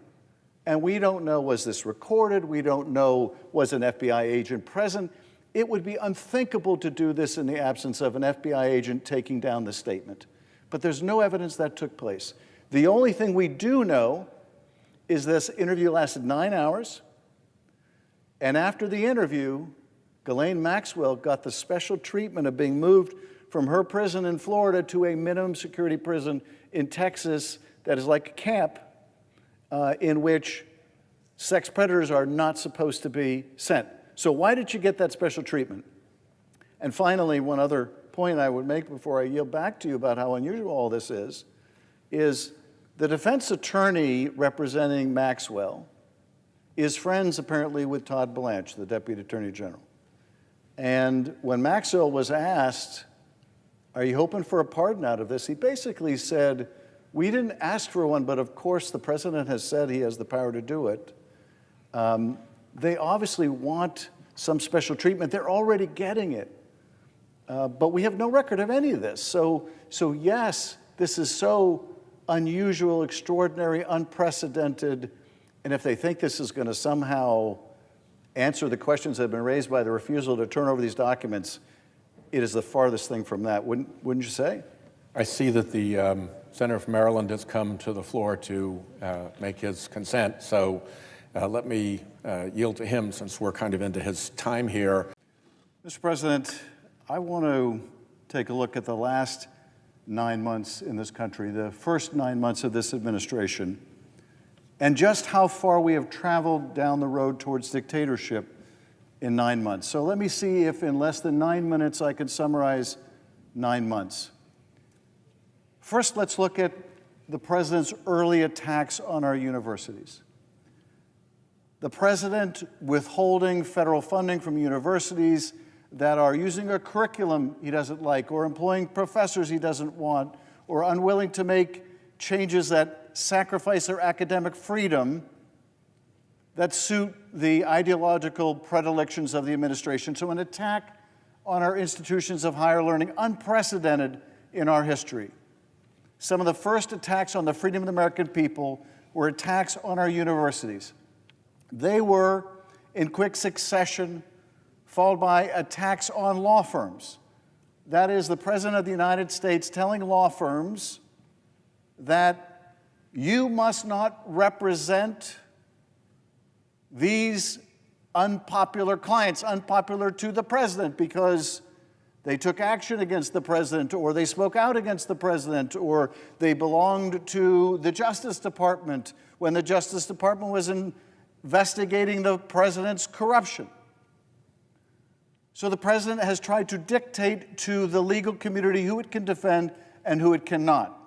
S1: and we don't know, was this recorded? We don't know, was an FBI agent present? It would be unthinkable to do this in the absence of an FBI agent taking down the statement. But there's no evidence that took place. The only thing we do know is this interview lasted 9 hours. And after the interview, Ghislaine Maxwell got the special treatment of being moved from her prison in Florida to a minimum security prison in Texas that is like a camp in which sex predators are not supposed to be sent. So why did she get that special treatment? And finally, one other point I would make before I yield back to you about how unusual all this is the defense attorney representing Maxwell is friends apparently with Todd Blanche, the Deputy Attorney General. And when Maxwell was asked, are you hoping for a pardon out of this? He basically said, we didn't ask for one, but of course the president has said he has the power to do it. They obviously want some special treatment. They're already getting it. But we have no record of any of this. So yes, this is so unusual, extraordinary, unprecedented. And if they think this is going to somehow answer the questions that have been raised by the refusal to turn over these documents, it is the farthest thing from that, wouldn't you say?
S11: I see that the Senator from Maryland has come to the floor to make his consent. So let me yield to him since we're kind of into his time here.
S1: Mr. President, I want to take a look at the last 9 months in this country, the first 9 months of this administration, and just how far we have traveled down the road towards dictatorship in 9 months. So let me see if in less than 9 minutes I can summarize 9 months. First, let's look at the president's early attacks on our universities. The president withholding federal funding from universities that are using a curriculum he doesn't like, or employing professors he doesn't want, or unwilling to make changes that sacrifice their academic freedom that suit the ideological predilections of the administration. So an attack on our institutions of higher learning, unprecedented in our history. Some of the first attacks on the freedom of the American people were attacks on our universities. They were, in quick succession, followed by attacks on law firms. That is, the President of the United States telling law firms that you must not represent these unpopular clients, unpopular to the president because they took action against the president, or they spoke out against the president, or they belonged to the Justice Department when the Justice Department was investigating the president's corruption. So the president has tried to dictate to the legal community who it can defend and who it cannot.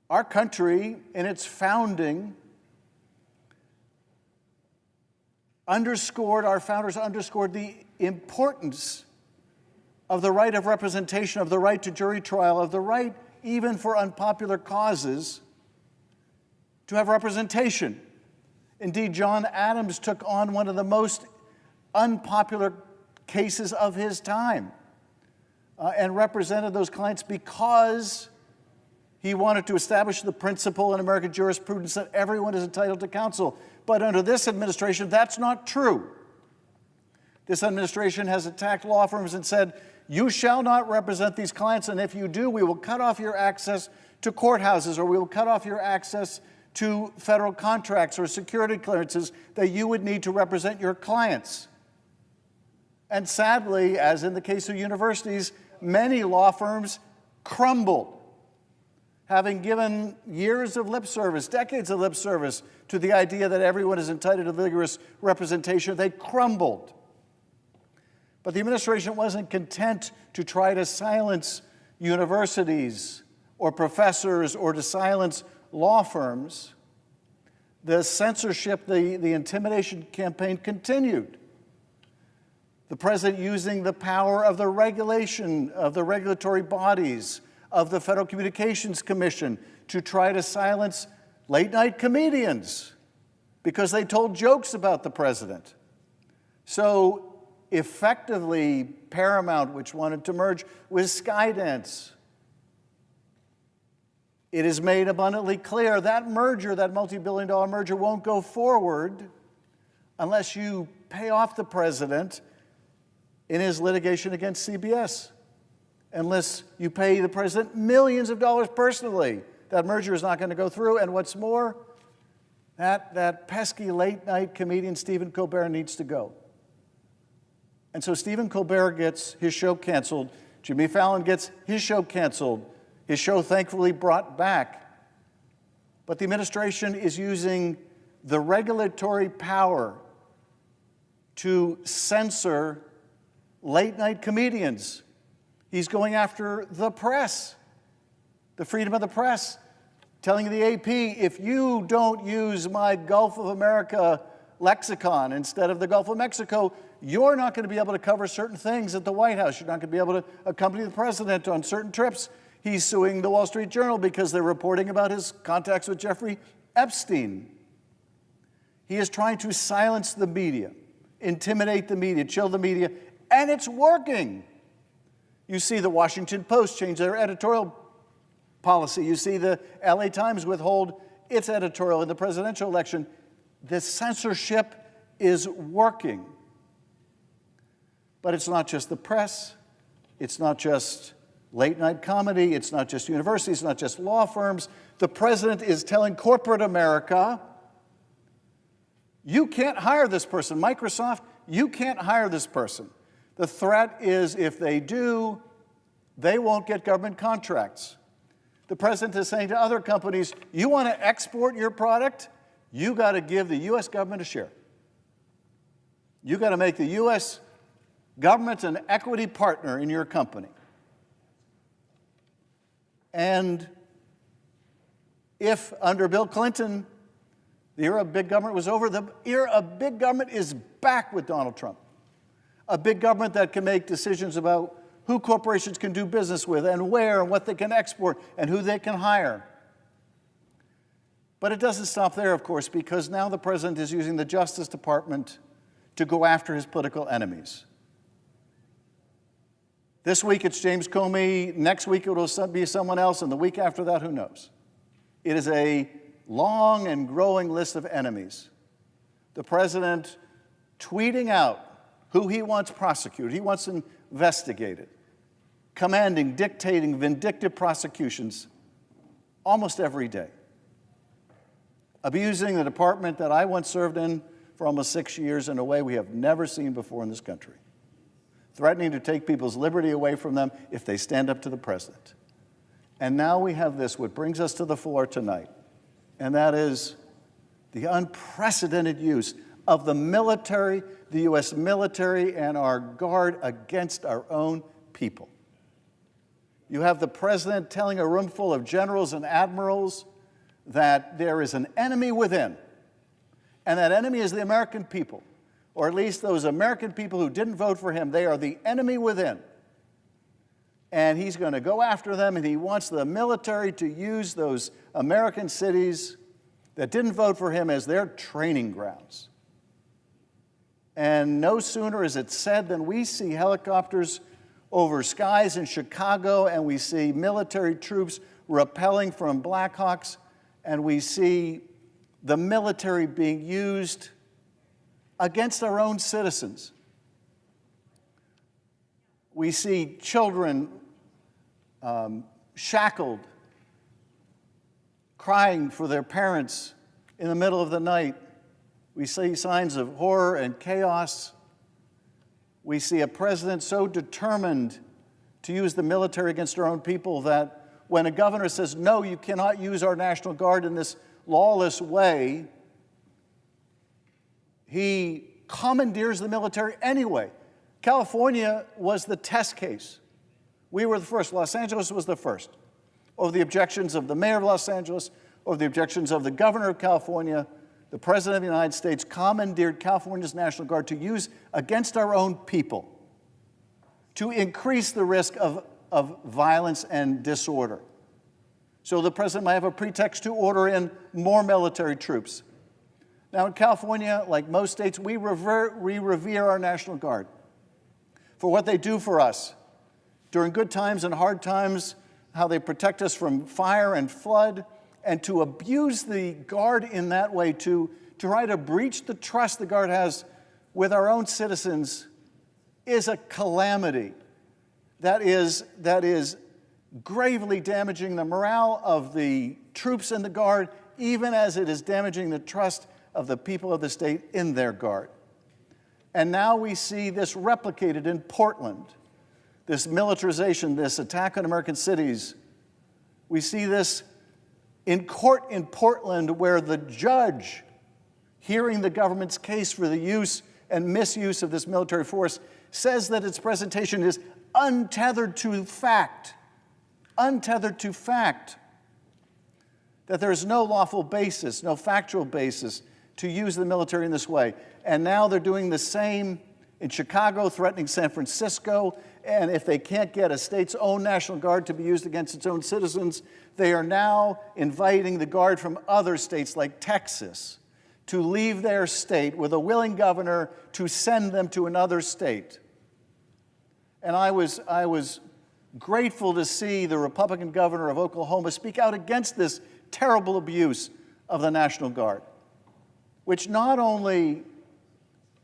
S1: Our country, in its founding, our founders underscored the importance of the right of representation, of the right to jury trial, of the right, even for unpopular causes, to have representation. Indeed, John Adams took on one of the most unpopular cases of his time and represented those clients because he wanted to establish the principle in American jurisprudence that everyone is entitled to counsel. But under this administration, that's not true. This administration has attacked law firms and said, you shall not represent these clients, and if you do, we will cut off your access to courthouses, or we will cut off your access to federal contracts or security clearances that you would need to represent your clients. And sadly, as in the case of universities, many law firms crumbled, having given years of lip service, decades of lip service to the idea that everyone is entitled to vigorous representation. They crumbled. But the administration wasn't content to try to silence universities or professors or to silence law firms. The censorship, the intimidation campaign continued. The president using the power of the regulation of the regulatory bodies, of the Federal Communications Commission, to try to silence late-night comedians because they told jokes about the president. So effectively, Paramount, which wanted to merge with Skydance, it is made abundantly clear that merger, that multi-billion-dollar merger, won't go forward unless you pay off the president in his litigation against CBS. Unless you pay the president millions of dollars personally, that merger is not going to go through. And what's more, that pesky late-night comedian Stephen Colbert needs to go. And so Stephen Colbert gets his show canceled. Jimmy Fallon gets his show canceled. His show thankfully brought back. But the administration is using the regulatory power to censor late-night comedians. He's going after the press, the freedom of the press, telling the AP, if you don't use my Gulf of America lexicon instead of the Gulf of Mexico, you're not going to be able to cover certain things at the White House. You're not going to be able to accompany the president on certain trips. He's suing the Wall Street Journal because they're reporting about his contacts with Jeffrey Epstein. He is trying to silence the media, intimidate the media, chill the media, and it's working. You see the Washington Post change their editorial policy. You see the LA Times withhold its editorial in the presidential election. The censorship is working. But it's not just the press. It's not just late-night comedy. It's not just universities. It's not just law firms. The president is telling corporate America, you can't hire this person. Microsoft, you can't hire this person. The threat is if they do, they won't get government contracts. The president is saying to other companies, you want to export your product? You got to give the U.S. government a share. You got to make the U.S. government an equity partner in your company. And if under Bill Clinton, the era of big government was over, the era of big government is back with Donald Trump. A big government that can make decisions about who corporations can do business with and where and what they can export and who they can hire. But it doesn't stop there, of course, because now the president is using the Justice Department to go after his political enemies. This week it's James Comey, next week it will be someone else, and the week after that, who knows? It is a long and growing list of enemies. The president tweeting out who he wants prosecuted, he wants investigated, commanding, dictating vindictive prosecutions. almost every day, abusing the department that I once served in for almost 6 years in a way we have never seen before in this country, threatening to take people's liberty away from them if they stand up to the president. And now we have this, what brings us to the floor tonight, and that is the unprecedented use of the military, the U.S. military, and our Guard against our own people. You have the president telling a room full of generals and admirals that there is an enemy within, and that enemy is the American people, or at least those American people who didn't vote for him. They are the enemy within. And he's going to go after them, and he wants the military to use those American cities that didn't vote for him as their training grounds. And no sooner is it said than we see helicopters over skies in Chicago, and we see military troops rappelling from Blackhawks, and we see the military being used against our own citizens. We see children shackled, crying for their parents in the middle of the night. We see signs of horror and chaos. We see a president so determined to use the military against our own people that when a governor says, no, you cannot use our National Guard in this lawless way, he commandeers the military anyway. California was the test case. We were the first. Los Angeles was the first. Over the objections of the mayor of Los Angeles, over the objections of the governor of California, the president of the United States commandeered California's National Guard to use against our own people, to increase the risk of violence and disorder. So the president might have a pretext to order in more military troops. Now in California, like most states, we revere our National Guard for what they do for us during good times and hard times, how they protect us from fire and flood, and to abuse the Guard in that way, to try to breach the trust the Guard has with our own citizens, is a calamity. That is gravely damaging the morale of the troops in the Guard, even as it is damaging the trust of the people of the state in their Guard. And now we see this replicated in Portland, this militarization, this attack on American cities. We see this in court in Portland, where the judge, hearing the government's case for the use and misuse of this military force, says that its presentation is untethered to fact, that there is no lawful basis, no factual basis to use the military in this way. And now they're doing the same in Chicago, threatening San Francisco, and if they can't get a state's own National Guard to be used against its own citizens, they are now inviting the Guard from other states like Texas to leave their state with a willing governor to send them to another state. And I was grateful to see the Republican governor of Oklahoma speak out against this terrible abuse of the National Guard, which not only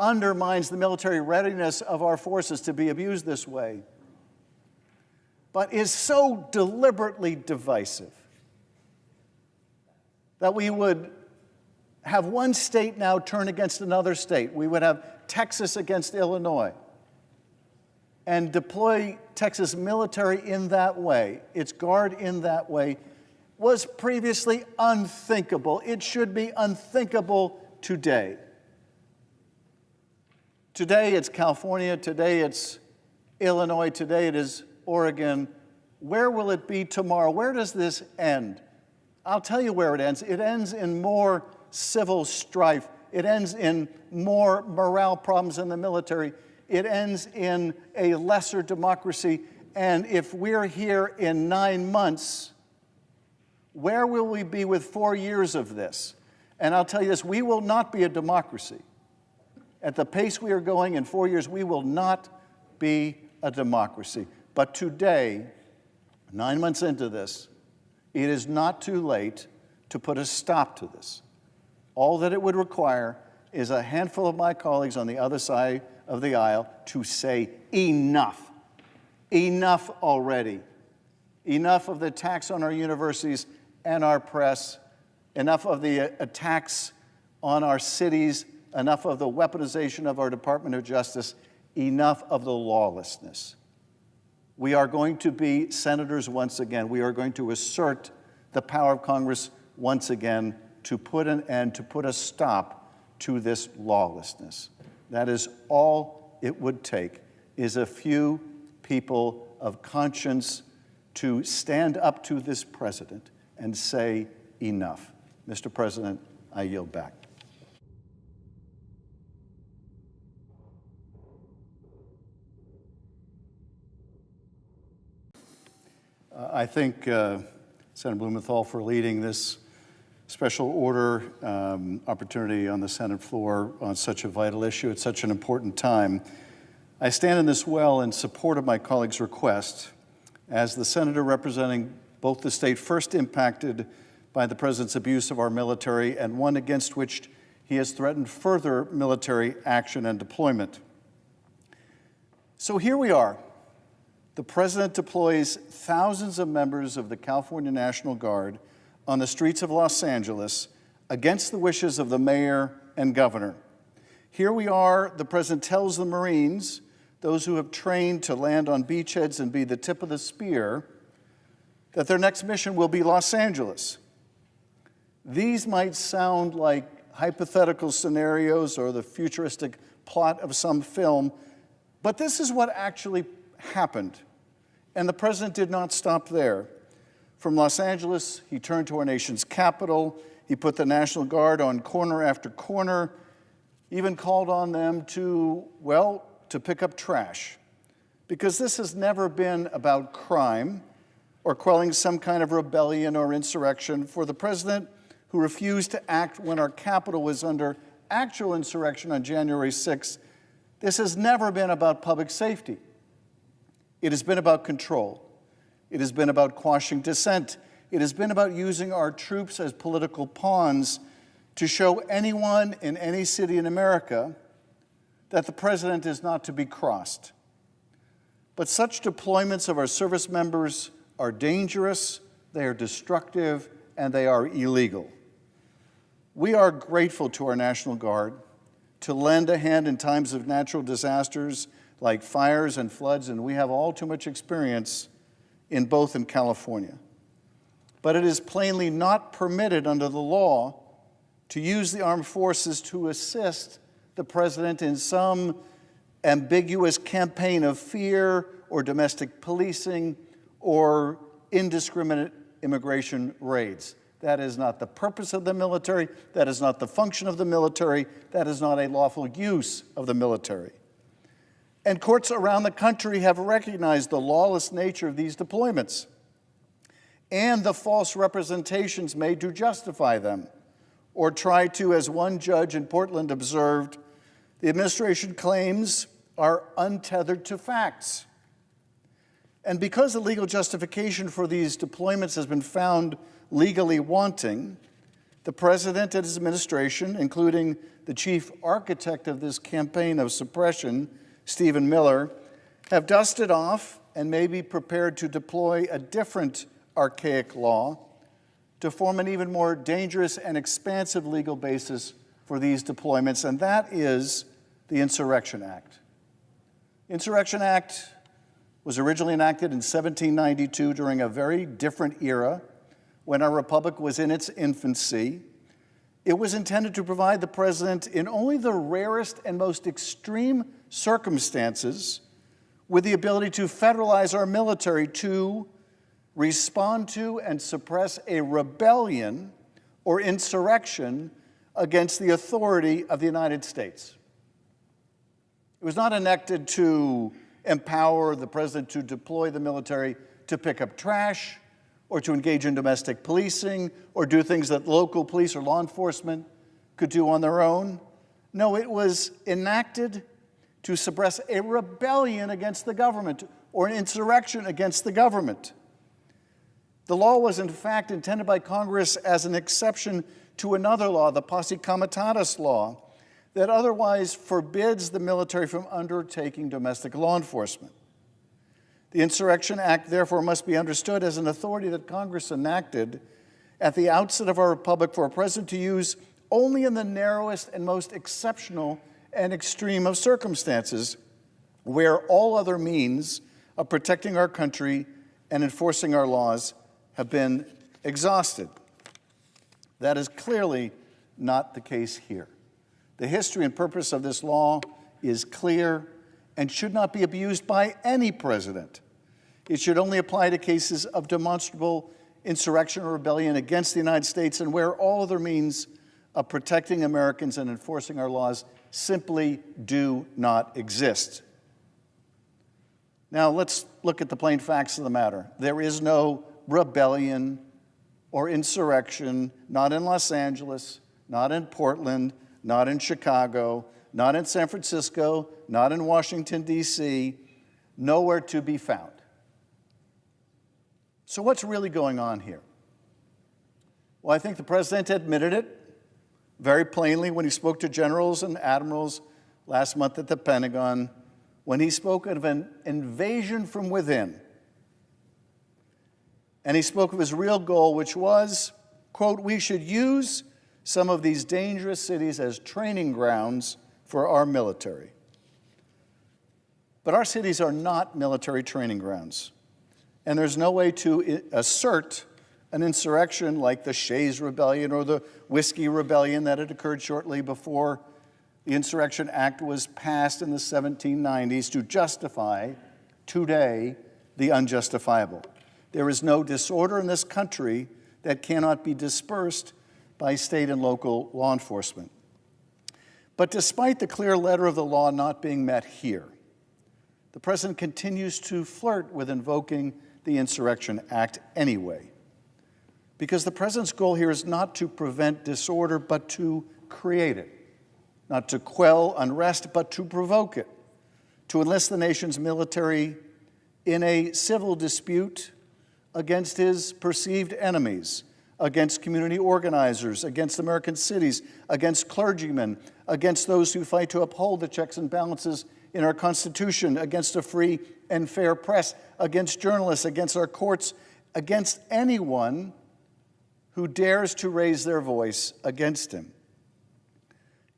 S1: undermines the military readiness of our forces to be abused this way, but is so deliberately divisive that we would have one state now turn against another state. We would have Texas against Illinois, and deploy Texas military in that way, its Guard in that way, was previously unthinkable. It should be unthinkable today. Today it's California, today it's Illinois, today it is Oregon. Where will it be tomorrow? Where does this end? I'll tell you where it ends. It ends in more civil strife. It ends in more morale problems in the military. It ends in a lesser democracy. And if we're here in 9 months, where will we be with 4 years of this? And I'll tell you this, we will not be a democracy. At the pace we are going in 4 years, we will not be a democracy. But today, 9 months into this, it is not too late to put a stop to this. All that it would require is a handful of my colleagues on the other side of the aisle to say enough. Enough already. Enough of the attacks on our universities. and our press, enough of the attacks on our cities, enough of the weaponization of our Department of Justice, enough of the lawlessness. We are going to be senators once again. We are going to assert the power of Congress once again to put an end, to put a stop to this lawlessness. That is all it would take, is a few people of conscience to stand up to this president and say enough. Mr. President, I yield back. I thank Senator Blumenthal for leading this special order opportunity on the Senate floor on such a vital issue at such an important time. I stand in this well in support of my colleague's request as the senator representing both the state first impacted by the president's abuse of our military and one against which he has threatened further military action and deployment. So here we are. The president deploys thousands of members of the California National Guard on the streets of Los Angeles against the wishes of the mayor and governor. Here we are, the president tells the Marines, those who have trained to land on beachheads and be the tip of the spear, that their next mission will be Los Angeles. These might sound like hypothetical scenarios or the futuristic plot of some film, but this is what actually happened. And the president did not stop there. From Los Angeles, he turned to our nation's capital. He put the National Guard on corner after corner, even called on them to pick up trash. Because this has never been about crime or quelling some kind of rebellion or insurrection. For the president, who refused to act when our capital was under actual insurrection on January 6th, this has never been about public safety. It has been about control. It has been about quashing dissent. It has been about using our troops as political pawns to show anyone in any city in America that the president is not to be crossed. But such deployments of our service members are dangerous, they are destructive, and they are illegal. We are grateful to our National Guard to lend a hand in times of natural disasters like fires and floods, and we have all too much experience in both in California. But it is plainly not permitted under the law to use the armed forces to assist the president in some ambiguous campaign of fear or domestic policing or indiscriminate immigration raids. That is not the purpose of the military. That is not the function of the military. That is not a lawful use of the military. And courts around the country have recognized the lawless nature of these deployments and the false representations made to justify them, or try to, as one judge in Portland observed, the administration claims are untethered to facts. And because the legal justification for these deployments has been found legally wanting, the president and his administration, including the chief architect of this campaign of suppression, Stephen Miller, have dusted off and may be prepared to deploy a different archaic law to form an even more dangerous and expansive legal basis for these deployments, and that is the Insurrection Act. Insurrection Act was originally enacted in 1792 during a very different era when our republic was in its infancy. It was intended to provide the president, in only the rarest and most extreme circumstances, with the ability to federalize our military to respond to and suppress a rebellion or insurrection against the authority of the United States. It was not enacted to empower the president to deploy the military to pick up trash or to engage in domestic policing or do things that local police or law enforcement could do on their own. No, it was enacted to suppress a rebellion against the government or an insurrection against the government. The law was, in fact, intended by Congress as an exception to another law, the Posse Comitatus law, that otherwise forbids the military from undertaking domestic law enforcement. The Insurrection Act, therefore, must be understood as an authority that Congress enacted at the outset of our republic for a president to use only in the narrowest and most exceptional and extreme of circumstances, where all other means of protecting our country and enforcing our laws have been exhausted. That is clearly not the case here. The history and purpose of this law is clear and should not be abused by any president. It should only apply to cases of demonstrable insurrection or rebellion against the United States and where all other means of protecting Americans and enforcing our laws simply do not exist. Now, let's look at the plain facts of the matter. There is no rebellion or insurrection, not in Los Angeles, not in Portland, not in Chicago, not in San Francisco, not in Washington, D.C., nowhere to be found. So what's really going on here? Well, I think the president admitted it very plainly when he spoke to generals and admirals last month at the Pentagon, when he spoke of an invasion from within. And he spoke of his real goal, which was, quote, "We should use some of these dangerous cities as training grounds for our military." But our cities are not military training grounds. And there's no way to assert an insurrection like the Shays Rebellion or the Whiskey Rebellion that had occurred shortly before the Insurrection Act was passed in the 1790s to justify today the unjustifiable. There is no disorder in this country that cannot be dispersed by state and local law enforcement. But despite the clear letter of the law not being met here, the president continues to flirt with invoking the Insurrection Act anyway, because the president's goal here is not to prevent disorder, but to create it, not to quell unrest, but to provoke it, to enlist the nation's military in a civil dispute against his perceived enemies, against community organizers, against American cities, against clergymen, against those who fight to uphold the checks and balances in our Constitution, against a free and fair press, against journalists, against our courts, against anyone who dares to raise their voice against him.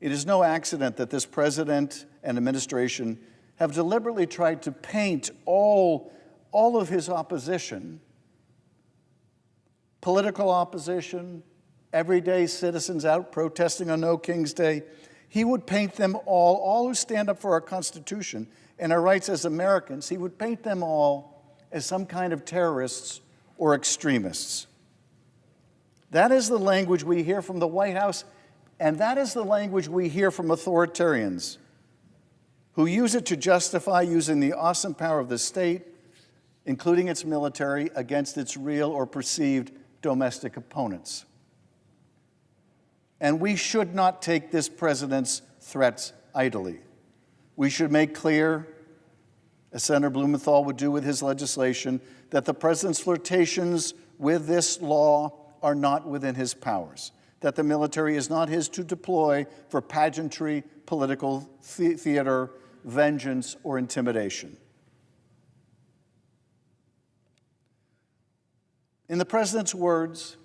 S1: It is no accident that this president and administration have deliberately tried to paint all of his opposition, political opposition, everyday citizens out protesting on No King's Day. He would paint them all who stand up for our Constitution and our rights as Americans, he would paint them all as some kind of terrorists or extremists. That is the language we hear from the White House, and that is the language we hear from authoritarians who use it to justify using the awesome power of the state, including its military, against its real or perceived domestic opponents. And we should not take this president's threats idly. We should make clear, as Senator Blumenthal would do with his legislation, that the president's flirtations with this law are not within his powers, that the military is not his to deploy for pageantry, political theater, vengeance, or intimidation. In the president's words,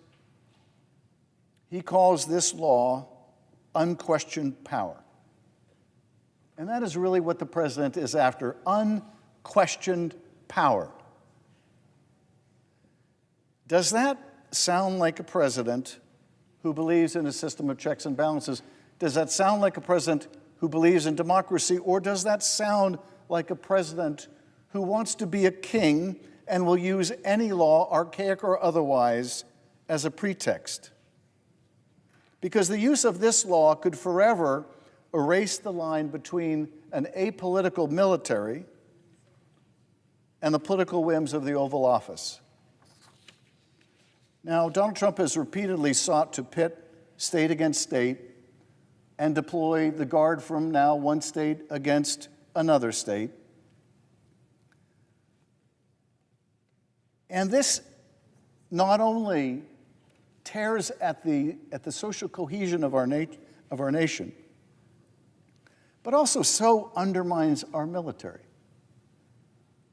S1: he calls this law unquestioned power. And that is really what the president is after, unquestioned power. Does that sound like a president who believes in a system of checks and balances? Does that sound like a president who believes in democracy? Or does that sound like a president who wants to be a king and will use any law, archaic or otherwise, as a pretext? Because the use of this law could forever erase the line between an apolitical military and the political whims of the Oval Office. Now, Donald Trump has repeatedly sought to pit state against state and deploy the guard from now one state against another state. And this not only tears at the social cohesion of our nation, but also so undermines our military,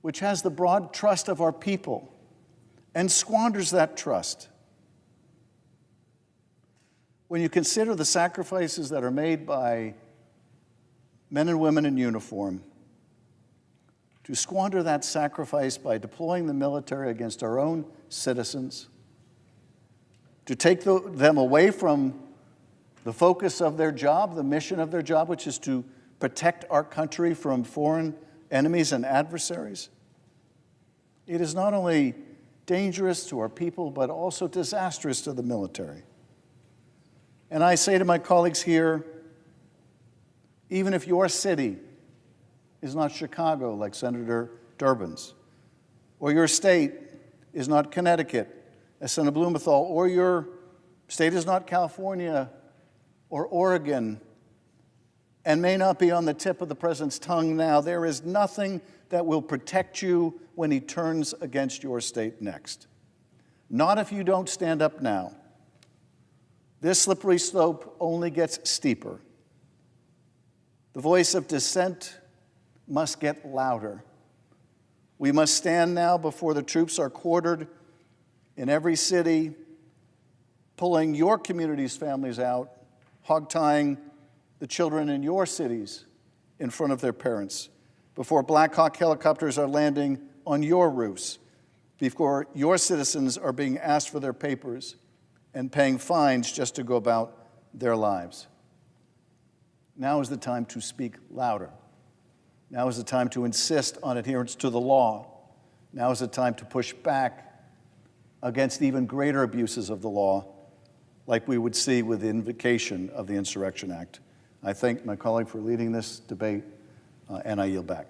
S1: which has the broad trust of our people and squanders that trust. when you consider the sacrifices that are made by men and women in uniform, to squander that sacrifice by deploying the military against our own citizens, to take them away from the focus of their job, the mission of their job, which is to protect our country from foreign enemies and adversaries. It is not only dangerous to our people, but also disastrous to the military. And I say to my colleagues here, even if your city is not Chicago, like Senator Durbin's, or your state is not Connecticut, as Senator Blumenthal, or your state is not California or Oregon, and may not be on the tip of the president's tongue now, there is nothing that will protect you when he turns against your state next. Not if you don't stand up now. This slippery slope only gets steeper. The voice of dissent must get louder. We must stand now before the troops are quartered in every city, pulling your community's families out, hog-tying the children in your cities in front of their parents, before Black Hawk helicopters are landing on your roofs, before your citizens are being asked for their papers and paying fines just to go about their lives. Now is the time to speak louder. Now is the time to insist on adherence to the law. Now is the time to push back against even greater abuses of the law, like we would see with the invocation of the Insurrection Act. I thank my colleague for leading this debate, and I yield back.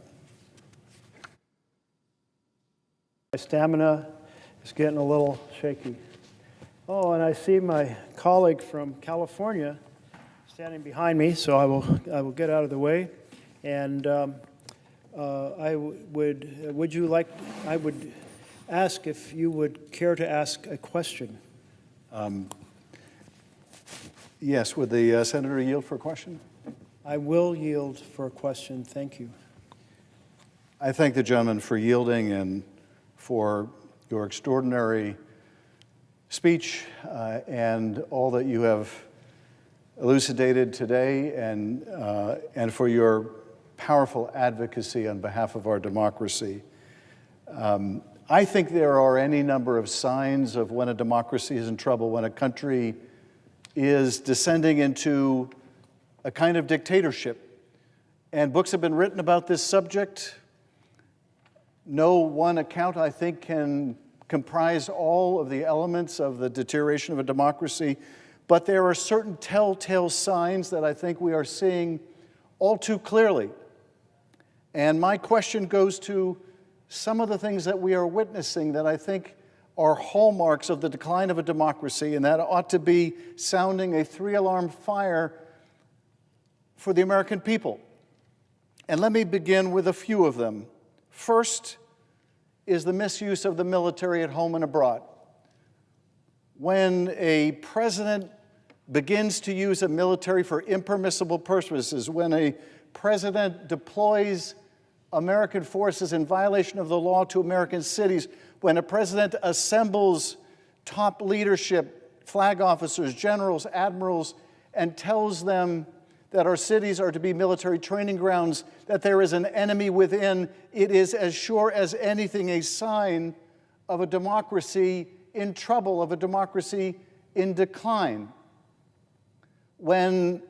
S12: My stamina is getting a little shaky. Oh, and I see my colleague from California standing behind me, so I will get out of the way. And I would ask if you would care to ask a question.
S1: Yes, would the senator yield for a question?
S12: I will yield for a question. Thank you.
S1: I thank the gentleman for yielding and for your extraordinary speech and all that you have elucidated today, and for your powerful advocacy on behalf of our democracy. I think there are any number of signs of when a democracy is in trouble, when a country is descending into a kind of dictatorship. And books have been written about this subject. No one account, I think, can comprise all of the elements of the deterioration of a democracy, but there are certain telltale signs that I think we are seeing all too clearly. And my question goes to some of the things that we are witnessing that I think are hallmarks of the decline of a democracy, and that ought to be sounding a three-alarm fire for the American people. And let me begin with a few of them. First is the misuse of the military at home and abroad. When a president begins to use a military for impermissible purposes, when a president deploys American forces in violation of the law to American cities, when a president assembles top leadership, flag officers, generals, admirals, and tells them that our cities are to be military training grounds, that there is an enemy within, it is as sure as anything a sign of a democracy in trouble, of a democracy in decline. When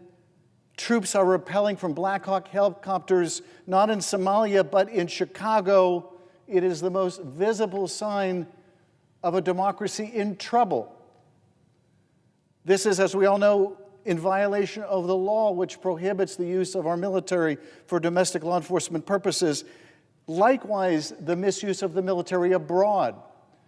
S1: troops are repelling from Black Hawk helicopters, not in Somalia, but in Chicago, it is the most visible sign of a democracy in trouble. This is, as we all know, in violation of the law which prohibits the use of our military for domestic law enforcement purposes. Likewise, the misuse of the military abroad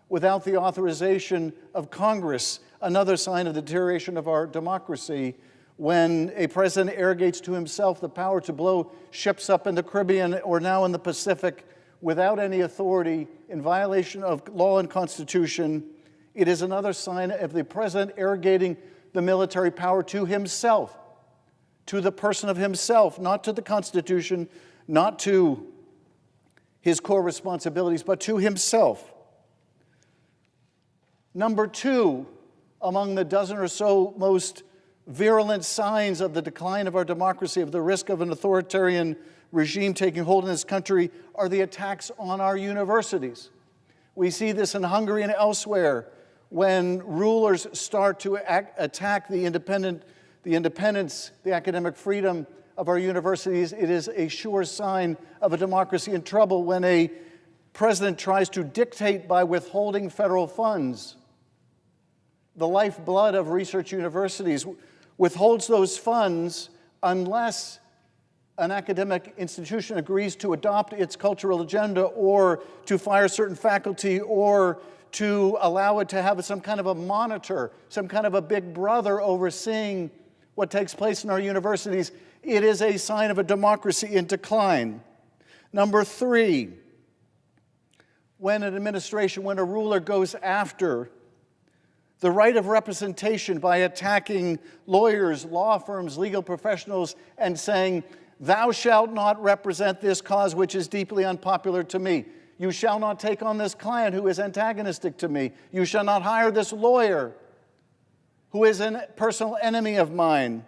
S1: without the authorization of Congress, another sign of the deterioration of our democracy, when a president arrogates to himself the power to blow ships up in the Caribbean or now in the Pacific without any authority in violation of law and Constitution. It is another sign of the president arrogating the military power to himself, to the person of himself, not to the Constitution, not to his core responsibilities, but to himself. Number two, among the dozen or so most virulent signs of the decline of our democracy, of the risk of an authoritarian regime taking hold in this country, are the attacks on our universities. We see this in Hungary and elsewhere when rulers start to attack the independence, the academic freedom of our universities. It is a sure sign of a democracy in trouble when a president tries to dictate by withholding federal funds, the lifeblood of research universities, withholds those funds unless an academic institution agrees to adopt its cultural agenda or to fire certain faculty or to allow it to have some kind of a monitor, some kind of a big brother overseeing what takes place in our universities. It is a sign of a democracy in decline. Number three, when an administration, when a ruler goes after the right of representation by attacking lawyers, law firms, legal professionals, and saying, "Thou shalt not represent this cause which is deeply unpopular to me. You shall not take on this client who is antagonistic to me. You shall not hire this lawyer who is a personal enemy of mine."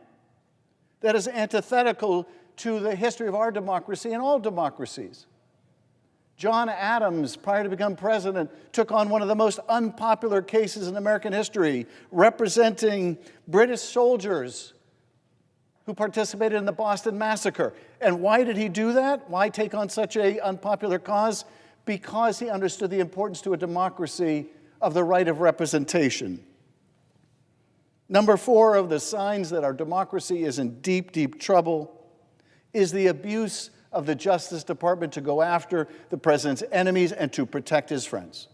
S1: That is antithetical to the history of our democracy and all democracies. John Adams, prior to becoming president, took on one of the most unpopular cases in American history, representing British soldiers who participated in the Boston Massacre. And why did he do that? Why take on such an unpopular cause? Because he understood the importance to a democracy of the right of representation. Number four of the signs that our democracy is in deep, deep trouble is the abuse of the Justice Department to go after the president's enemies and to protect his friends.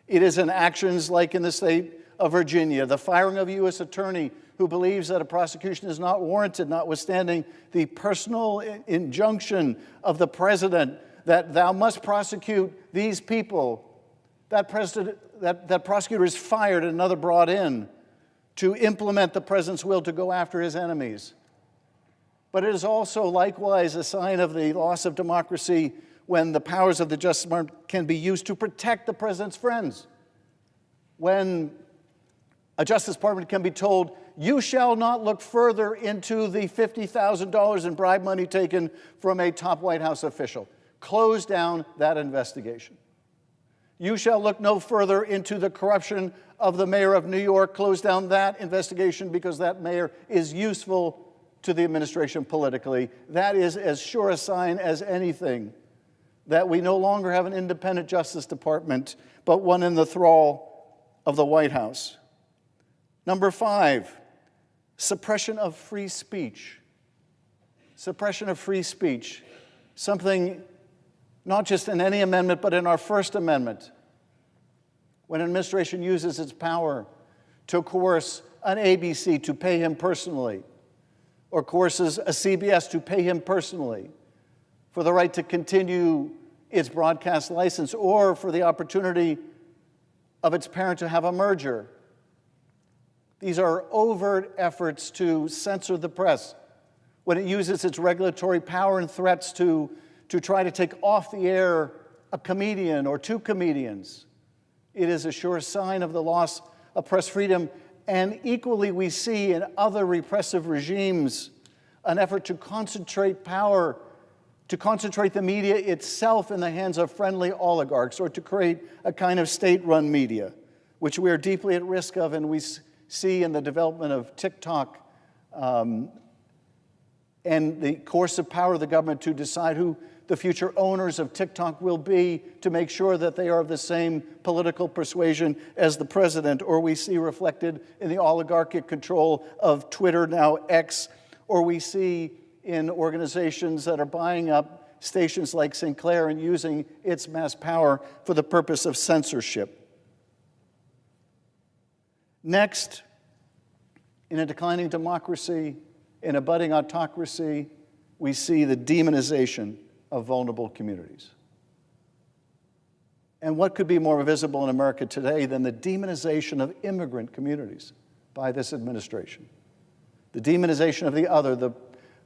S1: It is in actions like in the state of Virginia, the firing of a U.S. attorney who believes that a prosecution is not warranted, notwithstanding the personal injunction of the president that thou must prosecute these people. That prosecutor is fired and another brought in to implement the president's will to go after his enemies. But it is also likewise a sign of the loss of democracy when the powers of the Justice Department can be used to protect the president's friends. When a Justice Department can be told, "You shall not look further into the $50,000 in bribe money taken from a top White House official. Close down that investigation. You shall look no further into the corruption of the mayor of New York. Close down that investigation because that mayor is useful to the administration politically." That is as sure a sign as anything that we no longer have an independent Justice Department, but one in the thrall of the White House. Number five, suppression of free speech. Suppression of free speech, something not just in any amendment, but in our First Amendment. When an administration uses its power to coerce an ABC to pay him personally, or coerces a CBS to pay him personally for the right to continue its broadcast license, or for the opportunity of its parent to have a merger. These are overt efforts to censor the press when it uses its regulatory power and threats to try to take off the air a comedian or two comedians. It is a sure sign of the loss of press freedom. And equally, we see in other repressive regimes an effort to concentrate power, to concentrate the media itself in the hands of friendly oligarchs, or to create a kind of state-run media, which we are deeply at risk of, and we see in the development of TikTok and the coercive power of the government to decide who the future owners of TikTok will be, to make sure that they are of the same political persuasion as the president, or we see reflected in the oligarchic control of Twitter, now X, or we see in organizations that are buying up stations like Sinclair and using its mass power for the purpose of censorship. Next, in a declining democracy, in a budding autocracy, we see the demonization of vulnerable communities. And what could be more visible in America today than the demonization of immigrant communities by this administration? The demonization of the other,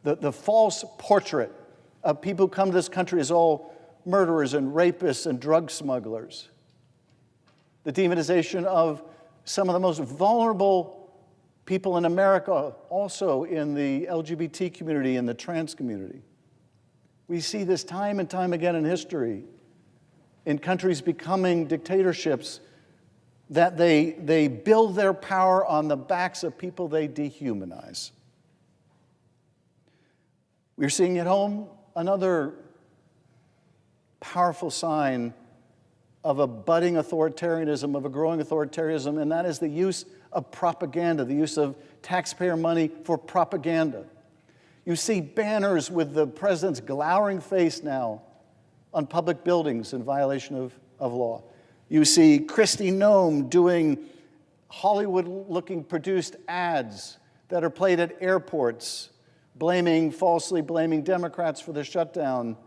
S1: the false portrait of people who come to this country as all murderers and rapists and drug smugglers. The demonization of some of the most vulnerable people in America, also in the LGBT community and the trans community. We see this time and time again in history, in countries becoming dictatorships, that they build their power on the backs of people they dehumanize. We're seeing at home another powerful sign of a budding authoritarianism, of a growing authoritarianism, and that is the use of propaganda, the use of taxpayer money for propaganda. You see banners with the president's glowering face now on public buildings in violation of law. You see Kristi Noem doing Hollywood-looking produced ads that are played at airports, falsely blaming Democrats for the shutdown,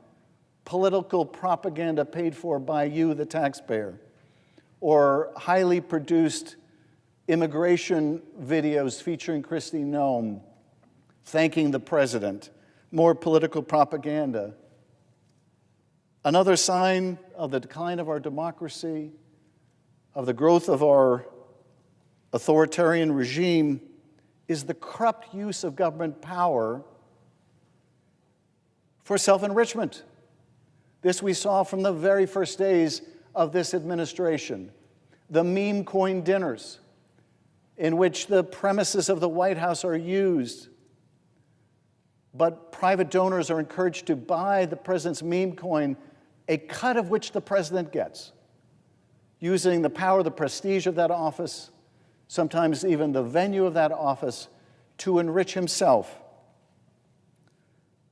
S1: political propaganda paid for by you, the taxpayer, or highly produced immigration videos featuring Kristi Noem thanking the president, more political propaganda. Another sign of the decline of our democracy, of the growth of our authoritarian regime, is the corrupt use of government power for self-enrichment. This we saw from the very first days of this administration. The meme coin dinners, in which the premises of the White House are used, but private donors are encouraged to buy the president's meme coin, a cut of which the president gets, using the power, the prestige of that office, sometimes even the venue of that office, to enrich himself.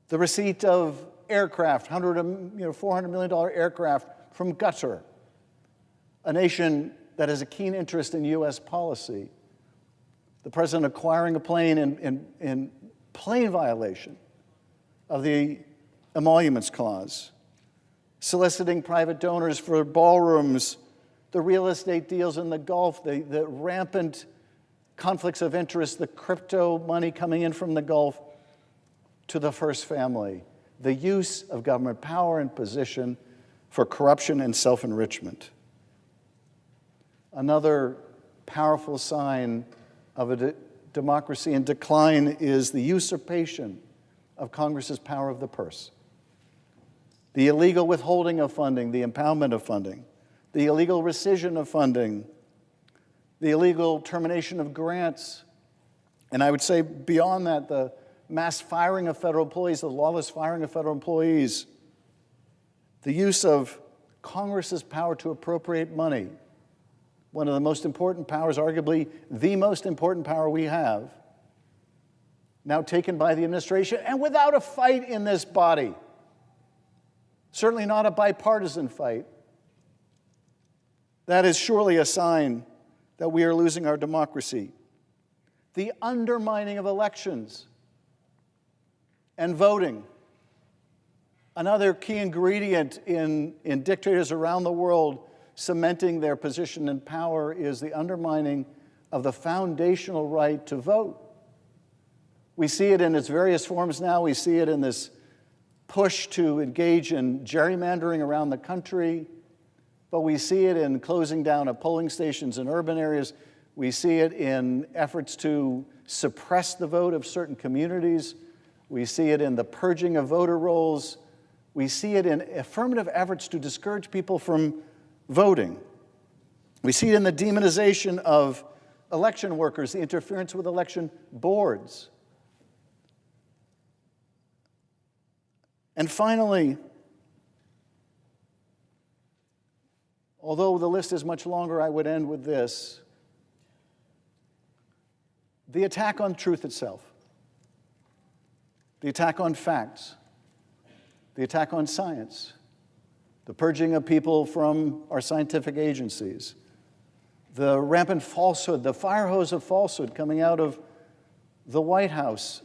S1: The receipt of aircraft, $400 million aircraft from Qatar, a nation that has a keen interest in U.S. policy. The president acquiring a plane in plain violation of the Emoluments Clause, soliciting private donors for ballrooms, the real estate deals in the Gulf, the rampant conflicts of interest, the crypto money coming in from the Gulf to the first family, the use of government power and position for corruption and self-enrichment. Another powerful sign of a democracy in decline is the usurpation of Congress's power of the purse. The illegal withholding of funding, the impoundment of funding, the illegal rescission of funding, the illegal termination of grants, and I would say beyond that, the mass firing of federal employees, the lawless firing of federal employees, the use of Congress's power to appropriate money, one of the most important powers, arguably the most important power we have, now taken by the administration, and without a fight in this body. Certainly not a bipartisan fight. That is surely a sign that we are losing our democracy. The undermining of elections and voting. Another key ingredient in dictators around the world cementing their position in power is the undermining of the foundational right to vote. We see it in its various forms now. We see it in this push to engage in gerrymandering around the country, but we see it in closing down of polling stations in urban areas. We see it in efforts to suppress the vote of certain communities. We see it in the purging of voter rolls. We see it in affirmative efforts to discourage people from voting. We see it in the demonization of election workers, the interference with election boards. And finally, although the list is much longer, I would end with this: the attack on truth itself, the attack on facts, the attack on science, the purging of people from our scientific agencies, the rampant falsehood, the fire hose of falsehood coming out of the White House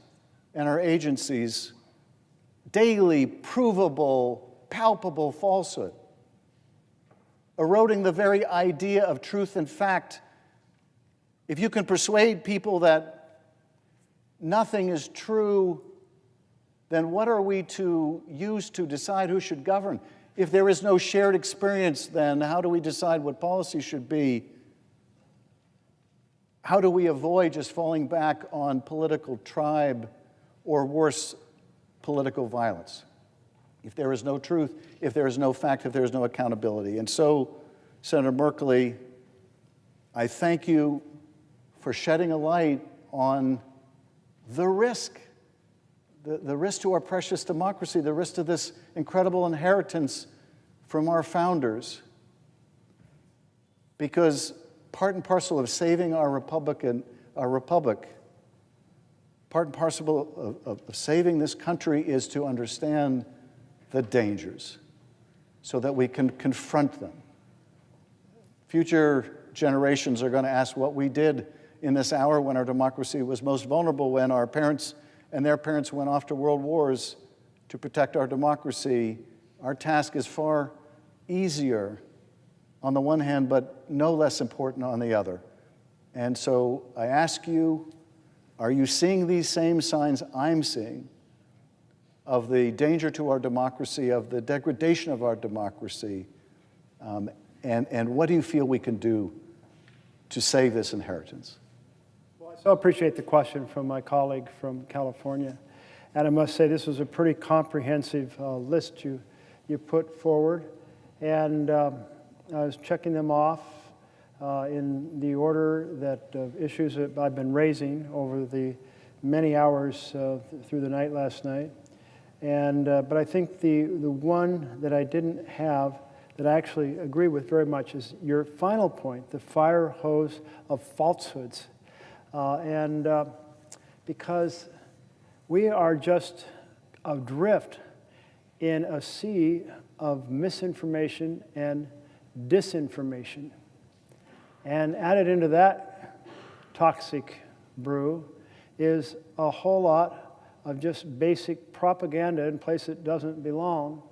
S1: and our agencies, daily provable, palpable falsehood, eroding the very idea of truth and fact. If you can persuade people that nothing is true, then what are we to use to decide who should govern? If there is no shared experience, then how do we decide what policy should be? how do we avoid just falling back on political tribe or worse, political violence? If there is no truth, if there is no fact, if there is no accountability. And so, Senator Merkley, I thank you for shedding a light on the risk, the risk to our precious democracy, the risk to this incredible inheritance from our founders. Because part and parcel of saving our republic, part and parcel of saving this country is to understand the dangers so that we can confront them. Future generations are going to ask what we did in this hour when our democracy was most vulnerable, when our parents and their parents went off to world wars to protect our democracy. Our task is far easier on the one hand, but no less important on the other. And so I ask you, are you seeing these same signs I'm seeing of the danger to our democracy, of the degradation of our democracy? And what do you feel we can do to save this inheritance?
S12: Well, I so appreciate the question from my colleague from California. And I must say this was a pretty comprehensive list you put forward. And I was checking them off in the order that issues that I've been raising over the many hours through the night last night. And but I think the one that I didn't have that I actually agree with very much is your final point, the fire hose of falsehoods. Because we are just adrift in a sea of misinformation and disinformation. And added into that toxic brew is a whole lot of just basic propaganda in a place that doesn't belong.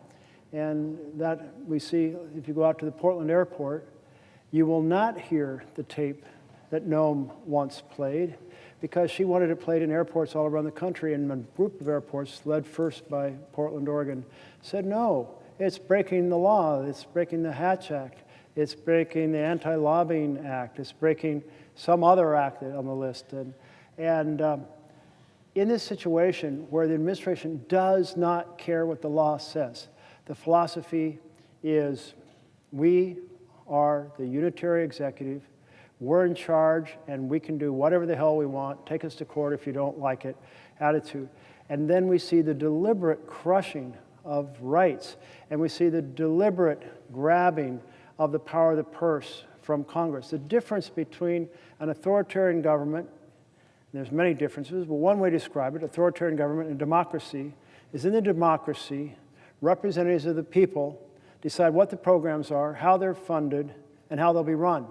S12: And that we see, if you go out to the Portland airport, you will not hear the tape that Noam once played, because she wanted it played in airports all around the country, and a group of airports, led first by Portland, Oregon, said, no, it's breaking the law, it's breaking the Hatch Act, it's breaking the Anti-Lobbying Act, it's breaking some other act on the list. And in this situation where the administration does not care what the law says, the philosophy is we are the unitary executive, we're in charge, and we can do whatever the hell we want, take us to court if you don't like it, attitude. And then we see the deliberate crushing of rights, and we see the deliberate grabbing of the power of the purse from Congress. The difference between an authoritarian government, there's many differences, but one way to describe it, authoritarian government and democracy, is in the democracy, representatives of the people decide what the programs are, how they're funded, and how they'll be run.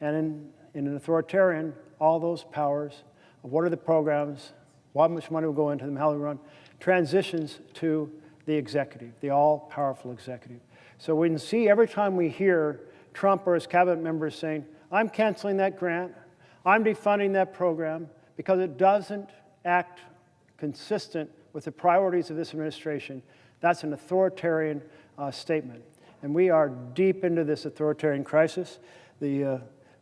S12: And in an authoritarian, all those powers of what are the programs, how much money will go into them, how they run, transitions to the executive, the all-powerful executive. So we can see every time we hear Trump or his cabinet members saying, I'm canceling that grant, I'm defunding that program, because it doesn't act consistent with the priorities of this administration. That's an authoritarian statement. And we are deep into this authoritarian crisis. The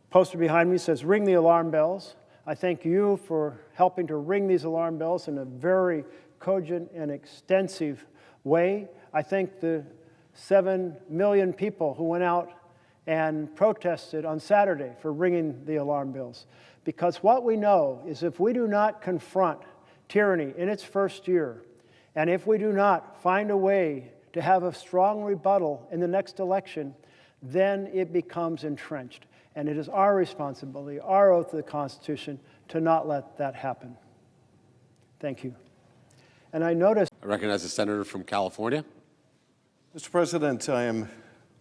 S12: poster behind me says, ring the alarm bells. I thank you for helping to ring these alarm bells in a very cogent and extensive way. I thank the 7 million people who went out and protested on Saturday for ringing the alarm bells. Because what we know is if we do not confront tyranny in its first year, and if we do not find a way to have a strong rebuttal in the next election, then it becomes entrenched. And it is our responsibility, our oath to the Constitution, to not let that happen. Thank you. And I noticed...
S13: I recognize the senator from California.
S1: Mr. President, I am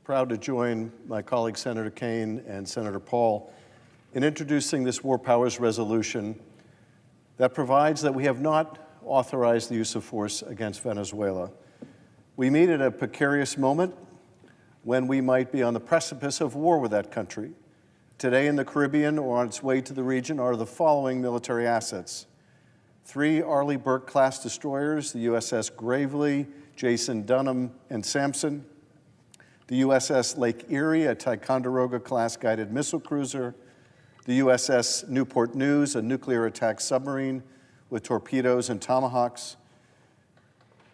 S1: proud to join my colleagues Senator Kaine and Senator Paul in introducing this War Powers Resolution that provides that we have not authorized the use of force against Venezuela. We meet at a precarious moment when we might be on the precipice of war with that country. Today in the Caribbean or on its way to the region are the following military assets: 3 Arleigh Burke-class destroyers, the USS Gravely, Jason Dunham, and Sampson, the USS Lake Erie, a Ticonderoga-class guided missile cruiser, the USS Newport News, a nuclear attack submarine with torpedoes and tomahawks,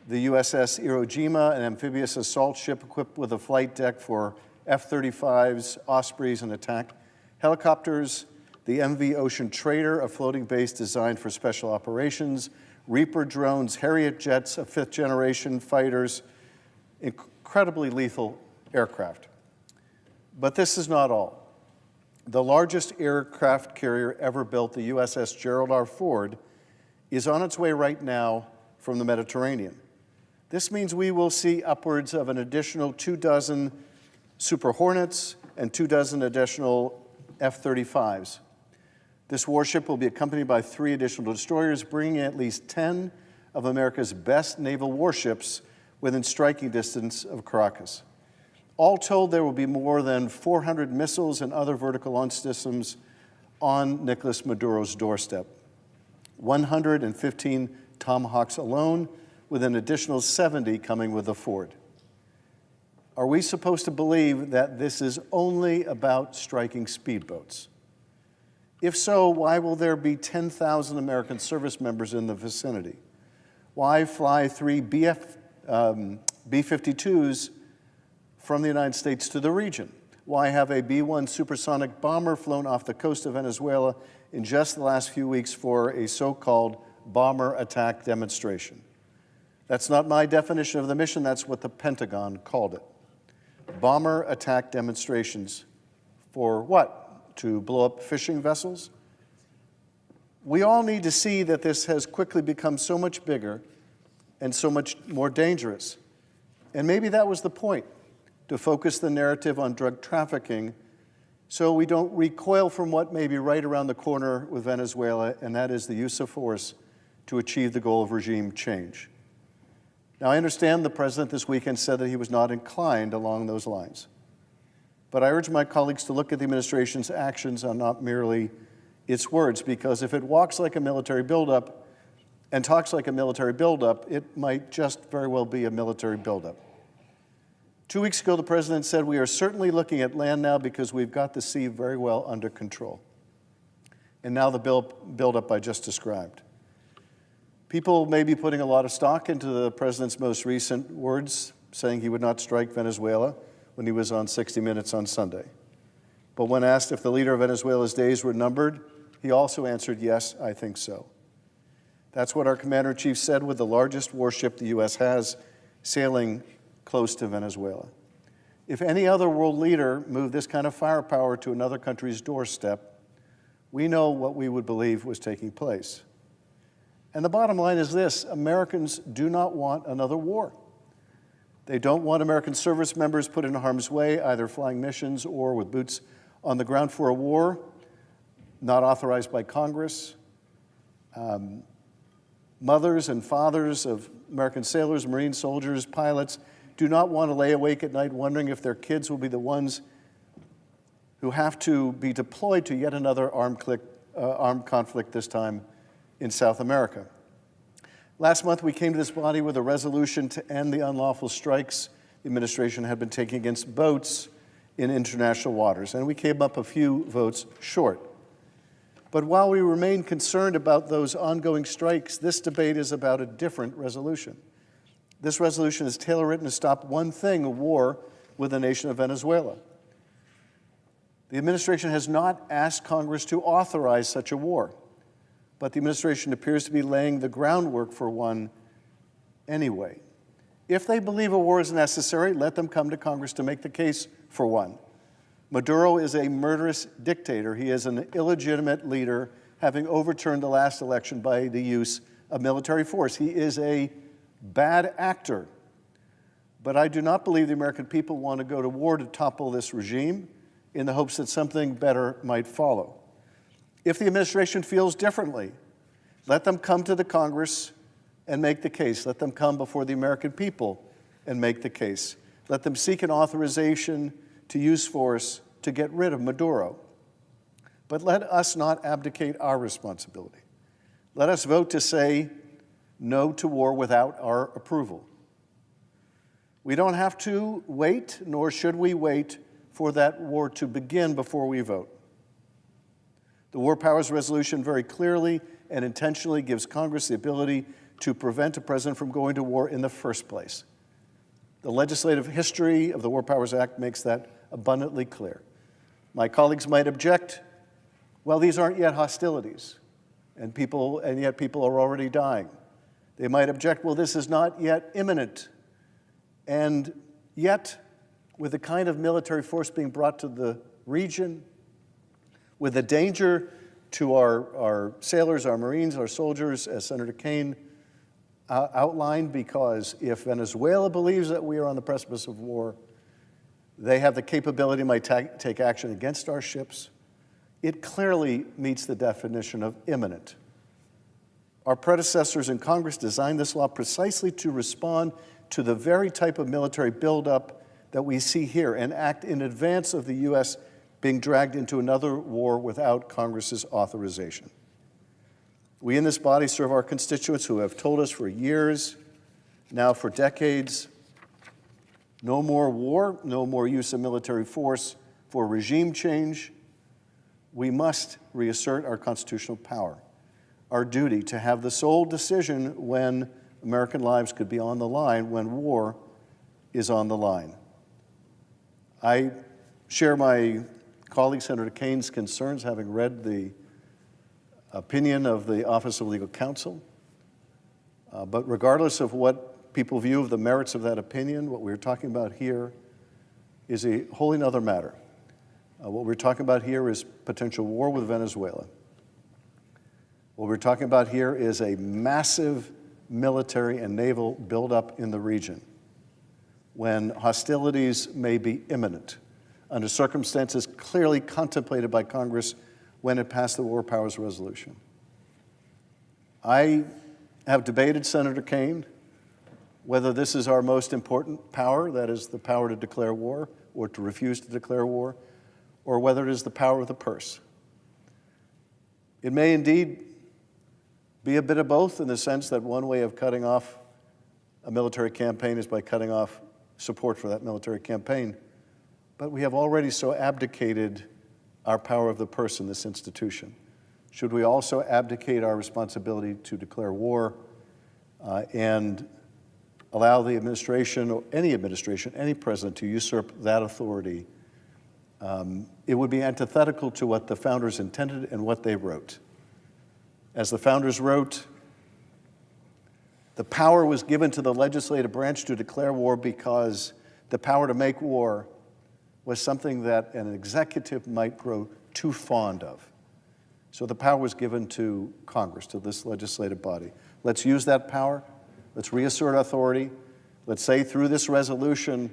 S1: the USS Iwo Jima, an amphibious assault ship equipped with a flight deck for F-35s, Ospreys, and attack helicopters, the MV Ocean Trader, a floating base designed for special operations, Reaper drones, Harriet jets, a fifth-generation fighters, incredibly lethal aircraft. But this is not all. The largest aircraft carrier ever built, the USS Gerald R. Ford, is on its way right now from the Mediterranean. This means we will see upwards of an additional 24 Super Hornets and 24 additional F-35s. This warship will be accompanied by 3 additional destroyers, bringing at least 10 of America's best naval warships within striking distance of Caracas. All told, there will be more than 400 missiles and other vertical launch systems on Nicolas Maduro's doorstep. 115 Tomahawks alone, with an additional 70 coming with the Ford. Are we supposed to believe that this is only about striking speedboats? If so, why will there be 10,000 American service members in the vicinity? Why fly 3 B-52s from the United States to the region? Why have a B-1 supersonic bomber flown off the coast of Venezuela in just the last few weeks for a so-called bomber attack demonstration? That's not my definition of the mission, that's what the Pentagon called it. Bomber attack demonstrations. For what? To blow up fishing vessels? We all need to see that this has quickly become so much bigger and so much more dangerous. And maybe that was the point, to focus the narrative on drug trafficking so we don't recoil from what may be right around the corner with Venezuela, and that is the use of force to achieve the goal of regime change. Now, I understand the president this weekend said that he was not inclined along those lines. But I urge my colleagues to look at the administration's actions and not merely its words, because if it walks like a military buildup and talks like a military buildup, it might just very well be a military buildup. 2 weeks ago, the president said, "We are certainly looking at land now because we've got the sea very well under control." And now the buildup I just described. People may be putting a lot of stock into the president's most recent words, saying he would not strike Venezuela when he was on 60 Minutes on Sunday. But when asked if the leader of Venezuela's days were numbered, he also answered, "Yes, I think so." That's what our commander-in-chief said with the largest warship the U.S. has sailing close to Venezuela. If any other world leader moved this kind of firepower to another country's doorstep, we know what we would believe was taking place. And the bottom line is this: Americans do not want another war. They don't want American service members put in harm's way, either flying missions or with boots on the ground for a war not authorized by Congress. Mothers and fathers of American sailors, Marine soldiers, pilots do not want to lay awake at night wondering if their kids will be the ones who have to be deployed to yet another armed conflict, this time in South America. Last month, we came to this body with a resolution to end the unlawful strikes the administration had been taking against boats in international waters, and we came up a few votes short. But while we remain concerned about those ongoing strikes, this debate is about a different resolution. This resolution is tailor-written to stop one thing: a war with the nation of Venezuela. The administration has not asked Congress to authorize such a war, but the administration appears to be laying the groundwork for one anyway. If they believe a war is necessary, let them come to Congress to make the case for one. Maduro is a murderous dictator. He is an illegitimate leader, having overturned the last election by the use of military force. He is a bad actor. But I do not believe the American people want to go to war to topple this regime in the hopes that something better might follow. If the administration feels differently, let them come to the Congress and make the case. Let them come before the American people and make the case. Let them seek an authorization to use force to get rid of Maduro. But let us not abdicate our responsibility. Let us vote to say no to war without our approval. We don't have to wait, nor should we wait for that war to begin before we vote. The War Powers Resolution very clearly and intentionally gives Congress the ability to prevent a president from going to war in the first place. The legislative history of the War Powers Act makes that abundantly clear. My colleagues might object, well, these aren't yet hostilities, and yet people are already dying. They might object, well, this is not yet imminent, and yet, with the kind of military force being brought to the region, with the danger to our sailors, our Marines, our soldiers, as Senator Kaine outlined, because if Venezuela believes that we are on the precipice of war, they have the capability might take action against our ships. It clearly meets the definition of imminent. Our predecessors in Congress designed this law precisely to respond to the very type of military buildup that we see here and act in advance of the U.S. being dragged into another war without Congress's authorization. We in this body serve our constituents who have told us for years, now for decades, no more war, no more use of military force for regime change. We must reassert our constitutional power, our duty to have the sole decision when American lives could be on the line, when war is on the line. I share my colleague Senator Kaine's concerns, having read the opinion of the Office of Legal Counsel. But regardless of what people view of the merits of that opinion, what we're talking about here is a wholly other matter. What we're talking about here is potential war with Venezuela. What we're talking about here is a massive military and naval buildup in the region when hostilities may be imminent under circumstances clearly contemplated by Congress when it passed the War Powers Resolution. I have debated, Senator Kaine, whether this is our most important power, that is the power to declare war or to refuse to declare war, or whether it is the power of the purse. It may indeed be a bit of both, in the sense that one way of cutting off a military campaign is by cutting off support for that military campaign. But we have already so abdicated our power of the purse in this institution. Should we also abdicate our responsibility to declare war and allow the administration, or any president, to usurp that authority? It would be antithetical to what the founders intended and what they wrote. As the founders wrote, the power was given to the legislative branch to declare war because the power to make war was something that an executive might grow too fond of. So the power was given to Congress, to this legislative body. Let's use that power. Let's reassert authority. Let's say through this resolution,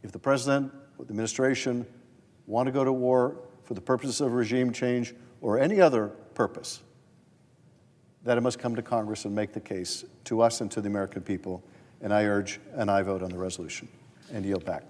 S1: if the president or the administration want to go to war for the purposes of regime change or any other purpose, that it must come to Congress and make the case to us and to the American people. And I urge an aye vote on the resolution and yield back.